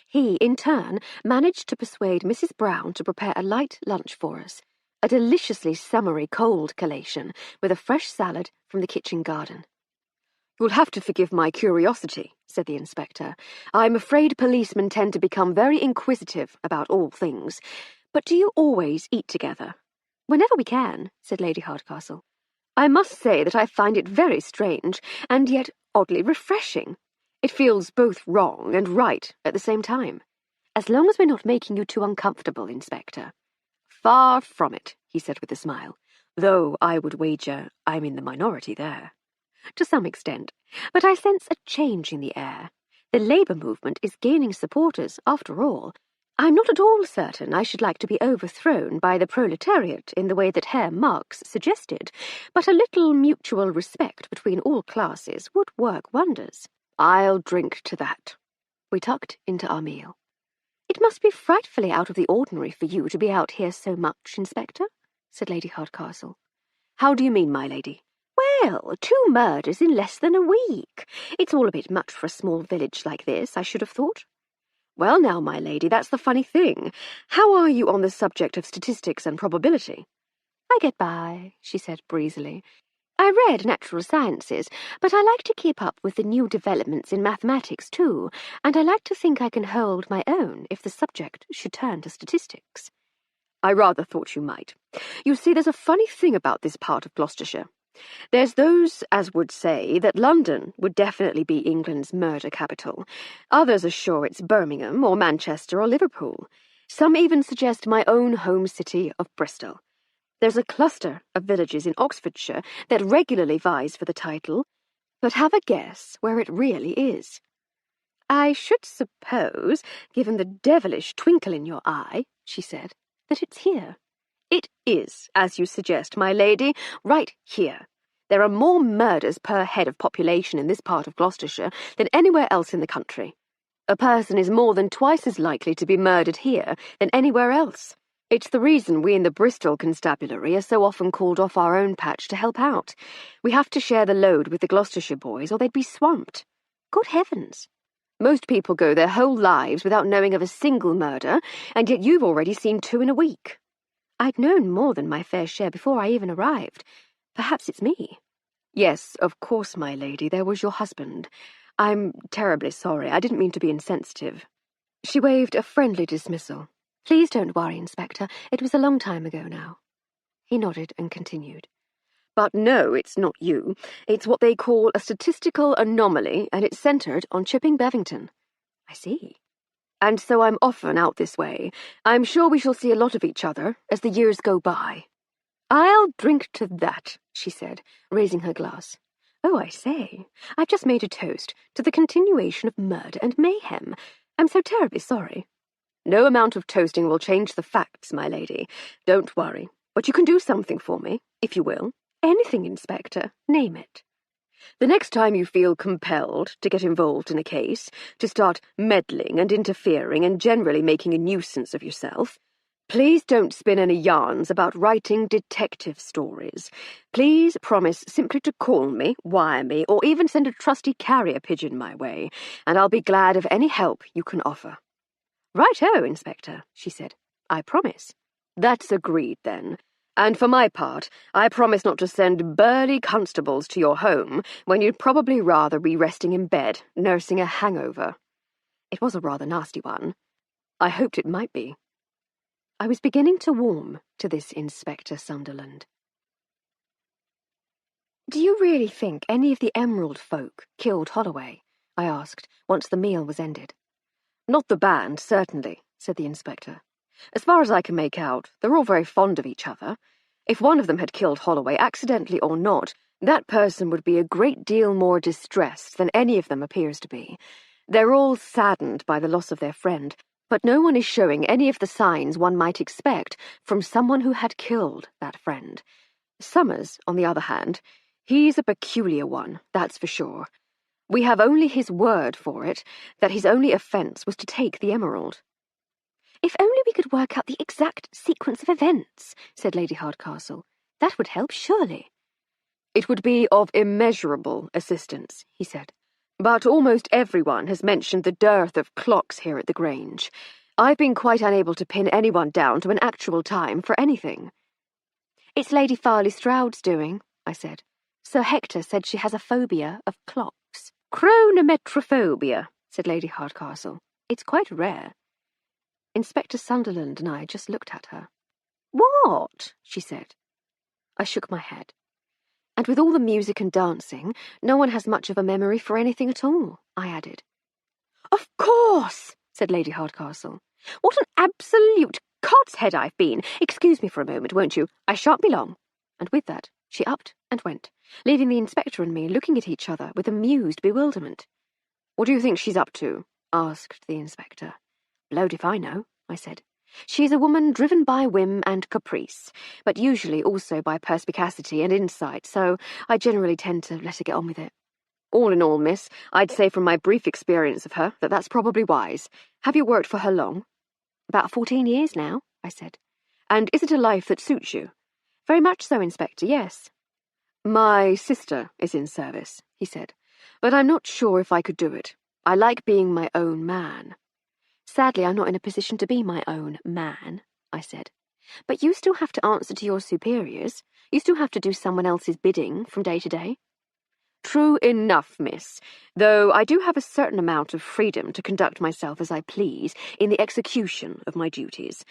He, in turn, managed to persuade Mrs. Brown to prepare a light lunch for us, a deliciously summery cold collation with a fresh salad from the kitchen garden. You'll have to forgive my curiosity, said the inspector. I'm afraid policemen tend to become very inquisitive about all things. But do you always eat together? Whenever we can, said Lady Hardcastle. I must say that I find it very strange, and yet oddly refreshing. It feels both wrong and right at the same time. As long as we're not making you too uncomfortable, Inspector. Far from it, he said with a smile, though I would wager I'm in the minority there. To some extent, but I sense a change in the air. The labour movement is gaining supporters, after all. I'm not at all certain I should like to be overthrown by the proletariat in the way that Herr Marx suggested, but a little mutual respect between all classes would work wonders. I'll drink to that. We tucked into our meal. It must be frightfully out of the ordinary for you to be out here so much, Inspector, said Lady Hardcastle. How do you mean, my lady? Well, 2 murders in less than a week. It's all a bit much for a small village like this, I should have thought. Well now, my lady, that's the funny thing. How are you on the subject of statistics and probability? I get by, she said breezily. I read natural sciences, but I like to keep up with the new developments in mathematics too, and I like to think I can hold my own if the subject should turn to statistics. I rather thought you might. You see, there's a funny thing about this part of Gloucestershire. There's those as would say that London would definitely be England's murder capital. Others are sure it's Birmingham or Manchester or Liverpool. Some even suggest my own home city of Bristol. There's a cluster of villages in Oxfordshire that regularly vies for the title, but have a guess where it really is. I should suppose, given the devilish twinkle in your eye, she said, that it's here. It is, as you suggest, my lady, right here. There are more murders per head of population in this part of Gloucestershire than anywhere else in the country. A person is more than twice as likely to be murdered here than anywhere else. It's the reason we in the Bristol Constabulary are so often called off our own patch to help out. We have to share the load with the Gloucestershire boys or they'd be swamped. Good heavens! Most people go their whole lives without knowing of a single murder, and yet you've already seen 2 in a week. I'd known more than my fair share before I even arrived. Perhaps it's me. Yes, of course, my lady, there was your husband. I'm terribly sorry. I didn't mean to be insensitive. She waved a friendly dismissal. Please don't worry, Inspector. It was a long time ago now. He nodded and continued. But no, it's not you. It's what they call a statistical anomaly, and it's centred on Chipping Bevington. I see. And so I'm often out this way. I'm sure we shall see a lot of each other as the years go by. I'll drink to that, she said, raising her glass. Oh, I say, I've just made a toast to the continuation of murder and mayhem. I'm so terribly sorry. No amount of toasting will change the facts, my lady. Don't worry. But you can do something for me, if you will. Anything, Inspector. Name it. The next time you feel compelled to get involved in a case, to start meddling and interfering and generally making a nuisance of yourself, please don't spin any yarns about writing detective stories. Please promise simply to call me, wire me, or even send a trusty carrier pigeon my way, and I'll be glad of any help you can offer. Right-o, Inspector, she said. I promise. That's agreed, then. And for my part, I promise not to send burly constables to your home when you'd probably rather be resting in bed, nursing a hangover. It was a rather nasty one. I hoped it might be. I was beginning to warm to this Inspector Sunderland. Do you really think any of the Emerald folk killed Holloway? I asked, once the meal was ended. Not the band, certainly, said the inspector. As far as I can make out, they're all very fond of each other. If one of them had killed Holloway, accidentally or not, that person would be a great deal more distressed than any of them appears to be. They're all saddened by the loss of their friend, but no one is showing any of the signs one might expect from someone who had killed that friend. Summers, on the other hand, He's a peculiar one, that's for sure. We have only his word for it that his only offence was to take the emerald. If only we could work out the exact sequence of events, said Lady Hardcastle. That would help, surely. It would be of immeasurable assistance, he said. But almost everyone has mentioned the dearth of clocks here at the Grange. I've been quite unable to pin anyone down to an actual time for anything. It's Lady Farley Stroud's doing, I said. Sir Hector said she has a phobia of clocks. Chronometrophobia, said Lady Hardcastle. It's quite rare. Inspector Sunderland and I just looked at her. What? She said. I shook my head. And with all the music and dancing, no one has much of a memory for anything at all, I added. Of course, said Lady Hardcastle. What an absolute cod's head I've been. Excuse me for a moment, won't you? I shan't be long. And with that, she upped and went, leaving the inspector and me looking at each other with amused bewilderment. What do you think she's up to? Asked the inspector. Blowed if I know, I said. She is a woman driven by whim and caprice, but usually also by perspicacity and insight, so I generally tend to let her get on with it. All in all, miss, I'd say from my brief experience of her that that's probably wise. Have you worked for her long? About 14 years now, I said. And is it a life that suits you? Very much so, Inspector, yes. My sister is in service, he said, but I'm not sure if I could do it. I like being my own man. Sadly, I'm not in a position to be my own man, I said. But you still have to answer to your superiors. You still have to do someone else's bidding from day to day. True enough, miss, though I do have a certain amount of freedom to conduct myself as I please in the execution of my duties.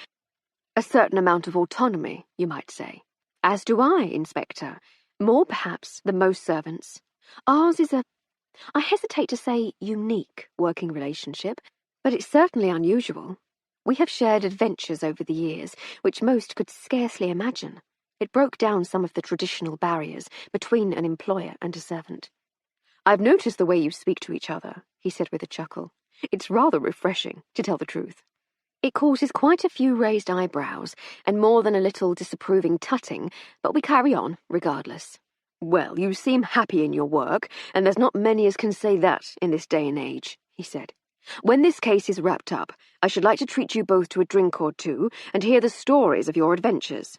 A certain amount of autonomy, you might say. As do I, Inspector. More, perhaps, than most servants. Ours is I hesitate to say unique working relationship, but it's certainly unusual. We have shared adventures over the years, which most could scarcely imagine. It broke down some of the traditional barriers between an employer and a servant. I've noticed the way you speak to each other, he said with a chuckle. It's rather refreshing, to tell the truth. It causes quite a few raised eyebrows, and more than a little disapproving tutting, but we carry on, regardless. Well, you seem happy in your work, and there's not many as can say that in this day and age, he said. When this case is wrapped up, I should like to treat you both to a drink or two and hear the stories of your adventures.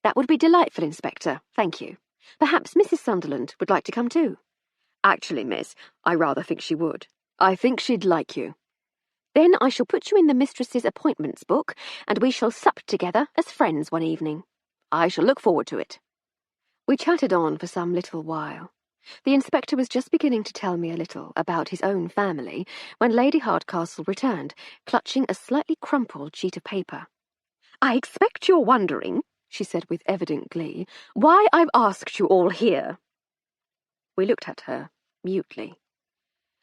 That would be delightful, Inspector, thank you. Perhaps Mrs. Sunderland would like to come too. Actually, miss, I rather think she would. I think she'd like you. Then I shall put you in the mistress's appointments book, and we shall sup together as friends one evening. I shall look forward to it. We chatted on for some little while. The inspector was just beginning to tell me a little about his own family when Lady Hardcastle returned, clutching a slightly crumpled sheet of paper. I expect you're wondering, she said with evident glee, why I've asked you all here. We looked at her, mutely.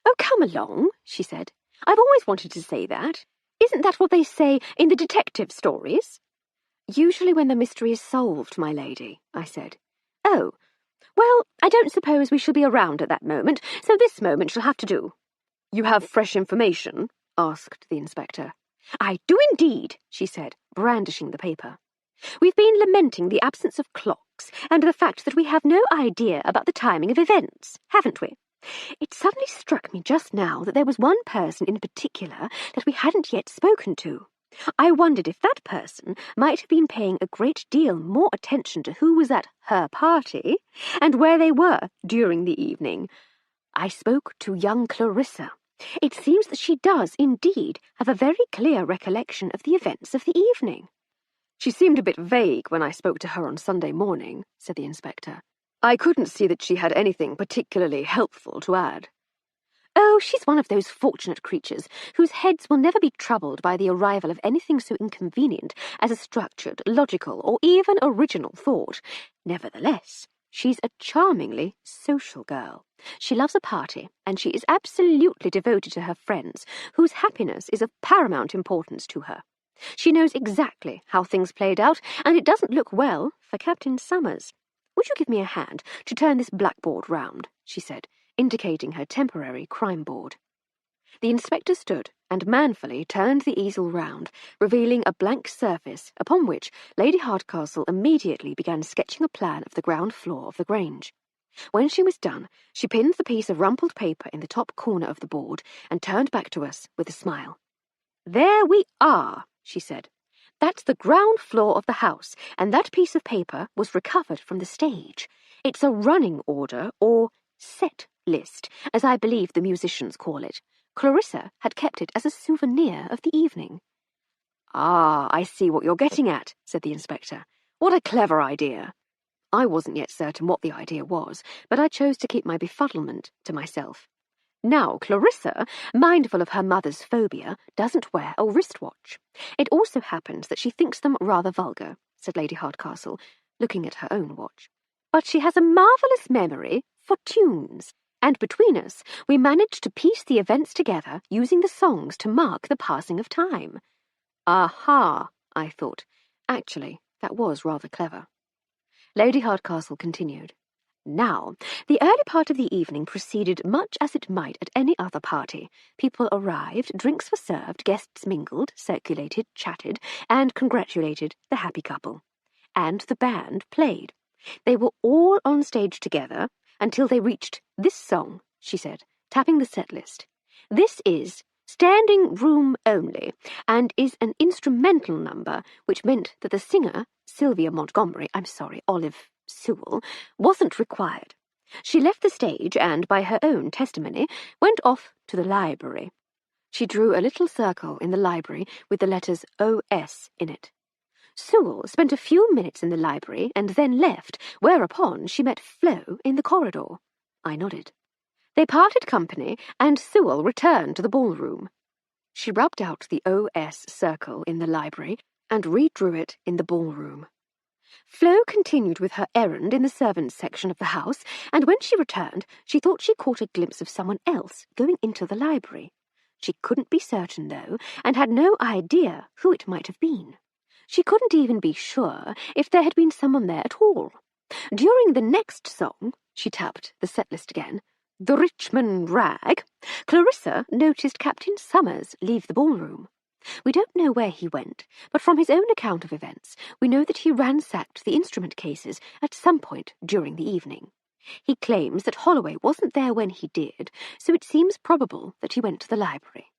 Oh, come along, she said. I've always wanted to say that. Isn't that what they say in the detective stories? Usually when the mystery is solved, my lady, I said. Oh, well, I don't suppose we shall be around at that moment, so this moment shall have to do. You have fresh information? Asked the inspector. I do indeed, she said, brandishing the paper. We've been lamenting the absence of clocks and the fact that we have no idea about the timing of events, haven't we? It suddenly struck me just now that there was one person in particular that we hadn't yet spoken to. I wondered if that person might have been paying a great deal more attention to who was at her party and where they were during the evening. I spoke to young Clarissa. It seems that she does, indeed, have a very clear recollection of the events of the evening. She seemed a bit vague when I spoke to her on Sunday morning, said the inspector. I couldn't see that she had anything particularly helpful to add. Oh, she's one of those fortunate creatures whose heads will never be troubled by the arrival of anything so inconvenient as a structured, logical, or even original thought. Nevertheless, she's a charmingly social girl. She loves a party, and she is absolutely devoted to her friends, whose happiness is of paramount importance to her. She knows exactly how things played out, and it doesn't look well for Captain Summers. Would you give me a hand to turn this blackboard round? She said, indicating her temporary crime board. The inspector stood and manfully turned the easel round, revealing a blank surface upon which Lady Hardcastle immediately began sketching a plan of the ground floor of the Grange. When she was done, she pinned the piece of rumpled paper in the top corner of the board and turned back to us with a smile. "There we are," she said. "That's the ground floor of the house, and that piece of paper was recovered from the stage. It's a running order, or set list, as I believe the musicians call it. Clarissa had kept it as a souvenir of the evening." "Ah, I see what you're getting at," said the inspector. "What a clever idea." I wasn't yet certain what the idea was, but I chose to keep my befuddlement to myself. "Now, Clarissa, mindful of her mother's phobia, doesn't wear a wristwatch. It also happens that she thinks them rather vulgar," said Lady Hardcastle, looking at her own watch. "But she has a marvellous memory for tunes, and between us we managed to piece the events together using the songs to mark the passing of time." Aha, I thought. Actually, that was rather clever. Lady Hardcastle continued. "Now, the early part of the evening proceeded much as it might at any other party. People arrived, drinks were served, guests mingled, circulated, chatted, and congratulated the happy couple. And the band played. They were all on stage together until they reached this song," she said, tapping the set list. "This is Standing Room Only, and is an instrumental number, which meant that the singer, Olive Sewell, wasn't required. She left the stage and, by her own testimony, went off to the library." She drew a little circle in the library with the letters O.S. in it. "Sewell spent a few minutes in the library and then left, whereupon she met Flo in the corridor." I nodded. "They parted company, and Sewell returned to the ballroom." She rubbed out the O.S. circle in the library and redrew it in the ballroom. "Flo continued with her errand in the servants' section of the house, and when she returned, she thought she caught a glimpse of someone else going into the library. She couldn't be certain, though, and had no idea who it might have been. She couldn't even be sure if there had been someone there at all. During the next song," she tapped the set list again, "The Richmond Rag, Clarissa noticed Captain Summers leave the ballroom. We don't know where he went, but from his own account of events, we know that he ransacked the instrument cases at some point during the evening. He claims that Holloway wasn't there when he did, so it seems probable that he went to the library.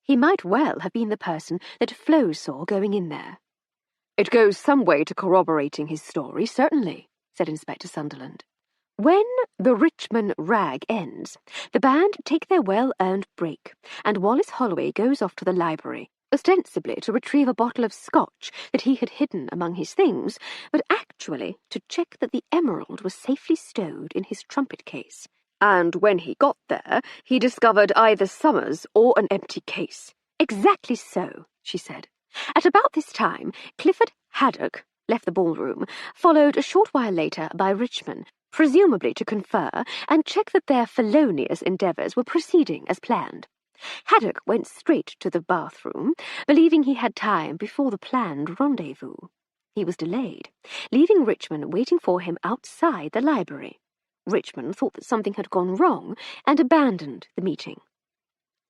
He might well have been the person that Flo saw going in there." "It goes some way to corroborating his story, certainly," said Inspector Sunderland. "When the Richmond Rag ends, the band take their well-earned break, and Wallace Holloway goes off to the library, ostensibly to retrieve a bottle of scotch that he had hidden among his things, but actually to check that the emerald was safely stowed in his trumpet case. And when he got there, he discovered either Summers or an empty case." "Exactly so," she said. "At about this time, Clifford Haddock left the ballroom, followed a short while later by Richmond, presumably to confer and check that their felonious endeavours were proceeding as planned. Haddock went straight to the bathroom, believing he had time before the planned rendezvous. He was delayed, leaving Richmond waiting for him outside the library. Richmond thought that something had gone wrong and abandoned the meeting."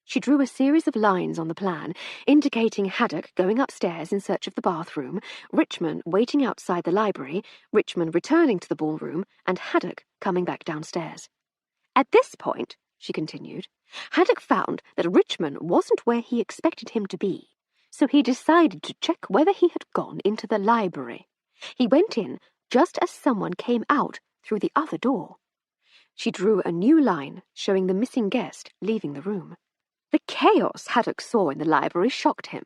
She drew a series of lines on the plan, indicating Haddock going upstairs in search of the bathroom, Richmond waiting outside the library, Richmond returning to the ballroom, and Haddock coming back downstairs. "At this point," she continued, "Haddock found that Richmond wasn't where he expected him to be, so he decided to check whether he had gone into the library. He went in just as someone came out through the other door." She drew a new line showing the missing guest leaving the room. "The chaos Haddock saw in the library shocked him.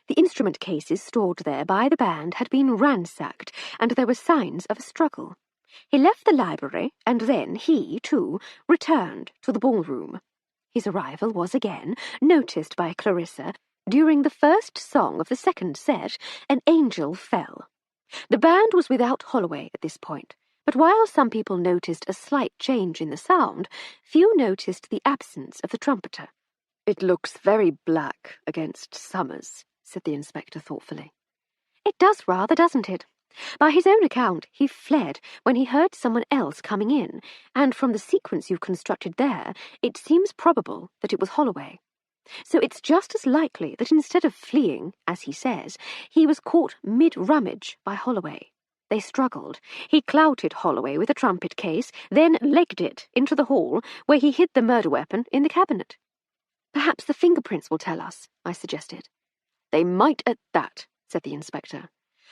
The instrument cases stored there by the band had been ransacked, and there were signs of a struggle. He left the library, and then he, too, returned to the ballroom. His arrival was again noticed by Clarissa. During the first song of the second set, an angel fell. The band was without Holloway at this point, but while some people noticed a slight change in the sound, few noticed the absence of the trumpeter." "It looks very black against Summers," said the inspector thoughtfully. "It does rather, doesn't it? By his own account, he fled when he heard someone else coming in, and from the sequence you've constructed there, it seems probable that it was Holloway. So it's just as likely that instead of fleeing, as he says, he was caught mid-rummage by Holloway. They struggled. He clouted Holloway with a trumpet case, then legged it into the hall, where he hid the murder weapon in the cabinet. "Perhaps the fingerprints will tell us," I suggested. "They might at that," said the inspector.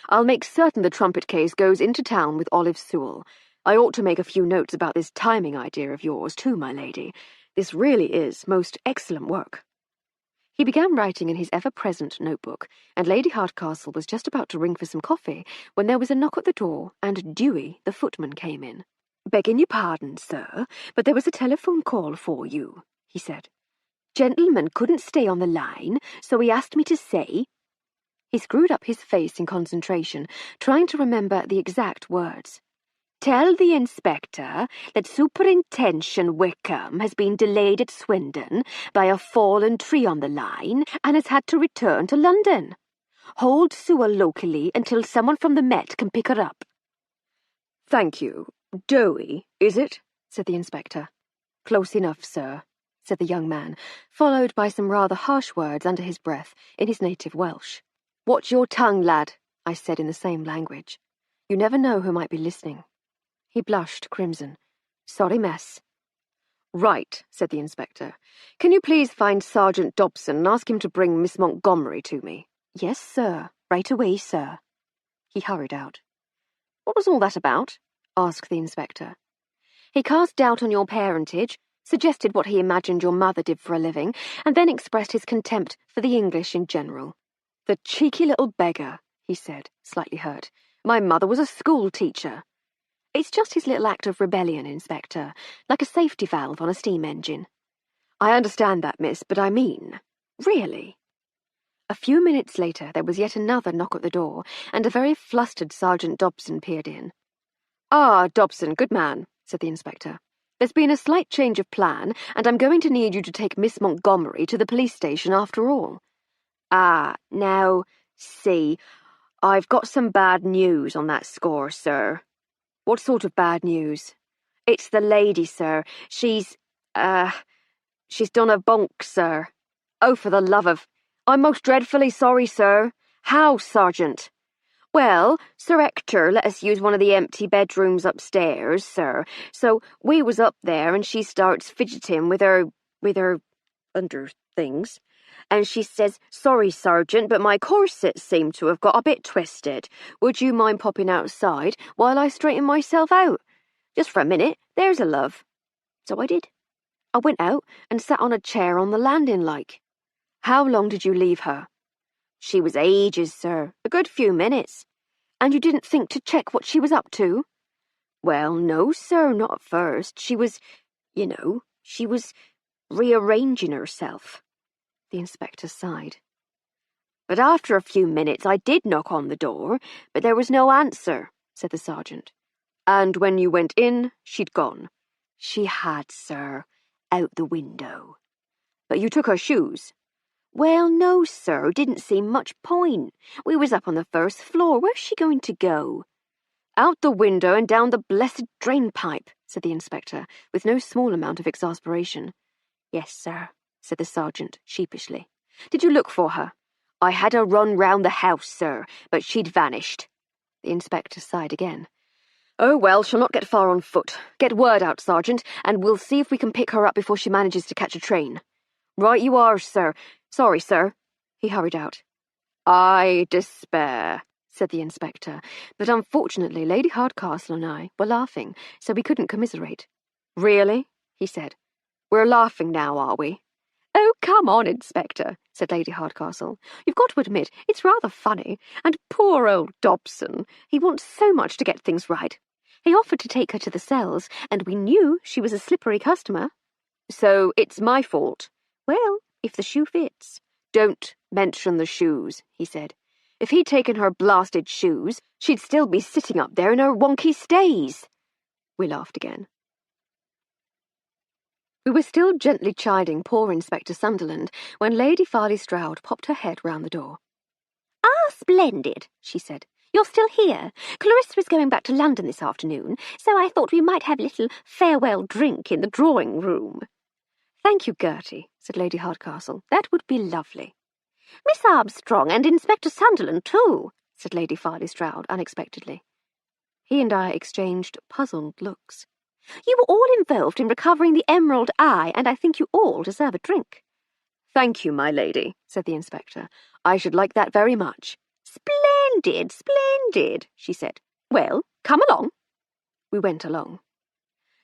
"I'll make certain the trumpet case goes into town with Olive Sewell. I ought to make a few notes about this timing idea of yours, too, my lady. This really is most excellent work." He began writing in his ever-present notebook, and Lady Hardcastle was just about to ring for some coffee when there was a knock at the door, and Dewey, the footman, came in. "Begging your pardon, sir, but there was a telephone call for you," he said. "Gentleman couldn't stay on the line, so he asked me to say—" He screwed up his face in concentration, trying to remember the exact words. "Tell the inspector that Superintendent Wickham has been delayed at Swindon by a fallen tree on the line and has had to return to London. Hold Sewell locally until someone from the Met can pick her up." "Thank you. Doughy, is it?" said the inspector. "Close enough, sir," said the young man, followed by some rather harsh words under his breath in his native Welsh. "Watch your tongue, lad," I said in the same language. "You never know who might be listening." He blushed crimson. "Sorry, miss." "Right," said the inspector. "Can you please find Sergeant Dobson and ask him to bring Miss Montgomery to me?" "Yes, sir. Right away, sir." He hurried out. "What was all that about?" asked the inspector. "He cast doubt on your parentage, suggested what he imagined your mother did for a living, and then expressed his contempt for the English in general." "The cheeky little beggar," he said, slightly hurt. "My mother was a school teacher." "It's just his little act of rebellion, Inspector, like a safety valve on a steam engine." "I understand that, miss, but I mean, really." A few minutes later there was yet another knock at the door, and a very flustered Sergeant Dobson peered in. "Ah, Dobson, good man," said the inspector. "There's been a slight change of plan, and I'm going to need you to take Miss Montgomery to the police station after all." "Ah, now, see, I've got some bad news on that score, sir." "What sort of bad news?" "It's the lady, sir. She's done a bonk, sir." "Oh, for the love of—" "I'm most dreadfully sorry, sir." "How, Sergeant?" "Well, Sir Hector let us use one of the empty bedrooms upstairs, sir. So we was up there, and she starts fidgeting with her under things. And she says, 'Sorry, Sergeant, but my corsets seem to have got a bit twisted. Would you mind popping outside while I straighten myself out? Just for a minute, there's a love.' So I did. I went out and sat on a chair on the landing like." "How long did you leave her?" "She was ages, sir. A good few minutes." "And you didn't think to check what she was up to?" "Well, no, sir, not at first. She was rearranging herself." The inspector sighed. "But after a few minutes I did knock on the door, but there was no answer," said the sergeant. "And when you went in, she'd gone?" "She had, sir, out the window." "But you took her shoes?" "Well, no, sir, didn't seem much point. We was up on the first floor. Where's she going to go?" "Out the window and down the blessed drain-pipe," said the inspector, with no small amount of exasperation. "Yes, sir," said the sergeant sheepishly. "Did you look for her?" "I had her run round the house, sir, but she'd vanished." The inspector sighed again. "Oh, well, she'll not get far on foot. Get word out, Sergeant, and we'll see if we can pick her up before she manages to catch a train." "Right you are, sir. Sorry, sir." He hurried out. "I despair," said the inspector, but unfortunately Lady Hardcastle and I were laughing, so we couldn't commiserate. "Really?" he said. "We're laughing now, are we?" "Oh, come on, Inspector," said Lady Hardcastle. "You've got to admit it's rather funny. And poor old Dobson, he wants so much to get things right. He offered to take her to the cells, and we knew she was a slippery customer." "So it's my fault?" "Well, if the shoe fits." "Don't mention the shoes," he said. "If he'd taken her blasted shoes, she'd still be sitting up there in her wonky stays." We laughed again. We were still gently chiding poor Inspector Sunderland when Lady Farley Stroud popped her head round the door. "Ah, splendid," she said. "You're still here. Clarissa is going back to London this afternoon, so I thought we might have a little farewell drink in the drawing-room." "Thank you, Gertie," said Lady Hardcastle. "That would be lovely." "Miss Armstrong and Inspector Sunderland, too," said Lady Farley Stroud unexpectedly. He and I exchanged puzzled looks. "You were all involved in recovering the Emerald Eye, and I think you all deserve a drink." "Thank you, my lady," said the inspector. "I should like that very much." "Splendid, splendid," she said. "Well, come along." We went along.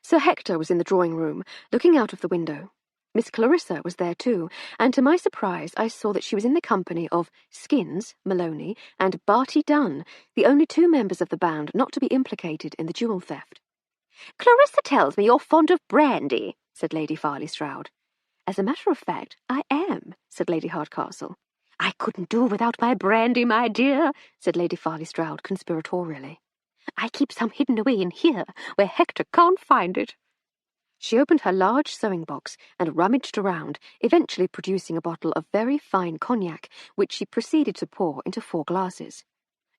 Sir Hector was in the drawing-room, looking out of the window. Miss Clarissa was there too, and to my surprise I saw that she was in the company of Skins, Maloney, and Barty Dunn, the only 2 members of the band not to be implicated in the jewel theft. "Clarissa tells me you're fond of brandy," said Lady Farley Stroud. "As a matter of fact, I am," said Lady Hardcastle. "I couldn't do without my brandy, my dear," said Lady Farley Stroud conspiratorially. "I keep some hidden away in here, where Hector can't find it." She opened her large sewing box and rummaged around, eventually producing a bottle of very fine cognac, which she proceeded to pour into 4 glasses.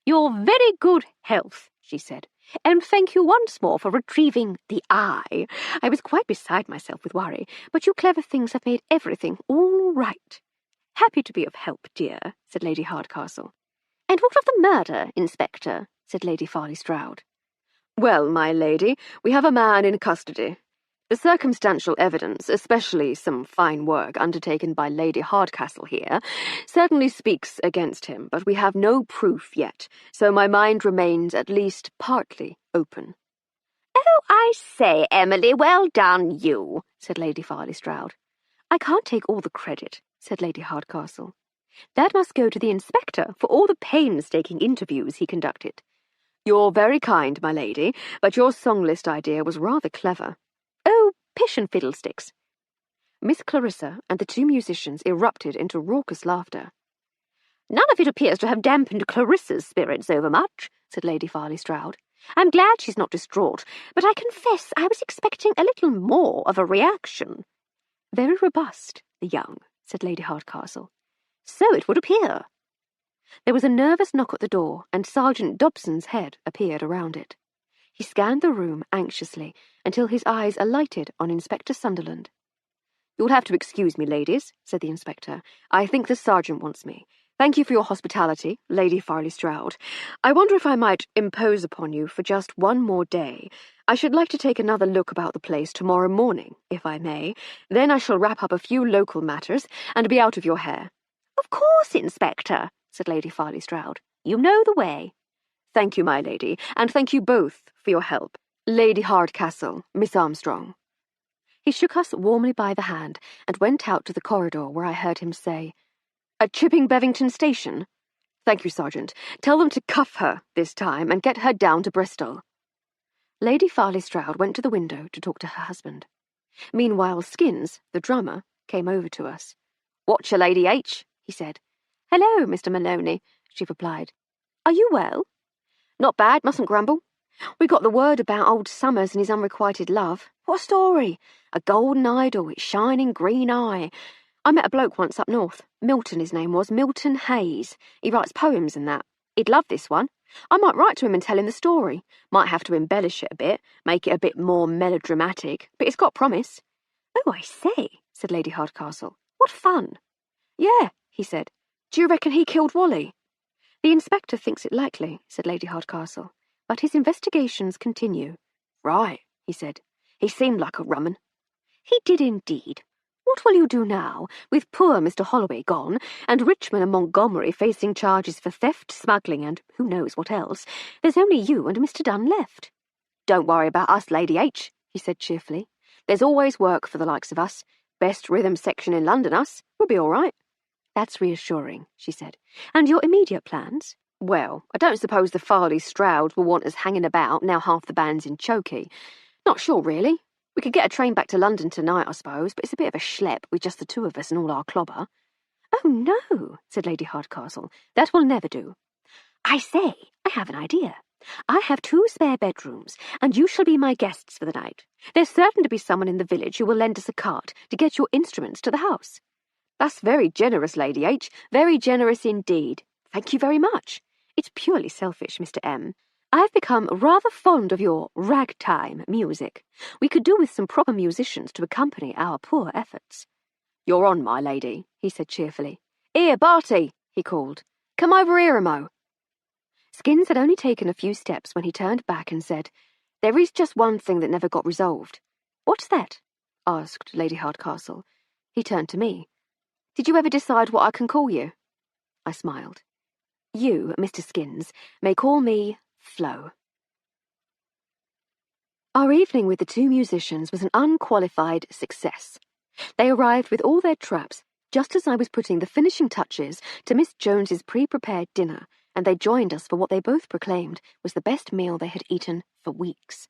"Your very good health," she said, "and thank you once more for retrieving the eye. I was quite beside myself with worry, but you clever things have made everything all right." "Happy to be of help, dear," said Lady Hardcastle. "And what of the murder, Inspector?" said Lady Farley Stroud. "Well, my lady, we have a man in custody. The circumstantial evidence, especially some fine work undertaken by Lady Hardcastle here, certainly speaks against him, but we have no proof yet, so my mind remains at least partly open." "Oh, I say, Emily, well done you," said Lady Farley Stroud. "I can't take all the credit," said Lady Hardcastle. "That must go to the inspector for all the painstaking interviews he conducted." "You're very kind, my lady, but your song list idea was rather clever." "Oh, pish and fiddlesticks." Miss Clarissa and the 2 musicians erupted into raucous laughter. "None of it appears to have dampened Clarissa's spirits overmuch," said Lady Farley Stroud. "I'm glad she's not distraught, but I confess I was expecting a little more of a reaction." "Very robust, the young," said Lady Hardcastle. "So it would appear." There was a nervous knock at the door, and Sergeant Dobson's head appeared around it. He scanned the room anxiously until his eyes alighted on Inspector Sunderland. "You'll have to excuse me, ladies," said the inspector. "I think the sergeant wants me. Thank you for your hospitality, Lady Farley Stroud. I wonder if I might impose upon you for just one more day. I should like to take another look about the place tomorrow morning, if I may. Then I shall wrap up a few local matters and be out of your hair." "Of course, Inspector," said Lady Farley Stroud. "You know the way." "Thank you, my lady, and thank you both for your help. Lady Hardcastle, Miss Armstrong." He shook us warmly by the hand and went out to the corridor where I heard him say, "At Chipping Bevington Station? Thank you, Sergeant. Tell them to cuff her this time and get her down to Bristol." Lady Farley Stroud went to the window to talk to her husband. Meanwhile, Skins, the drummer, came over to us. "Watcher, Lady H," he said. "Hello, Mr. Maloney," she replied. "Are you well?" "Not bad, mustn't grumble. We got the word about old Summers and his unrequited love. What a story! A golden idol with shining green eye. I met a bloke once up north. Milton his name was, Milton Hayes. He writes poems and that. He'd love this one. I might write to him and tell him the story. Might have to embellish it a bit, make it a bit more melodramatic, but it's got promise." "Oh, I say," said Lady Hardcastle. "What fun." "Yeah," he said. "Do you reckon he killed Wally?" "The inspector thinks it likely," said Lady Hardcastle, "but his investigations continue." "Right," he said. "He seemed like a rum 'un." "He did indeed. What will you do now, with poor Mr. Holloway gone, and Richmond and Montgomery facing charges for theft, smuggling, and who knows what else? There's only you and Mr. Dunn left." "Don't worry about us, Lady H," he said cheerfully. "There's always work for the likes of us. Best rhythm section in London, us. We'll be all right." "That's reassuring," she said. "And your immediate plans?" "Well, I don't suppose the Farley Strouds will want us hanging about now half the band's in chokey. Not sure, really. We could get a train back to London tonight, I suppose, but it's a bit of a schlep with just the 2 of us and all our clobber." "Oh, no," said Lady Hardcastle. "That will never do. I say, I have an idea. I have 2 spare bedrooms, and you shall be my guests for the night. There's certain to be someone in the village who will lend us a cart to get your instruments to the house." "That's very generous, Lady H. Very generous indeed. Thank you very much. It's purely selfish, Mr. M. I've become rather fond of your ragtime music. We could do with some proper musicians to accompany our poor efforts." "You're on, my lady," he said cheerfully. "Here, Barty," he called. "Come over here a mo." Skins had only taken a few steps when he turned back and said, "There is just one thing that never got resolved." "What's that?" asked Lady Hardcastle. He turned to me. "Did you ever decide what I can call you?" I smiled. "You, Mr. Skins, may call me Flo." Our evening with the two musicians was an unqualified success. They arrived with all their traps just as I was putting the finishing touches to Miss Jones's pre-prepared dinner, and they joined us for what they both proclaimed was the best meal they had eaten for weeks.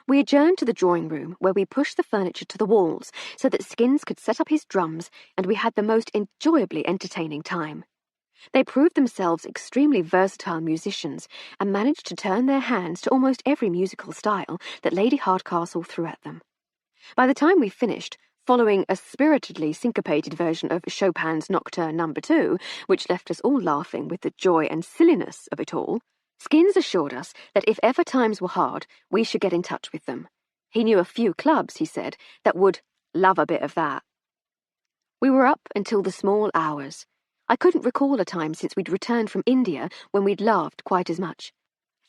We adjourned to the drawing room, where we pushed the furniture to the walls so that Skins could set up his drums, and we had the most enjoyably entertaining time. They proved themselves extremely versatile musicians and managed to turn their hands to almost every musical style that Lady Hardcastle threw at them. By the time we finished, following a spiritedly syncopated version of Chopin's Nocturne No. 2, which left us all laughing with the joy and silliness of it all, Skins assured us that if ever times were hard, we should get in touch with them. He knew a few clubs, he said, that would love a bit of that. We were up until the small hours. I couldn't recall a time since we'd returned from India when we'd laughed quite as much.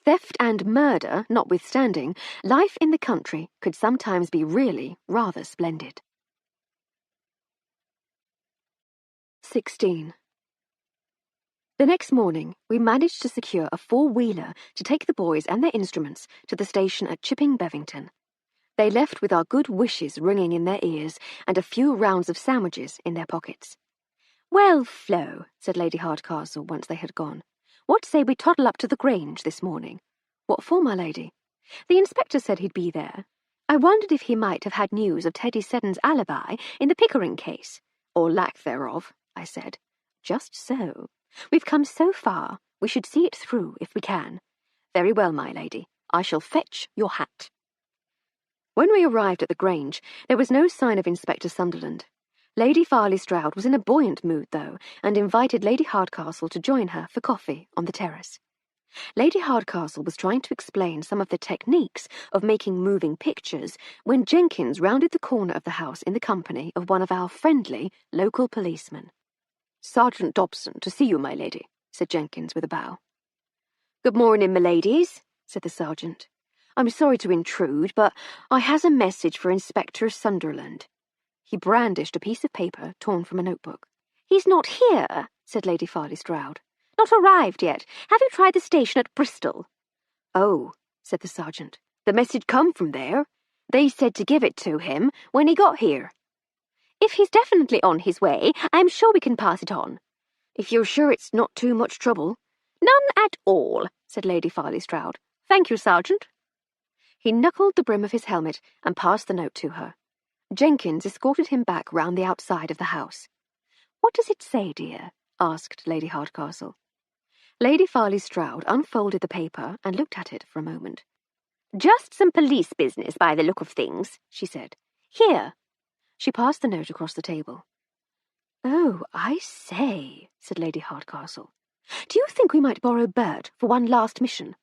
Theft and murder notwithstanding, life in the country could sometimes be really rather splendid. 16. The next morning, we managed to secure a four-wheeler to take the boys and their instruments to the station at Chipping Bevington. They left with our good wishes ringing in their ears and a few rounds of sandwiches in their pockets. "Well, Flo," said Lady Hardcastle once they had gone, "what say we toddle up to the Grange this morning?" "What for, my lady?" "The inspector said he'd be there. I wondered if he might have had news of Teddy Seddon's alibi in the Pickering case." "Or lack thereof," I said. "Just so. We've come so far, we should see it through if we can." "Very well, my lady. I shall fetch your hat." When we arrived at the Grange, there was no sign of Inspector Sunderland. Lady Farley Stroud was in a buoyant mood, though, and invited Lady Hardcastle to join her for coffee on the terrace. Lady Hardcastle was trying to explain some of the techniques of making moving pictures when Jenkins rounded the corner of the house in the company of one of our friendly local policemen. "Sergeant Dobson, to see you, my lady," said Jenkins with a bow. "Good morning, my ladies," said the sergeant. "I'm sorry to intrude, but I has a message for Inspector Sunderland." He brandished a piece of paper torn from a notebook. "He's not here," said Lady Farley Stroud. "Not arrived yet. Have you tried the station at Bristol?" "Oh," said the sergeant. "The message come from there. They said to give it to him when he got here." "If he's definitely on his way, I'm sure we can pass it on." "If you're sure it's not too much trouble." "None at all," said Lady Farley Stroud. "Thank you, Sergeant." He knuckled the brim of his helmet and passed the note to her. Jenkins escorted him back round the outside of the house. "What does it say, dear?" asked Lady Hardcastle. Lady Farley Stroud unfolded the paper and looked at it for a moment. "Just some police business by the look of things," she said. "Here." She passed the note across the table. "Oh, I say," said Lady Hardcastle. "Do you think we might borrow Bert for one last mission?"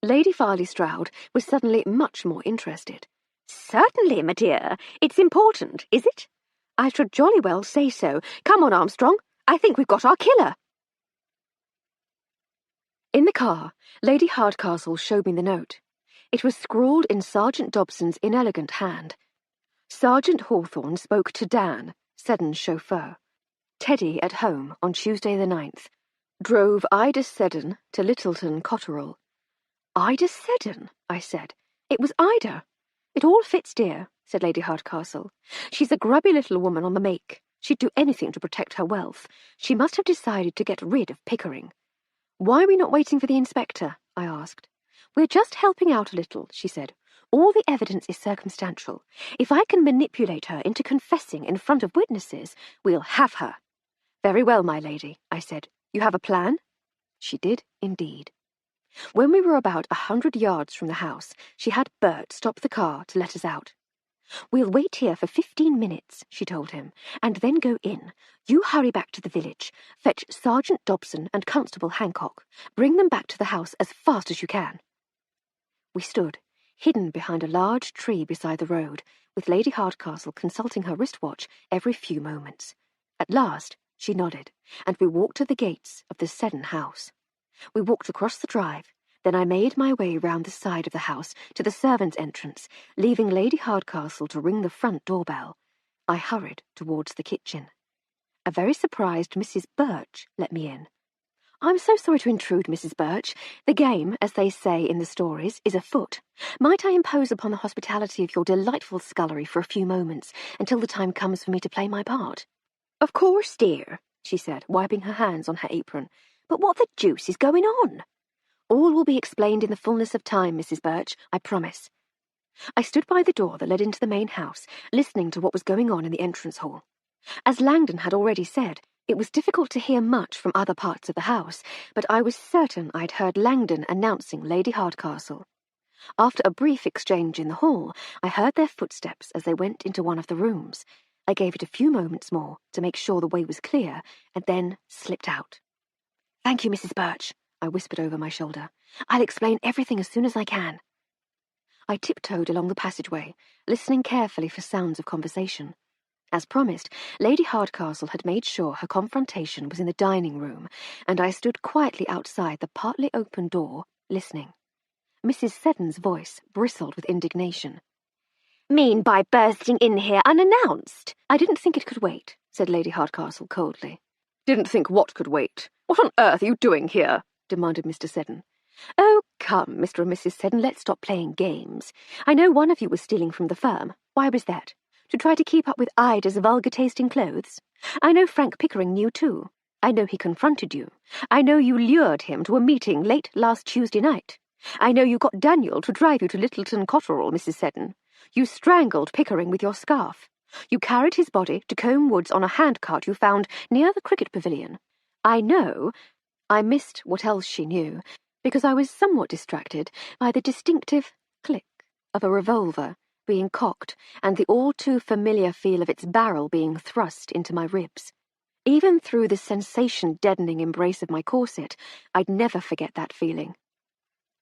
Lady Farley Stroud was suddenly much more interested. "Certainly, my dear. It's important, is it?" "I should jolly well say so. Come on, Armstrong. I think we've got our killer." In the car, Lady Hardcastle showed me the note. It was scrawled in Sergeant Dobson's inelegant hand. Sergeant Hawthorne spoke to Dan, Seddon's chauffeur. Teddy at home on Tuesday the 9th. Drove Ida Seddon to Littleton Cotterell. "Ida Seddon," I said. "It was Ida." "It all fits, dear," said Lady Hardcastle. "She's a grubby little woman on the make. She'd do anything to protect her wealth. She must have decided to get rid of Pickering." "Why are we not waiting for the inspector?" I asked. "We're just helping out a little," she said. "All the evidence is circumstantial. If I can manipulate her into confessing in front of witnesses, we'll have her." "Very well, my lady," I said. "You have a plan?" She did, indeed. When we were about 100 yards from the house, she had Bert stop the car to let us out. "We'll wait here for 15 minutes, she told him, "and then go in. You hurry back to the village, fetch Sergeant Dobson and Constable Hancock. Bring them back to the house as fast as you can." We stood, hidden behind a large tree beside the road, with Lady Hardcastle consulting her wristwatch every few moments. At last, she nodded, and we walked to the gates of the Seddon house. We walked across the drive. Then I made my way round the side of the house to the servants' entrance, leaving Lady Hardcastle to ring the front doorbell. I hurried towards the kitchen. A very surprised Mrs. Birch let me in. "I'm so sorry to intrude, Mrs. Birch. The game, as they say in the stories, is afoot. Might I impose upon the hospitality of your delightful scullery for a few moments, until the time comes for me to play my part?" "Of course, dear," she said, wiping her hands on her apron. "But what the deuce is going on?" "All will be explained in the fullness of time, Mrs. Birch, I promise." I stood by the door that led into the main house, listening to what was going on in the entrance hall. As Langdon had already said, it was difficult to hear much from other parts of the house, but I was certain I'd heard Langdon announcing Lady Hardcastle. After a brief exchange in the hall, I heard their footsteps as they went into one of the rooms. I gave it a few moments more to make sure the way was clear, and then slipped out. "Thank you, Mrs. Birch," I whispered over my shoulder. "I'll explain everything as soon as I can." I tiptoed along the passageway, listening carefully for sounds of conversation. As promised, Lady Hardcastle had made sure her confrontation was in the dining room, and I stood quietly outside the partly open door, listening. Mrs. Seddon's voice bristled with indignation. "Mean by bursting in here unannounced?" "I didn't think it could wait," said Lady Hardcastle coldly. Didn't think what could wait. What on earth are you doing here? Demanded Mr. Seddon. "Oh, come, Mr. and Mrs. Seddon, let's stop playing games. I know one of you was stealing from the firm. Why was that? To try to keep up with Ida's vulgar taste in clothes? I know Frank Pickering knew too. I know he confronted you. I know you lured him to a meeting late last Tuesday night. I know you got Daniel to drive you to Littleton Cotterell, Mrs. Seddon. You strangled Pickering with your scarf. You carried his body to Combe Woods on a handcart you found near the cricket pavilion. I know," I missed what else she knew, because I was somewhat distracted by the distinctive click of a revolver being cocked and the all-too-familiar feel of its barrel being thrust into my ribs. Even through the sensation-deadening embrace of my corset, I'd never forget that feeling.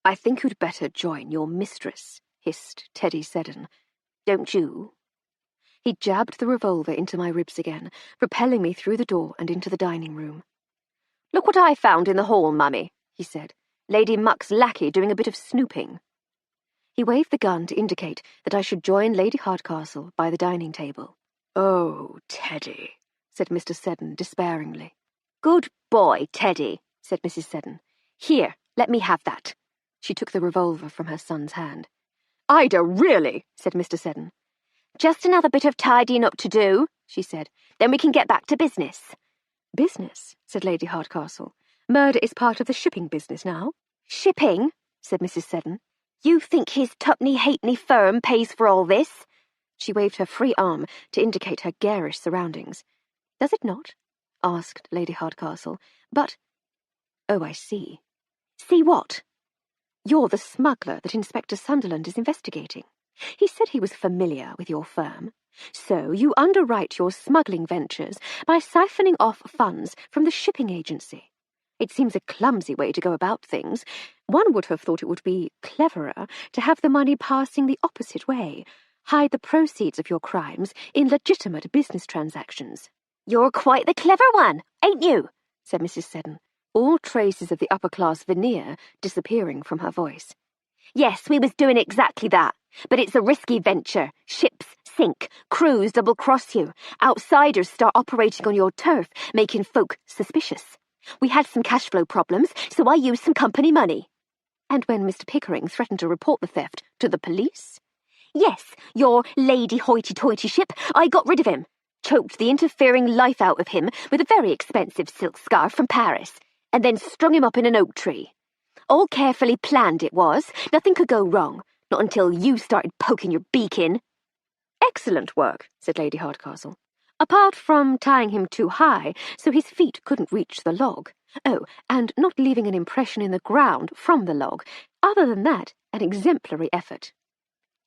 "I think you'd better join your mistress," hissed Teddy Seddon. "Don't you?" He jabbed the revolver into my ribs again, propelling me through the door and into the dining room. "Look what I found in the hall, Mummy," he said. "Lady Muck's lackey doing a bit of snooping." He waved the gun to indicate that I should join Lady Hardcastle by the dining table. "Oh, Teddy," said Mr. Seddon despairingly. "Good boy, Teddy," said Mrs. Seddon. "Here, let me have that." She took the revolver from her son's hand. "Ida, really?" said Mr. Seddon. "Just another bit of tidying up to do," she said. "Then we can get back to business." "Business?" said Lady Hardcastle. "Murder is part of the shipping business now." "Shipping?" said Mrs. Seddon. "You think his tuppenny-halfpenny firm pays for all this?" She waved her free arm to indicate her garish surroundings. "Does it not?" asked Lady Hardcastle. "But— Oh, I see." "See what?" "You're the smuggler that Inspector Sunderland is investigating. He said he was familiar with your firm. So you underwrite your smuggling ventures by siphoning off funds from the shipping agency. It seems a clumsy way to go about things. One would have thought it would be cleverer to have the money passing the opposite way, hide the proceeds of your crimes in legitimate business transactions." "You're quite the clever one, ain't you?" said Mrs. Seddon, all traces of the upper-class veneer disappearing from her voice. "Yes, we was doing exactly that. But it's a risky venture. Ships sink, crews double-cross you, outsiders start operating on your turf, making folk suspicious. We had some cash flow problems, so I used some company money." "And when Mr. Pickering threatened to report the theft to the police?" "Yes, your lady hoity-toity ship, I got rid of him. Choked the interfering life out of him with a very expensive silk scarf from Paris, and then strung him up in an oak tree. All carefully planned it was. Nothing could go wrong, not until you started poking your beak in." "Excellent work," said Lady Hardcastle. "Apart from tying him too high so his feet couldn't reach the log. Oh, and not leaving an impression in the ground from the log. Other than that, an exemplary effort."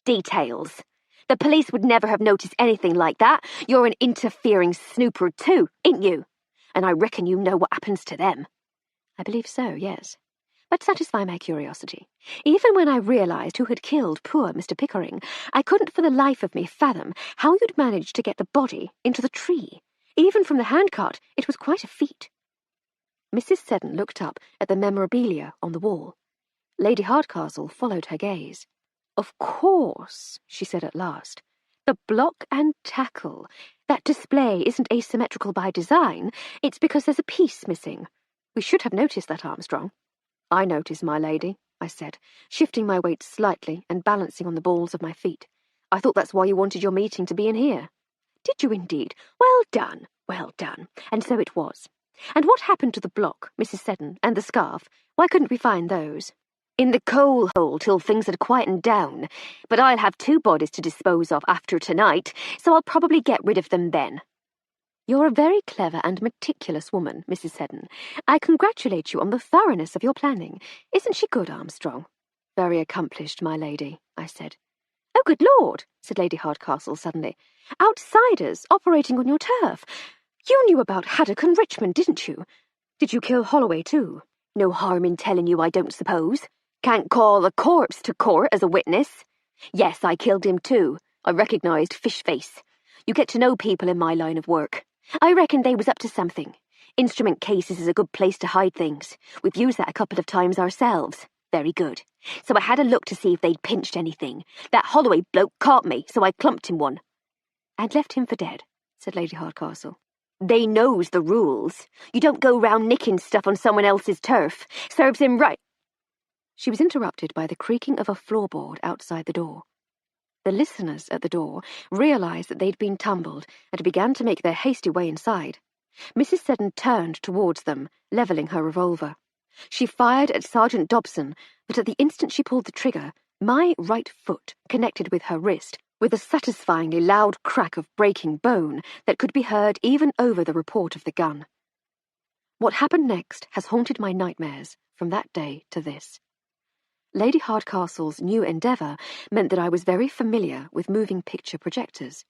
"Details. The police would never have noticed anything like that. You're an interfering snooper too, ain't you? And I reckon you know what happens to them." "I believe so, yes. But satisfy my curiosity. Even when I realised who had killed poor Mr. Pickering, I couldn't for the life of me fathom how you'd managed to get the body into the tree. Even from the handcart, it was quite a feat." Mrs. Seddon looked up at the memorabilia on the wall. Lady Hardcastle followed her gaze. "Of course," she said at last. "The block and tackle. That display isn't asymmetrical by design. It's because there's a piece missing. We should have noticed that, Armstrong." "I noticed, my lady," I said, shifting my weight slightly and balancing on the balls of my feet. "I thought that's why you wanted your meeting to be in here." "Did you indeed? Well done, well done. And so it was. And what happened to the block, Mrs. Seddon, and the scarf? Why couldn't we find those?" "In the coal hole till things had quietened down. But I'll have 2 bodies to dispose of after tonight, so I'll probably get rid of them then." "You're a very clever and meticulous woman, Mrs. Seddon. I congratulate you on the thoroughness of your planning. Isn't she good, Armstrong?" "Very accomplished, my lady," I said. "Oh, good Lord," said Lady Hardcastle suddenly. "Outsiders operating on your turf. You knew about Haddock and Richmond, didn't you? Did you kill Holloway too?" "No harm in telling you, I don't suppose. Can't call a corpse to court as a witness. Yes, I killed him too. I recognised Fishface. You get to know people in my line of work. I reckon they was up to something. Instrument cases is a good place to hide things. We've used that a couple of times ourselves. Very good. So I had a look to see if they'd pinched anything. That Holloway bloke caught me, so I clumped him one." "And left him for dead," said Lady Hardcastle. "They knows the rules. You don't go round nicking stuff on someone else's turf. Serves him right." She was interrupted by the creaking of a floorboard outside the door. The listeners at the door realised that they'd been tumbled and began to make their hasty way inside. Mrs. Seddon turned towards them, levelling her revolver. She fired at Sergeant Dobson, but at the instant she pulled the trigger, my right foot connected with her wrist with a satisfyingly loud crack of breaking bone that could be heard even over the report of the gun. What happened next has haunted my nightmares from that day to this. Lady Hardcastle's new endeavour meant that I was very familiar with moving picture projectors.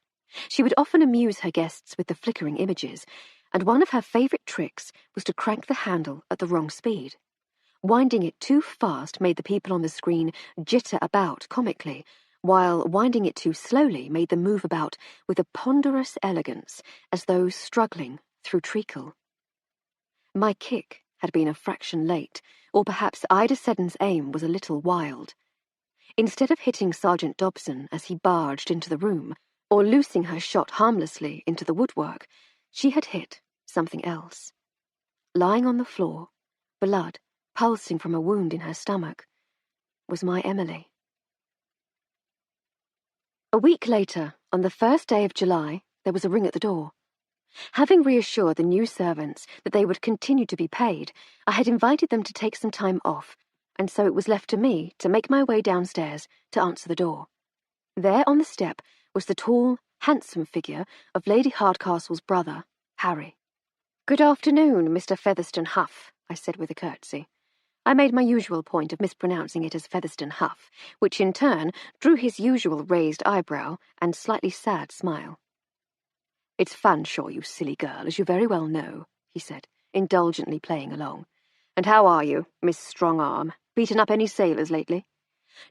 She would often amuse her guests with the flickering images, and one of her favourite tricks was to crank the handle at the wrong speed. Winding it too fast made the people on the screen jitter about comically, while winding it too slowly made them move about with a ponderous elegance, as though struggling through treacle. My kick had been a fraction late, or perhaps Ida Seddon's aim was a little wild. Instead of hitting Sergeant Dobson as he barged into the room, or loosing her shot harmlessly into the woodwork, she had hit something else. Lying on the floor, blood pulsing from a wound in her stomach, was my Emily. A week later, on the 1st day of July, there was a ring at the door. Having reassured the new servants that they would continue to be paid, I had invited them to take some time off, and so it was left to me to make my way downstairs to answer the door. There on the step was the tall, handsome figure of Lady Hardcastle's brother, Harry. "Good afternoon, Mr. Featherstone Huff," I said with a curtsy. I made my usual point of mispronouncing it as Featherstone Huff, which in turn drew his usual raised eyebrow and slightly sad smile. "It's Fanshawe, you silly girl, as you very well know," he said, indulgently playing along. "And how are you, Miss Strong-Arm? Beaten up any sailors lately?"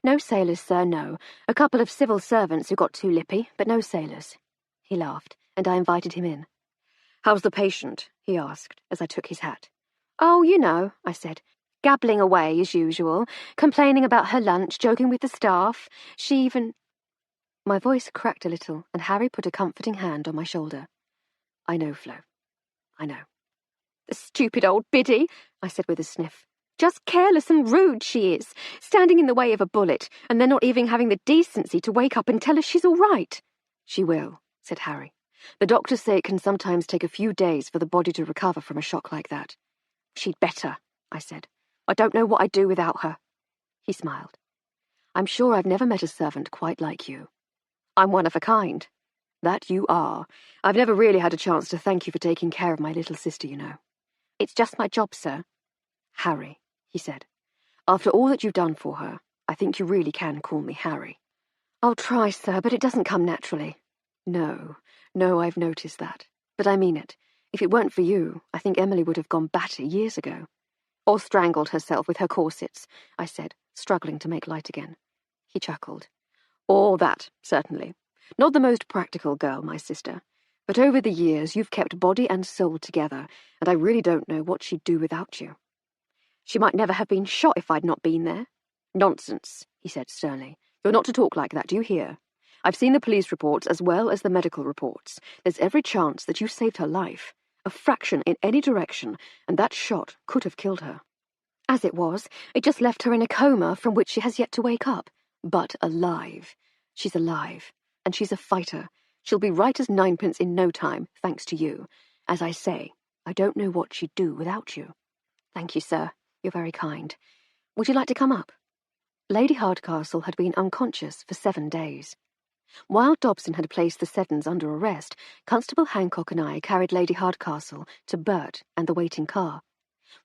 "No sailors, sir, no. A couple of civil servants who got too lippy, but no sailors." He laughed, and I invited him in. "How's the patient?" he asked, as I took his hat. "Oh, you know," I said, "gabbling away as usual, complaining about her lunch, joking with the staff. She even—" My voice cracked a little, and Harry put a comforting hand on my shoulder. "I know, Flo. I know." "The stupid old biddy," I said with a sniff. "Just careless and rude she is, standing in the way of a bullet, and then not even having the decency to wake up and tell us she's all right." "She will," said Harry. "The doctors say it can sometimes take a few days for the body to recover from a shock like that." "She'd better," I said. "I don't know what I'd do without her." He smiled. "I'm sure I've never met a servant quite like you." "I'm one of a kind." "That you are. I've never really had a chance to thank you for taking care of my little sister, you know." "It's just my job, sir." "Harry," he said. "After all that you've done for her, I think you really can call me Harry." "I'll try, sir, but it doesn't come naturally." No, I've noticed that. But I mean it. If it weren't for you, I think Emily would have gone batty years ago." "Or strangled herself with her corsets," I said, struggling to make light again. He chuckled. "All that, certainly. Not the most practical girl, my sister. But over the years you've kept body and soul together, and I really don't know what she'd do without you. She might never have been shot if I'd not been there. Nonsense, he said sternly. You're not to talk like that, do you hear? I've seen the police reports as well as the medical reports. There's every chance that you saved her life. A fraction in any direction, and that shot could have killed her. As it was, it just left her in a coma from which she has yet to wake up. But alive. She's alive, and she's a fighter. She'll be right as ninepence in no time, thanks to you. As I say, I don't know what she'd do without you. Thank you, sir. You're very kind. Would you like to come up? Lady Hardcastle had been unconscious for 7 days. While Dobson had placed the Seddons under arrest, Constable Hancock and I carried Lady Hardcastle to Bert and the waiting car.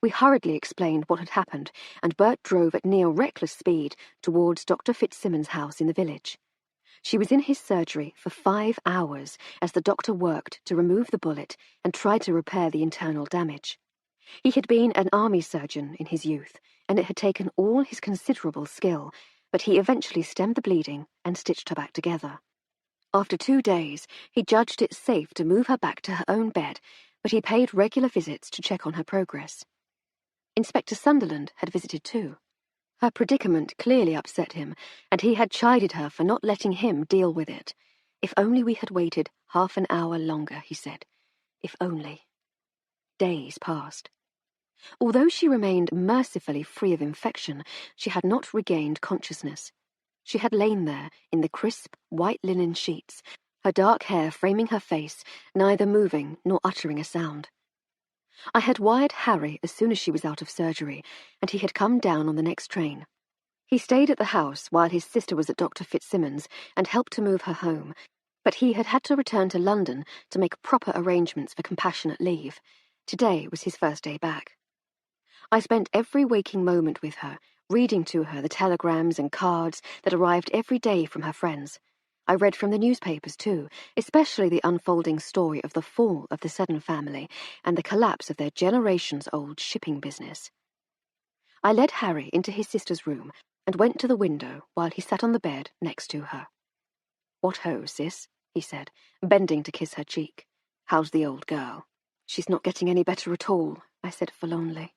We hurriedly explained what had happened, and Bert drove at near reckless speed towards Dr. Fitzsimmons' house in the village. She was in his surgery for 5 hours as the doctor worked to remove the bullet and tried to repair the internal damage. He had been an army surgeon in his youth, and it had taken all his considerable skill, but he eventually stemmed the bleeding and stitched her back together. After 2 days, he judged it safe to move her back to her own bed, but he paid regular visits to check on her progress. Inspector Sunderland had visited too. Her predicament clearly upset him, and he had chided her for not letting him deal with it. If only we had waited half an hour longer, he said. If only. Days passed. Although she remained mercifully free of infection, she had not regained consciousness. She had lain there in the crisp, white linen sheets, her dark hair framing her face, neither moving nor uttering a sound. I had wired Harry as soon as she was out of surgery, and he had come down on the next train. He stayed at the house while his sister was at Dr. Fitzsimmons and helped to move her home, but he had had to return to London to make proper arrangements for compassionate leave. Today was his first day back. I spent every waking moment with her, reading to her the telegrams and cards that arrived every day from her friends. I read from the newspapers too, especially the unfolding story of the fall of the Seddon family and the collapse of their generations-old shipping business. I led Harry into his sister's room and went to the window while he sat on the bed next to her. "What ho, sis?" he said, bending to kiss her cheek. "How's the old girl?" "She's not getting any better at all," I said forlornly.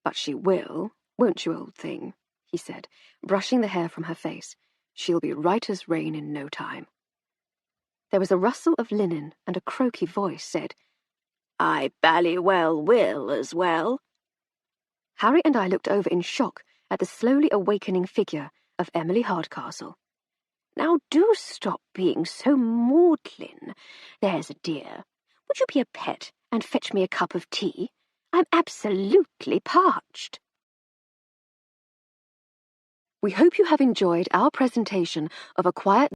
"But she will, won't you, old thing?" he said, brushing the hair from her face. "She'll be right as rain in no time." There was a rustle of linen, and a croaky voice said, "I bally well will as well." Harry and I looked over in shock at the slowly awakening figure of Emily Hardcastle. "Now do stop being so maudlin. There's a dear. Would you be a pet and fetch me a cup of tea? I'm absolutely parched." We hope you have enjoyed our presentation of A Quiet